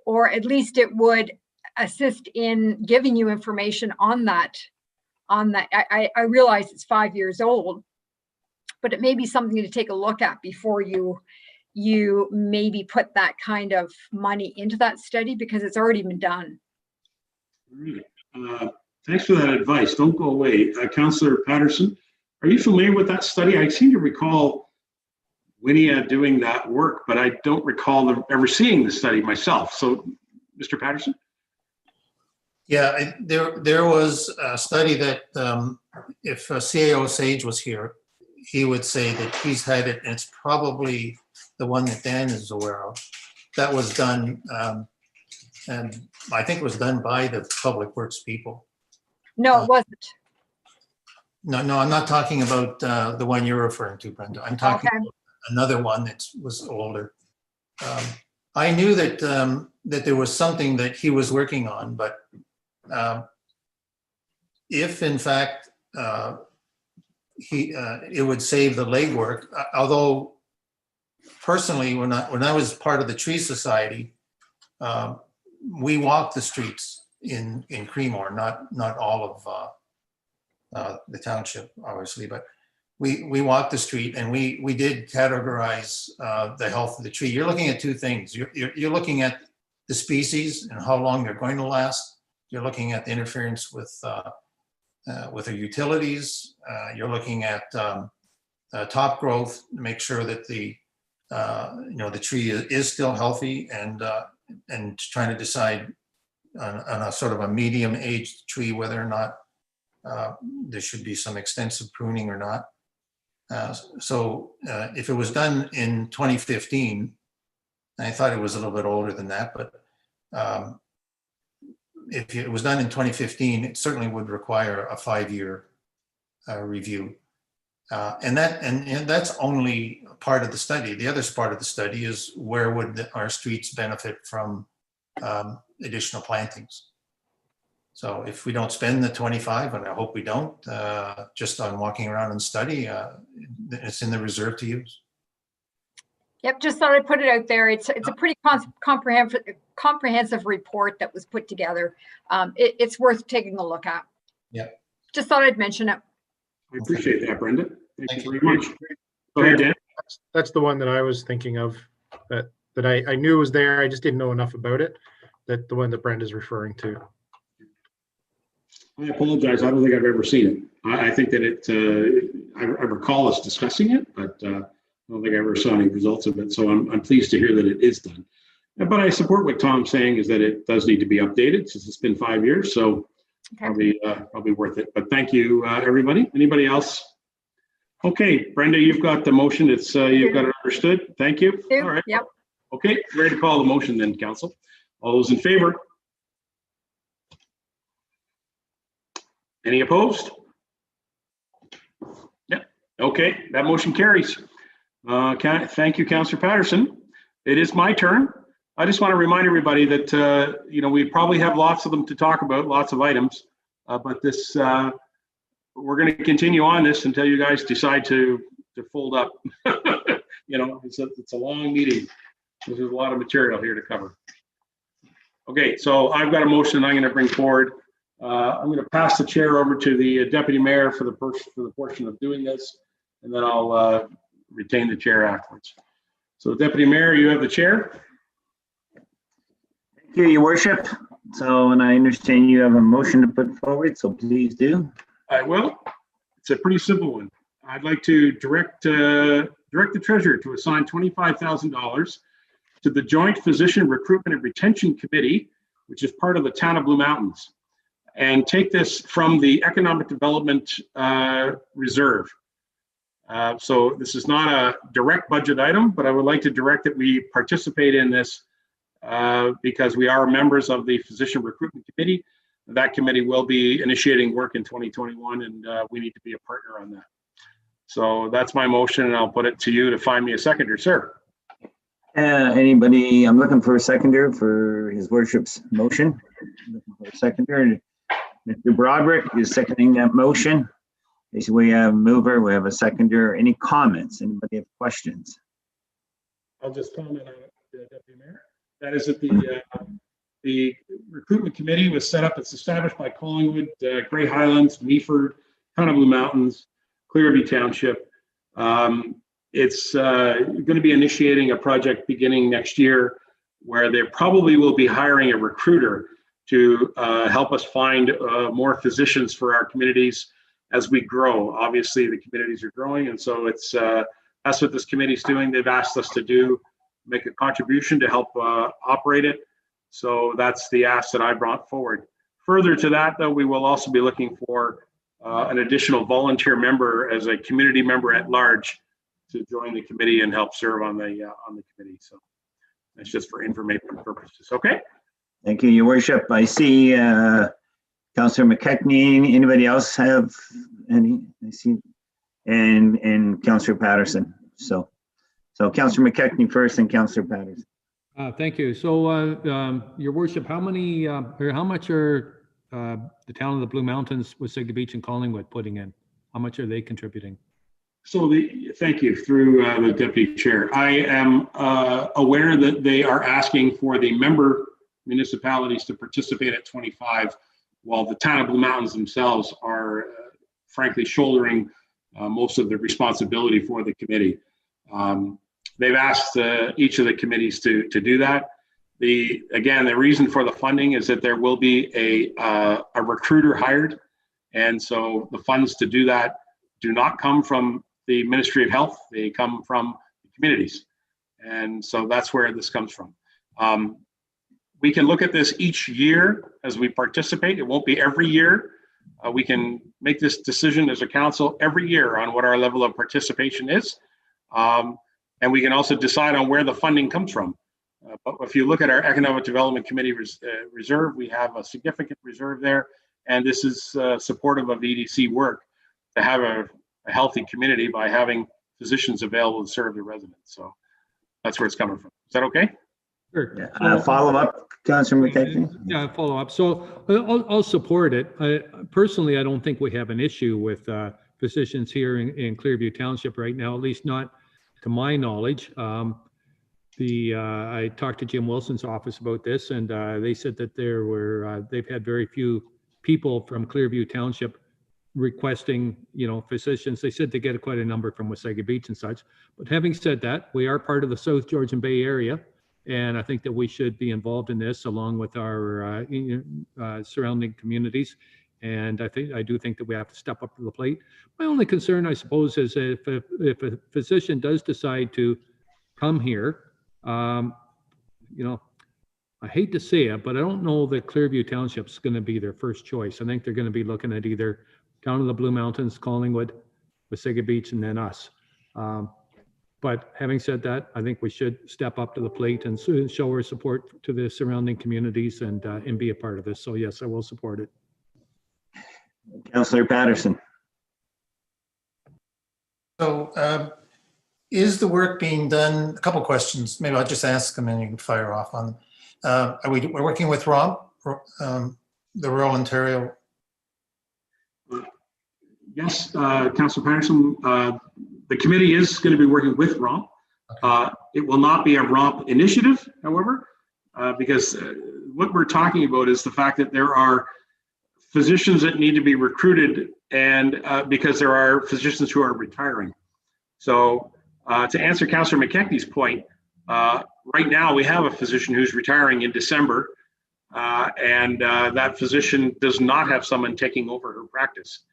Q: or at least it would assist in giving you information on that. I realize it's 5 years old, but it may be something to take a look at before you maybe put that kind of money into that study, because it's already been done.
B: All right. Thanks for that advice. Don't go away. Councillor Patterson, are you familiar with that study? I seem to recall Winia doing that work, but I don't recall ever seeing the study myself. So, Mr. Patterson?
I: Yeah, there was a study that if CAO Sage was here, he would say that he's had it, and it's probably the one that Dan is aware of. That was done, and I think it was done by the Public Works people.
Q: No, it wasn't.
I: No, I'm not talking about the one you're referring to, Brenda. I'm talking about another one that was older. I knew that that there was something that he was working on, but if in fact it would save the legwork, although personally, when I was part of the Tree Society, we walked the streets in Creemore, not all of the township, obviously, but we walked the street and we did categorize the health of the tree. You're looking at two things. You're looking at the species and how long they're going to last. You're looking at the interference with the utilities. You're looking at top growth to make sure that the tree is still healthy, and trying to decide on a sort of a medium-aged tree whether or not there should be some extensive pruning or not. So if it was done in 2015, I thought it was a little bit older than that, but if it was done in 2015, it certainly would require a 5-year review. And that's only part of the study. The other part of the study is where would our streets benefit from additional plantings. So if we don't spend the 25, and I hope we don't, just on walking around and study, it's in the reserve to use.
Q: Yep, just thought I'd put it out there. It's a pretty comprehensive report that was put together. It's worth taking a look at.
I: Yep.
Q: Just thought I'd mention it.
B: I appreciate that, Brenda. Thank you very much. Go ahead, Dan.
G: That's the one that I was thinking of, that I knew was there. I just didn't know enough about it. That the one that Brenda's referring to.
B: I apologize. I don't think I've ever seen it. I think that I recall us discussing it, but I don't think I ever saw any results of it. So I'm pleased to hear that it is done. But I support what Tom's saying is that it does need to be updated since it's been 5 years. So probably worth it. But thank you, everybody. Anybody else? Okay, Brenda, you've got the motion. It's you've got it understood. Thank you. All right.
Q: Yep.
B: Okay, ready to call the motion then, council. All those in favor? Any opposed? Yeah. Okay, that motion carries. Thank you, Councillor Patterson. It is my turn. I just want to remind everybody that we probably have lots of them to talk about, lots of items, but this we're going to continue on this until you guys decide to fold up. It's a long meeting. There's a lot of material here to cover. Okay, so I've got a motion I'm going to bring forward. I'm going to pass the chair over to the deputy mayor for the portion of doing this, and then I'll retain the chair afterwards. So, deputy mayor, you have the chair.
K: Thank you, your worship. So, and I understand you have a motion to put forward, so please do.
B: I will. It's a pretty simple one. I'd like to direct the treasurer to assign $25,000 to the Joint Physician Recruitment and Retention Committee, which is part of the town of Blue Mountains, and take this from the Economic Development Reserve. So this is not a direct budget item, but I would like to direct that we participate in this because we are members of the Physician Recruitment Committee. That committee will be initiating work in 2021, and we need to be a partner on that. So that's my motion, and I'll put it to you to find me a seconder, sir.
K: Anybody? I'm looking for a seconder for his worship's motion. Looking for a seconder. Mr. Broderick is seconding that motion. We have a mover, we have a seconder. Any comments? Anybody have questions?
B: I'll just comment on it, Deputy Mayor. That is that the recruitment committee was set up. It's established by Collingwood, Grey Highlands, Meaford, Town of Blue Mountains, Clearview Township. It's going to be initiating a project beginning next year where they probably will be hiring a recruiter to help us find more physicians for our communities as we grow. Obviously, the communities are growing, and so it's that's what this committee is doing. They've asked us to make a contribution to help operate it. So that's the ask that I brought forward. Further to that, though, we will also be looking for an additional volunteer member as a community member at large to join the committee and help serve on the committee. So that's just for information purposes. Okay.
K: Thank you, your worship. I see Councillor McKechnie. Anybody else have any? I see, and Councillor Patterson. So Councillor McKechnie first, and Councillor Patterson.
D: Thank you. So, your worship, how many or how much are the town of the Blue Mountains with Signal Beach and Collingwood putting in? How much are they contributing?
B: So thank you through the deputy chair. I am aware that they are asking for the member municipalities to participate at 25, while the town of Blue Mountains themselves are frankly shouldering most of the responsibility for the committee. They've asked each of the committees to do that. Again, the reason for the funding is that there will be a recruiter hired, and so the funds to do that do not come from the Ministry of Health. They come from the communities, and so that's where this comes from. We can look at this each year as we participate. It won't be every year. We can make this decision as a council every year on what our level of participation is. And we can also decide on where the funding comes from. But if you look at our Economic Development Committee reserve, we have a significant reserve there. And this is supportive of EDC work to have a healthy community by having physicians available to serve the residents. So that's where it's coming from. Is that okay?
D: Sure.
K: Follow up, Councillor McKechnie?
D: Yeah, follow up. So I'll support it. Personally, I don't think we have an issue with physicians here in Clearview Township right now, at least not to my knowledge. I talked to Jim Wilson's office about this, and they said that they've had very few people from Clearview Township requesting, physicians. They said they get quite a number from Wasaga Beach and such. But having said that, we are part of the South Georgian Bay area, and I think that we should be involved in this along with our surrounding communities. And I do think that we have to step up to the plate. My only concern, I suppose, is if a physician does decide to come here, I hate to say it, but I don't know that Clearview Township's going to be their first choice. I think they're going to be looking at either Town of the Blue Mountains, Collingwood, Wasaga Beach, and then us. But having said that, I think we should step up to the plate and show our support to the surrounding communities and be a part of this. So yes, I will support it.
K: Councillor Patterson.
I: So is the work being done? A couple questions. Maybe I'll just ask them and you can fire off on them. We're working with ROMP, the Rural Ontario?
B: Yes, Councillor Patterson, the committee is going to be working with ROMP. It will not be a ROMP initiative, however, because what we're talking about is the fact that there are physicians that need to be recruited, and because there are physicians who are retiring. So to answer Councillor McKechnie's point, right now we have a physician who's retiring in December, and that physician does not have someone taking over her practice.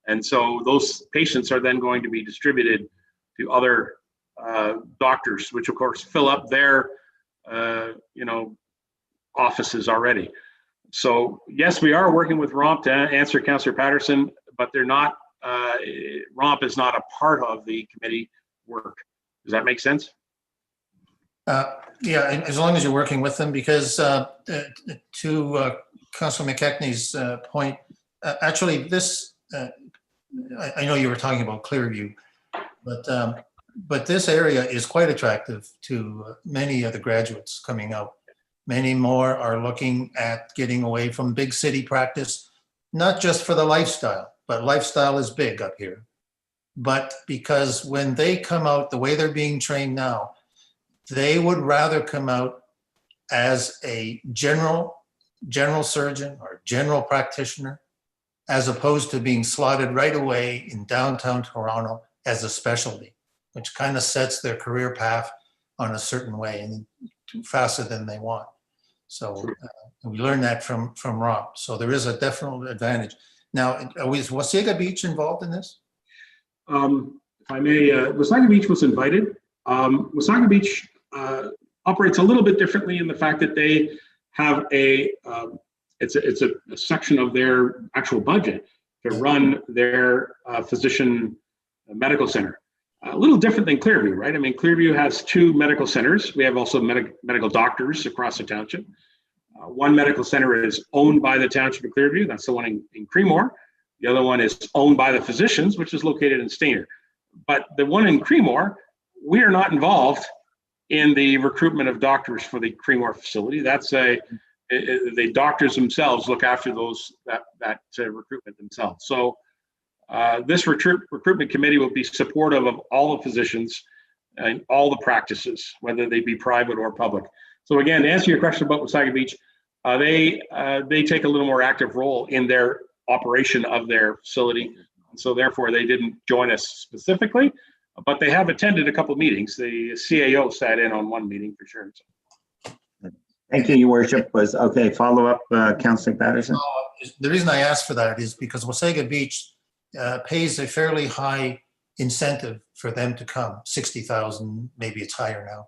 B: And so those patients are then going to be distributed to other doctors, which of course fill up their, offices already. So yes, we are working with ROMP to answer Councillor Patterson, but they're not, ROMP is not a part of the committee work. Does that make sense?
I: Yeah, as long as you're working with them, because to Councillor McKechnie's point, actually this, I know you were talking about Clearview, but this area is quite attractive to many of the graduates coming out. Many more are looking at getting away from big city practice, not just for the lifestyle, but lifestyle is big up here. But because when they come out, the way they're being trained now, they would rather come out as a general surgeon or general practitioner, as opposed to being slotted right away in downtown Toronto as a specialty, which kind of sets their career path on a certain way and faster than they want. So we learned that from ROMP. So there is a definite advantage. Now, is Wasaga Beach involved in this? If
B: I may, Wasaga Beach was invited. Wasaga Beach operates a little bit differently in the fact that they have it's a section of their actual budget to run their physician medical center. A little different than Clearview, right? I mean, Clearview has 2 medical centers. We have also medical doctors across the township. One medical center is owned by the township of Clearview. That's the one in Creemore. The other one is owned by the physicians, which is located in Stayner. But the one in Creemore, we are not involved in the recruitment of doctors for the Creemore facility. That's the doctors themselves look after that recruitment themselves. So this recruitment committee will be supportive of all the physicians and all the practices, whether they be private or public. So again, to answer your question about Wasaga Beach, they take a little more active role in their operation of their facility. So therefore, they didn't join us specifically, but they have attended a couple of meetings. The CAO sat in on one meeting for sure.
K: Thank you, Your Worship. Okay, follow up, Councillor Patterson.
I: The reason I asked for that is because Wasaga Beach pays a fairly high incentive for them to come, 60,000, maybe it's higher now,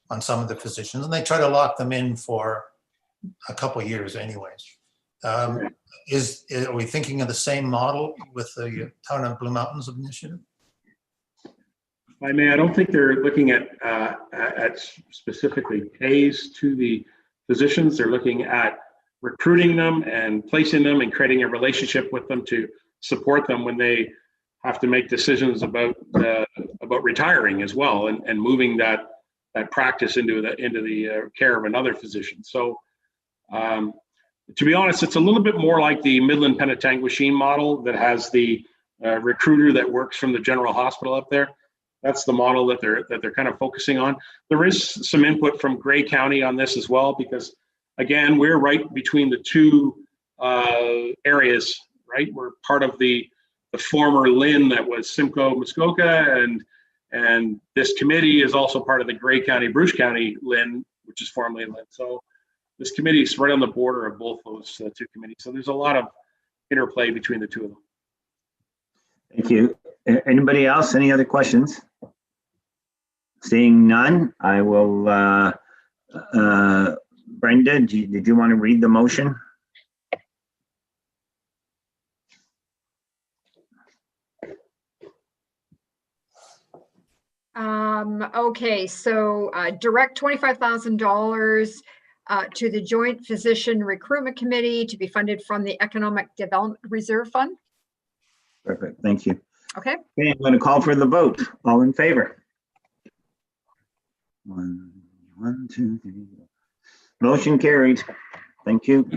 I: on some of the physicians, and they try to lock them in for a couple of years anyways. Are we thinking of the same model with the Town of Blue Mountains initiative?
B: If I may, I don't think they're looking at specifically pays to the physicians. They're looking at recruiting them and placing them and creating a relationship with them to support them when they have to make decisions about retiring as well, and moving that practice into the care of another physician. So to be honest, it's a little bit more like the Midland Penetanguishene model that has the recruiter that works from the general hospital up there. That's the model that they're kind of focusing on. There is some input from Grey County on this as well, because again, we're right between the 2 areas, right? We're part of the former LIN that was Simcoe Muskoka, and this committee is also part of the Grey County Bruce County LIN, which is formerly LIN. So this committee is right on the border of both those 2 committees. So there's a lot of interplay between the 2 of them.
K: Thank you. Anybody else? Any other questions? Seeing none, I will Brenda, did you want to read the motion?
Q: Okay, so direct $25,000 to the Joint Physician Recruitment Committee to be funded from the Economic Development Reserve Fund.
K: Perfect, thank you.
Q: Okay.
K: Okay, I'm going to call for the vote. All in favor? One, two, three. Motion carried. Thank you.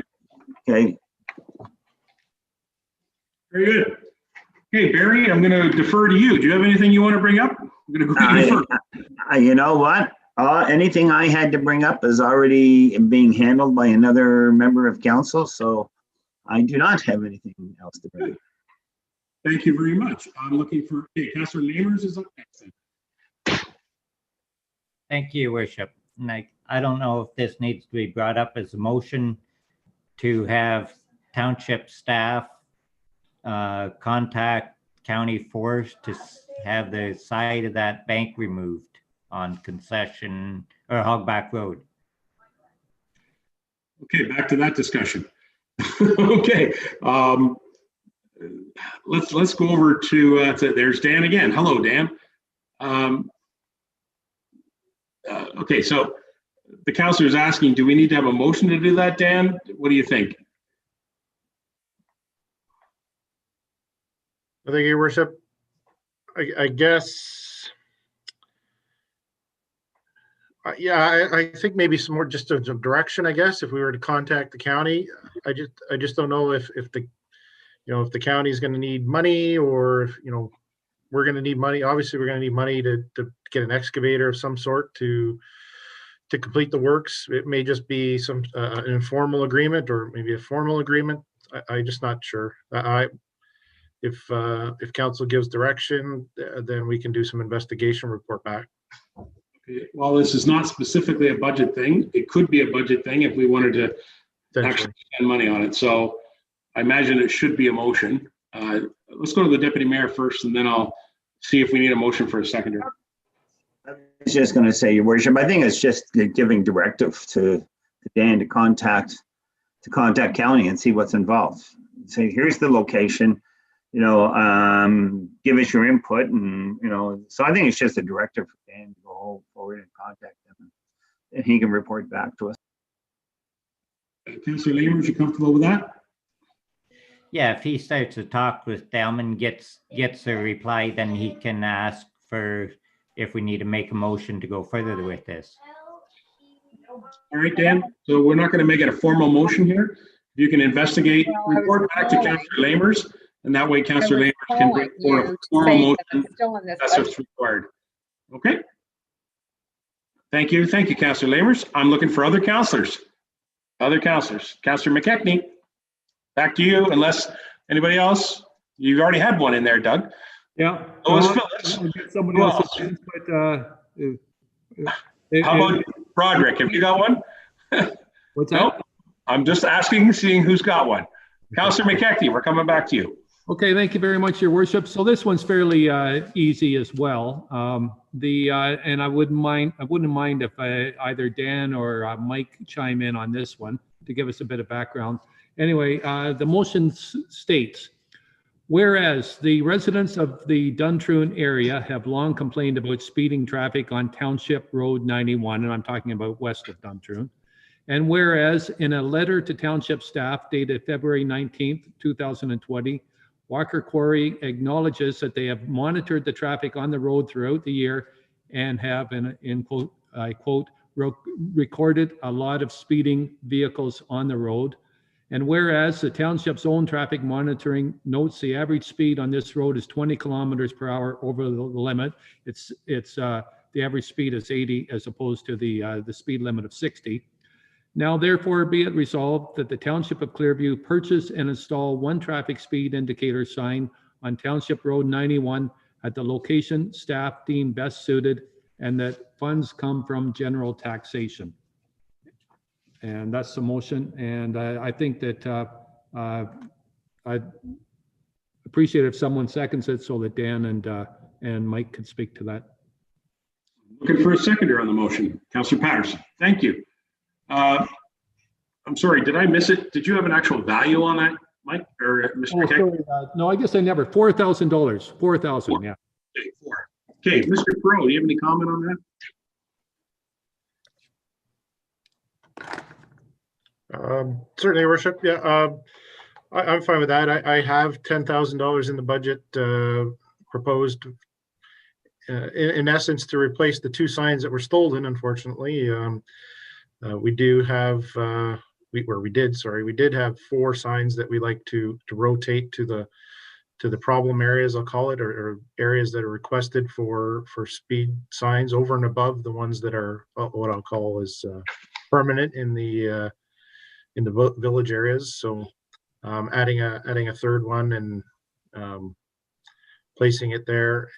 K: Okay.
B: Very good. Okay, Barry, I'm going to defer to you. Do you have anything you want to bring up? I'm going to go to you first.
K: You know what? Anything I had to bring up is already being handled by another member of council, so I do not have anything else to bring up.
B: Thank you very much. I'm looking for, okay, Councillor Lamers is up next.
E: Thank you, Your Worship. And I don't know if this needs to be brought up as a motion to have township staff contact county force to have the side of that bank removed on Concession or Hogback Road.
B: Okay, back to that discussion. Okay, let's go over to there's Dan again. Hello, Dan. Okay, so the councillor is asking, do we need to have a motion to do that, Dan? What do you think?
G: I think, Your Worship, I guess, yeah, I think maybe some more just a direction, I guess, if we were to contact the county. I just don't know if the, if the county is going to need money, or if, we're going to need money. Obviously, we're going to need money to get an excavator of some sort to complete the works. It may just be some an informal agreement, or maybe a formal agreement. I'm just not sure. If council gives direction, then we can do some investigation, report back.
B: Okay. Well, this is not specifically a budget thing. It could be a budget thing if we wanted to actually spend money on it. So I imagine it should be a motion. Let's go to the deputy mayor first, and then I'll see if we need a motion for a seconder.
K: I was just going to say, Your Worship, I think it's just giving directive to Dan to contact county and see what's involved. Say, here's the location. Give us your input, and so I think it's just a directive for Dan to go forward and contact them, and he can report back to us.
B: Councillor Lamers, you comfortable with that?
E: Yeah, if he starts to talk with them and gets a reply, then he can ask for if we need to make a motion to go further with this.
B: All right, Dan. So we're not going to make it a formal motion here. You can investigate, report back to Councillor Lamers, and that way Councillor Lamers can bring forward a formal motion. That's what's required. Okay. Thank you. Thank you, Councillor Lamers. I'm looking for other councillors. Councillor McKechnie, back to you, unless anybody else. You've already had one in there, Doug.
D: Yeah.
B: Phyllis.
D: Somebody else.
B: How about Broderick? Have you got one?
D: What's that?
B: Nope. I'm just asking, seeing who's got one. Councillor McKechnie, we're coming back to you.
D: Okay, thank you very much, Your Worship. So this one's fairly easy as well. And I wouldn't mind if either Dan or Mike chime in on this one to give us a bit of background. Anyway, the motion states, whereas the residents of the Duntroon area have long complained about speeding traffic on Township Road 91, and I'm talking about west of Duntroon. And whereas in a letter to township staff dated February 19th, 2020, Walker Quarry acknowledges that they have monitored the traffic on the road throughout the year and have, in quote, I quote, recorded a lot of speeding vehicles on the road. And whereas the township's own traffic monitoring notes the average speed on this road is 20 kilometers per hour over the limit, the average speed is 80 as opposed to the speed limit of 60. Now, therefore, be it resolved that the Township of Clearview purchase and install one traffic speed indicator sign on Township Road 91 at the location staff deem best suited, and that funds come from general taxation. And that's the motion. And I think that I'd appreciate if someone seconds it so that Dan and Mike could speak to that.
B: Looking for a seconder on the motion. Councillor Patterson, thank you. I'm sorry, did I miss it? Did you have an actual value on that, Mike or Mr.
D: Oh,
B: McKechnie?
D: sorry, no, I guess I never, $4,000, 4,000, yeah.
B: Okay, 4. Okay, Mr. Pro, do you have any comment on that?
G: Certainly, Your Worship. Yeah, I'm fine with that. I have $10,000 in the budget proposed, in essence, to replace the 2 signs that were stolen. Unfortunately, we do have we did have 4 signs that we like to rotate to the problem areas, I'll call it, or areas that are requested for speed signs over and above the ones that are what I'll call is permanent in the village areas. So adding a 3rd one and placing it there,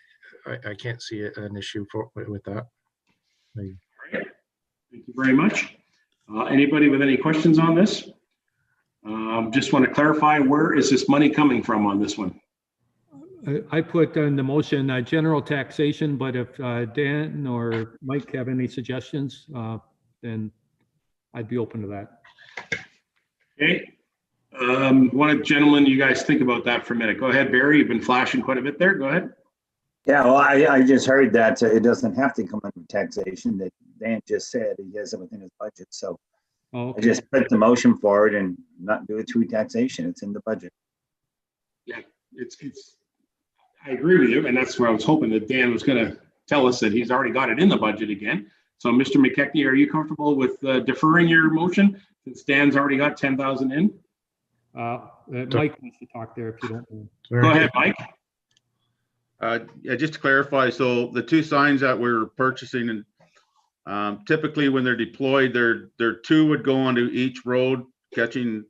G: I can't see an issue with that.
B: All right. Thank you very much. Anybody with any questions on this? Just want to clarify, where is this money coming from on this one?
D: I put in the motion general taxation, but if Dan or Mike have any suggestions, then I'd be open to that.
B: Okay. One gentleman, you guys think about that for a minute. Go ahead, Barry. You've been flashing quite a bit there. Go ahead.
K: Yeah, well, I just heard that it doesn't have to come under taxation. That Dan just said he has it within his budget. So I just put the motion forward and not do it through taxation. It's in the budget.
B: Yeah, it's. I agree with you, and that's where I was hoping that Dan was going to tell us that he's already got it in the budget again. So, Mr. McKechnie, are you comfortable with deferring your motion since Dan's already got 10,000 in?
D: Mike needs to talk there if you don't mind.
B: Go ahead, Mike.
F: Yeah, just to clarify, so the 2 signs that we're purchasing, and typically when they're deployed, there 2 would go onto each road, catching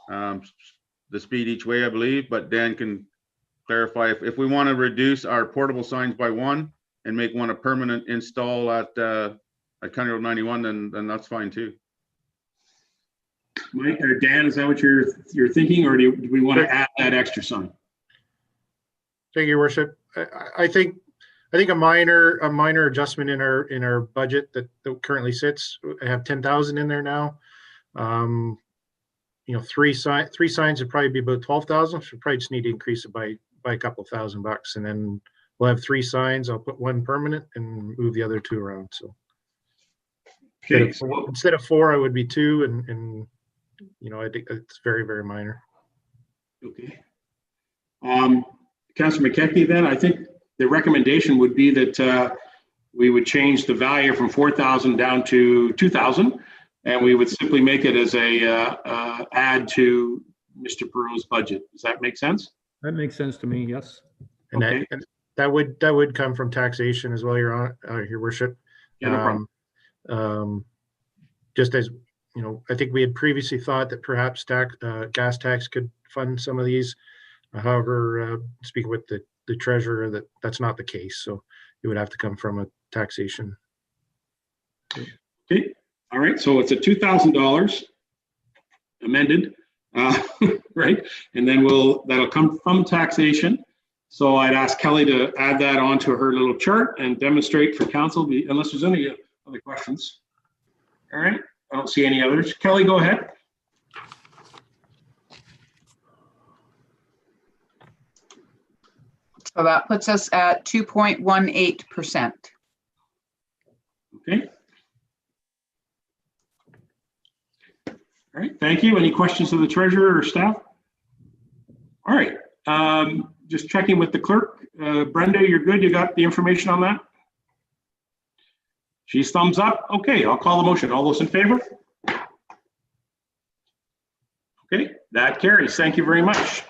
F: the speed each way, I believe. But Dan can clarify if we want to reduce our portable signs by 1 and make one a permanent install at County Road 91, then that's fine too.
B: Mike or Dan, is that what you're thinking, or do we want to add that extra sign?
G: Thank you, Your Worship. I think a minor adjustment in our budget that currently sits. I have 10,000 in there now. 3 signs would probably be about 12,000. So we probably just need to increase it by a couple $1,000, and then we'll have 3 signs. I'll put 1 permanent and move the other 2 around. So
B: okay,
G: instead of 4, I would be 2, and I think it's very, very minor.
B: Okay. Councillor McKechnie, then I think the recommendation would be that we would change the value from 4,000 down to 2,000, and we would simply make it as a add to Mr. Perot's budget. Does that make sense?
D: That makes sense to me. Yes.
G: And
B: okay.
G: that would come from taxation as well, Your Worship.
B: Yeah, no
G: just as I think we had previously thought that perhaps gas tax could fund some of these. However, speaking with the treasurer, that's not the case. So it would have to come from a taxation.
B: Okay. All right. So it's a $2,000 amended, right? And then that'll come from taxation. So I'd ask Kelly to add that onto her little chart and demonstrate for council, unless there's any other questions. All right. I don't see any others. Kelly, go ahead.
C: So that puts us at 2.18%.
B: Okay. All right. Thank you. Any questions of the treasurer or staff? All right. Just checking with the clerk. Brenda, you're good? You got the information on that? She's thumbs up. Okay, I'll call the motion. All those in favor? Okay, that carries. Thank you very much.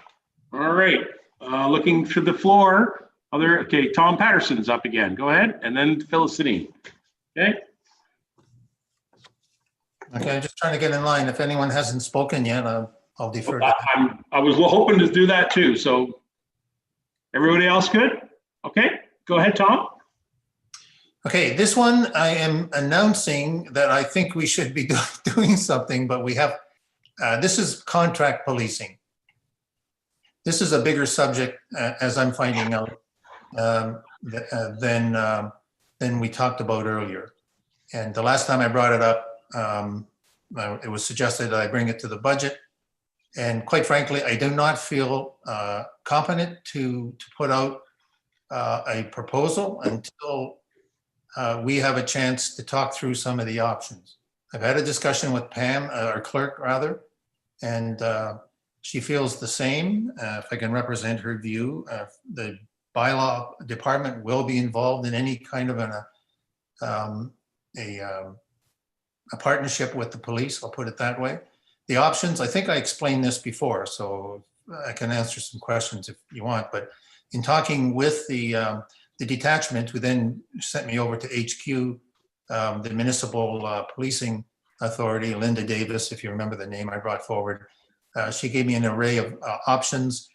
B: All right, looking to the floor. Okay, Tom Patterson's up again. Go ahead, and then Phyllis Sidine. Okay.
I: Okay, I'm just trying to get in line. If anyone hasn't spoken yet, I'll defer.
B: I was hoping to do that too. So everybody else good? Okay, go ahead, Tom.
I: Okay, this one I am announcing that I think we should be doing something, but we have, this is contract policing. This is a bigger subject, as I'm finding out, than we talked about earlier. And the last time I brought it up, it was suggested that I bring it to the budget. And quite frankly, I do not feel competent to put out a proposal until we have a chance to talk through some of the options. I've had a discussion with Pam, our clerk rather, and she feels the same. If I can represent her view, the bylaw department will be involved in any kind of a partnership with the police, I'll put it that way. The options, I think I explained this before, so I can answer some questions if you want, but in talking with the detachment, who then sent me over to HQ, the Municipal Policing Authority, Linda Davis, if you remember the name I brought forward, she gave me an array of options.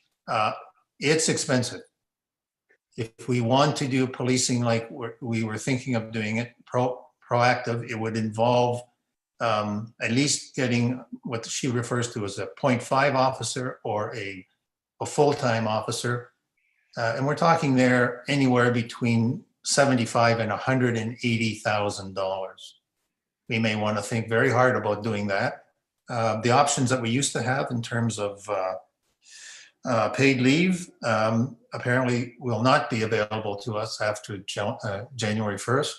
I: It's expensive. If we want to do policing like we were thinking of doing it, proactive, it would involve at least getting what she refers to as a 0.5 officer or a full-time officer. And we're talking there anywhere between $75,000 and $180,000. We may want to think very hard about doing that. The options that we used to have in terms of paid leave apparently will not be available to us after January 1st.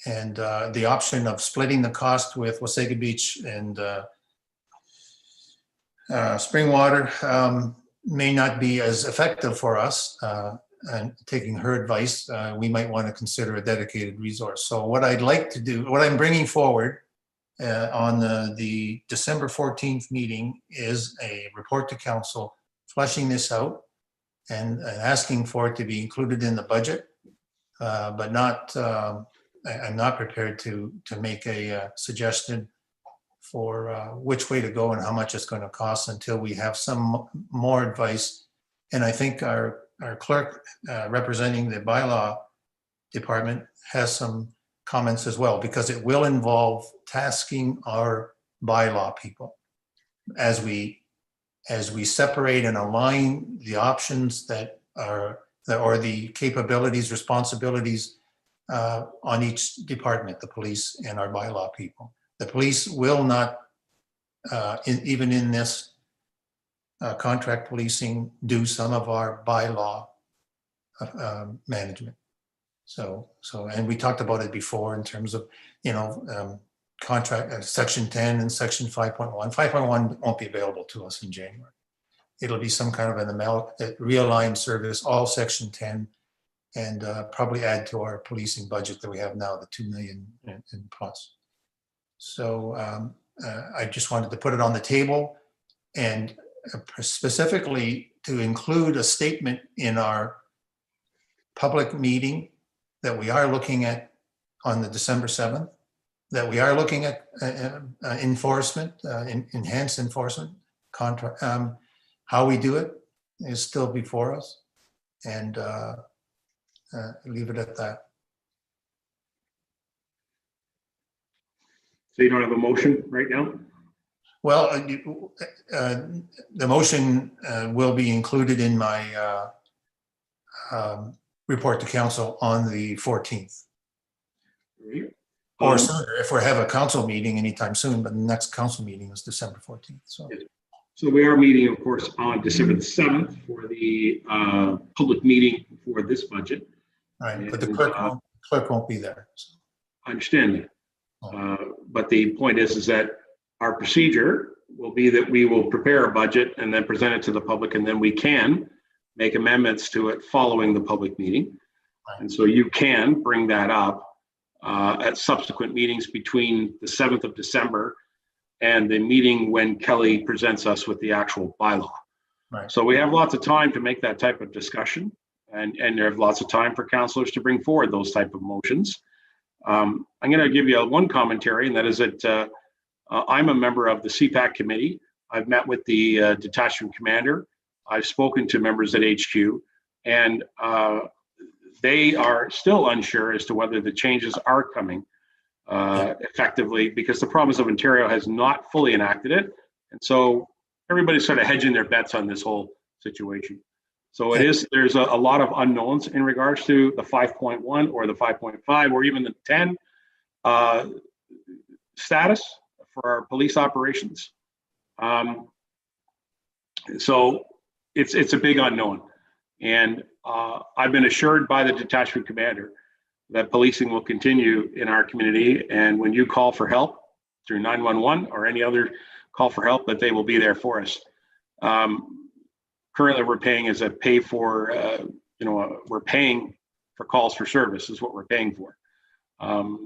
I: And the option of splitting the cost with Wasaga Beach and Springwater may not be as effective for us. And taking her advice, we might want to consider a dedicated resource. So what I'd like to do, what I'm bringing forward on the December 14th meeting is a report to council, fleshing this out and asking for it to be included in the budget, but not, I'm not prepared to make a suggestion for which way to go and how much it's going to cost until we have some more advice. And I think our clerk representing the bylaw department has some comments as well, because it will involve tasking our bylaw people as we separate and align the options that are, or the capabilities, responsibilities on each department, the police and our bylaw people. The police will not, even in this contract policing, do some of our bylaw management. So, and we talked about it before in terms of, contract section 10 and section 5.1. 5.1 won't be available to us in January. It'll be some kind of an realigned service, all section 10, and probably add to our policing budget that we have now, the 2 million and plus. So I just wanted to put it on the table and specifically to include a statement in our public meeting that we are looking at on the December 7th, that we are looking at enforcement, enhanced enforcement contract. How we do it is still before us, and leave it at that.
B: So you don't have a motion right now?
I: Well, the motion will be included in my report to council on the 14th. Or sooner, if we have a council meeting anytime soon, but the next council meeting is December 14th.
B: So we are meeting, of course, on December the 7th for the public meeting for this budget.
I: Right, but the clerk won't be there. So.
B: I understand that. But the point is that our procedure will be that we will prepare a budget and then present it to the public, and then we can make amendments to it following the public meeting. Right. And so you can bring that up at subsequent meetings between the 7th of December and the meeting when Kelly presents us with the actual bylaw.
I: Right.
B: So we have lots of time to make that type of discussion, and there have lots of time for councillors to bring forward those type of motions. I'm going to give you one commentary, and that is that I'm a member of the CPAC committee. I've met with the detachment commander. I've spoken to members at HQ, and they are still unsure as to whether the changes are coming effectively, because the province of Ontario has not fully enacted it. And so everybody's sort of hedging their bets on this whole situation. So there's a lot of unknowns in regards to the 5.1 or the 5.5 or even the 10. status for our police operations. So it's a big unknown. And I've been assured by the detachment commander that policing will continue in our community. And when you call for help through 911 or any other call for help, that they will be there for us. Currently, we're paying as a pay for, we're paying for calls for service is what we're paying for.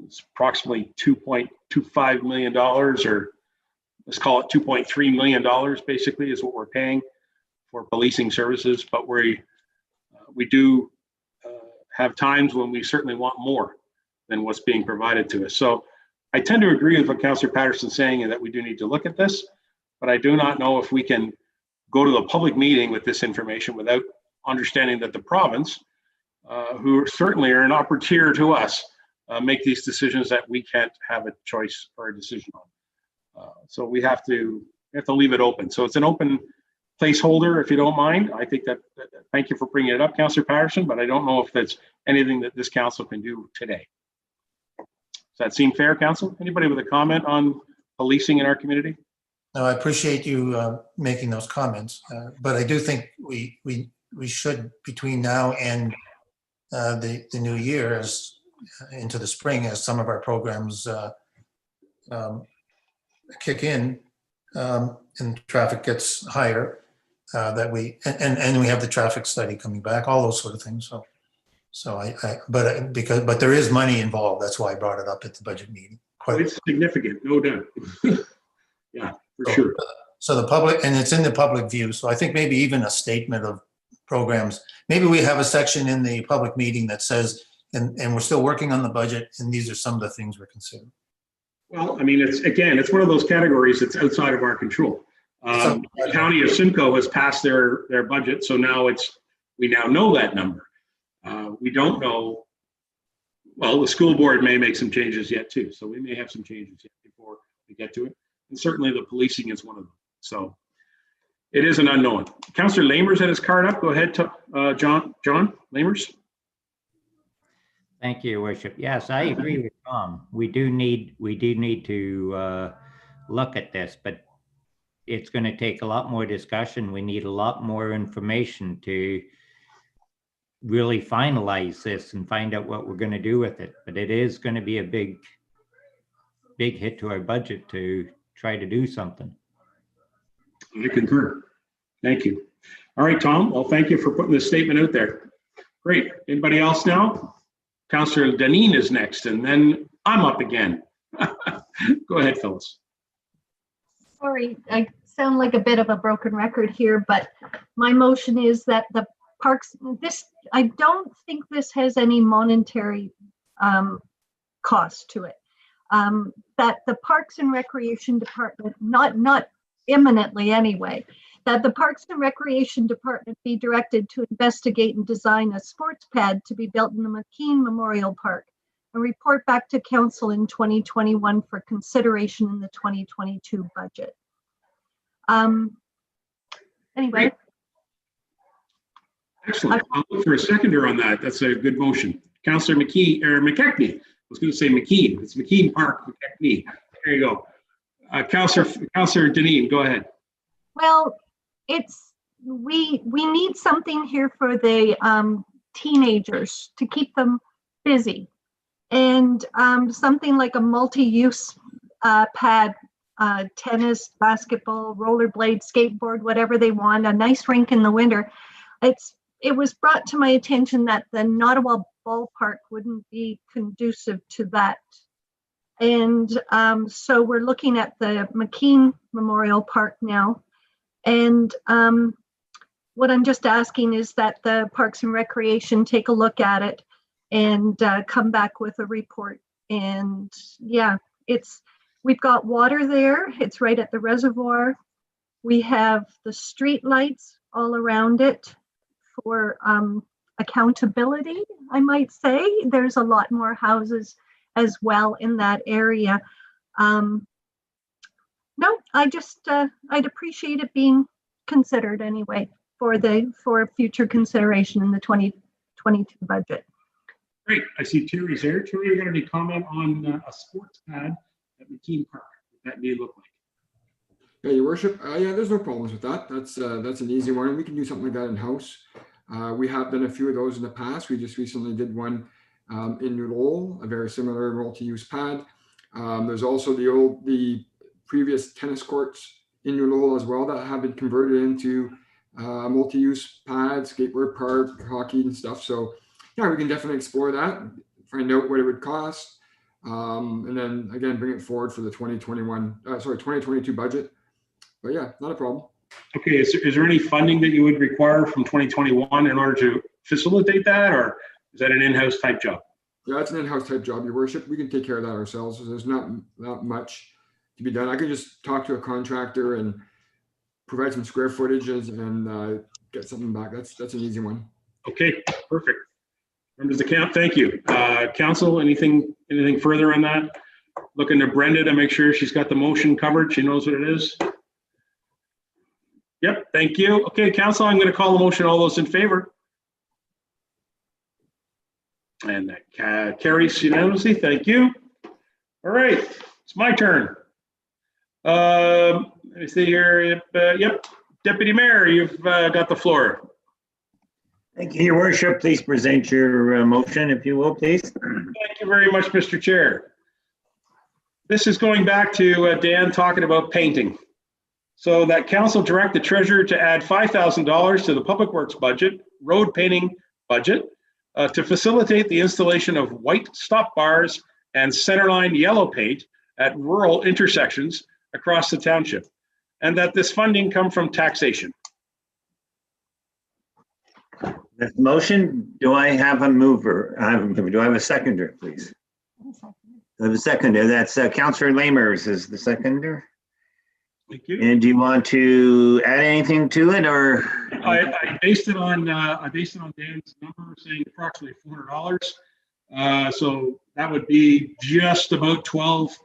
B: It's approximately $2.25 million, or let's call it $2.3 million, basically, is what we're paying for policing services. But we do have times when we certainly want more than what's being provided to us. So I tend to agree with what Councillor Patterson's saying, and that we do need to look at this, but I do not know if we can go to the public meeting with this information without understanding that the province, who certainly are an opportunity to us, make these decisions that we can't have a choice or a decision on. So we have to leave it open. So it's an open placeholder, if you don't mind. I think that thank you for bringing it up, Councillor Patterson, but I don't know if that's anything that this council can do today. Does that seem fair, council? Anybody with a comment on policing in our community?
I: No, I appreciate you making those comments, but I do think we should, between now and the new year, as into the spring, as some of our programs kick in and traffic gets higher, that we and we have the traffic study coming back, all those sort of things. But there is money involved. That's why I brought it up at the budget meeting.
B: It's significant, no doubt. Yeah, for sure.
I: So the public, and it's in the public view. So I think maybe even a statement of programs. Maybe we have a section in the public meeting that says, and we're still working on the budget, and these are some of the things we're considering.
B: Well, I mean, it's one of those categories that's outside of our control. The county of Simcoe has passed their budget, so now we now know that number. We don't know. Well, the school board may make some changes yet too, so we may have some changes yet before we get to it. And certainly the policing is one of them. So it is an unknown. Councillor Lamers had his card up. Go ahead, John Lamers.
E: Thank you, Your Worship. Yes, I agree with Tom. We do need to look at this, but it's going to take a lot more discussion. We need a lot more information to really finalize this and find out what we're going to do with it. But it is going to be a big hit to our budget to try to do something.
B: I concur. Thank you. All right, Tom. Well, thank you for putting this statement out there. Great. Anybody else now? Councillor Deneen is next, and then I'm up again. Go ahead, Phyllis.
N: Sorry, I sound like a bit of a broken record here, but my motion is that the parks, I don't think this has any monetary cost to it. That the Parks and Recreation Department, not imminently anyway, that the Parks and Recreation Department be directed to investigate and design a sports pad to be built in the McKean Memorial Park and report back to council in 2021 for consideration in the 2022 budget. Anyway.
B: Excellent. I'll look for a seconder on that. That's a good motion. Councillor McKechnie. I was going to say McKean. It's McKean Park, McKechnie. There you go. Councillor Deneen, go ahead.
N: Well, we need something here for the teenagers to keep them busy, and something like a multi-use pad, tennis, basketball, rollerblade, skateboard, whatever they want, a nice rink in the winter. It was brought to my attention that the Nottawa ballpark wouldn't be conducive to that. And so we're looking at the McKean Memorial Park now. And what I'm just asking is that the Parks and Recreation take a look at it and come back with a report. And yeah, we've got water there. It's right at the reservoir. We have the street lights all around it for accountability, I might say. There's a lot more houses as well in that area. No, I'd appreciate it being considered anyway for future consideration in the 2022 budget.
B: Great. I see Terry's there. Terry, you're going to comment on a sports pad at McKean Park? What that may look like.
P: Yeah, Your Worship. Yeah, there's no problems with that. That's an easy one. We can do something like that in house. We have done a few of those in the past. We just recently did one in New Lowell, a very similar multi-use pad. There's also the previous tennis courts in New Lowell as well that have been converted into multi-use pads, skateboard park, hockey and stuff. So yeah, we can definitely explore that, find out what it would cost, and then again bring it forward for the 2022 budget. But yeah, not a problem.
B: Okay, is there any funding that you would require from 2021 in order to facilitate that, or is that an in-house type job?
P: Yeah, it's an in-house type job, Your Worship. We can take care of that ourselves. So there's not much to be done. I could just talk to a contractor and provide some square footages and get something back. That's an easy one.
B: Okay, perfect. Members of the count, thank you. Council, anything further on that? Looking to Brenda to make sure she's got the motion covered. She knows what it is. Yep, thank you. Okay, council, I'm going to call the motion. All those in favor? And that carries unanimously. Thank you. All right, it's my turn. Let me see here. Yep, Deputy Mayor, you've got the floor.
K: Thank you, Your Worship. Please present your motion, if you will, please.
B: Thank you very much, Mr. Chair. This is going back to Dan talking about painting. So that council direct the treasurer to add $5,000 to the public works budget, road painting budget, to facilitate the installation of white stop bars and centerline yellow paint at rural intersections across the township, and that this funding come from taxation.
K: This motion, do I have a mover? Do I have a seconder, please? I have a seconder. That's Councillor Lamers is the seconder.
B: Thank you.
K: And do you want to add anything to it, or?
B: I based it on Dan's number saying approximately $400. So that would be just about 12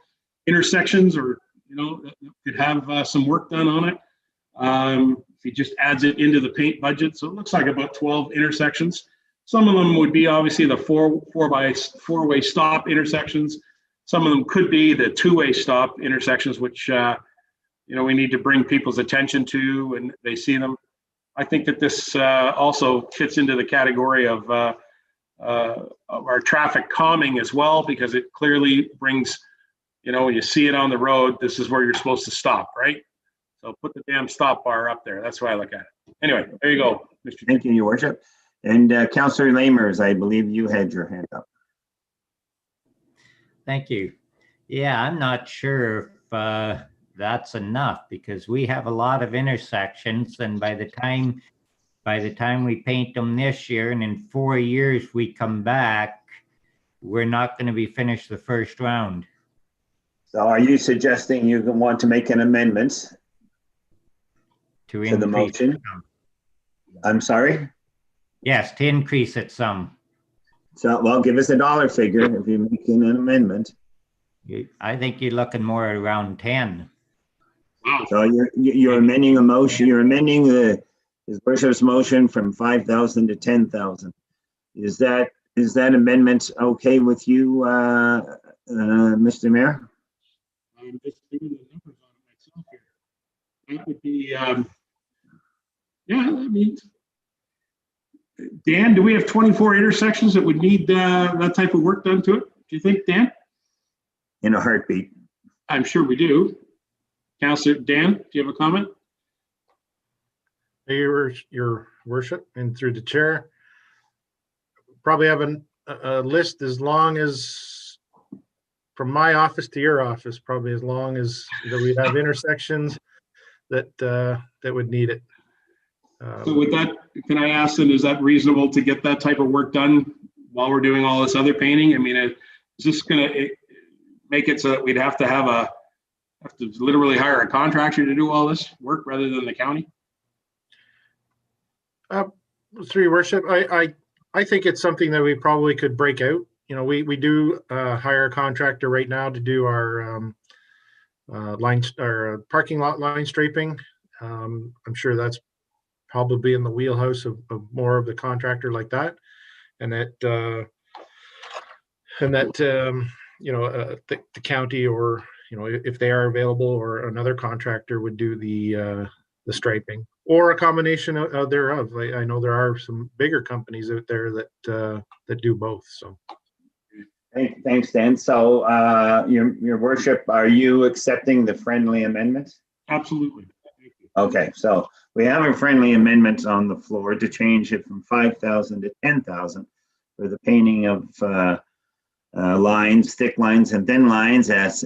B: intersections, or that could have some work done on it. If he just adds it into the paint budget, so it looks like about 12 intersections. Some of them would be obviously the four-way stop intersections. Some of them could be the two-way stop intersections, which we need to bring people's attention to, and they see them. I think that this also fits into the category of our traffic calming as well, because it clearly brings, when you see it on the road, this is where you're supposed to stop, right? So put the damn stop bar up there. That's why I look at it. Anyway, there you go, Mr.
K: Thank you, Your Worship. And Councillor Lamers, I believe you had your hand up.
E: Thank you. Yeah, I'm not sure if that's enough, because we have a lot of intersections, and by the time we paint them this year, and in 4 years we come back, we're not going to be finished the first round.
K: So are you suggesting you want to make an amendment to the motion? I'm sorry?
E: Yes, to increase it some.
K: So, well, give us a dollar figure if you're making an amendment.
E: I think you're looking more around 10.
K: So you're amending a motion. You're amending His Worship's motion from 5,000 to 10,000. Is that amendment okay with you, Mr. Mayor?
B: I'm just doing the numbers on it myself here. That would be, Dan, do we have 24 intersections that would need that type of work done to it? Do you think, Dan?
K: In a heartbeat.
B: I'm sure we do. Councillor Dan, do you have a comment?
G: Your Worship, and through the chair, probably have a list as long as, from my office to your office, probably as long as that we have intersections that would need it.
B: So with that, can I ask them, is that reasonable to get that type of work done while we're doing all this other painting? I mean, is this going to make it so that we'd have to literally hire a contractor to do all this work rather than the county?
G: Through your Worship, I think it's something that we probably could break out. We do hire a contractor right now to do our parking lot line striping. I'm sure that's probably in the wheelhouse of more of the contractor like that, and that the county or if they are available, or another contractor would do the striping, or a combination thereof. I know there are some bigger companies out there that do both. So.
K: Thanks, Dan. So, your worship, are you accepting the friendly amendment?
B: Absolutely.
K: Okay, so we have a friendly amendment on the floor to change it from 5,000 to 10,000 for the painting of lines, thick lines and thin lines at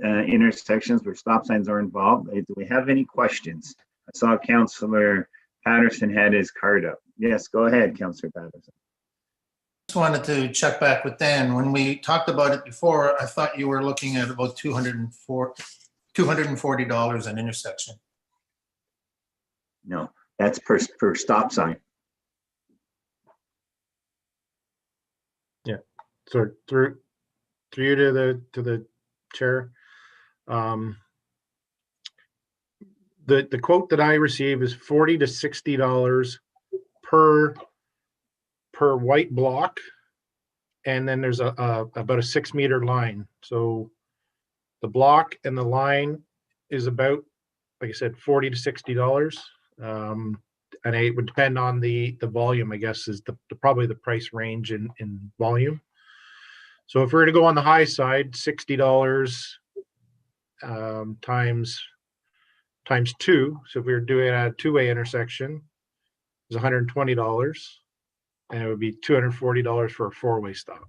K: intersections where stop signs are involved. Do we have any questions? I saw Councillor Patterson had his card up. Yes, go ahead, Councillor Patterson.
I: Just wanted to check back with Dan. When we talked about it before, I thought you were looking at about $240 an intersection.
K: No, that's per stop sign.
G: Yeah. So through you to the chair. The quote that I receive is $40 to $60 per white block, and then there's about a 6 meter line. So the block and the line is about, like I said, $40 to $60. And it would depend on the volume, I guess, is probably the price range in volume. So if we were to go on the high side, $60 times 2. So if we were doing a two-way intersection, it's $120, and it would be $240 for a four-way stop.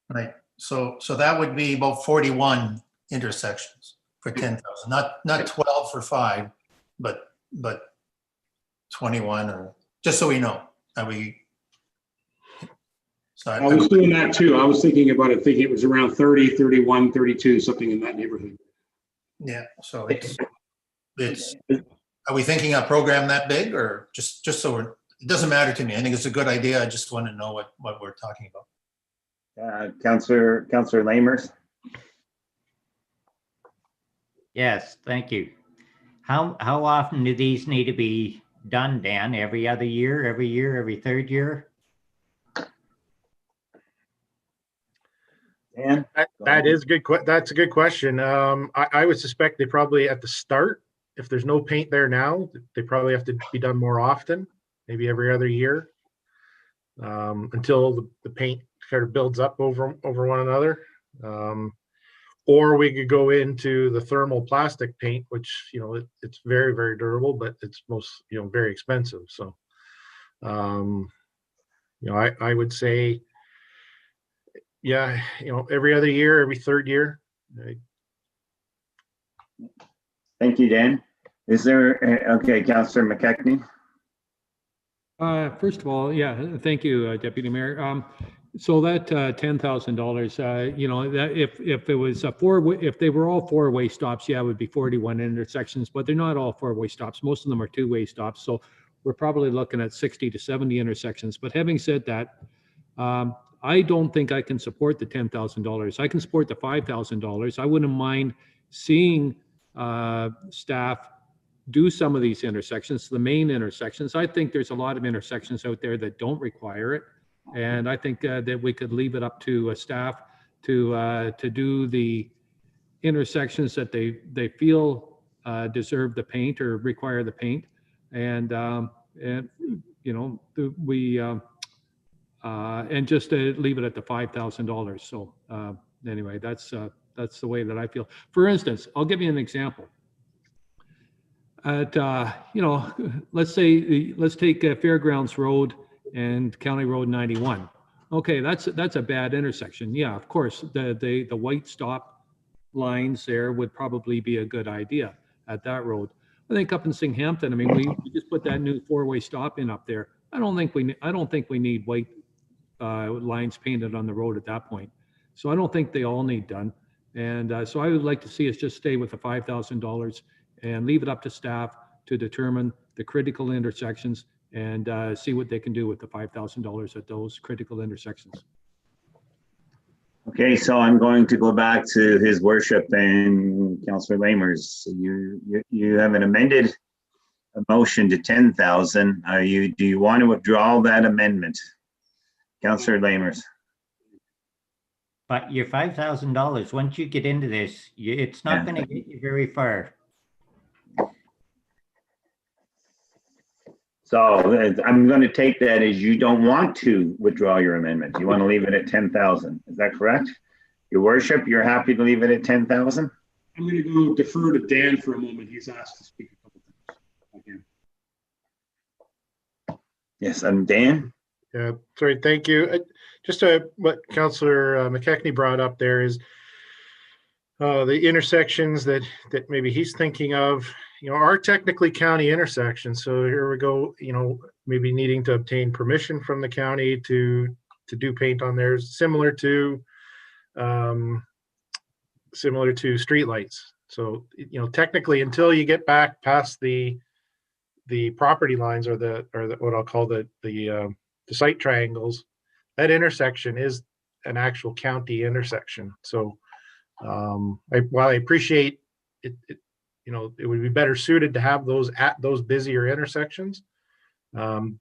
I: Right. So that would be about 41 intersections for 10,000, not 12 for 5, but 21, or just so we know. So
B: I was doing that too. I was thinking about it, thinking it was around 30, 31, 32, something in that neighborhood.
I: Yeah. So it's. Are we thinking a program that big, or just so it doesn't matter to me? I think it's a good idea. I just want to know what we're talking about.
K: Councillor Lamers.
E: Yes, thank you. How often do these need to be done, Dan? Every other year, every third year?
K: Dan?
G: That's a good question. I would suspect they probably at the start, if there's no paint there now, they probably have to be done more often, maybe every other year, until the paint kind of builds up over one another. Or we could go into the thermal plastic paint, which, it's very, very durable, but it's very expensive. So, I would say, yeah, every other year, every third year.
K: Thank you, Dan. Is there, okay, Councillor McKechnie?
D: First of all, yeah, thank you, Deputy Mayor. So that $10,000, that if it was if they were all four-way stops, yeah, it would be 41 intersections, but they're not all four-way stops. Most of them are two-way stops. So we're probably looking at 60 to 70 intersections. But having said that, I don't think I can support the $10,000. I can support the $5,000. I wouldn't mind seeing staff do some of these intersections, the main intersections. I think there's a lot of intersections out there that don't require it. And I think that we could leave it up to staff to do the intersections that they feel deserve the paint or require the paint. And just to leave it at the $5,000. So anyway, that's the way that I feel. For instance, I'll give you an example. At let's take Fairgrounds Road and County Road 91. Okay, that's a bad intersection. Yeah, of course, the white stop lines there would probably be a good idea at that road. I think up in Singhampton, I mean, we just put that new four-way stop in up there. I don't think we need white lines painted on the road at that point. So I don't think they all need done. And so I would like to see us just stay with the $5,000 and leave it up to staff to determine the critical intersections and see what they can do with the $5,000 at those critical intersections.
K: Okay, so I'm going to go back to his worship and Councillor Lamers. You have an amended motion to 10,000. Do you want to withdraw that amendment? Councillor Lamers.
E: But your $5,000, once you get into this, it's not going to get you very far.
K: So I'm going to take that as you don't want to withdraw your amendment. You want to leave it at 10,000. Is that correct? Your worship, you're happy to leave it at 10,000?
B: I'm going to go defer to Dan for a moment. He's asked to speak a couple times. Again.
K: Yes, I'm Dan.
G: Yeah, sorry, thank you. Just what Councillor McKechnie brought up there is the intersections that maybe he's thinking of, are technically county intersections. So here we go, maybe needing to obtain permission from the county to do paint on there, similar to streetlights. So technically, until you get back past the property lines or the what I'll call the site triangles, that intersection is an actual county intersection. So while I appreciate it, it would be better suited to have those at those busier intersections. And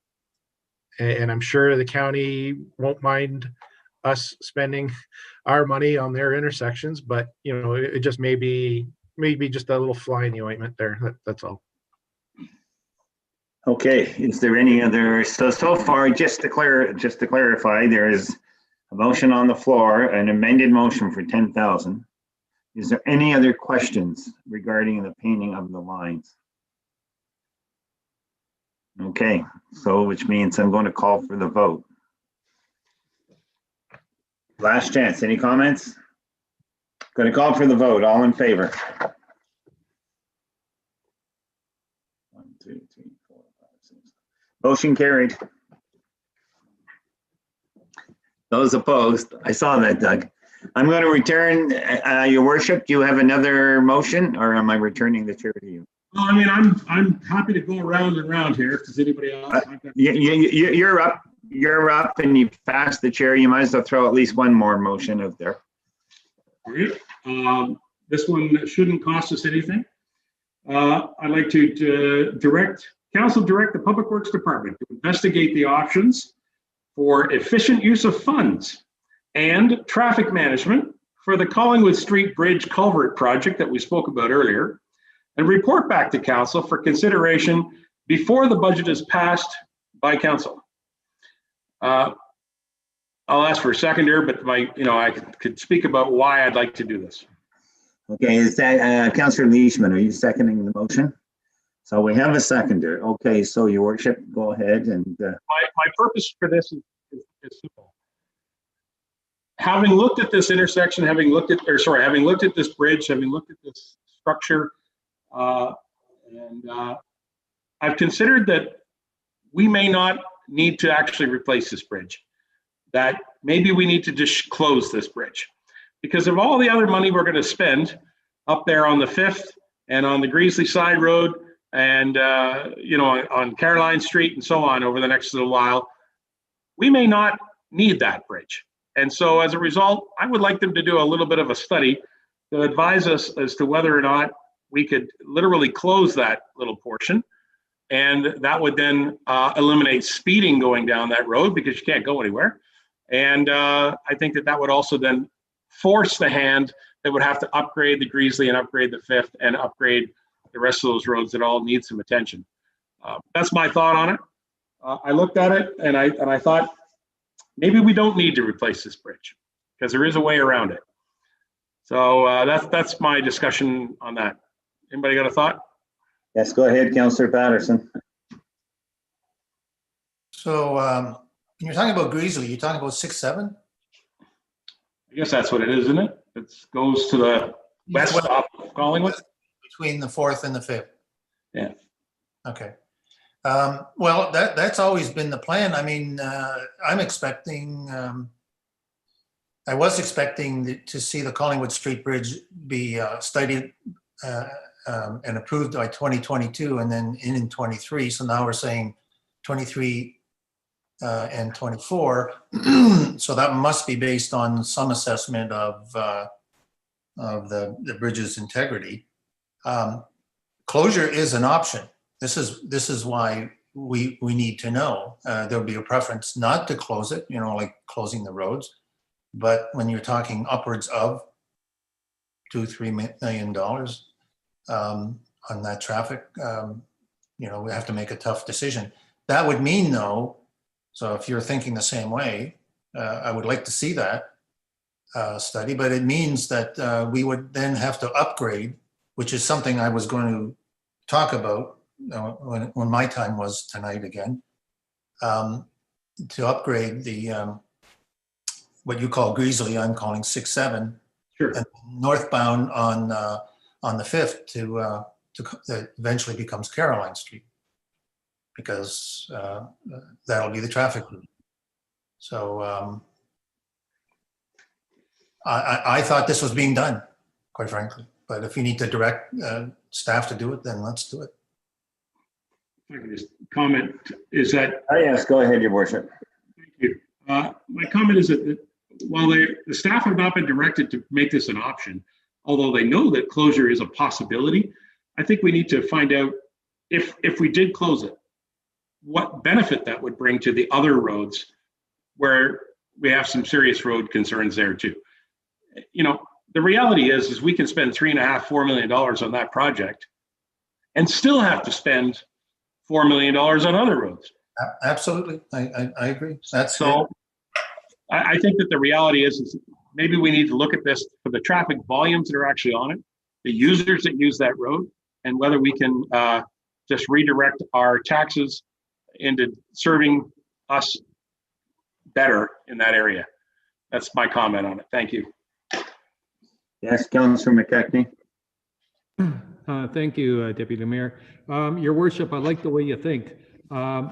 G: I'm sure the county won't mind us spending our money on their intersections, but it just maybe just a little fly in the ointment there. That's all.
K: Okay, is there any other, so far, just to clarify, there is a motion on the floor, an amended motion for 10,000. Is there any other questions regarding the painting of the lines? Okay, so which means I'm going to call for the vote. Last chance, any comments? Going to call for the vote, all in favor? 1, 2, 3, 4, 5, 6. Motion carried. Those opposed, I saw that, Doug. I'm going to return, your worship, do you have another motion or am I returning the chair to you?
B: Well, I mean, I'm happy to go around and round here. Does anybody else?
K: You're up. You're up and you passed the chair. You might as well throw at least one more motion out there.
B: All right. This one shouldn't cost us anything. I'd like to direct the Public Works Department to investigate the options for efficient use of funds and traffic management for the Collingwood Street Bridge Culvert project that we spoke about earlier, and report back to Council for consideration before the budget is passed by Council. I'll ask for a seconder, but I could speak about why I'd like to do this.
K: Okay, is that Councillor Leishman? Are you seconding the motion? So we have a seconder. Okay, so your worship, go ahead and.
B: My purpose for this is simple. Having looked at this intersection, having looked at this bridge, having looked at this structure, and I've considered that we may not need to actually replace this bridge, that maybe we need to just close this bridge because of all the other money we're going to spend up there on the 5th and on the Greasley Side Road and on Caroline Street and so on over the next little while. We may not need that bridge. And so as a result, I would like them to do a little bit of a study to advise us as to whether or not we could literally close that little portion. And that would then eliminate speeding going down that road because you can't go anywhere. And I think that would also then force the hand that would have to upgrade the Greasley and upgrade the 5th and upgrade the rest of those roads that all need some attention. That's my thought on it. I looked at it and I thought maybe we don't need to replace this bridge because there is a way around it. So that's my discussion on that. Anybody got a thought?
K: Yes, go ahead, Councillor Patterson.
I: So when you're talking about Greasley, you're talking about 6, 7?
B: I guess that's what it is, isn't it? It goes to the west of Collingwood.
I: Between the 4th and the 5th.
B: Yeah.
I: Okay. Well, that's always been the plan. I mean, I'm expecting, I was expecting to see the Collingwood Street Bridge be studied and approved by 2022 and then in 23. So now we're saying 23 and 24. So that must be based on some assessment of the bridge's integrity. Closure is an option. This is why we need to know. There'll be a preference not to close it, like closing the roads. But when you're talking upwards of $2-3 million on that traffic, you know, we have to make a tough decision. That would mean though, so if you're thinking the same way, I would like to see that study, but it means that we would then have to upgrade, which is something I was going to talk about when my time was tonight again, to upgrade the what you call Greasley, I'm calling 6-7,
B: Sure.
I: and northbound on the 5th to that eventually becomes Caroline Street, because that'll be the traffic route. So I thought this was being done, quite frankly. But if you need to direct staff to do it, then let's do it.
B: If I can just comment, is that...
K: Yes, go ahead, Your Worship.
B: Thank you. My comment is that while the staff have not been directed to make this an option, although they know that closure is a possibility, I think we need to find out if we did close it, what benefit that would bring to the other roads where we have some serious road concerns there too. You know, the reality is we can spend $3.5–4 million on that project and still have to spend $4 million on other roads.
I: Absolutely, I agree. That's
B: so. I think that the reality is maybe we need to look at this for the traffic volumes that are actually on it, the users that use that road, and whether we can just redirect our taxes into serving us better in that area. That's my comment on it. Thank you.
K: Yes, Councillor McKechnie.
D: Thank you, Deputy Mayor. Your Worship, I like the way you think. I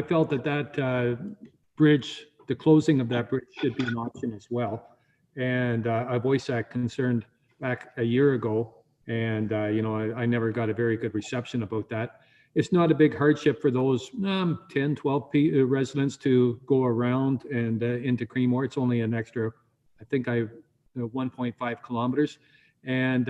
D: felt that bridge, the closing of that bridge should be an option as well. And I voiced that concern back a year ago. And, you know, I never got a very good reception about that. It's not a big hardship for those 10, 12 residents to go around and into Creemore. It's only an extra, I think 1.5 kilometers. And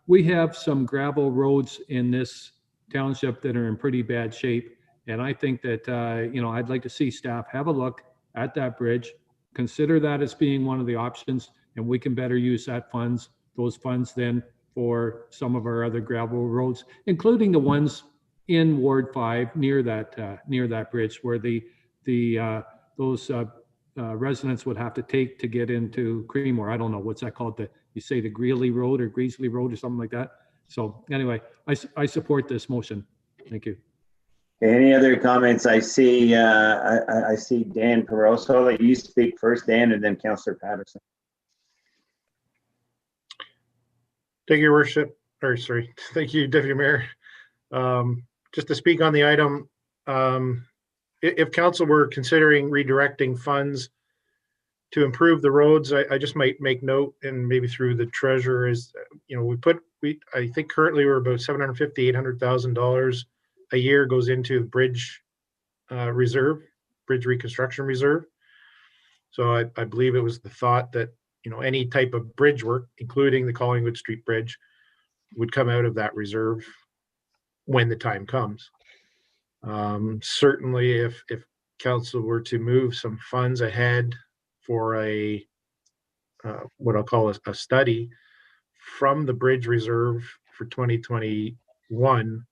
D: we have some gravel roads in this township that are in pretty bad shape. And I think that, you know, I'd like to see staff have a look at that bridge, consider that as being one of the options, and we can better use those funds then for some of our other gravel roads, including the ones in Ward 5 near that bridge where those residents would have to take to get into Creemore. I don't know, what's that called? You say the Greeley Road or Greasley Road or something like that. So anyway, I support this motion. Thank you.
K: Any other comments? I see I see Dan Peroso. Let you speak first, Dan, and then Councillor Patterson.
G: Thank you, Your Worship. Or sorry, thank you, Deputy Mayor. Just to speak on the item, if council were considering redirecting funds to improve the roads, I just might make note, and maybe through the treasurer, is, you know, I think currently we're about $750–800,000 a year goes into the bridge reserve, bridge reconstruction reserve. So I believe it was the thought that, you know, any type of bridge work, including the Collingwood Street Bridge, would come out of that reserve when the time comes. Certainly, if council were to move some funds ahead for a what I'll call a study from the bridge reserve for 2021,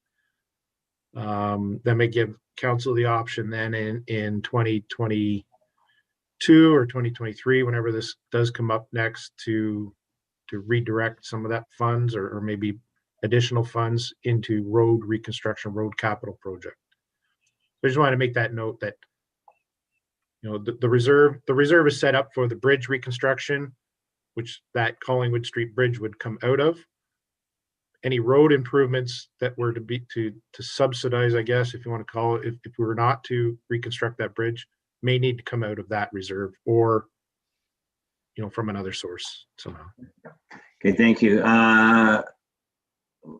G: that may give council the option then in 2022 or 2023, whenever this does come up next, to redirect some of that funds or maybe additional funds into road reconstruction, road capital project. I just want to make that note that, you know, the reserve is set up for the bridge reconstruction, which that Collingwood Street Bridge would come out of. Any road improvements that were to subsidize, I guess, if you want to call it, if we were not to reconstruct that bridge, may need to come out of that reserve or, you know, from another source somehow.
K: Okay, thank you.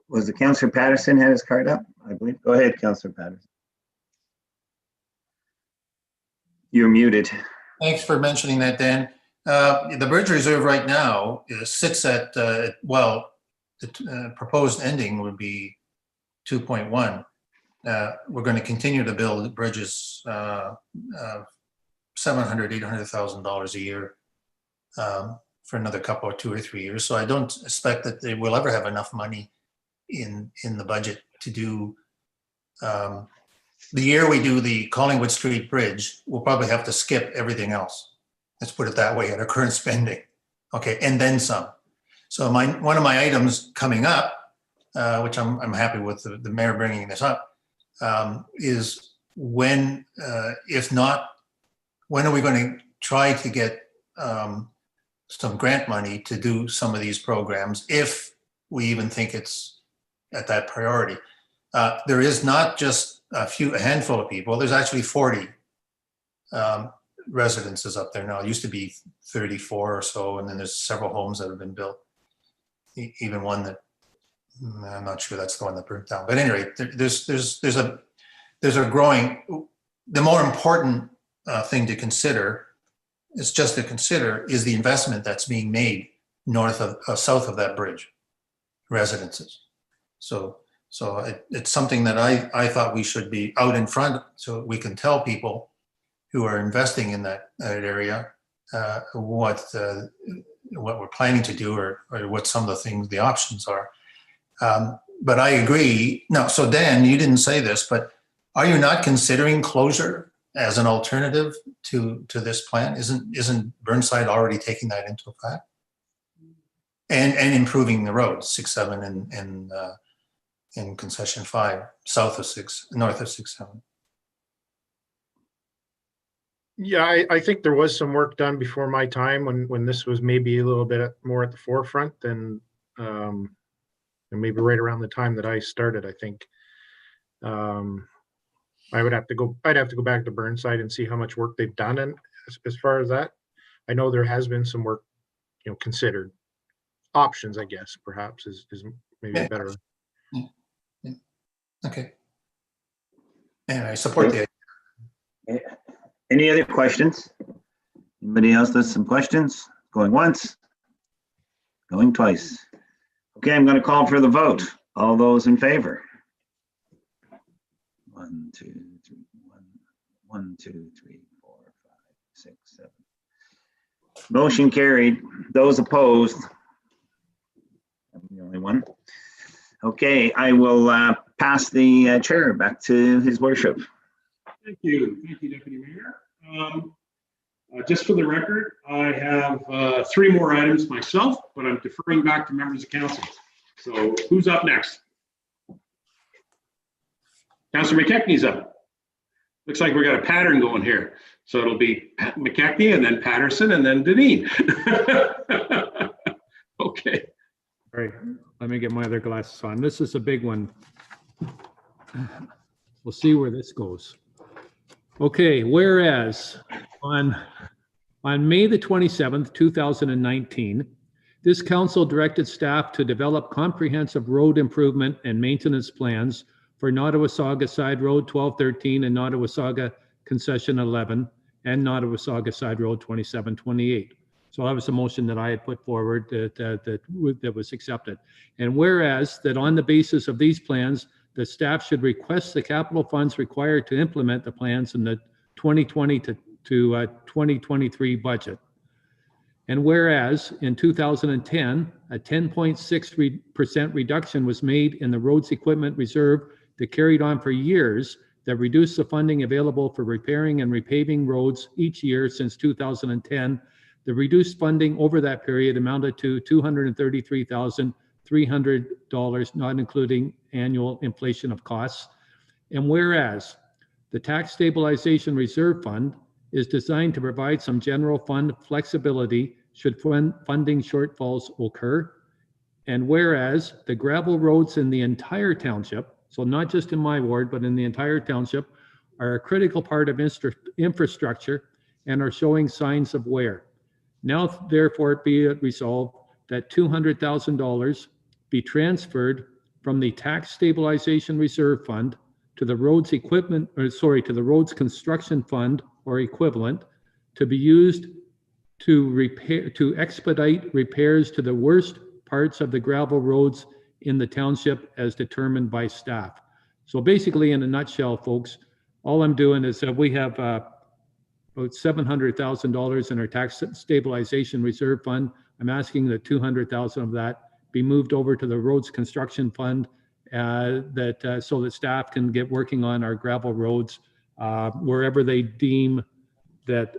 K: Was the Councillor Patterson had his card up, I believe? Go ahead, Councillor Patterson. You're muted.
I: Thanks for mentioning that, Dan. The bridge reserve right now sits at, well, the proposed ending would be 2.1. We're going to continue to build bridges $800,000 a year for another couple or 2 or 3 years. So I don't expect that they will ever have enough money in the budget to do. The year we do the Collingwood Street Bridge, we'll probably have to skip everything else. Let's put it that way at our current spending. Okay, and then some. So one of my items coming up, which I'm happy with the mayor bringing this up, is when, if not, when are we going to try to get some grant money to do some of these programs, if we even think it's at that priority? There is not just a handful of people. There's actually 40 residences up there now. It used to be 34 or so, and then there's several homes that have been built. Even one that I'm not sure that's the one that burnt down. But anyway, there's a growing. The more important thing to consider is the investment that's being made south of that bridge, residences. So it's something that I thought we should be out in front, so we can tell people who are investing in that area what we're planning to do, or what some of the options are. But I agree. No, so Dan, you didn't say this, but are you not considering closure as an alternative to this plan? Isn't Burnside already taking that into effect? And improving the roads, 6, 7, and in concession 5, north of 6, 7.
G: Yeah, I think there was some work done before my time when this was maybe a little bit more at the forefront than and maybe right around the time that I started. I think I'd have to go back to Burnside and see how much work they've done. And as far as that, I know there has been some work, considered. Options, I guess, perhaps is maybe better.
I: Yeah. Okay. And I support the idea.
K: Any other questions? Anybody else with some questions? Going once, going twice. Okay, I'm going to call for the vote. All those in favor? 1, 2, 3, 1, 2, 3, 4, 5, 6, 7. Motion carried. Those opposed? I'm the only one. Okay, I will pass the chair back to His Worship.
B: Thank you, Deputy Mayor. Just for the record, I have 3 more items myself, but I'm deferring back to members of council. So who's up next? Councillor McKechnie's up. Looks like we got a pattern going here. So it'll be McKechnie and then Patterson and then Deneen. Okay.
D: All right, let me get my other glasses on. This is a big one. We'll see where this goes. Okay, whereas on May the 27th, 2019, this council directed staff to develop comprehensive road improvement and maintenance plans for Nottawasaga Side Road 1213 and Nottawasaga Concession 11 and Nottawasaga Side Road 2728. So that was a motion that I had put forward that was accepted. And whereas that on the basis of these plans, the staff should request the capital funds required to implement the plans in the 2020 to 2023 budget. And whereas in 2010, a 10.6% reduction was made in the roads equipment reserve that carried on for years, that reduced the funding available for repairing and repaving roads each year since 2010. The reduced funding over that period amounted to $233,300, not including annual inflation of costs. And whereas the Tax Stabilization Reserve Fund is designed to provide some general fund flexibility should funding shortfalls occur. And whereas the gravel roads in the entire township, so not just in my ward, but in the entire township, are a critical part of infrastructure and are showing signs of wear. Now, therefore, be it resolved that $200,000 be transferred from the Tax Stabilization Reserve Fund to the roads to the roads construction fund or equivalent, to be used to expedite repairs to the worst parts of the gravel roads in the township as determined by staff. So basically, in a nutshell, folks, all I'm doing is we have about $700,000 in our tax stabilization reserve fund. I'm asking that 200,000 of that be moved over to the roads construction fund so that staff can get working on our gravel roads wherever they deem that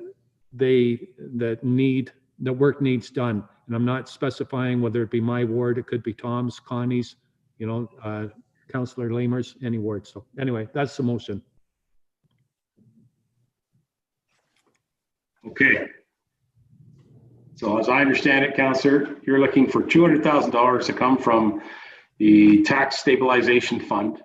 D: work needs done. And I'm not specifying whether it be my ward, it could be Tom's, Connie's, Councillor Lamer's, any ward. So anyway, that's the motion.
B: Okay. So as I understand it, Councillor, you're looking for $200,000 to come from the tax stabilization fund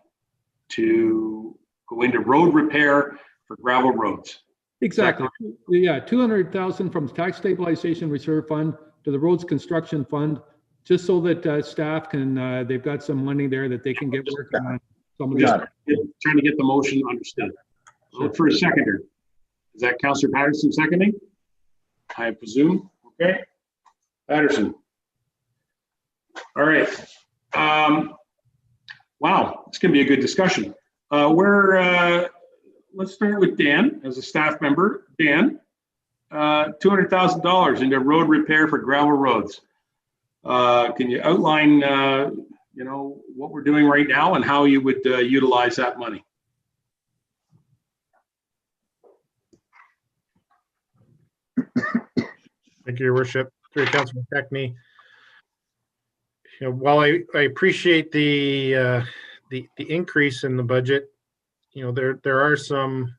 B: to go into road repair for gravel roads.
D: Exactly. Yeah, 200,000 from the tax stabilization reserve fund to the roads construction fund, just so that staff can, they've got some money there that they can get working on.
B: Trying to get the motion understood. Look for a seconder. Is that Councillor Patterson seconding? I presume. Okay. Patterson. All right. Wow, it's going to be a good discussion. Let's start with Dan as a staff member. Dan, $200,000 into road repair for gravel roads. Can you outline, what we're doing right now and how you would utilize that money?
G: Thank you, Your Worship. Through Councilor McKechnie. While I appreciate the increase in the budget, there are some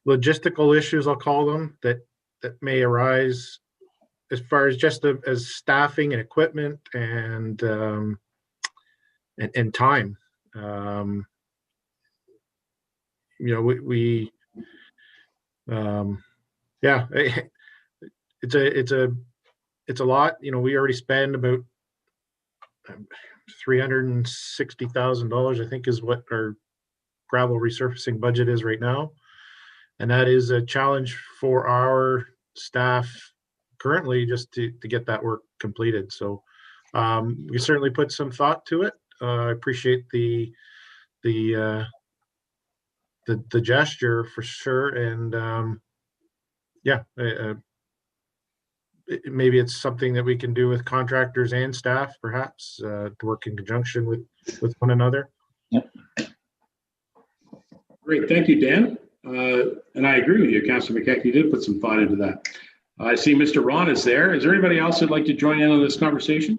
G: logistical issues, I'll call them, that may arise as far as just as staffing and equipment and time. Yeah, it's a lot. We already spend about $360,000, I think, is what our gravel resurfacing budget is right now, and that is a challenge for our staff currently just to get that work completed. So we certainly put some thought to it. I appreciate the gesture for sure, and maybe it's something that we can do with contractors and staff, perhaps, to work in conjunction with one another.
B: Yep. Great, thank you, Dan. And I agree with you, Councillor McKechnie. You did put some thought into that. I see Mr. Ron is there. Is there anybody else who'd like to join in on this conversation?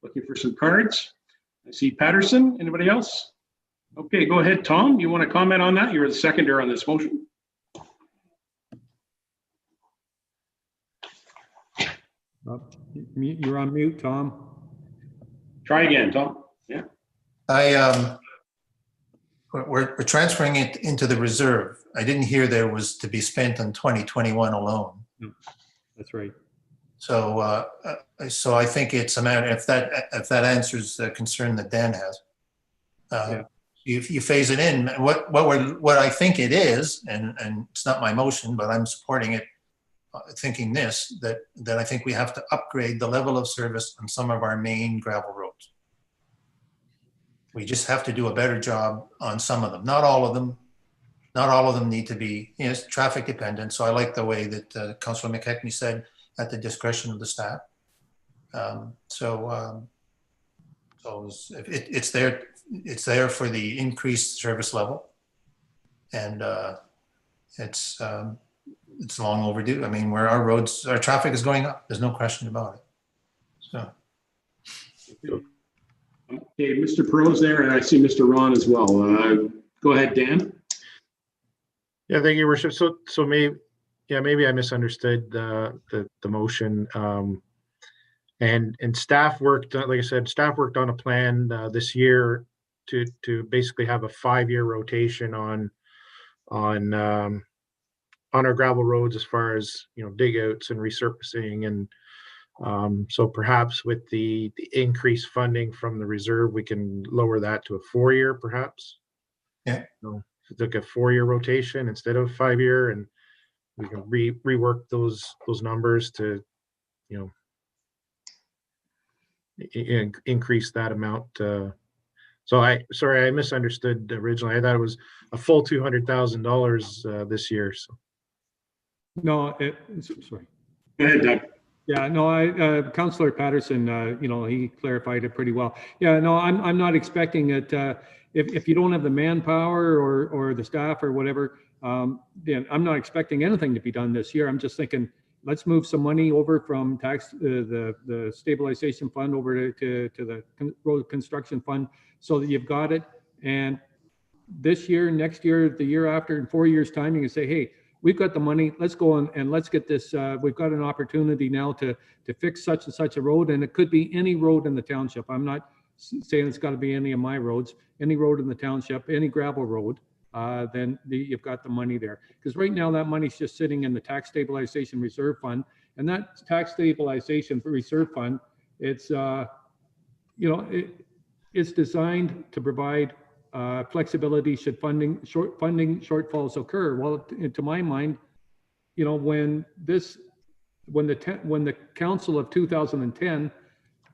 B: Looking for some cards. I see Patterson. Anybody else? Okay, go ahead, Tom. You want to comment on that? You're the seconder on this motion.
D: You're on mute, Tom.
B: Try again, Tom. Yeah.
I: We're transferring it into the reserve. I didn't hear there was to be spent on 2021 alone.
D: No, that's right.
I: So I think it's a matter, if that answers the concern that Dan has.
B: Yeah.
I: You phase it in. What I think it is, and it's not my motion, but I'm supporting it, thinking that I think we have to upgrade the level of service on some of our main gravel roads. We just have to do a better job on some of them. Not all of them. Not all of them need to be, it's traffic dependent. So I like the way that Councillor McKechnie said, at the discretion of the staff. So it's there for the increased service level, and it's long overdue. I mean, where our traffic is going up, there's no question about it. So.
B: Okay, Mr. Perot's there, and I see Mr. Ron as well. Go ahead, Dan.
G: Yeah, thank you, Your Worship. So maybe I misunderstood the motion. And staff worked, like I said, staff worked on a plan this year to basically have a 5-year rotation on our gravel roads as far as dig outs and resurfacing, and so perhaps with the increased funding from the reserve, we can lower that to a 4-year, perhaps.
I: Yeah.
G: It's like a 4-year rotation instead of 5-year, and we can rework those numbers to increase that amount So sorry, I misunderstood originally. I thought it was a full $200,000 this year. So.
D: No, sorry.
B: Go ahead, Doug.
D: Yeah, no, Councillor Patterson, he clarified it pretty well. Yeah, no, I'm not expecting it. If you don't have the manpower or the staff or whatever, then I'm not expecting anything to be done this year. I'm just thinking, let's move some money over from the stabilization fund over to the road construction fund so that you've got it. And this year, next year, the year after, in 4 years' time, you can say, hey, we've got the money, let's go and let's get this, we've got an opportunity now to fix such and such a road, and it could be any road in the township. I'm not saying it's got to be any of my roads, any road in the township, any gravel road, then you've got the money there. Because right now that money's just sitting in the tax stabilization reserve fund, and that tax stabilization reserve fund, it's, it's designed to provide flexibility should funding shortfalls occur. Well, to my mind, when the council of 2010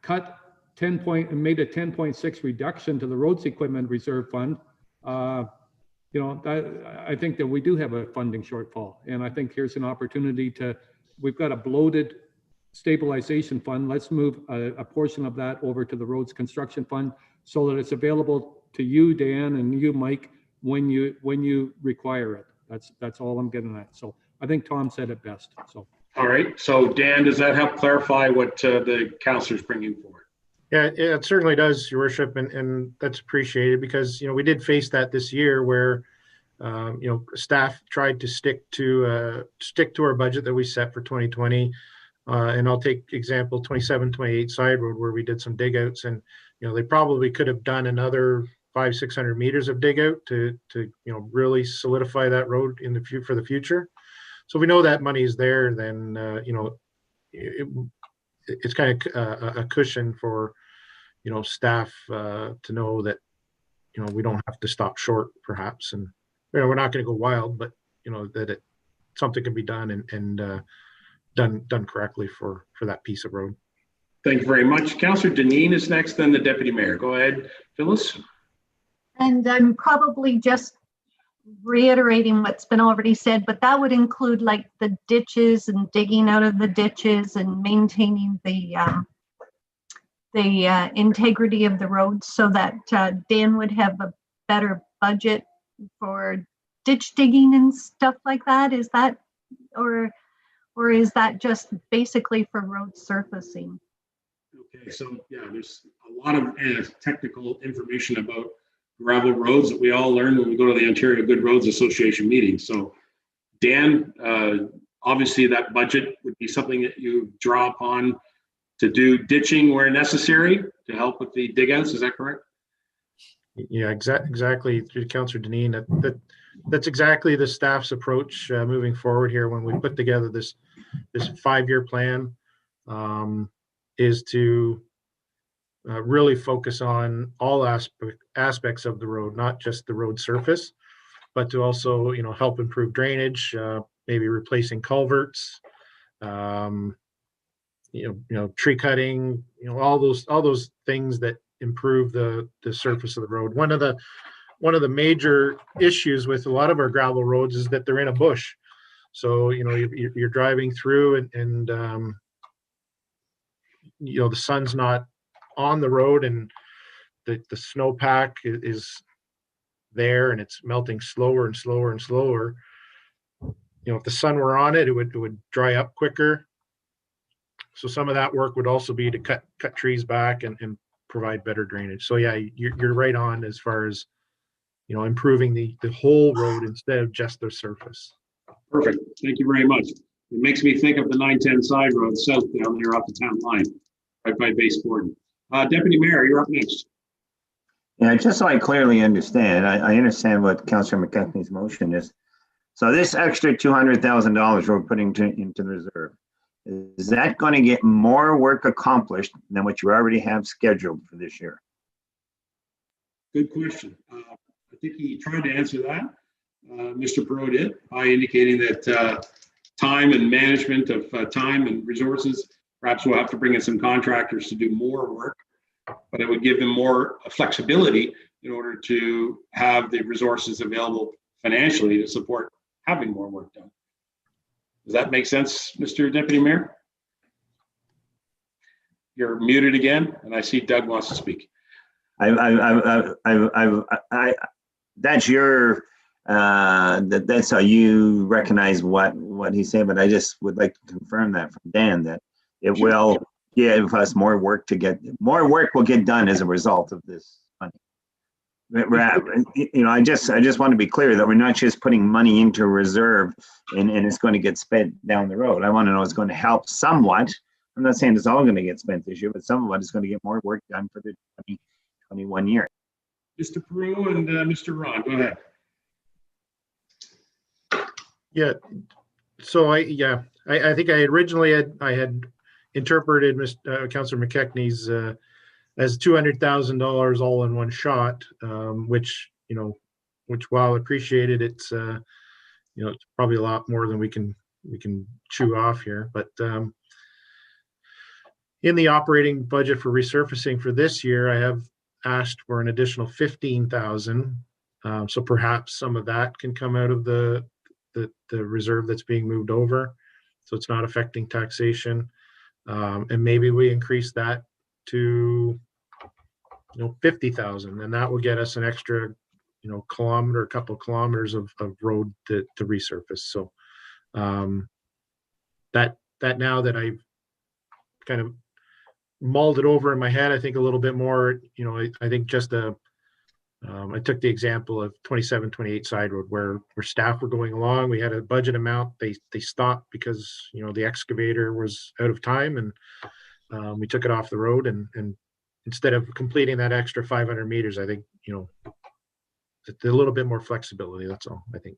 D: cut and made a 10.6 reduction to the roads equipment reserve fund, I think that we do have a funding shortfall, and I think here's an opportunity we've got a bloated stabilization fund. Let's move a portion of that over to the roads construction fund so that it's available to you, Dan, and you, Mike, when you require it. That's all I'm getting at. So I think Tom said it best. So.
B: All right. So Dan, does that help clarify what the councillor's bringing forward?
G: Yeah, it certainly does, Your Worship, and that's appreciated because we did face that this year where staff tried to stick to our budget that we set for 2020. And I'll take example 2728 Side Road where we did some dig outs, and they probably could have done another 500-600 meters of dig out to really solidify that road for the future. So if we know that money is there, then it's kind of a cushion for staff to know that we don't have to stop short perhaps, and we're not going to go wild, but that something can be done and done correctly for that piece of road.
B: Thank you very much. Councillor Deneen is next, then the Deputy Mayor. Go ahead, Phyllis.
N: And I'm probably just reiterating what's been already said, but that would include like the ditches and digging out of the ditches and maintaining the integrity of the roads so that Dan would have a better budget for ditch digging and stuff like that. Is that, or is that just basically for road surfacing?
B: Okay, so yeah, there's a lot of technical information about gravel roads that we all learn when we go to the Ontario Good Roads Association meetings. So Dan, obviously that budget would be something that you draw upon to do ditching where necessary to help with the dig outs. Is that correct?
G: Yeah, exactly. Through Councillor Deneen, that's exactly the staff's approach moving forward here when we put together this 5-year plan, is to really focus on all aspects of the road, not just the road surface, but to also help improve drainage, maybe replacing culverts, tree cutting, all those things that improve the surface of the road. One of the major issues with a lot of our gravel roads is that they're in a bush. So you're driving through and the sun's not on the road, and the snowpack is there, and it's melting slower and slower and slower. If the sun were on it, it would dry up quicker. So some of that work would also be to cut trees back and provide better drainage. So yeah, you're right on as far as improving the whole road instead of just the surface.
B: Perfect. Thank you very much. It makes me think of the 910 Side Road south down there off the town line, right by Base Gordon. Deputy Mayor, you're up next.
K: Yeah, just so I clearly understand, I understand what Councillor McKechnie's motion is. So this extra $200,000 we're putting into the reserve, is that going to get more work accomplished than what you already have scheduled for this year?
B: Good question. I think he tried to answer that. Mr. Perot did by indicating that time and management of time and resources, perhaps we'll have to bring in some contractors to do more work. but it would give them more flexibility in order to have the resources available financially to support having more work done. Does that make sense, Mr. Deputy Mayor? You're muted again, and I see Doug wants to speak.
K: That's your, that's how you recognize what he's saying, but I just would like to confirm that from Dan, that it will give us more work will get done as a result of this money. You know, I just want to be clear that we're not just putting money into reserve and it's going to get spent down the road. I want to know it's going to help somewhat. I'm not saying it's all going to get spent this year, but some of it is going to get more work done for the 2021 year.
B: Mr. Peru and Mr. Ron, go ahead.
G: Yeah. So I think I originally had interpreted Councillor McKechnie's as $200,000 all in one shot, which while appreciated, it's it's probably a lot more than we can chew off here. But in the operating budget for resurfacing for this year, I have asked for an additional 15,000. So perhaps some of that can come out of the reserve that's being moved over, so it's not affecting taxation. And maybe we increase that to 50,000, and that will get us an extra kilometer, a couple of kilometers of road to resurface. So that now that I've kind of mulled it over in my head, I think a little bit more, I think just I took the example of 27-28 side road where staff were going along. We had a budget amount. They stopped because the excavator was out of time, and we took it off the road. And instead of completing that extra 500 meters, I think a little bit more flexibility. That's all, I think.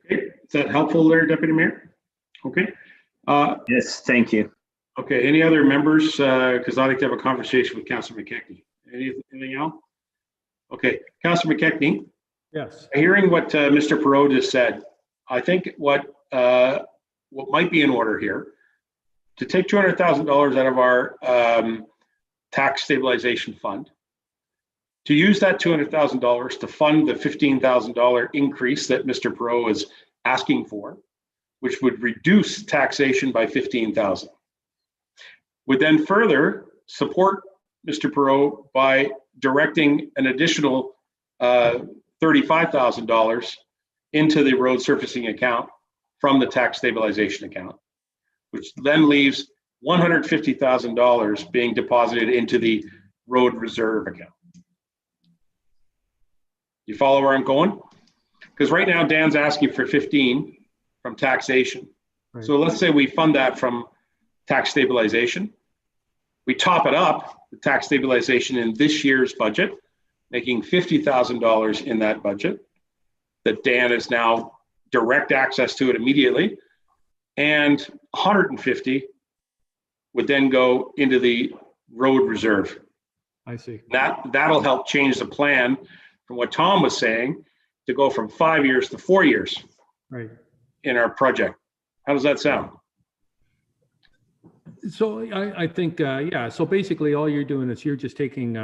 B: Okay, is that helpful there, Deputy Mayor? Okay.
K: Yes, thank you.
B: Okay, any other members? Because I'd like to have a conversation with Councillor McKechnie. Anything else? Okay, Councillor McKechnie.
D: Yes.
B: Hearing what Mr. Perot just said, I think what might be in order here to take $200,000 out of our tax stabilization fund, to use that $200,000 to fund the $15,000 increase that Mr. Perot is asking for, which would reduce taxation by $15,000. Would then further support Mr. Perot by directing an additional $35,000 into the road surfacing account from the tax stabilization account, which then leaves $150,000 being deposited into the road reserve account. You follow where I'm going? Because right now Dan's asking for 15 from taxation. Right. So let's say we fund that from tax stabilization. We top it up, the tax stabilization in this year's budget, making $50,000 in that budget that Dan is now direct access to it immediately. And 150 would then go into the road reserve.
D: I see.
B: That'll help change the plan from what Tom was saying to go from 5 years to 4 years.
D: Right.
B: In our project. How does that sound?
D: So I think, yeah, so basically all you're doing is you're just taking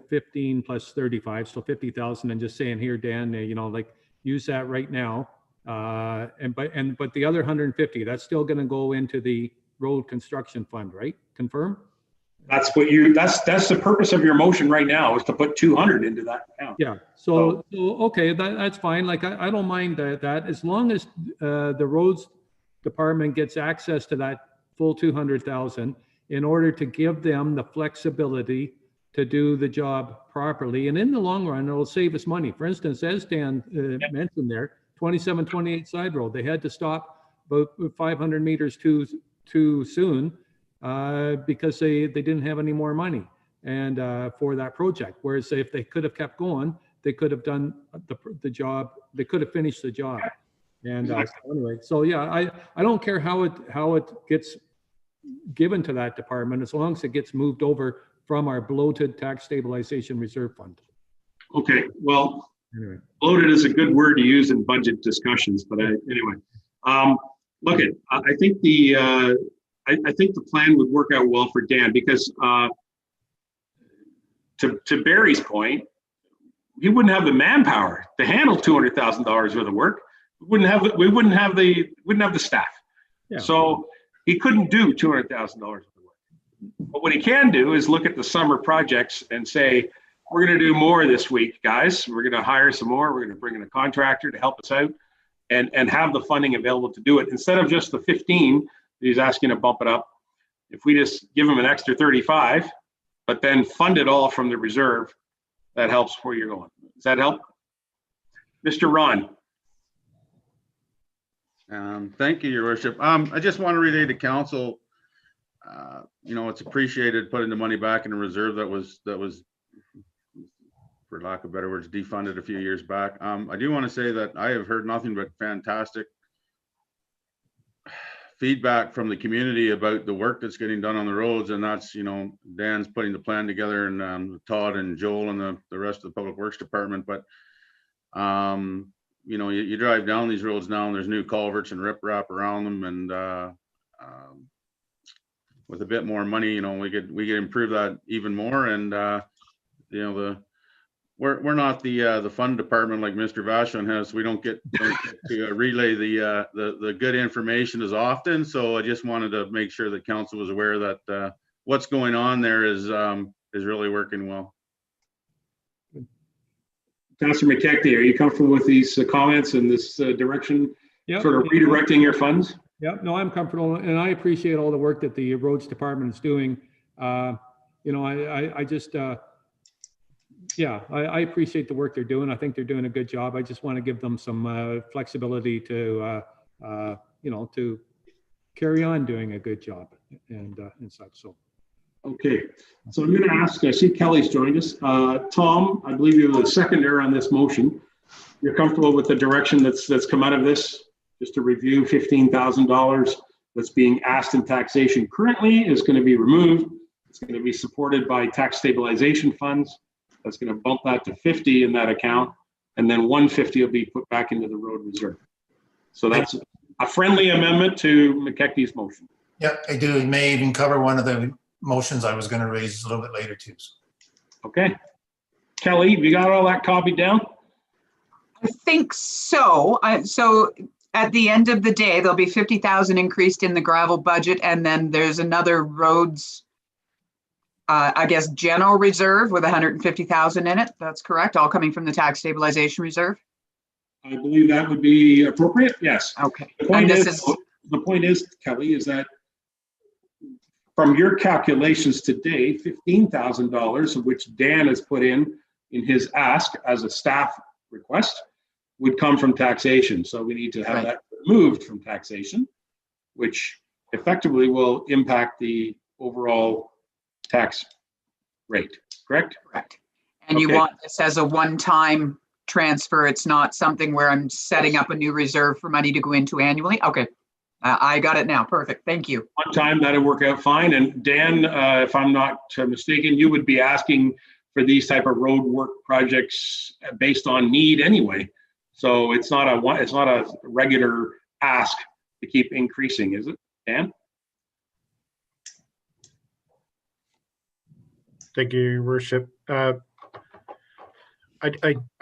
D: 15 plus 35, so 50,000, and just saying, here, Dan, like use that right now. But the other 150, that's still going to go into the road construction fund, right? Confirm?
B: That's that's the purpose of your motion right now, is to put 200 into that account.
D: Yeah. So okay, that's fine. Like I don't mind that as long as the roads department gets access to that full 200,000 in order to give them the flexibility to do the job properly. And in the long run, it'll save us money. For instance, as Dan mentioned there, 27-28 side road, they had to stop about 500 meters too soon because they didn't have any more money and for that project. Whereas if they could have kept going, they could have done the job. They could have finished the job. And so anyway, so yeah, I don't care how it gets given to that department as long as it gets moved over from our bloated tax stabilization reserve fund.
B: Okay, well,
D: anyway.
B: Bloated is a good word to use in budget discussions, but anyway, look, I think the plan would work out well for Dan because to Barry's point, he wouldn't have the manpower to handle $200,000 worth of work. We wouldn't have the staff.
D: Yeah.
B: So he couldn't do $200,000 worth of work. But what he can do is look at the summer projects and say, we're going to do more this week, guys. We're going to hire some more. We're going to bring in a contractor to help us out and have the funding available to do it. Instead of just the 15, he's asking to bump it up. If we just give him an extra 35, but then fund it all from the reserve, that helps where you're going. Does that help? Mr. Ron.
F: Thank you, Your Worship. I just want to relay to council, it's appreciated putting the money back in the reserve that was, for lack of better words, defunded a few years back. I do want to say that I have heard nothing but fantastic feedback from the community about the work that's getting done on the roads, and that's, Dan's putting the plan together, and Todd and Joel and the rest of the Public Works Department. But you drive down these roads now and there's new culverts and riprap around them, and with a bit more money, we could improve that even more. And we're not the fund department like Mr. Vashon has. So we don't get to relay the good information as often. So I just wanted to make sure that council was aware that what's going on there is really working well.
B: Councillor McKechnie, are you comfortable with these comments and this direction,
D: Yep.
B: sort of redirecting your funds?
D: Yeah, no, I'm comfortable, and I appreciate all the work that the roads department is doing. I appreciate the work they're doing. I think they're doing a good job. I just want to give them some flexibility to carry on doing a good job and such. So.
B: Okay, so I'm going to ask, I see Kelly's joined us. Tom, I believe you're the seconder on this motion. You're comfortable with the direction that's come out of this? Just to review, $15,000 that's being asked in taxation currently is going to be removed. It's going to be supported by tax stabilization funds. That's going to bump that to 50 in that account, and then 150 will be put back into the road reserve. So that's a friendly amendment to McKechnie's motion.
I: Yeah, I do. It may even cover one of the motions I was going to raise a little bit later too.
B: Okay. Kelly, you got all that copied down?
C: I think so. So at the end of the day, there'll be 50,000 increased in the gravel budget, and then there's another roads, general reserve with 150,000 in it. That's correct. All coming from the tax stabilization reserve.
B: I believe that would be appropriate. Yes.
C: Okay.
B: The point is, Kelly, is that from your calculations today, $15,000 of which Dan has put in his ask as a staff request would come from taxation. So we need to have that removed from taxation, which effectively will impact the overall tax rate, correct?
C: Correct. And you want this as a one-time transfer. It's not something where I'm setting up a new reserve for money to go into annually. Okay. I got it now. Perfect. Thank you.
B: One time that'll work out fine. And Dan, if I'm not mistaken, you would be asking for these type of road work projects based on need anyway. So it's not a regular ask to keep increasing, is it, Dan?
G: Thank you, Your Worship. I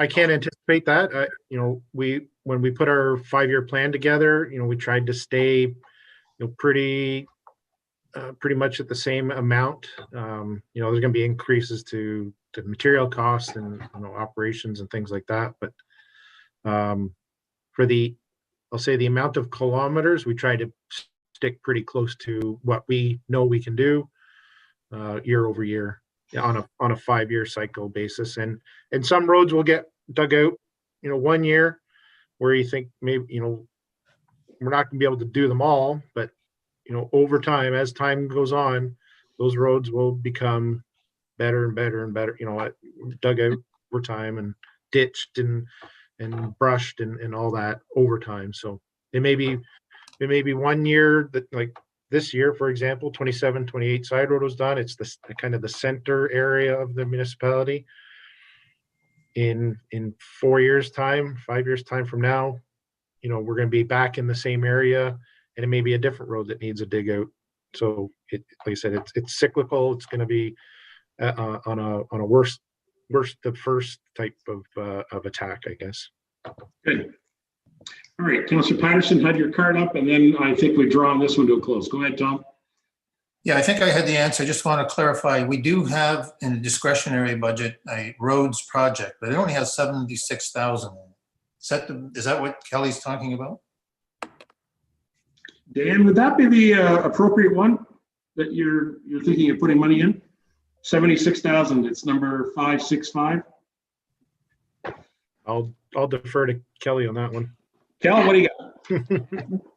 G: can't anticipate that. When we put our 5-year plan together, we tried to stay, pretty much at the same amount. There's going to be increases to material costs and operations and things like that. But for I'll say the amount of kilometers, we try to stick pretty close to what we know we can do year over year on a 5-year cycle basis. And some roads will get dug out, 1 year where you think maybe, we're not gonna be able to do them all, but over time, as time goes on, those roads will become better and better and better, dug out over time and ditched and brushed and all that over time. So it may be 1 year that, like this year, for example, 27-28 side road was done. It's the kind of the center area of the municipality. In 4 years time, 5 years time from now, we're going to be back in the same area, and it may be a different road that needs a dig out. So like I said, it's cyclical. It's going to be on a worst the first type of attack, I guess.
B: Good. All right, Councillor Patterson had your card up, and then I think we draw on this one to a close. Go ahead, Tom.
I: Yeah, I think I had the answer. I just want to clarify. We do have in the discretionary budget a roads project, but it only has 76,000. Is that what Kelly's talking about?
B: Dan, would that be the appropriate one that you're thinking of putting money in? 76,000. It's number 565.
G: I'll defer to Kelly on that one.
B: Kel, what do you got?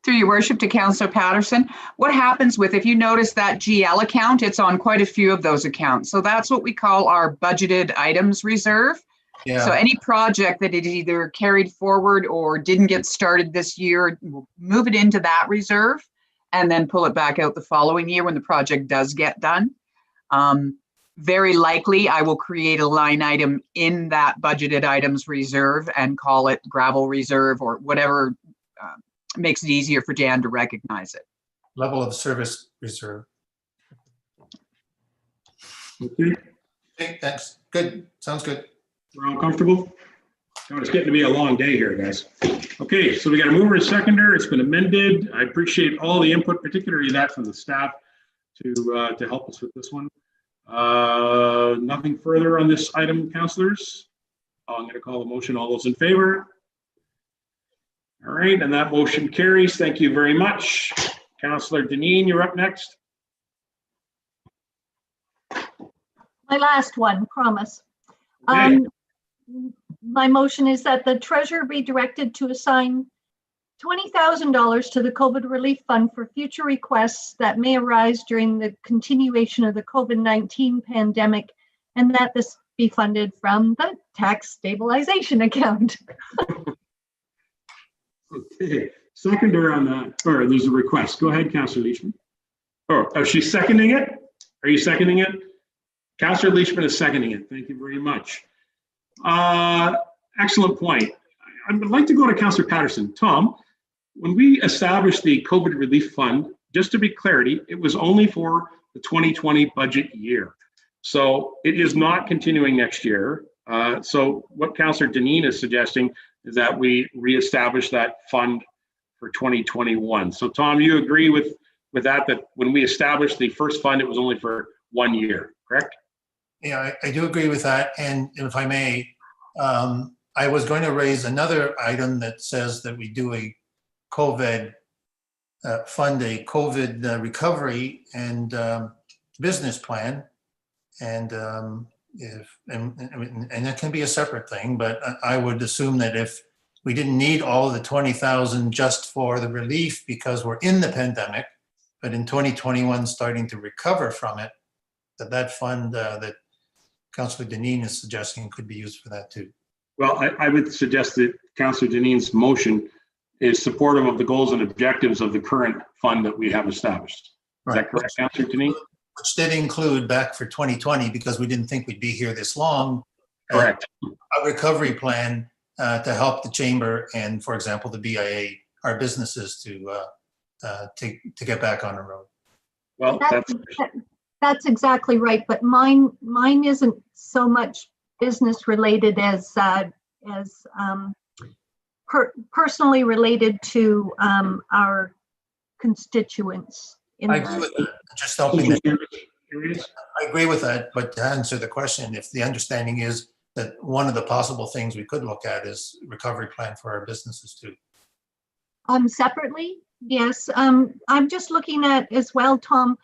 C: Through your worship to Councillor Patterson, what happens with, if you notice that GL account, it's on quite a few of those accounts. So that's what we call our budgeted items reserve.
I: Yeah.
C: So any project that is either carried forward or didn't get started this year, we'll move it into that reserve and then pull it back out the following year when the project does get done. Very likely, I will create a line item in that budgeted items reserve and call it gravel reserve or whatever makes it easier for Dan to recognize it.
I: Level of service reserve.
B: Okay.
I: Okay, thanks. Good. Sounds good.
B: We're all comfortable? Oh, it's getting to be a long day here, guys. Okay, so we got a mover and seconder. It's been amended. I appreciate all the input, particularly that from the staff to help us with this one. Nothing further on this item, councillors. I'm going to call the motion. All those in favor? All right, and that motion carries. Thank you very much. Councillor Deneen, you're up next.
N: My last one, promise.
B: Okay.
N: My motion is that the treasurer be directed to assign $20,000 to the COVID relief fund for future requests that may arise during the continuation of the COVID-19 pandemic, and that this be funded from the tax stabilization account.
B: Okay, seconder on that, or there's a request. Go ahead, Councillor Leachman. Oh, she's seconding it? Are you seconding it? Councillor Leachman is seconding it. Thank you very much. Excellent point. I would like to go to Councillor Patterson. Tom, when we established the COVID relief fund, just to be clarity, it was only for the 2020 budget year. So it is not continuing next year. So what Councillor Deneen is suggesting is that we reestablish that fund for 2021. So Tom, you agree with that when we established the first fund, it was only for 1 year, correct?
I: Yeah, I do agree with that. And if I may, I was going to raise another item that says that we do a COVID fund, a COVID recovery and business plan. And and it can be a separate thing, but I would assume that if we didn't need all of the 20,000 just for the relief because we're in the pandemic, but in 2021 starting to recover from it, that fund that Councillor Deneen is suggesting could be used for that too.
B: Well, I would suggest that Councillor Deneen's motion is supportive of the goals and objectives of the current fund that we have established. Is that correct, Councillor Deneen?
I: Which did include back for 2020 because we didn't think we'd be here this long.
B: Correct.
I: A recovery plan to help the chamber and, for example, the BIA, our businesses to get back on the road.
B: Well,
N: that's exactly right. But mine isn't so much business related as personally related to our constituents.
I: I agree with that. Just helping. I agree with that, but to answer the question, if the understanding is that one of the possible things we could look at is recovery plan for our businesses too.
N: Separately, yes. I'm just looking at as well, Tom.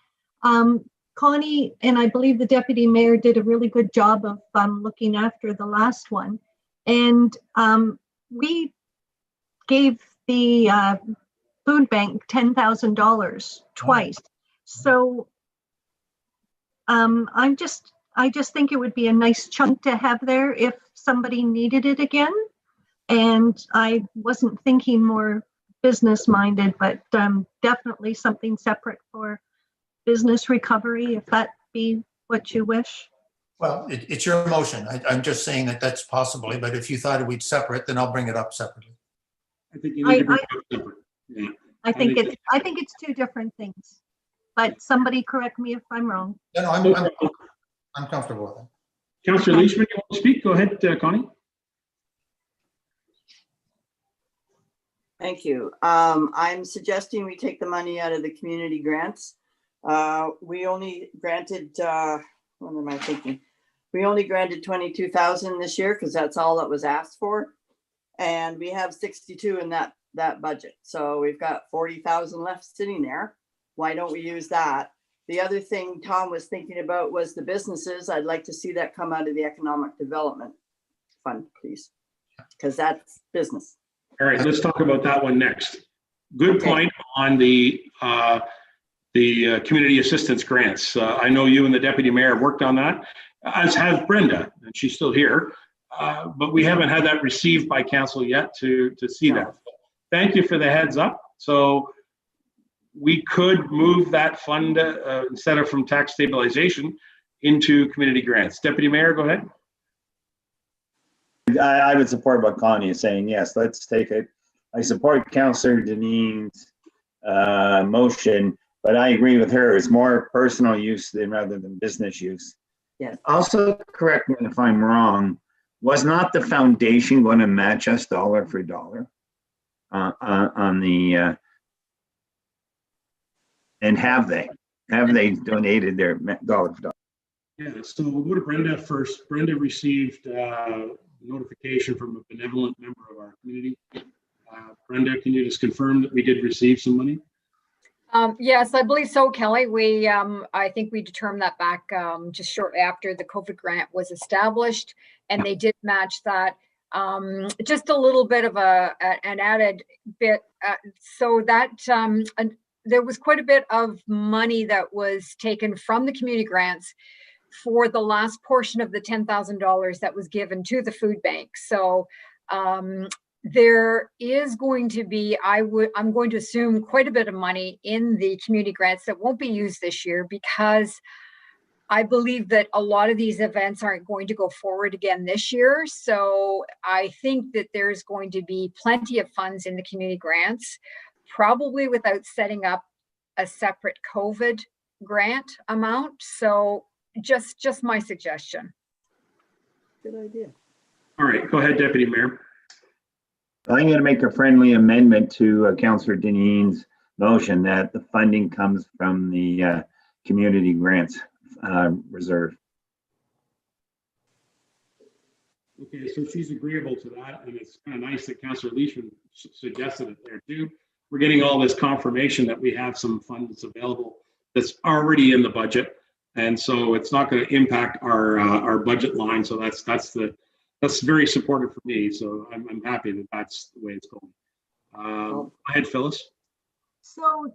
N: Connie and I believe the deputy mayor did a really good job of looking after the last one, and we gave the food bank $10,000 twice. So I just think it would be a nice chunk to have there if somebody needed it again. And I wasn't thinking more business minded, but definitely something separate for business recovery, if that be what you wish.
I: Well, it's your motion. I'm just saying that that's possibly, but if you thought we'd separate, then I'll bring it up separately.
B: I think you need to bring it up separate. Yeah.
N: I think it's two different things, but somebody correct me if I'm wrong.
I: No, I'm comfortable with it.
B: Councillor Leishman, you want to speak? Go ahead, Connie.
L: Thank you. I'm suggesting we take the money out of the community grants. We only granted, what am I thinking? We only granted 22,000 this year because that's all that was asked for. And we have 62 in that budget. So we've got 40,000 left sitting there. Why don't we use that? The other thing Tom was thinking about was the businesses. I'd like to see that come out of the Economic Development Fund, please, because that's business.
B: All right, let's talk about that one next. Good point on the community assistance grants. I know you and the deputy mayor worked on that, as has Brenda, and she's still here. But we haven't had that received by council yet to see that. Thank you for the heads up. So we could move that fund instead of from tax stabilization into community grants. Deputy Mayor, go ahead.
K: I would support what Connie is saying. Yes, let's take it. I support Councillor Deneen's motion, but I agree with her. It's more personal use rather than business use.
L: Yes.
K: Also, correct me if I'm wrong, was not the foundation going to match us dollar for dollar on the, and have they donated their dollar for dollar?
B: Yeah, so we'll go to Brenda first. Brenda received notification from a benevolent member of our community. Brenda, can you just confirm that we did receive some money?
Q: Yes, I believe so, Kelly. We, I think we determined that back just shortly after the COVID grant was established, and they did match that. Just a little bit of an added bit. So that there was quite a bit of money that was taken from the community grants for the last portion of the $10,000 that was given to the food bank. So there is going to be, I'm going to assume, quite a bit of money in the community grants that won't be used this year, because I believe that a lot of these events aren't going to go forward again this year. So I think that there's going to be plenty of funds in the community grants, probably without setting up a separate COVID grant amount. So just my suggestion.
L: Good idea.
B: All right, go ahead, Deputy Mayor.
K: I'm going to make a friendly amendment to Councillor Deneen's motion that the funding comes from the community grants reserve.
B: Okay, so she's agreeable to that, and it's kind of nice that Councillor Leishman suggested it there too. We're getting all this confirmation that we have some funds available that's already in the budget, and so it's not going to impact our budget line. So that's very supportive for me. So I'm happy that that's the way it's going. Go ahead, Phyllis.
N: So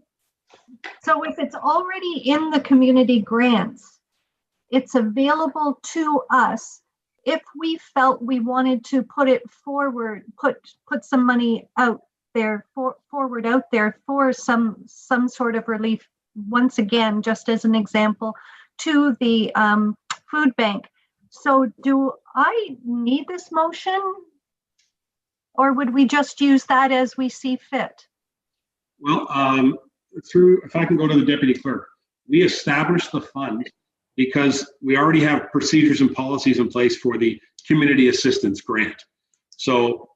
N: if it's already in the community grants, it's available to us. If we felt we wanted to put it forward, put some money out there forward out there for some sort of relief, once again, just as an example, to the food bank. So do I need this motion, or would we just use that as we see fit?
B: Well, if I can go to the deputy clerk, we established the fund because we already have procedures and policies in place for the community assistance grant. So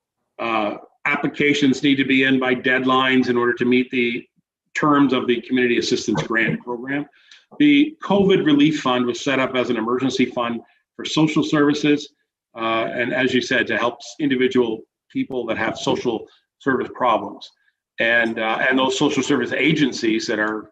B: applications need to be in by deadlines in order to meet the terms of the community assistance grant program. The COVID relief fund was set up as an emergency fund for social services, and as you said, to help individual people that have social service problems, and those social service agencies that are,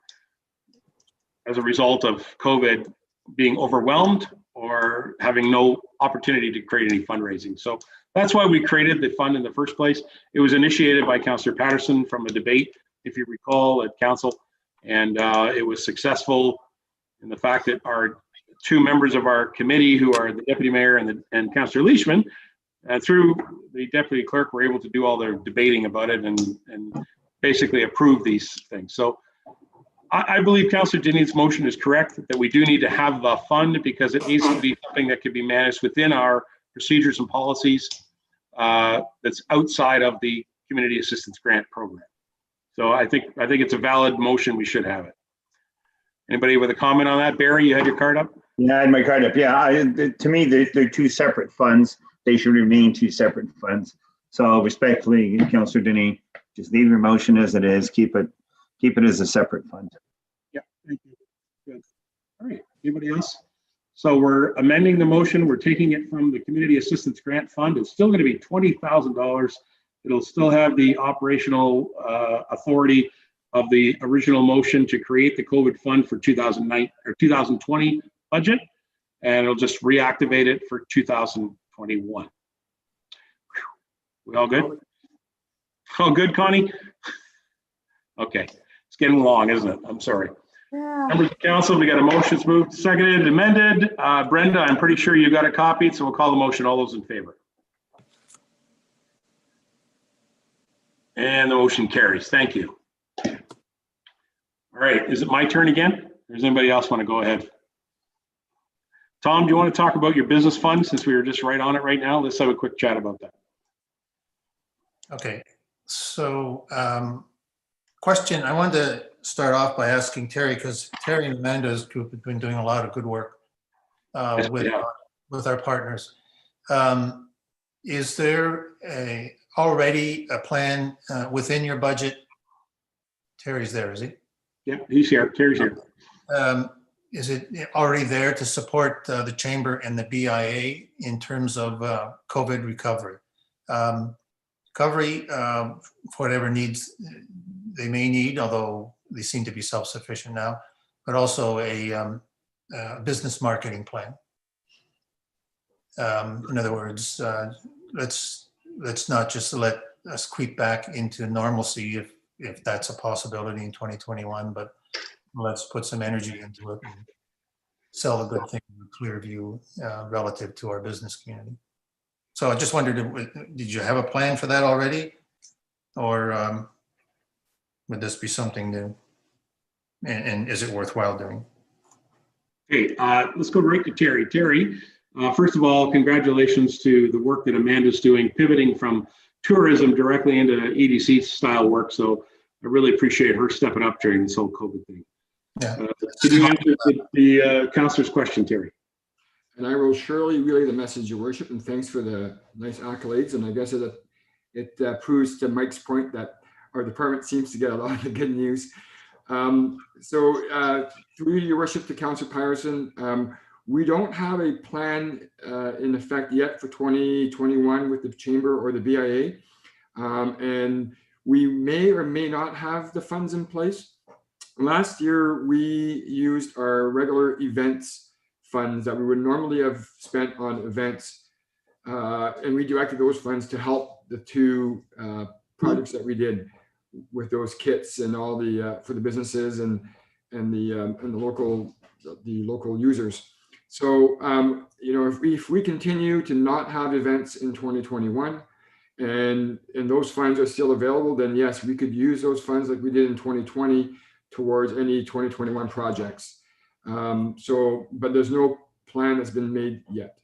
B: as a result of COVID, being overwhelmed or having no opportunity to create any fundraising. So that's why we created the fund in the first place. It was initiated by Councillor Patterson from a debate, if you recall, at council, and it was successful in the fact that our two members of our committee, who are the deputy mayor and Councillor Leishman, through the deputy clerk, were able to do all their debating about it and basically approve these things. So I believe Councillor Deneen's motion is correct, that we do need to have the fund because it needs to be something that can be managed within our procedures and policies that's outside of the community assistance grant program. So I think it's a valid motion. We should have it. Anybody with a comment on that? Barry, you had your card up?
K: Yeah, I had my card up. Yeah, to me, they're two separate funds. They should remain two separate funds. So respectfully, Councillor Denis, just leave your motion as it is. Keep it as a separate fund.
B: Yeah, thank you. Good. All right, anybody else? So we're amending the motion. We're taking it from the Community Assistance Grant Fund. It's still going to be $20,000. It'll still have the operational authority of the original motion to create the COVID fund for 2009 or 2020 budget, and it'll just reactivate it for 2021. Whew. We all good? All good, Connie? Okay, it's getting long, isn't it? I'm sorry.
Q: Yeah.
B: Members of council, we got a motion. It's moved, seconded, amended. Brenda, I'm pretty sure you got it copied, so we'll call the motion. All those in favor? And the motion carries. Thank you. All right, is it my turn again? Or does anybody else want to go ahead? Tom, do you want to talk about your business fund since we were just right on it right now? Let's have a quick chat about that.
I: Okay, so question, I wanted to start off by asking Terry, because Terry and Amanda's group have been doing a lot of good work with our partners. Is there already a plan within your budget? Terry's there, is he?
B: Yeah, he's here. Terry's here.
I: Is it already there to support the Chamber and the BIA in terms of COVID recovery? Recovery for whatever needs they may need, although they seem to be self-sufficient now, but also a business marketing plan. In other words, let's not just let us creep back into normalcy if that's a possibility in 2021, but let's put some energy into it and sell a good thing with a clear view relative to our business community. So I just wondered, did you have a plan for that already? Or would this be something new? And is it worthwhile doing?
B: Okay, let's go right to Terry. Terry, first of all, congratulations to the work that Amanda's doing, pivoting from tourism directly into EDC style work. So I really appreciate her stepping up during this whole COVID thing.
I: Yeah.
B: Did you answer the councillor's question, Terry?
P: And I will surely relay the message, Your Worship, and thanks for the nice accolades. And I guess it proves to Mike's point that our department seems to get a lot of good news. So through Your Worship to Councillor Patterson, we don't have a plan in effect yet for 2021 with the Chamber or the BIA. And we may or may not have the funds in place. Last year, we used our regular events funds that we would normally have spent on events, and we directed those funds to help the two projects that we did with those kits and all the for the businesses and the local users. So you know, if we continue to not have events in 2021 and those funds are still available, then yes, we could use those funds like we did in 2020 towards any 2021 projects. But there's no plan that's been made yet.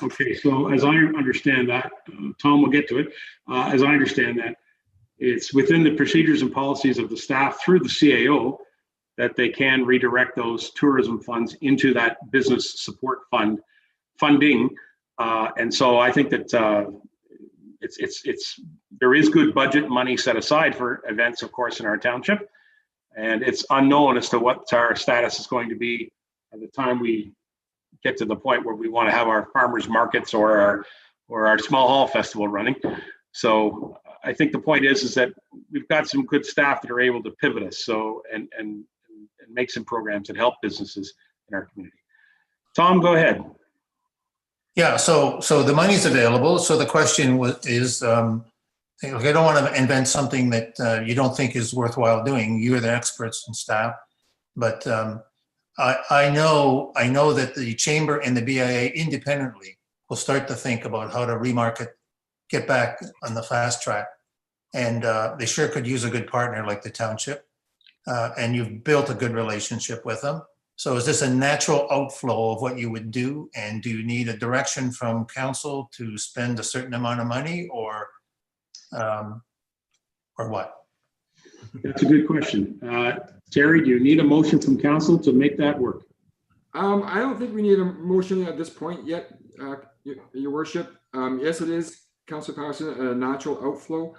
B: Okay, so as I understand that, Tom will get to it. As I understand that, it's within the procedures and policies of the staff through the CAO that they can redirect those tourism funds into that business support funding. And so I think that there is good budget money set aside for events, of course, in our township. And it's unknown as to what our status is going to be at the time we get to the point where we want to have our farmers markets or our small hall festival running. So I think the point is that we've got some good staff that are able to pivot us and make some programs that help businesses in our community. Tom, go ahead.
I: Yeah, so the money's available. So the question is, I don't want to invent something that you don't think is worthwhile doing. You're the experts and staff, but I know that the Chamber and the BIA independently will start to think about how to remarket, get back on the fast track, and they sure could use a good partner like the township. And you've built a good relationship with them. So is this a natural outflow of what you would do? And do you need a direction from council to spend a certain amount of money, or what?
B: That's a good question. Terry, do you need a motion from council to make that work?
P: I don't think we need a motion at this point yet, Your Worship. Yes, it is, Councillor Patterson, a natural outflow,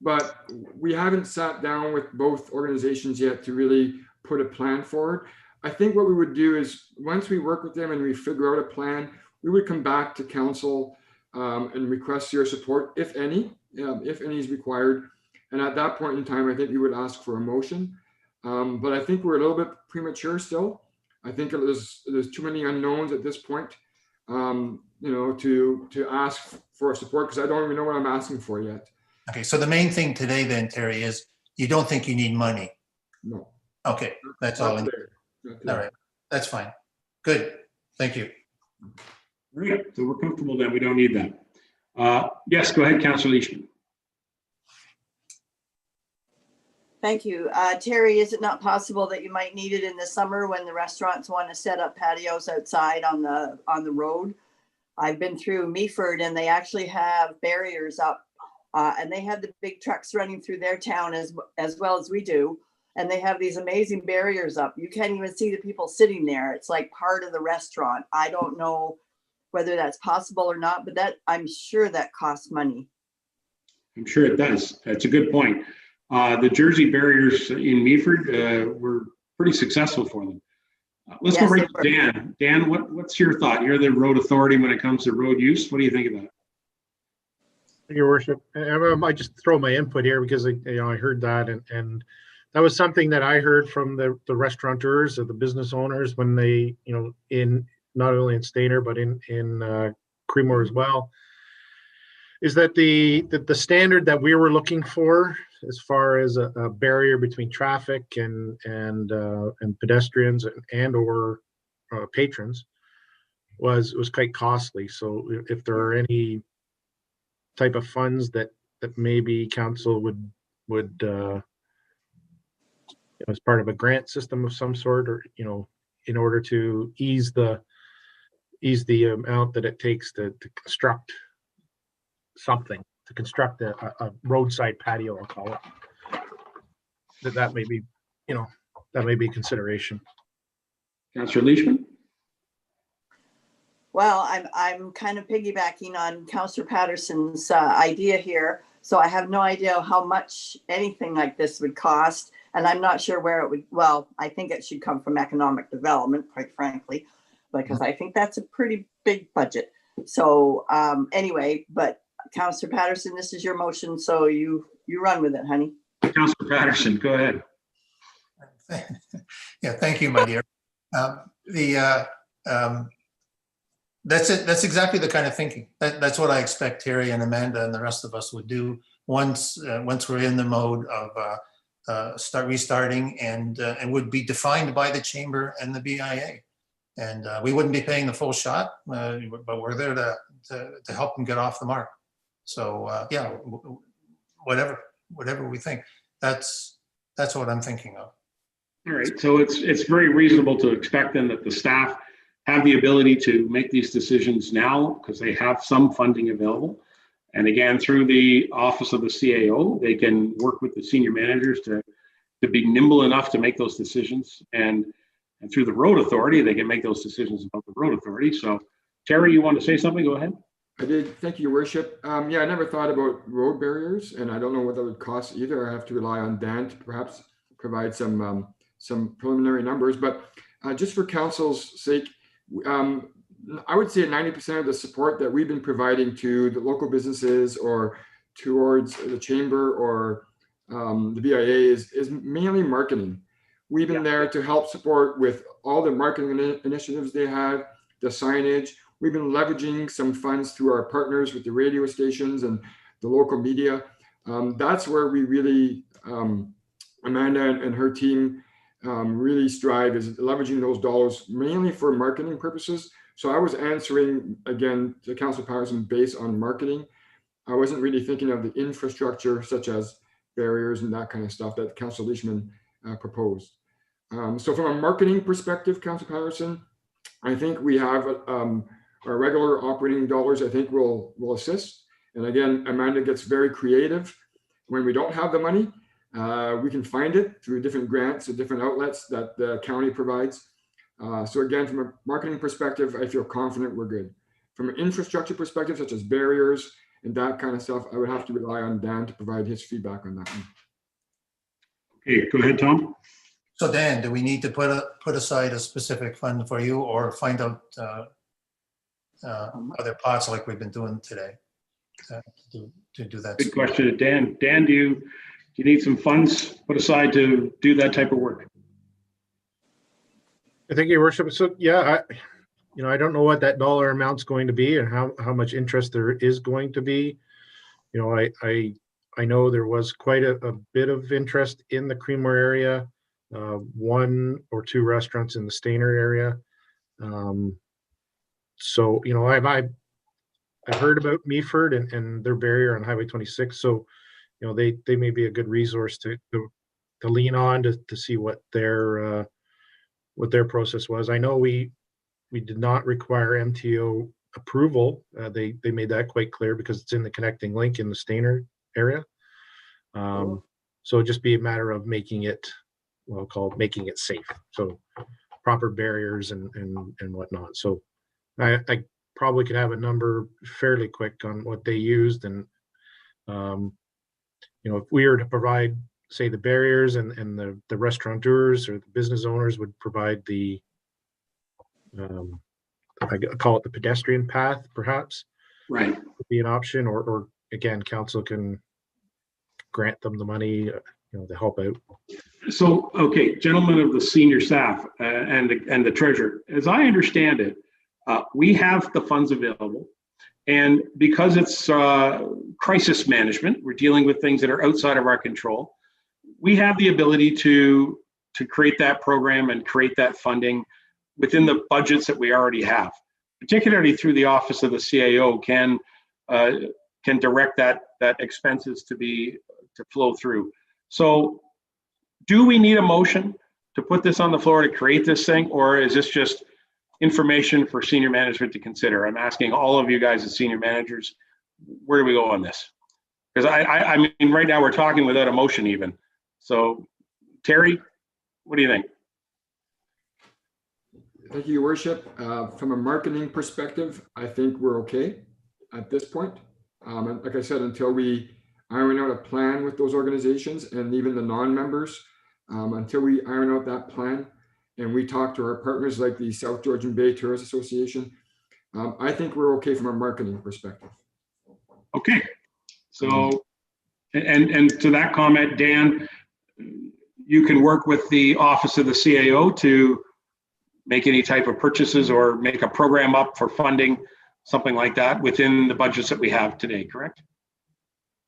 P: but we haven't sat down with both organizations yet to really put a plan forward. I think what we would do is once we work with them and we figure out a plan, we would come back to council and request your support, if any is required. And at that point in time, I think we would ask for a motion. But I think we're a little bit premature still. I think there's too many unknowns at this point, to ask for support, because I don't even know what I'm asking for yet.
I: Okay, so the main thing today then, Terry, is you don't think you need money?
P: No.
I: Okay, that's all. All right, that's fine. Good, thank you.
B: Great, so we're comfortable then, we don't need that. Yes, go ahead, Councillor Leishman.
L: Thank you. Terry, is it not possible that you might need it in the summer when the restaurants want to set up patios outside on the road? I've been through Meaford and they actually have barriers up and they have the big trucks running through their town as well as we do. And they have these amazing barriers up. You can't even see the people sitting there. It's like part of the restaurant. I don't know whether that's possible or not, but that I'm sure that costs money.
B: I'm sure it does. That's a good point. The Jersey barriers in Meaford were pretty successful for them. Let's go right to Dan. Dan, what's your thought? You're the road authority when it comes to road use. What do you think of that?
G: Your Worship, I just throw my input here because I heard that and that was something that I heard from the restaurateurs or the business owners when they, in not only in Stayner but in Creemore as well, is that the standard that we were looking for as far as a barrier between traffic and pedestrians and or patrons was quite costly. So if there are any type of funds that maybe council would as part of a grant system of some sort, or in order to ease the amount that it takes to construct something, to construct a roadside patio, I'll call it, that may be that may be consideration.
B: Councillor Leishman.
L: Well, I'm kind of piggybacking on Councillor Patterson's idea here. So I have no idea how much anything like this would cost. And I'm not sure where it would, well, I think it should come from economic development, quite frankly, because I think that's a pretty big budget. So anyway, but Councillor Patterson, this is your motion. So you run with it, honey.
B: Councillor Patterson, go ahead.
I: Yeah, thank you, my dear. That's it. That's exactly the kind of thinking. That's what I expect Terry and Amanda and the rest of us would do once we're in the mode of restarting and would be defined by the chamber and the BIA. And we wouldn't be paying the full shot, but we're there to help them get off the mark. So yeah, whatever we think, that's what I'm thinking of.
B: All right, so it's very reasonable to expect then that the staff have the ability to make these decisions now because they have some funding available. And again, through the office of the CAO, they can work with the senior managers to be nimble enough to make those decisions. And through the road authority, they can make those decisions about the road authority. So Terry, you want to say something? Go ahead.
P: I did. Thank you, Your Worship. Yeah, I never thought about road barriers, and I don't know what that would cost either. I have to rely on Dan to perhaps provide some preliminary numbers. But just for council's sake, I would say 90% of the support that we've been providing to the local businesses or towards the chamber or the BIA is mainly marketing. We've been there to help support with all the marketing initiatives they have, the signage. We've been leveraging some funds through our partners with the radio stations and the local media. That's where we really, Amanda and her team really strive, is leveraging those dollars mainly for marketing purposes. So I was answering again to Councillor Patterson based on marketing. I wasn't really thinking of the infrastructure such as barriers and that kind of stuff that Councillor Leishman proposed. So from a marketing perspective, Councillor Patterson, I think we have our regular operating dollars, I think will assist. And again, Amanda gets very creative when we don't have the money. We can find it through different grants or different outlets that the county provides. So again, from a marketing perspective, I feel confident we're good. From an infrastructure perspective, such as barriers and that kind of stuff, I would have to rely on Dan to provide his feedback on that one.
B: Okay, go ahead, Tom.
I: So Dan, do we need to put aside a specific fund for you, or find out other pots like we've been doing today to do that?
B: Good question, Dan. Dan, do you need some funds put aside to do that type of work?
G: I think, Your Worship. So yeah, I don't know what that dollar amount's going to be and how much interest there is going to be. I know there was quite a bit of interest in the Creamore area, 1 or 2 restaurants in the Stayner area. So I've heard about Meaford and their barrier on Highway 26. So they may be a good resource to lean on to see what their process was. I know we did not require MTO approval. They made that quite clear because it's in the connecting link in the Stayner area. So it'd just be a matter of making it safe. So proper barriers and whatnot. So I probably could have a number fairly quick on what they used. And, if we were to provide, say, the barriers and the restaurateurs or the business owners would provide the, I call it the pedestrian path, perhaps.
B: Right.
G: Would be an option, or again, council can grant them the money, to help out.
B: So, okay, gentlemen of the senior staff and the treasurer, as I understand it, we have the funds available, and because it's crisis management, we're dealing with things that are outside of our control. We have the ability to create that program and create that funding within the budgets that we already have, particularly through the office of the CAO can direct that expenses to flow through. So do we need a motion to put this on the floor to create this thing, or is this just information for senior management to consider? I'm asking all of you guys as senior managers, where do we go on this? Because I mean, right now we're talking without a motion even. So Terry, what do you think?
P: Thank you, Your Worship. From a marketing perspective, I think we're okay at this point. And like I said, until we iron out a plan with those organizations and even the non-members, until we iron out that plan and we talk to our partners like the South Georgian Bay Tourist Association, I think we're okay from a marketing perspective.
B: Okay. So, and to that comment, Dan, you can work with the office of the CAO to make any type of purchases or make a program up for funding, something like that within the budgets that we have today, correct?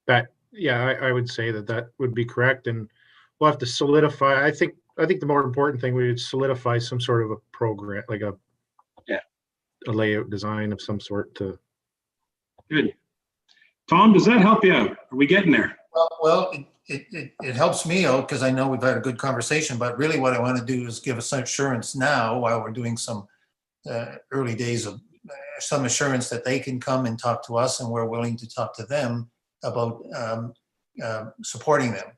G: I would say that would be correct, and we'll have to solidify. I think the more important thing, we would solidify some sort of a program, like a layout design of some sort to.
B: Good. Tom, does that help you out? Are we getting there?
I: Well, it helps me out because I know we've had a good conversation, but really what I want to do is give us some assurance now while we're doing some early days of some assurance that they can come and talk to us and we're willing to talk to them about supporting them.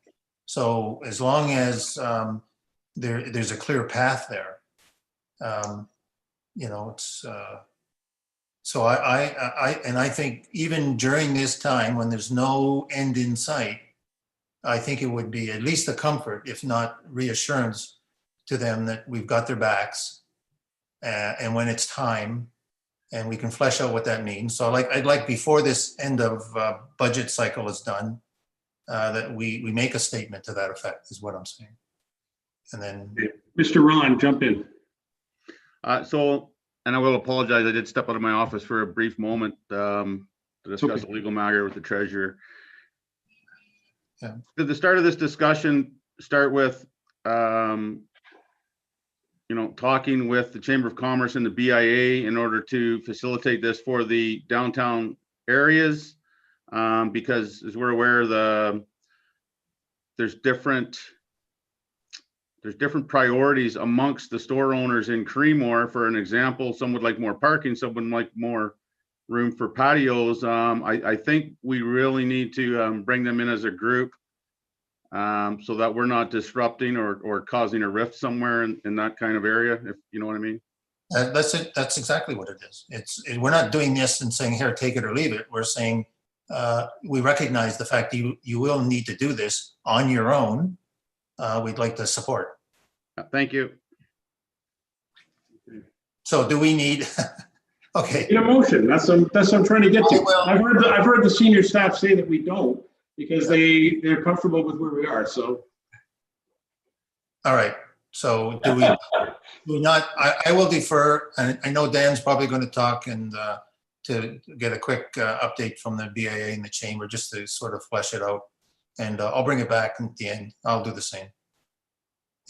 I: So as long as there's a clear path there, it's so I think even during this time when there's no end in sight, I think it would be at least a comfort, if not reassurance, to them that we've got their backs, and when it's time, and we can flesh out what that means. So I'd like before this end of budget cycle is done, that we make a statement to that effect, is what I'm saying. And then
B: Mr. Ron, jump in.
F: And I will apologize, I did step out of my office for a brief moment to discuss a legal matter with the treasurer.
I: Yeah.
F: At the start of this discussion, start with talking with the Chamber of Commerce and the BIA in order to facilitate this for the downtown areas, because as we're aware, there's different priorities amongst the store owners in Creamore. For an example, some would like more parking, some would like more room for patios. I think we really need to bring them in as a group so that we're not disrupting or causing a rift somewhere in that kind of area, if you know what I mean.
I: That's it. That's exactly what it is. We're not doing this and saying, here, take it or leave it. We're saying, we recognize the fact that you will need to do this on your own. We'd like to support.
F: Thank you.
I: So do we need, okay.
B: In a motion, that's what I'm trying to get to. I've heard the senior staff say that we don't, because they're comfortable with where we are, so.
I: All right, so do we not, I will defer, and I know Dan's probably going to talk and to get a quick update from the BIA and the chamber, just to sort of flesh it out. And I'll bring it back at the end. I'll do the same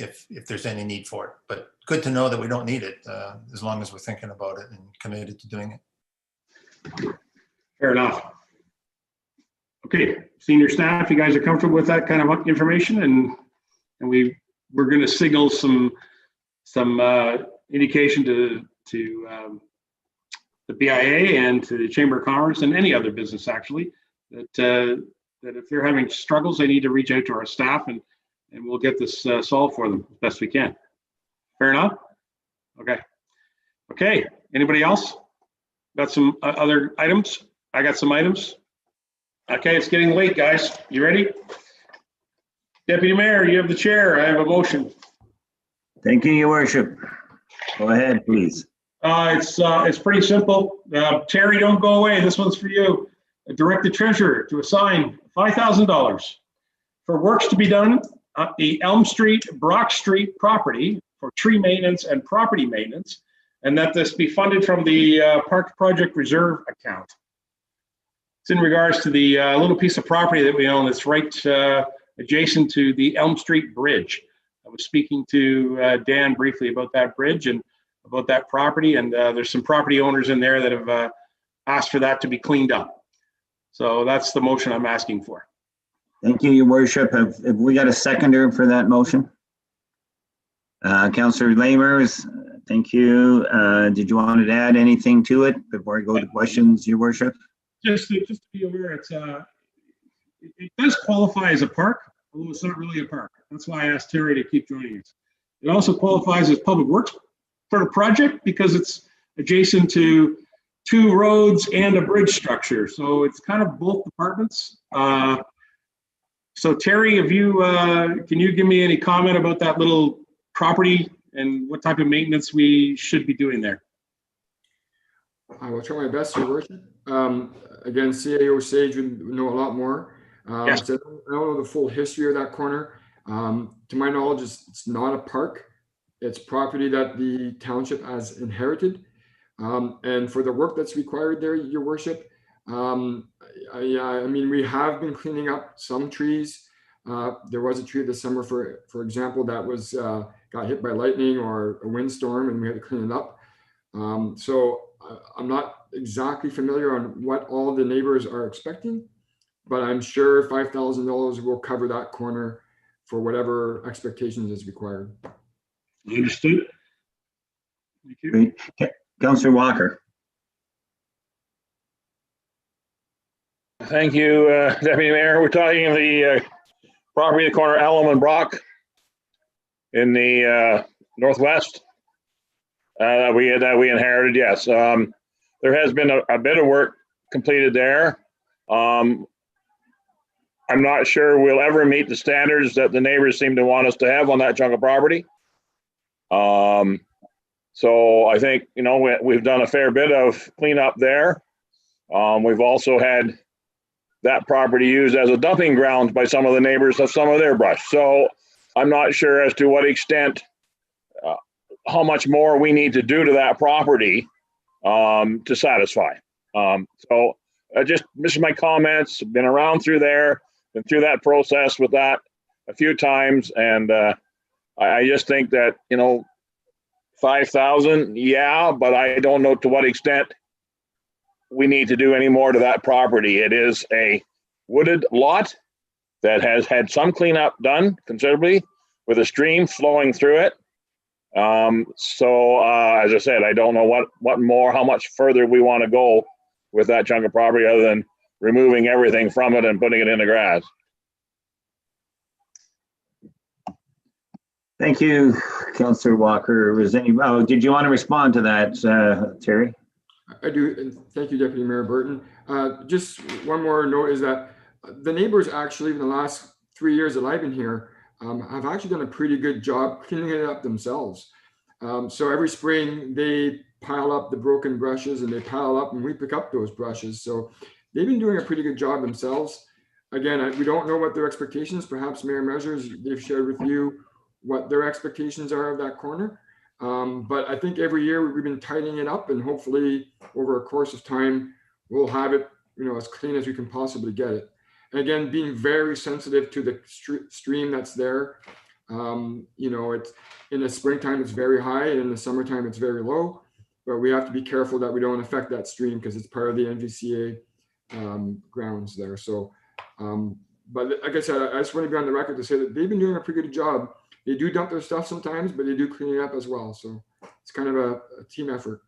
I: if there's any need for it. But good to know that we don't need it, as long as we're thinking about it and committed to doing it.
B: Fair enough. Okay, senior staff, you guys are comfortable with that kind of information, and we're going to signal some indication to the BIA and to the Chamber of Commerce and any other business actually that if they're having struggles, they need to reach out to our staff, and we'll get this solved for them as best we can. Fair enough? Okay. Anybody else? Got some other items? I got some items. Okay, it's getting late, guys. You ready? Deputy Mayor, you have the chair. I have a motion.
K: Thank you, Your Worship. Go ahead, please.
B: It's pretty simple. Terry, don't go away. This one's for you. Direct the treasurer to assign $5,000 for works to be done at the Elm Street, Brock Street property for tree maintenance and property maintenance, and that this be funded from the Park Project Reserve account. It's in regards to the little piece of property that we own that's right adjacent to the Elm Street Bridge. I was speaking to Dan briefly about that bridge and about that property, and there's some property owners in there that have asked for that to be cleaned up. So that's the motion I'm asking for.
K: Thank you, Your Worship. Have we got a seconder for that motion? Councillor Lamers, thank you. Did you want to add anything to it before I go to questions, Your Worship?
B: Just to be aware, it does qualify as a park, although it's not really a park. That's why I asked Terry to keep joining us. It also qualifies as public works for the project because it's adjacent to 2 roads and a bridge structure. So it's kind of both departments. So Terry, can you give me any comment about that little property and what type of maintenance we should be doing there?
P: I will try my best, Your Worship. Again, CAO Sage would know a lot more.
B: Yes.
P: So I don't know the full history of that corner. To my knowledge, it's not a park. It's property that the township has inherited. And for the work that's required there, Your Worship, I mean, we have been cleaning up some trees. There was a tree this summer, for example, that was got hit by lightning or a windstorm, and we had to clean it up. So I'm not exactly familiar on what all the neighbors are expecting, but I'm sure $5,000 will cover that corner for whatever expectations is required.
B: Understood. Thank you.
K: Great. Councillor Walker.
H: Thank you, Deputy Mayor. We're talking the property in the corner Elm and Brock in the northwest that we inherited. Yes, there has been a bit of work completed there. I'm not sure we'll ever meet the standards that the neighbors seem to want us to have on that chunk of property. So I think, we've done a fair bit of cleanup there. We've also had that property used as a dumping ground by some of the neighbors of some of their brush. So I'm not sure as to what extent, how much more we need to do to that property to satisfy. So this is my comments. Been around through there, been through that process with that a few times, and I just think that 5,000, yeah, but I don't know to what extent we need to do any more to that property. It is a wooded lot that has had some cleanup done considerably with a stream flowing through it. So as I said, I don't know how much further we want to go with that chunk of property other than removing everything from it and putting it in the grass.
K: Thank you, Councillor Walker. Was did you want to respond to that, Terry?
P: I do, and thank you, Deputy Mayor Burton. Just one more note is that the neighbors actually, in the last 3 years that I've been here, have actually done a pretty good job cleaning it up themselves. So every spring they pile up the broken brushes and they pile up and we pick up those brushes. So they've been doing a pretty good job themselves. Again, we don't know what their expectations, perhaps Mayor Measures, they've shared with you what their expectations are of that corner. But I think every year we've been tidying it up and hopefully over a course of time, we'll have it, as clean as we can possibly get it. And again, being very sensitive to the stream that's there. It's in the springtime, it's very high, and in the summertime, it's very low. But we have to be careful that we don't affect that stream because it's part of the NVCA grounds there. So, but like I said, I just want to be on the record to say that they've been doing a pretty good job. They do dump their stuff sometimes, but they do clean it up as well. So it's kind of a team effort.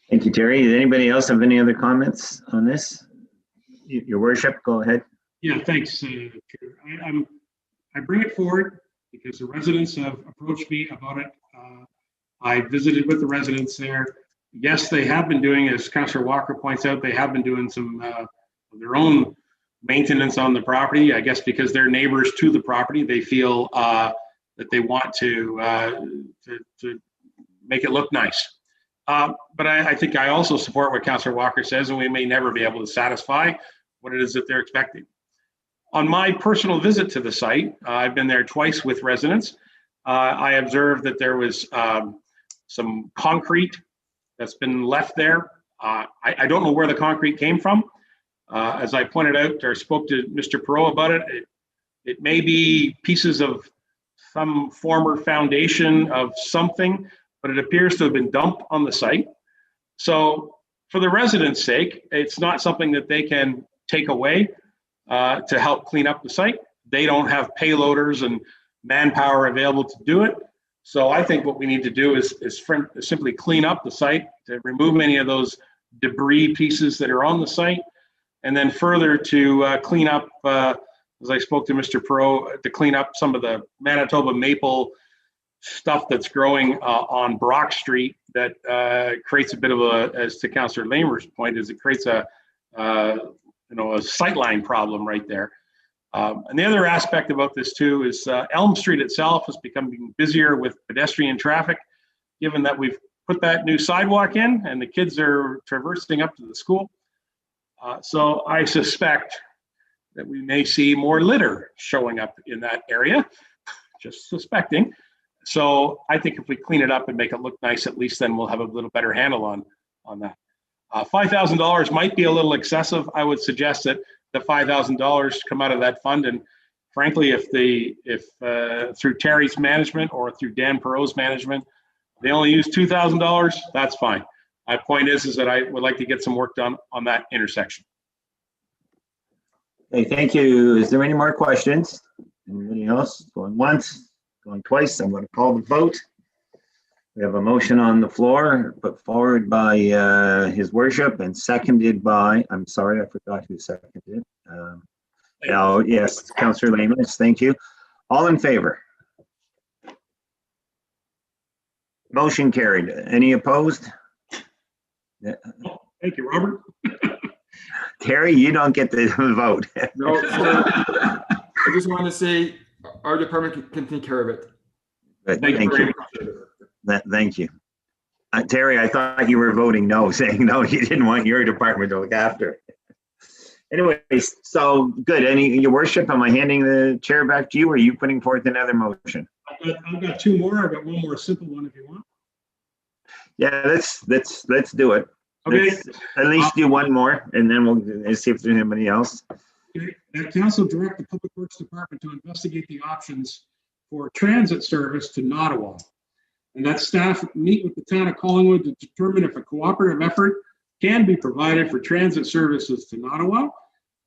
K: Thank you, Terry. Does anybody else have any other comments on this? Your Worship, go ahead.
B: Yeah, thanks. I bring it forward because the residents have approached me about it. I visited with the residents there. Yes, they have been doing, as Councillor Walker points out, they have been doing some of their own maintenance on the property. I guess because they're neighbors to the property, they feel that they want to make it look nice. But I think I also support what Councillor Walker says, and we may never be able to satisfy what it is that they're expecting. On my personal visit to the site, I've been there twice with residents. I observed that there was some concrete that's been left there. I don't know where the concrete came from. As I pointed out or spoke to Mr. Perot about it, it may be pieces of some former foundation of something, but it appears to have been dumped on the site. So for the residents' sake, it's not something that they can take away to help clean up the site. They don't have payloaders and manpower available to do it. So I think what we need to do is simply clean up the site, to remove any of those debris pieces that are on the site, and then further to clean up, as I spoke to Mr. Perot, to clean up some of the Manitoba maple stuff that's growing on Brock Street that creates a bit of a, as to Councillor Lamer's point, is it creates a sightline problem right there. And the other aspect about this too is Elm Street itself is becoming busier with pedestrian traffic, given that we've put that new sidewalk in and the kids are traversing up to the school. So I suspect that we may see more litter showing up in that area, just suspecting. So I think if we clean it up and make it look nice, at least then we'll have a little better handle on that. $5,000 might be a little excessive. I would suggest that the $5,000 come out of that fund. And frankly, if through Terry's management or through Dan Perot's management, they only use $2,000, that's fine. My point is that I would like to get some work done on that intersection.
K: Okay, thank you. Is there any more questions? Anybody else? Going once, going twice. I'm going to call the vote. We have a motion on the floor put forward by His Worship and seconded by, I'm sorry, I forgot who seconded it. Yes, Councillor Lehman, thank you. All in favor? Motion carried. Any opposed?
B: Thank you, Robert.
K: Terry, you don't get the vote.
P: No, I just want to say our department can take care of it.
K: Good, thank you. Thank you. Terry, I thought you were voting no, saying no, you didn't want your department to look after. Anyways, so good. Your Worship, am I handing the chair back to you, or are you putting forth another motion?
B: I've got two more. I've got one more simple one if you want.
K: Yeah, let's do it.
B: Okay.
K: Let's at least do one more, and then we'll see if there's anybody else.
B: Okay. That council direct the Public Works Department to investigate the options for transit service to Nottawa. And that staff meet with the town of Collingwood to determine if a cooperative effort can be provided for transit services to Nottawa,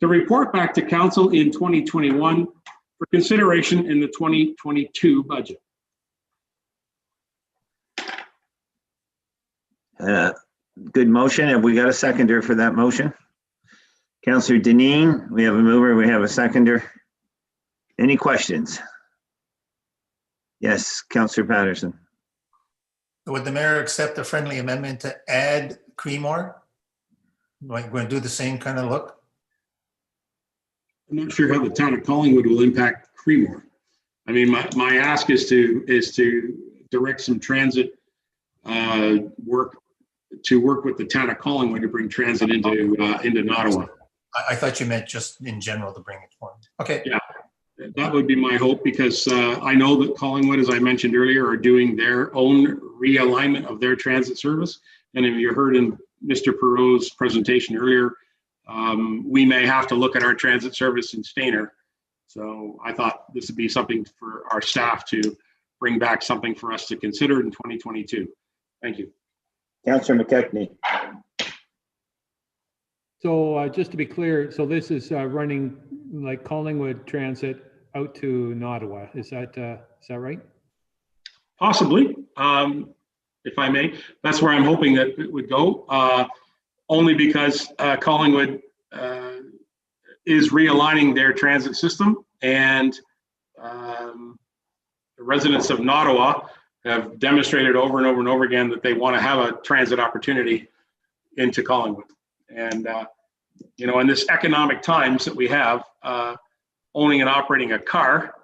B: to report back to council in 2021 for consideration in the 2022 budget.
K: Good motion. Have we got a seconder for that motion? Councillor Deneen, we have a mover, we have a seconder. Any questions? Yes, Councillor Patterson.
I: Would the mayor accept a friendly amendment to add Creemore? Like, we're going to do the same kind of look?
B: I'm not sure how the town of Collingwood will impact Creemore. I mean, my ask is to direct some transit work with the town of Collingwood to bring transit into Ottawa.
I: I thought you meant just in general to bring it forward. Okay.
B: Yeah, that would be my hope, because I know that Collingwood, as I mentioned earlier, are doing their own realignment of their transit service. And if you heard in Mr. Perot's presentation earlier, we may have to look at our transit service in Stayner. So I thought this would be something for our staff to bring back, something for us to consider in 2022. Thank you.
K: Councillor McKechnie.
D: So just to be clear, so this is running like Collingwood Transit out to Ottawa. Is that right?
B: Possibly, if I may. That's where I'm hoping that it would go. Only because Collingwood is realigning their transit system, and the residents of Ottawa have demonstrated over and over and over again that they want to have a transit opportunity into Collingwood. And you know, in this economic times that we have, owning and operating a car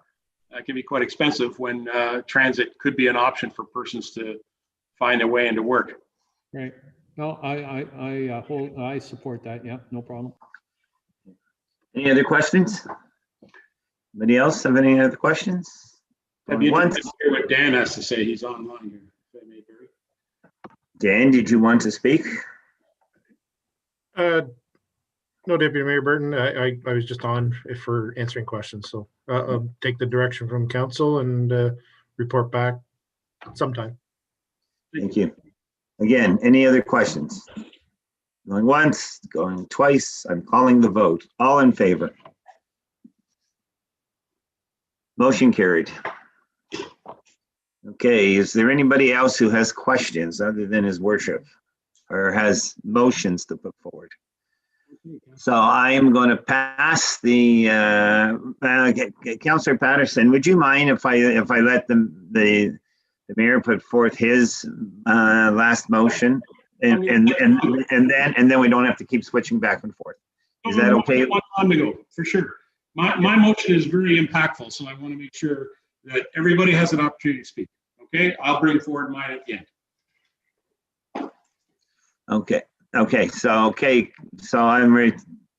B: can be quite expensive, when transit could be an option for persons to find a way into work.
D: Right. No, I support that. Yeah, no problem.
K: Any other questions? Anybody else have any other questions?
B: I'd be interested to hear what Dan has to say. He's online here. If I may, Barry.
K: Dan, did you want to speak?
G: No, Deputy Mayor Burton, I was just on for answering questions, so I'll take the direction from council and report back sometime.
K: Thank you. Again, any other questions? Going once, going twice, I'm calling the vote. All in favor? Motion carried. Okay, is there anybody else who has questions other than his worship, or has motions to put forward? So I am going to pass the Councillor Patterson. Would you mind if I let the mayor put forth his last motion, and then we don't have to keep switching back and forth? Is that okay?
B: On to go, for sure. My motion is very impactful, so I want to make sure that everybody has an opportunity to speak. Okay, I'll bring forward mine at the end.
K: Okay. So I'm ready.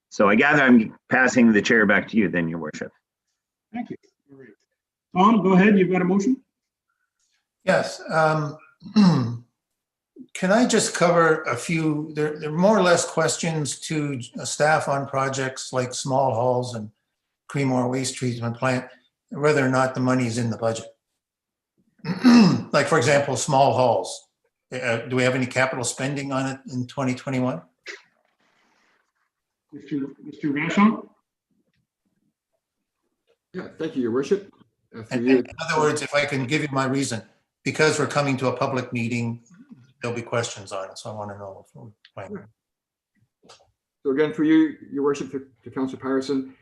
K: So I gather I'm passing the chair back to you then, Your Worship.
B: Thank you. All right. Tom, go ahead. You've got a motion?
I: Yes. Can I just cover a few, there are more or less questions to staff on projects like small halls and Creemore waste treatment plant, whether or not the money is in the budget. Like, for example, small halls. Do we have any capital spending on it in 2021?
B: Mr. Vachon?
P: Yeah, thank you, Your Worship.
I: In other words, if I can give you my reason, because we're coming to a public meeting, there'll be questions on it, so I want to know.
P: So again, for you, Your Worship, to Councillor Patterson,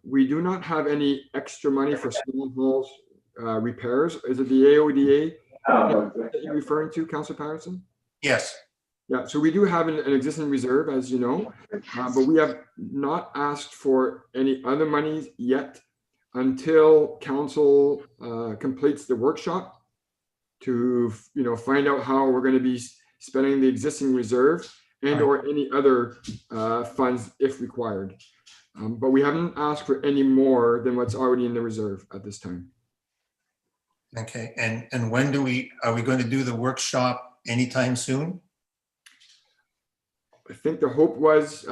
P: we do not have any extra money for small halls repairs. Is it the AODA that you're referring to, Councillor Patterson?
I: Yes.
P: Yeah, so we do have an existing reserve, as you know, but we have not asked for any other monies yet until council completes the workshop to find out how we're going to be spending the existing reserve and or any other funds if required. But we haven't asked for any more than what's already in the reserve at this time.
I: Okay, and when are we going to do the workshop anytime soon?
P: I think the hope was,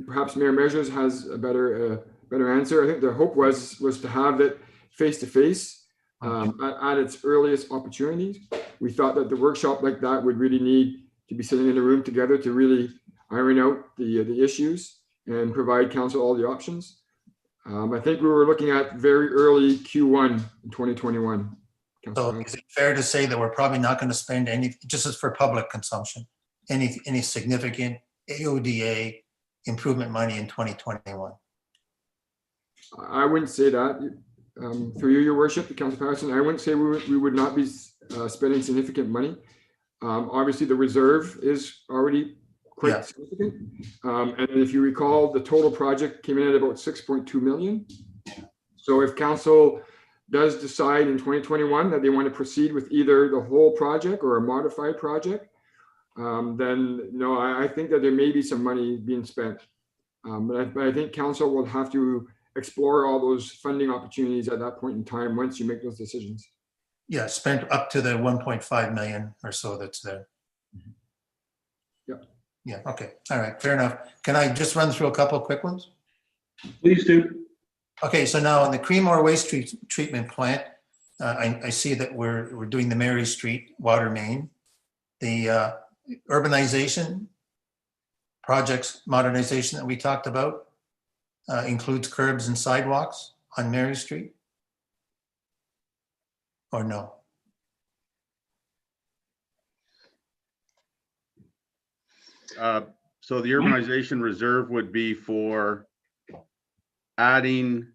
P: perhaps Mayor Measures has a better answer. I think the hope was to have it face to face at its earliest opportunities. We thought that the workshop like that would really need to be sitting in a room together to really iron out the issues and provide council all the options. I think we were looking at very early Q1 in 2021.
I: So is it fair to say that we're probably not going to spend any, just as for public consumption, any significant AODA improvement money in 2021?
P: I wouldn't say that. through you, your worship, Councillor Patterson, I wouldn't say we would not be spending significant money. Obviously, the reserve is already quite significant. And if you recall, the total project came in at about 6.2 million. So if council does decide in 2021 that they want to proceed with either the whole project or a modified project, then no, I think that there may be some money being spent. But I think council will have to explore all those funding opportunities at that point in time once you make those decisions.
I: Yeah, spent up to the 1.5 million or so that's there.
P: Yeah.
I: Yeah, okay. All right, fair enough. Can I just run through a couple of quick ones?
B: Please do.
I: Okay, so now in the Creemore Waste Treatment Plant, I see that we're doing the Mary Street water main. The urbanization projects modernization that we talked about includes curbs and sidewalks on Mary Street? Or no?
F: So the urbanization reserve would be for adding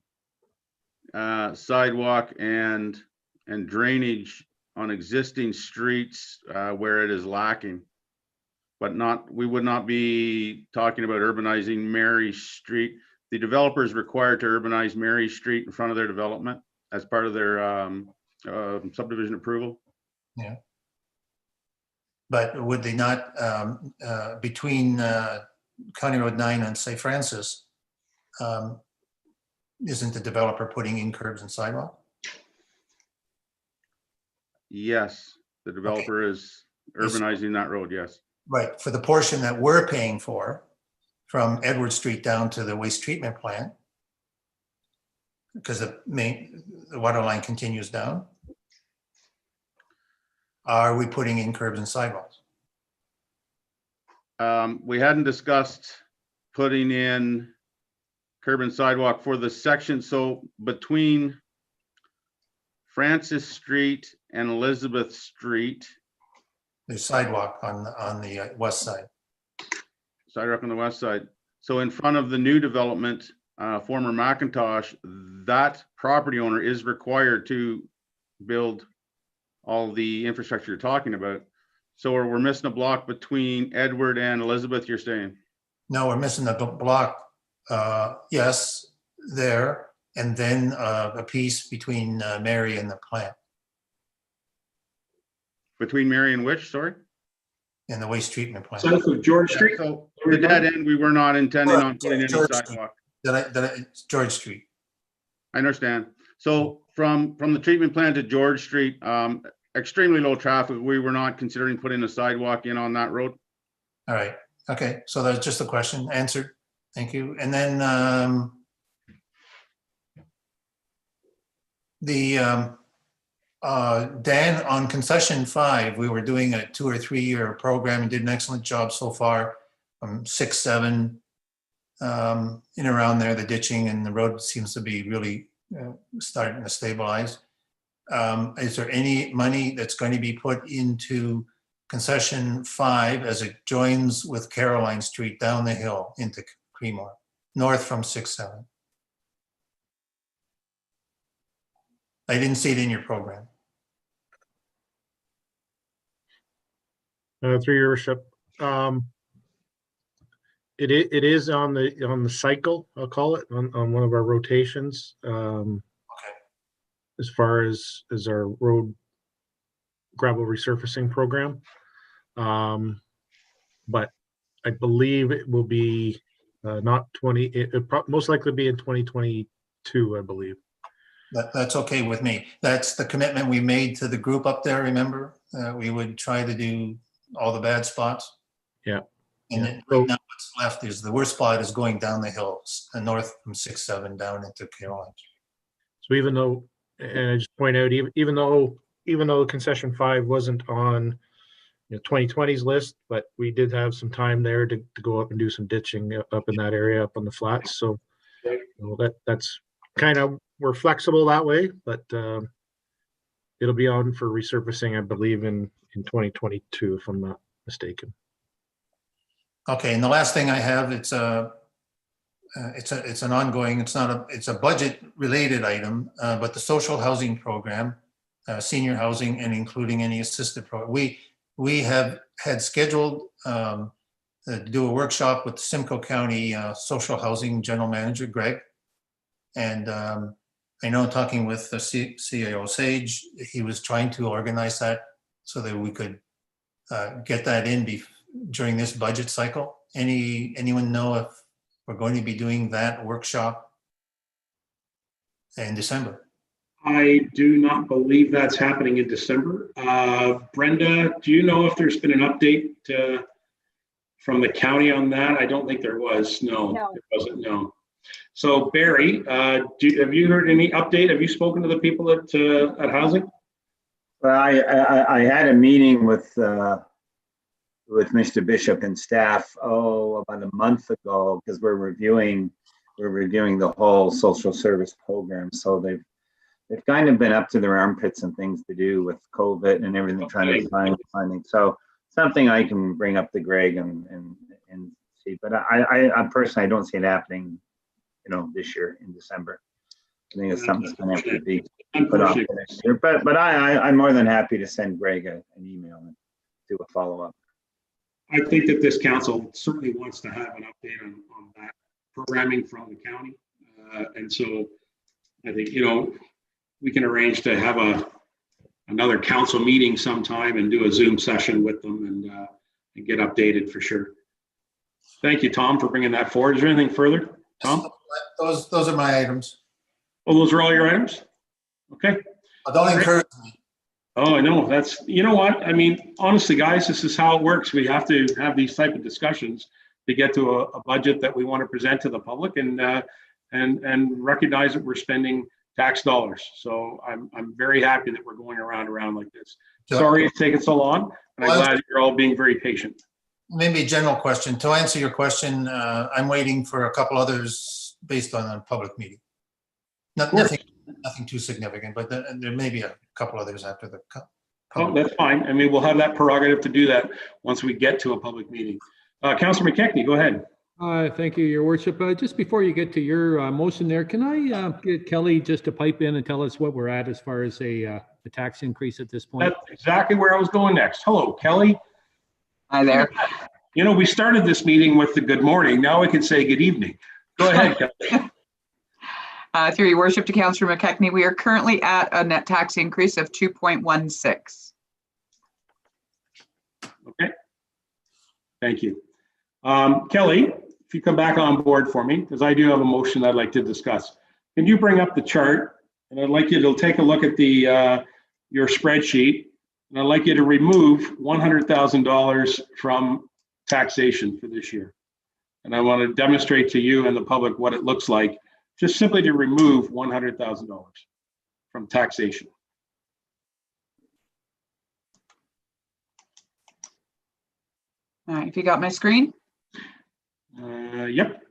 F: sidewalk and drainage on existing streets where it is lacking, but we would not be talking about urbanizing Mary Street. The developer is required to urbanize Mary Street in front of their development as part of their subdivision approval.
I: Yeah. But would they not, between County Road 9 and St. Francis, isn't the developer putting in curbs and sidewalk?
F: Yes, the developer is urbanizing that road, yes.
I: Right, for the portion that we're paying for from Edward Street down to the waste treatment plant, because the water line continues down. Are we putting in curbs and sidewalks?
F: We hadn't discussed putting in curb and sidewalk for the section. So between Francis Street and Elizabeth Street.
I: There's sidewalk on the west side.
F: Sidewalk on the west side. So in front of the new development, former Macintosh, that property owner is required to build all the infrastructure you're talking about. So we're missing a block between Edward and Elizabeth, you're saying?
I: No, we're missing a block, yes, there, and then a piece between Mary and the plant.
F: Between Mary and which, sorry?
I: And the waste treatment plant.
B: South of George Street?
F: So the dead end, we were not intending on putting any sidewalk.
I: George Street.
F: I understand. So from the treatment plant to George Street, extremely low traffic. We were not considering putting a sidewalk in on that road.
I: All right. Okay. So that's just a question answered. Thank you. And then Dan, on concession 5, we were doing a 2 or 3 year program and did an excellent job so far from 6, 7 in around there. The ditching and the road seems to be really starting to stabilize. Is there any money that's going to be put into concession 5 as it joins with Caroline Street down the hill into Creemore, north from 6-7? I didn't see it in your program.
G: Through your worship, it is on the cycle, I'll call it, on one of our rotations. As far as our road gravel resurfacing program. But I believe it will be not 20, it most likely be in 2022, I believe.
I: That's okay with me. That's the commitment we made to the group up there, remember? We would try to do all the bad spots.
G: Yeah.
I: And then right now what's left is the worst spot is going down the hills, north from 6-7 down into Caroline.
G: So even though, and I just point out, even though concession 5 wasn't on 2020's list, but we did have some time there to go up and do some ditching up in that area, up on the flats. So that's kind of, we're flexible that way, but it'll be on for resurfacing, I believe, in 2022, if I'm not mistaken.
I: Okay, and the last thing I have, it's it's an ongoing, it's a budget related item, but the social housing program, senior housing, and including any assisted program. We have had scheduled to do a workshop with Simcoe County Social Housing General Manager, Greg. And I know, talking with the CAO Sage, he was trying to organize that so that we could get that in during this budget cycle. Anyone know if we're going to be doing that workshop in December?
B: I do not believe that's happening in December. Brenda, do you know if there's been an update from the county on that? I don't think there was. No. It wasn't. No. So Barry, have you heard any update? Have you spoken to the people at Housing?
K: Well, I had a meeting with Mr. Bishop and staff, about a month ago, because we're reviewing the whole social service program. So they've kind of been up to their armpits and things to do with COVID and everything, trying to find funding. So something I can bring up to Greg and see. But I personally, I don't see it happening, this year in December. I think it's something that's going to have to be put off next year. But I'm more than happy to send Greg an email and do a follow-up.
B: I think that this council certainly wants to have an update on that programming from the county. And so I think, we can arrange to have another council meeting sometime and do a Zoom session with them and get updated for sure. Thank you, Tom, for bringing that forward. Is there anything further, Tom?
I: Those are my items.
B: Oh, those are all your items? Okay.
I: Don't encourage me.
B: Oh, I know. You know what? I mean, honestly, guys, this is how it works. We have to have these type of discussions to get to a budget that we want to present to the public and recognize that we're spending tax dollars. So I'm very happy that we're going around like this. Sorry it's taken so long, and I'm glad you're all being very patient.
I: Maybe a general question. To answer your question, I'm waiting for a couple others based on a public meeting. Nothing too significant, but there may be a couple others after the.
B: Oh, that's fine. I mean, we'll have that prerogative to do that once we get to a public meeting. Councillor McKechnie, go ahead.
D: Thank you, Your Worship. Just before you get to your motion there, can I get Kelly just to pipe in and tell us what we're at as far as the tax increase at this point?
B: That's exactly where I was going next. Hello, Kelly.
C: Hi there.
B: We started this meeting with the good morning. Now we can say good evening. Go ahead, Kelly.
C: Through Your Worship to Councillor McKechnie, we are currently at a net tax increase of 2.16.
B: Okay. Thank you. Kelly, if you come back on board for me, because I do have a motion I'd like to discuss. Can you bring up the chart? And I'd like you to take a look at your spreadsheet. And I'd like you to remove $100,000 from taxation for this year. And I want to demonstrate to you and the public what it looks like, just simply to remove $100,000 from taxation.
C: All right, if you got my screen?
B: Yep.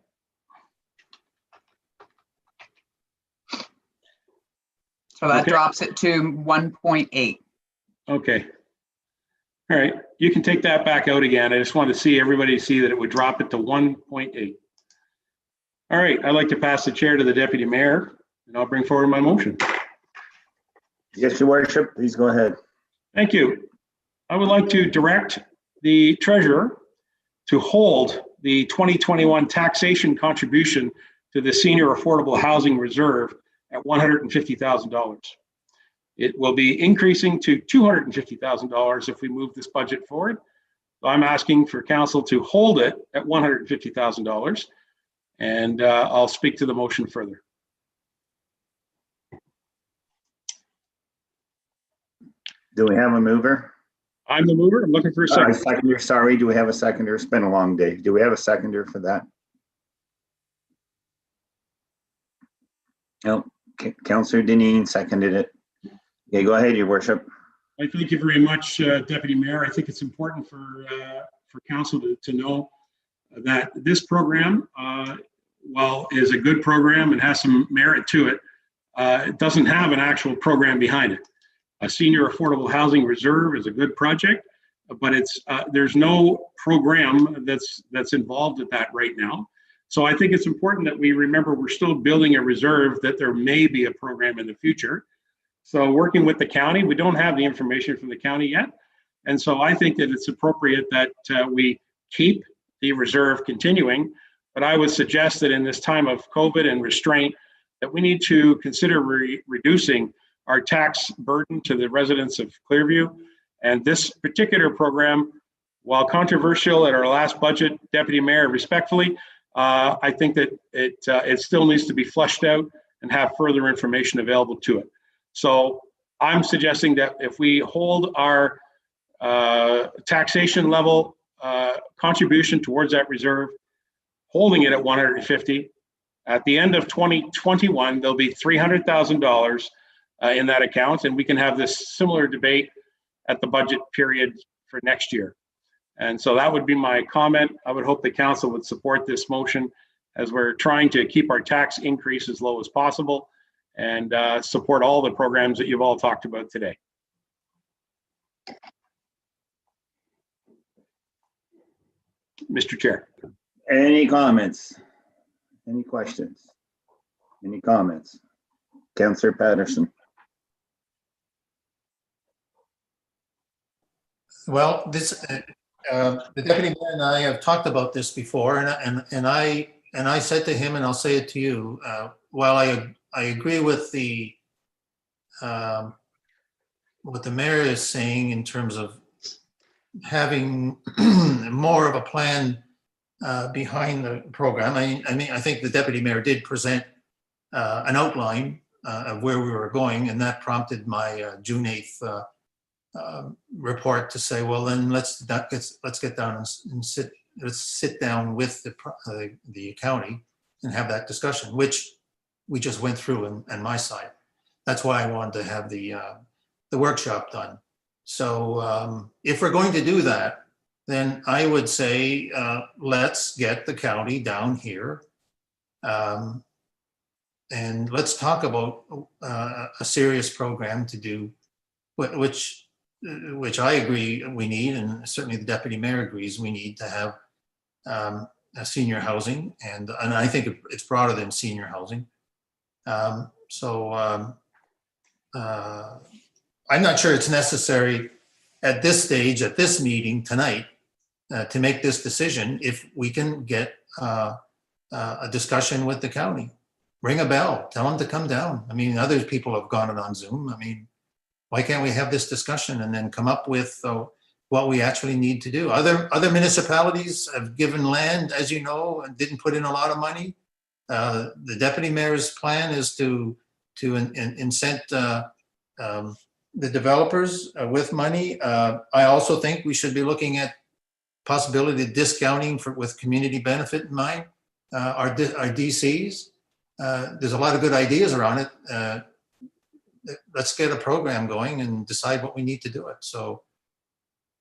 C: So that drops it to 1.8.
B: Okay. All right. You can take that back out again. I just wanted to see everybody see that it would drop it to 1.8. All right. I'd like to pass the chair to the deputy mayor, and I'll bring forward my motion.
K: Yes, Your Worship. Please go ahead.
B: Thank you. I would like to direct the treasurer to hold the 2021 taxation contribution to the Senior Affordable Housing Reserve at $150,000. It will be increasing to $250,000 if we move this budget forward. So I'm asking for council to hold it at $150,000, and I'll speak to the motion further.
K: Do we have a mover?
B: I'm the mover. I'm looking for a second.
K: Seconder. Sorry, do we have a seconder? It's been a long day. Do we have a seconder for that? No. Councillor Dineen seconded it. Okay, go ahead, Your Worship.
B: I thank you very much, Deputy Mayor. I think it's important for council to know that this program, while is a good program and has some merit to it, it doesn't have an actual program behind it. A Senior Affordable Housing Reserve is a good project, but it's there's no program that's involved with that right now. So I think it's important that we remember we're still building a reserve, that there may be a program in the future. So working with the county, we don't have the information from the county yet. And so I think that it's appropriate that we keep the reserve continuing. But I would suggest that in this time of COVID and restraint, that we need to consider reducing our tax burden to the residents of Clearview. And this particular program, while controversial at our last budget, Deputy Mayor, respectfully, I think that it still needs to be fleshed out and have further information available to it. So I'm suggesting that if we hold our taxation level contribution towards that reserve, holding it at 150, at the end of 2021, there'll be $300,000 in that account, and we can have this similar debate at the budget period for next year. And so that would be my comment. I would hope the council would support this motion as we're trying to keep our tax increase as low as possible and support all the programs that you've all talked about today. Mr. Chair.
K: Any comments? Any questions? Any comments? Councillor Patterson.
I: Well, this the deputy mayor and I have talked about this before, and I said to him, and I'll say it to you, while I agree with the what the mayor is saying in terms of having more of a plan behind the program. I think the deputy mayor did present an outline of where we were going, and that prompted my June 8th report to say, well, then let's get down and sit down with the county and have that discussion, which we just went through on my side. That's why I wanted to have the workshop done. So if we're going to do that, then I would say let's get the county down here and let's talk about a serious program to do, which I agree we need, and certainly the deputy mayor agrees we need to have a senior housing, and I think it's broader than senior housing. I'm not sure it's necessary at this stage, at this meeting tonight, to make this decision. If we can get a discussion with the county, ring a bell, tell them to come down. I mean, other people have gone on Zoom. I mean, why can't we have this discussion and then come up with what we actually need to do? Other municipalities have given land, as you know, and didn't put in a lot of money. The deputy mayor's plan is to incent the developers with money. I also think we should be looking at possibility of discounting with community benefit in mind, our DCs. There's a lot of good ideas around it. Let's get a program going and decide what we need to do it. So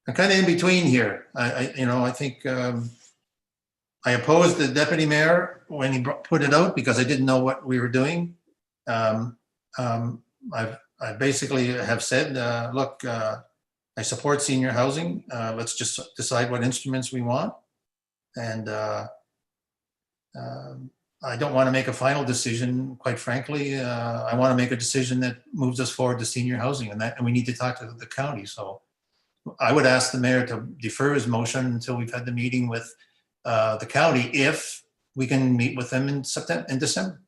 I: I'm kind of in between here. I think I opposed the deputy mayor when he put it out because I didn't know what we were doing. I basically have said, look, I support senior housing. Let's just decide what instruments we want. And I don't want to make a final decision, quite frankly. I want to make a decision that moves us forward to senior housing, and we need to talk to the county. So I would ask the mayor to defer his motion until we've had the meeting with the county, if we can meet with them in December.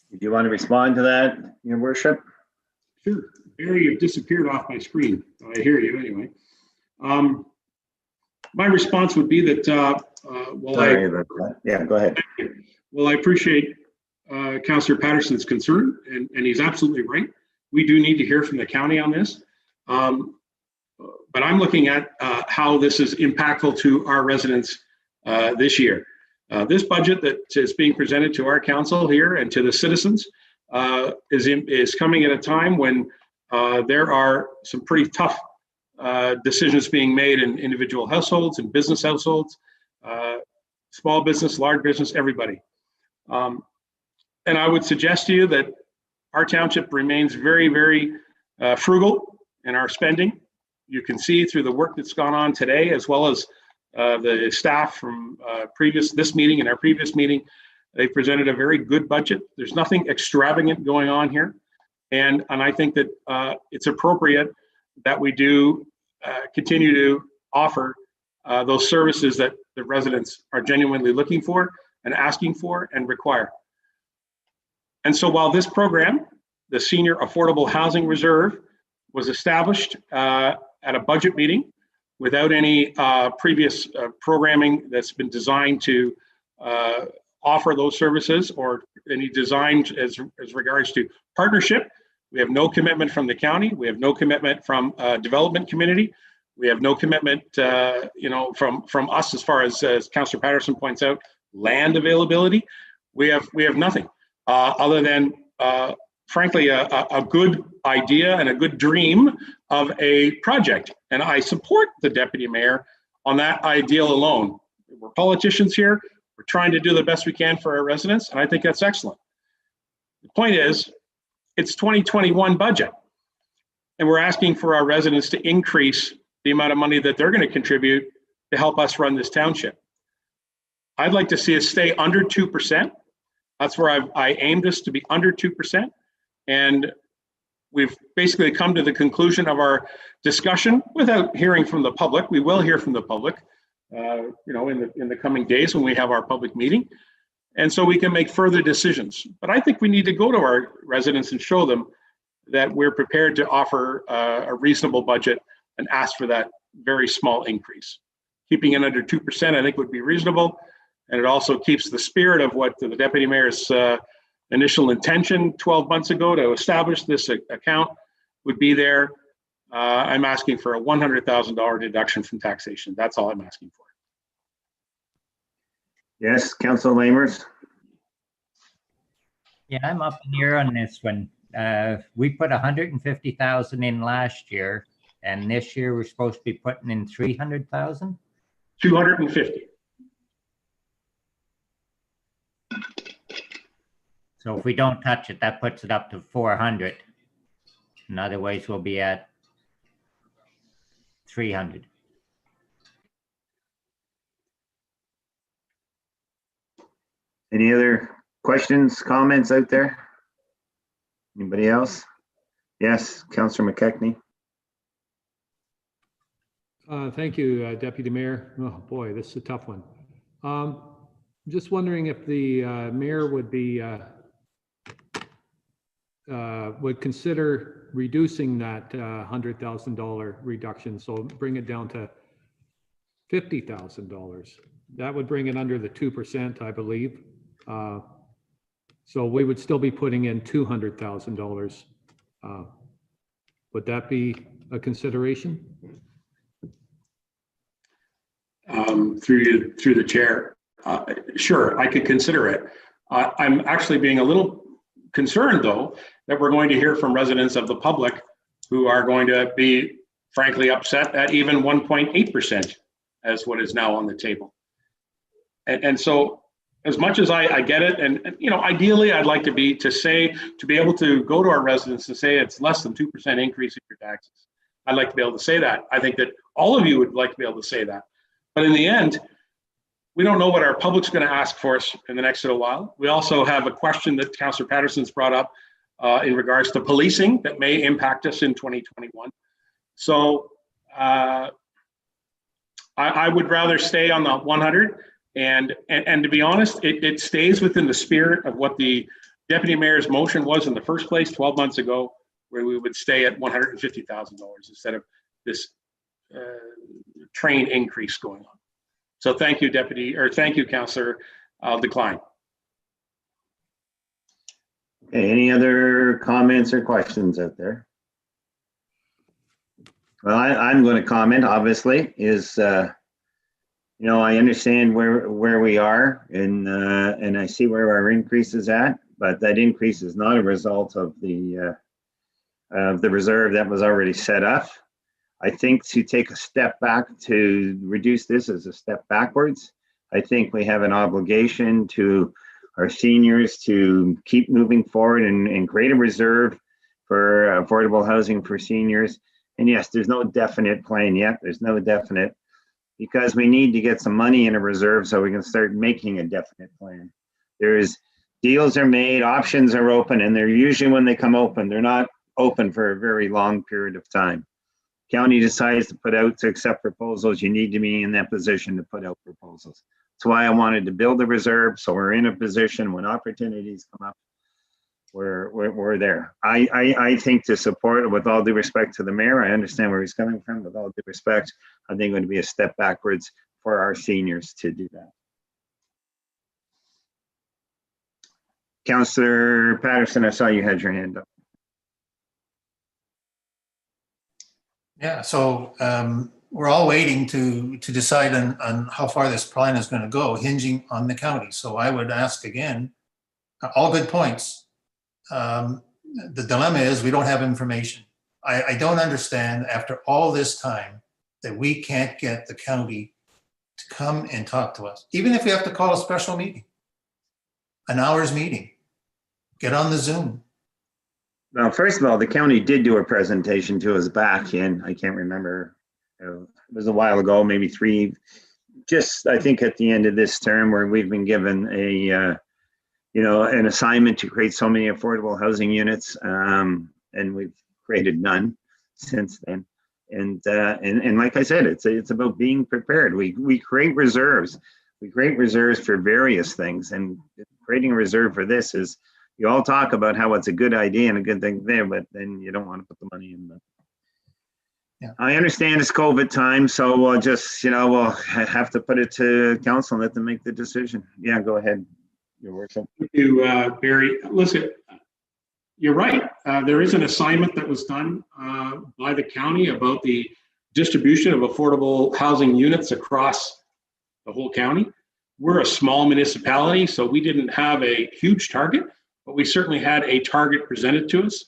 K: Do you want to respond to that, Your Worship?
B: Sure. Barry, you've disappeared off my screen. I hear you anyway. My response would be that,
K: yeah, go ahead.
B: Well, I appreciate Councillor Patterson's concern, and he's absolutely right. We do need to hear from the county on this. But I'm looking at how this is impactful to our residents this year. This budget that is being presented to our council here and to the citizens is coming at a time when there are some pretty tough decisions being made in individual households and business households, small business, large business, everybody. And I would suggest to you that our township remains very, very frugal in our spending. you can see through the work that's gone on today, as well as the staff from this meeting and our previous meeting, they presented a very good budget. There's nothing extravagant going on here. And I think that it's appropriate that we do continue to offer those services that the residents are genuinely looking for and asking for and require. And so while this program, the Senior Affordable Housing Reserve, was established at a budget meeting without any previous programming that's been designed to offer those services or any design as regards to partnership. We have no commitment from the county. We have no commitment from development community. We have no commitment, from us as far as Councillor Patterson points out, land availability. We have nothing other than, frankly, a good idea and a good dream of a project. And I support the Deputy Mayor on that ideal alone. We're politicians here. We're trying to do the best we can for our residents, and I think that's excellent. The point is, it's 2021 budget, and we're asking for our residents to increase the amount of money that they're going to contribute to help us run this township. I'd like to see us stay under 2%. That's where I aimed us to be under 2%. And we've basically come to the conclusion of our discussion without hearing from the public. We will hear from the public, in the coming days when we have our public meeting. And so we can make further decisions. But I think we need to go to our residents and show them that we're prepared to offer a reasonable budget and ask for that very small increase. Keeping it under 2%, I think, would be reasonable. And it also keeps the spirit of what the Deputy Mayor's initial intention 12 months ago to establish this account would be there. I'm asking for a $100,000 deduction from taxation. That's all I'm asking for.
K: Yes, Councillor Lamers.
E: Yeah, I'm up in the air on this one. We put 150,000 in last year, and this year we're supposed to be putting in 300,000.
B: 250.
E: So if we don't touch it, that puts it up to 400. And otherwise, we'll be at 300.
K: Any other questions, comments out there? Anybody else? Yes, Councillor McKechnie.
D: Thank you, Deputy Mayor. Oh boy, this is a tough one. Just wondering if the mayor would be would consider reducing that $100,000 reduction, so bring it down to $50,000. That would bring it under the 2%, I believe. So we would still be putting in $200,000. Would that be a consideration?
B: Through the chair, sure, I could consider it. I'm actually being a little concerned, though, that we're going to hear from residents of the public who are going to be, frankly, upset at even 1.8% as what is now on the table. And so, as much as I get it, and ideally, I'd like to be able to go to our residents and say it's less than 2% increase in your taxes. I'd like to be able to say that. I think that all of you would like to be able to say that. But in the end, we don't know what our public's going to ask for us in the next little while. We also have a question that Councillor Patterson's brought up in regards to policing that may impact us in 2021. So I would rather stay on the 100. And to be honest, it stays within the spirit of what the Deputy Mayor's motion was in the first place 12 months ago, where we would stay at $150,000 instead of this train increase going on. So thank you, Councillor. I'll decline.
K: Okay, any other comments or questions out there? Well, I'm going to comment, obviously, is, I understand where we are and I see where our increase is at, but that increase is not a result of the reserve that was already set up. I think to take a step back to reduce this as a step backwards, I think we have an obligation to our seniors to keep moving forward and create a reserve for affordable housing for seniors And yes, there's no definite plan yet. There's no definite, because we need to get some money in a reserve so we can start making a definite plan. Deals are made, options are open, and they're usually, when they come open, they're not open for a very long period of time. County decides to accept proposals, you need to be in that position to put out proposals. That's why I wanted to build a reserve, so we're in a position when opportunities come up, we're there. I think to support, with all due respect to the mayor, I understand where he's coming from, with all due respect, I think it would be a step backwards for our seniors to do that. Councillor Patterson, I saw you had your hand up.
I: Yeah, so we're all waiting to decide on how far this plan is going to go, hinging on the county. So I would ask again, all good points. The dilemma is we don't have information. I don't understand, after all this time, that we can't get the county to come and talk to us, even if we have to call a special meeting, an hour's meeting, get on the Zoom.
K: Well, first of all, the county did do a presentation to us back in, I can't remember, it was a while ago, maybe I think at the end of this term, where we've been given an assignment to create so many affordable housing units, and we've created none since then. And like I said, it's about being prepared. We create reserves. We create reserves for various things, and creating a reserve for this is, you all talk about how it's a good idea and a good thing there, but then you don't want to put the money in. Yeah. I understand it's COVID time, so we'll just, we'll have to put it to council and let them make the decision. Yeah, go ahead, Your Worship.
B: Thank you, Barry. Listen, you're right. There is an assignment that was done by the county about the distribution of affordable housing units across the whole county. We're a small municipality, so we didn't have a huge target, but we certainly had a target presented to us.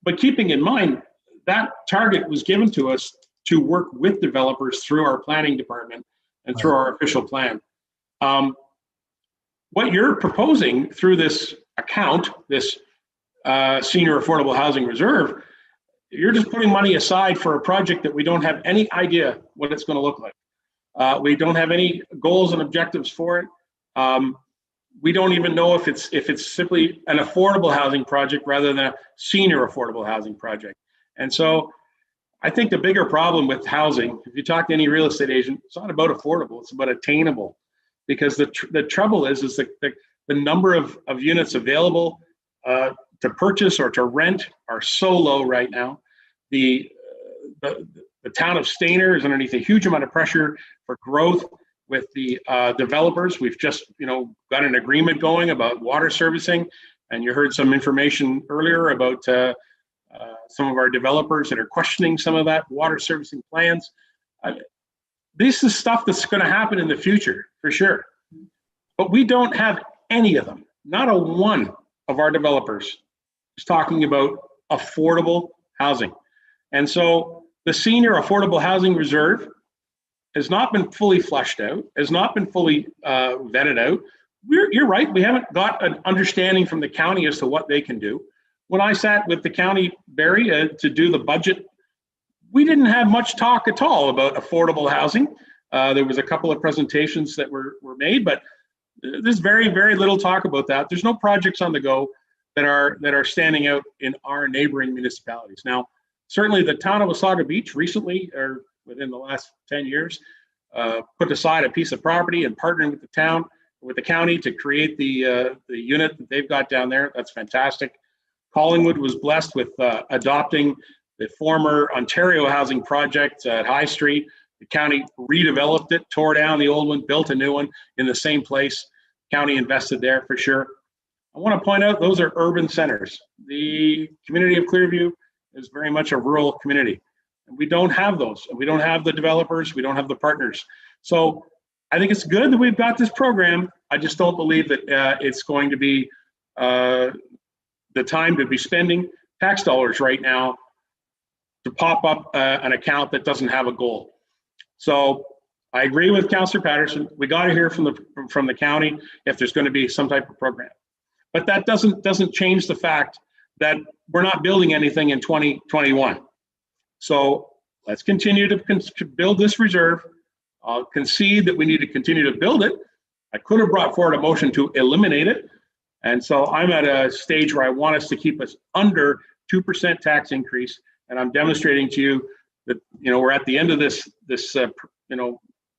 B: But keeping in mind, that target was given to us to work with developers through our planning department and through our official plan. What you're proposing through this account, this Senior Affordable Housing Reserve, you're just putting money aside for a project that we don't have any idea what it's going to look like. We don't have any goals and objectives for it. We don't even know if it's simply an affordable housing project rather than a senior affordable housing project. And so I think the bigger problem with housing, if you talk to any real estate agent, it's not about affordable, it's about attainable. Because the trouble is that the number of units available to purchase or to rent are so low right now. The town of Stayner is underneath a huge amount of pressure for growth with the developers. We've just got an agreement going about water servicing, and you heard some information earlier about some of our developers that are questioning some of that water servicing plans. This is stuff that's going to happen in the future for sure, but we don't have any of them. Not a one of our developers is talking about affordable housing. And so the Senior Affordable Housing Reserve has not been fully fleshed out, has not been fully vetted out. You're right, we haven't got an understanding from the county as to what they can do. When I sat with the county, Barry, to do the budget, we didn't have much talk at all about affordable housing. There was a couple of presentations that were made, but there's very, very little talk about that. There's no projects on the go that are standing out in our neighboring municipalities. Now, certainly the town of Wasaga Beach recently, or within the last 10 years, put aside a piece of property and partnering with the town, with the county to create the unit that they've got down there. That's fantastic. Collingwood was blessed with adopting the former Ontario Housing Project at High Street. The county redeveloped it, tore down the old one, built a new one in the same place. County invested there for sure. I want to point out those are urban centers. The community of Clearview is very much a rural community. And we don't have those. And we don't have the developers. We don't have the partners. So I think it's good that we've got this program. I just don't believe that it's going to be the time to be spending tax dollars right now to pop up an account that doesn't have a goal. So I agree with Councillor Patterson. We got to hear from the county if there's going to be some type of program. But that doesn't change the fact that we're not building anything in 2021. So let's continue to build this reserve. I'll concede that we need to continue to build it. I could have brought forward a motion to eliminate it. And so I'm at a stage where I want us to keep us under 2% tax increase. And I'm demonstrating to you that, we're at the end of this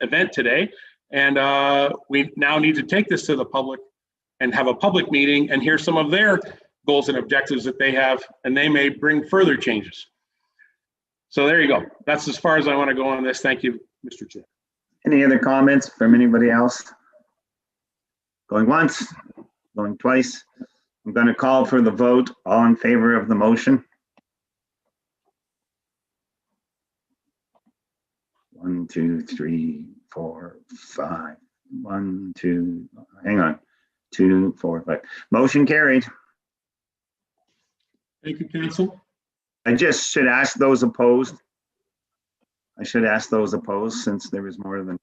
B: event today. And we now need to take this to the public and have a public meeting and hear some of their goals and objectives that they have, and they may bring further changes. So there you go. That's as far as I want to go on this. Thank you, Mr. Chair.
K: Any other comments from anybody else? Going once, going twice. I'm going to call for the vote. All in favor of the motion? 1, 2, 3, 4, 5. 1, 2, hang on. 2, 4, 5. Motion carried.
B: Thank you, Council.
K: I just should ask those opposed. I should ask those opposed since there was more than.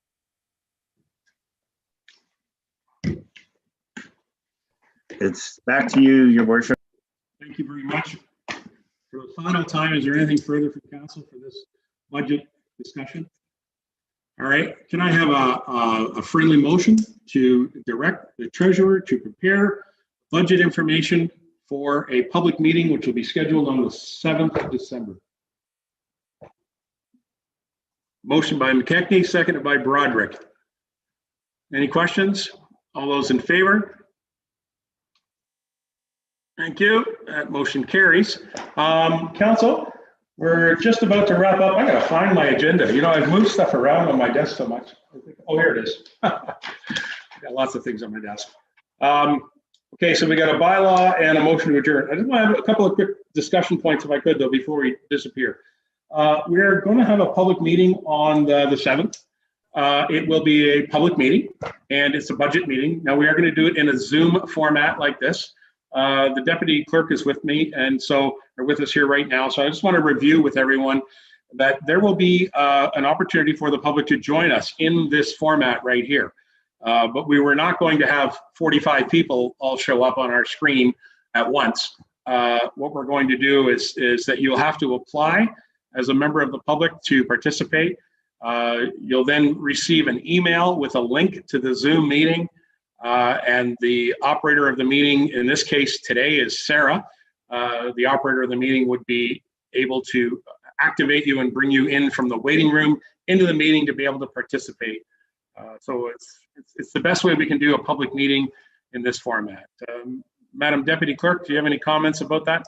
K: It's back to you, Your Worship.
B: Thank you very much. For the final time, is there anything further from Council for this budget discussion? All right, can I have a friendly motion to direct the treasurer to prepare budget information for a public meeting, which will be scheduled on the 7th of December? Motion by McKechnie, seconded by Broderick. Any questions? All those in favor? Thank you. That motion carries. Council, we're just about to wrap up. I gotta find my agenda. I've moved stuff around on my desk so much. Oh, here it is. Got lots of things on my desk. Okay, so we got a bylaw and a motion to adjourn. I just want to have a couple of quick discussion points, if I could, though, before we disappear. We're going to have a public meeting on the 7th. It will be a public meeting, and it's a budget meeting. Now, we are going to do it in a Zoom format like this. The deputy clerk is with me, and so they're with us here right now. So I just want to review with everyone that there will be an opportunity for the public to join us in this format right here. But we were not going to have 45 people all show up on our screen at once. What we're going to do is that you'll have to apply as a member of the public to participate. You'll then receive an email with a link to the Zoom meeting. And the operator of the meeting, in this case today, is Sarah. The operator of the meeting would be able to activate you and bring you in from the waiting room into the meeting to be able to participate. So it's the best way we can do a public meeting in this format. Madam Deputy Clerk, do you have any comments about that?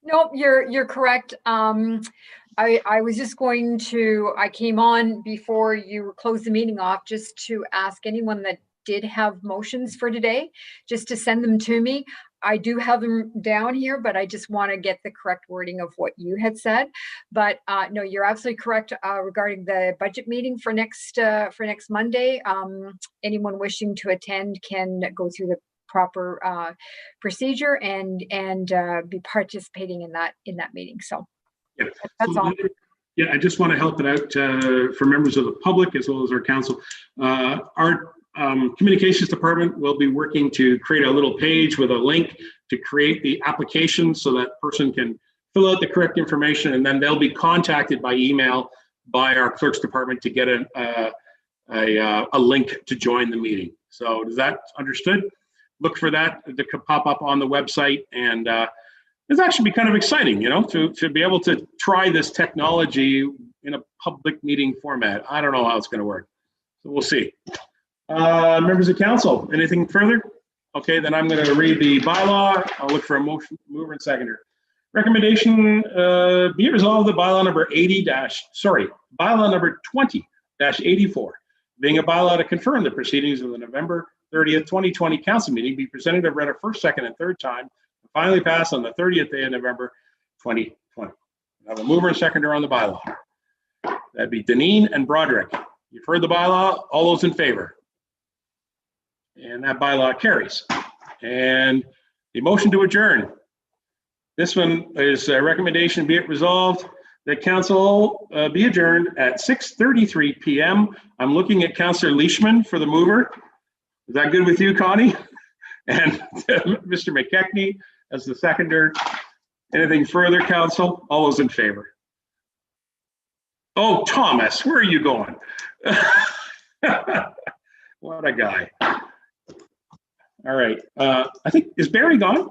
Q: No, you're correct. I was just going to, I came on before you closed the meeting off just to ask anyone that did have motions for today, just to send them to me. I do have them down here, but I just want to get the correct wording of what you had said. But no, you're absolutely correct regarding the budget meeting for next Monday. Anyone wishing to attend can go through the proper procedure and be participating in that meeting. So
B: yeah,
Q: that's all.
B: Yeah, I just want to help it out for members of the public as well as our council. Our communications department will be working to create a little page with a link to create the application so that person can fill out the correct information, and then they'll be contacted by email by our clerk's department to get a link to join the meeting. So is that understood? Look for that to pop up on the website, and it's actually be kind of exciting, to be able to try this technology in a public meeting format. I don't know how it's going to work, so we'll see. Members of council, anything further? Okay, then I'm going to read the bylaw. I'll look for a motion, mover and seconder. Recommendation, be it resolved that bylaw number 20-84, being a bylaw to confirm the proceedings of the November 30th, 2020 council meeting be presented and read a first, second, and third time, and finally passed on the 30th day of November 2020. I have a mover and seconder on the bylaw. That'd be Deneen and Broderick. You've heard the bylaw. All those in favor? And that bylaw carries. And the motion to adjourn. This one is a recommendation, be it resolved that council be adjourned at 6:33 p.m. I'm looking at Councillor Leishman for the mover. Is that good with you, Connie? And Mr. McKechnie as the seconder. Anything further, council? All those in favor? Oh, Thomas, where are you going? What a guy. All right. I think, is Barry gone?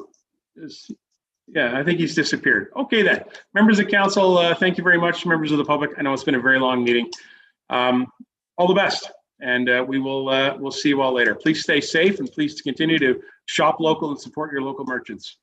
B: Yeah, I think he's disappeared. Okay, then. Members of council, thank you very much. Members of the public, I know it's been a very long meeting. All the best, and we'll see you all later. Please stay safe, and please continue to shop local and support your local merchants.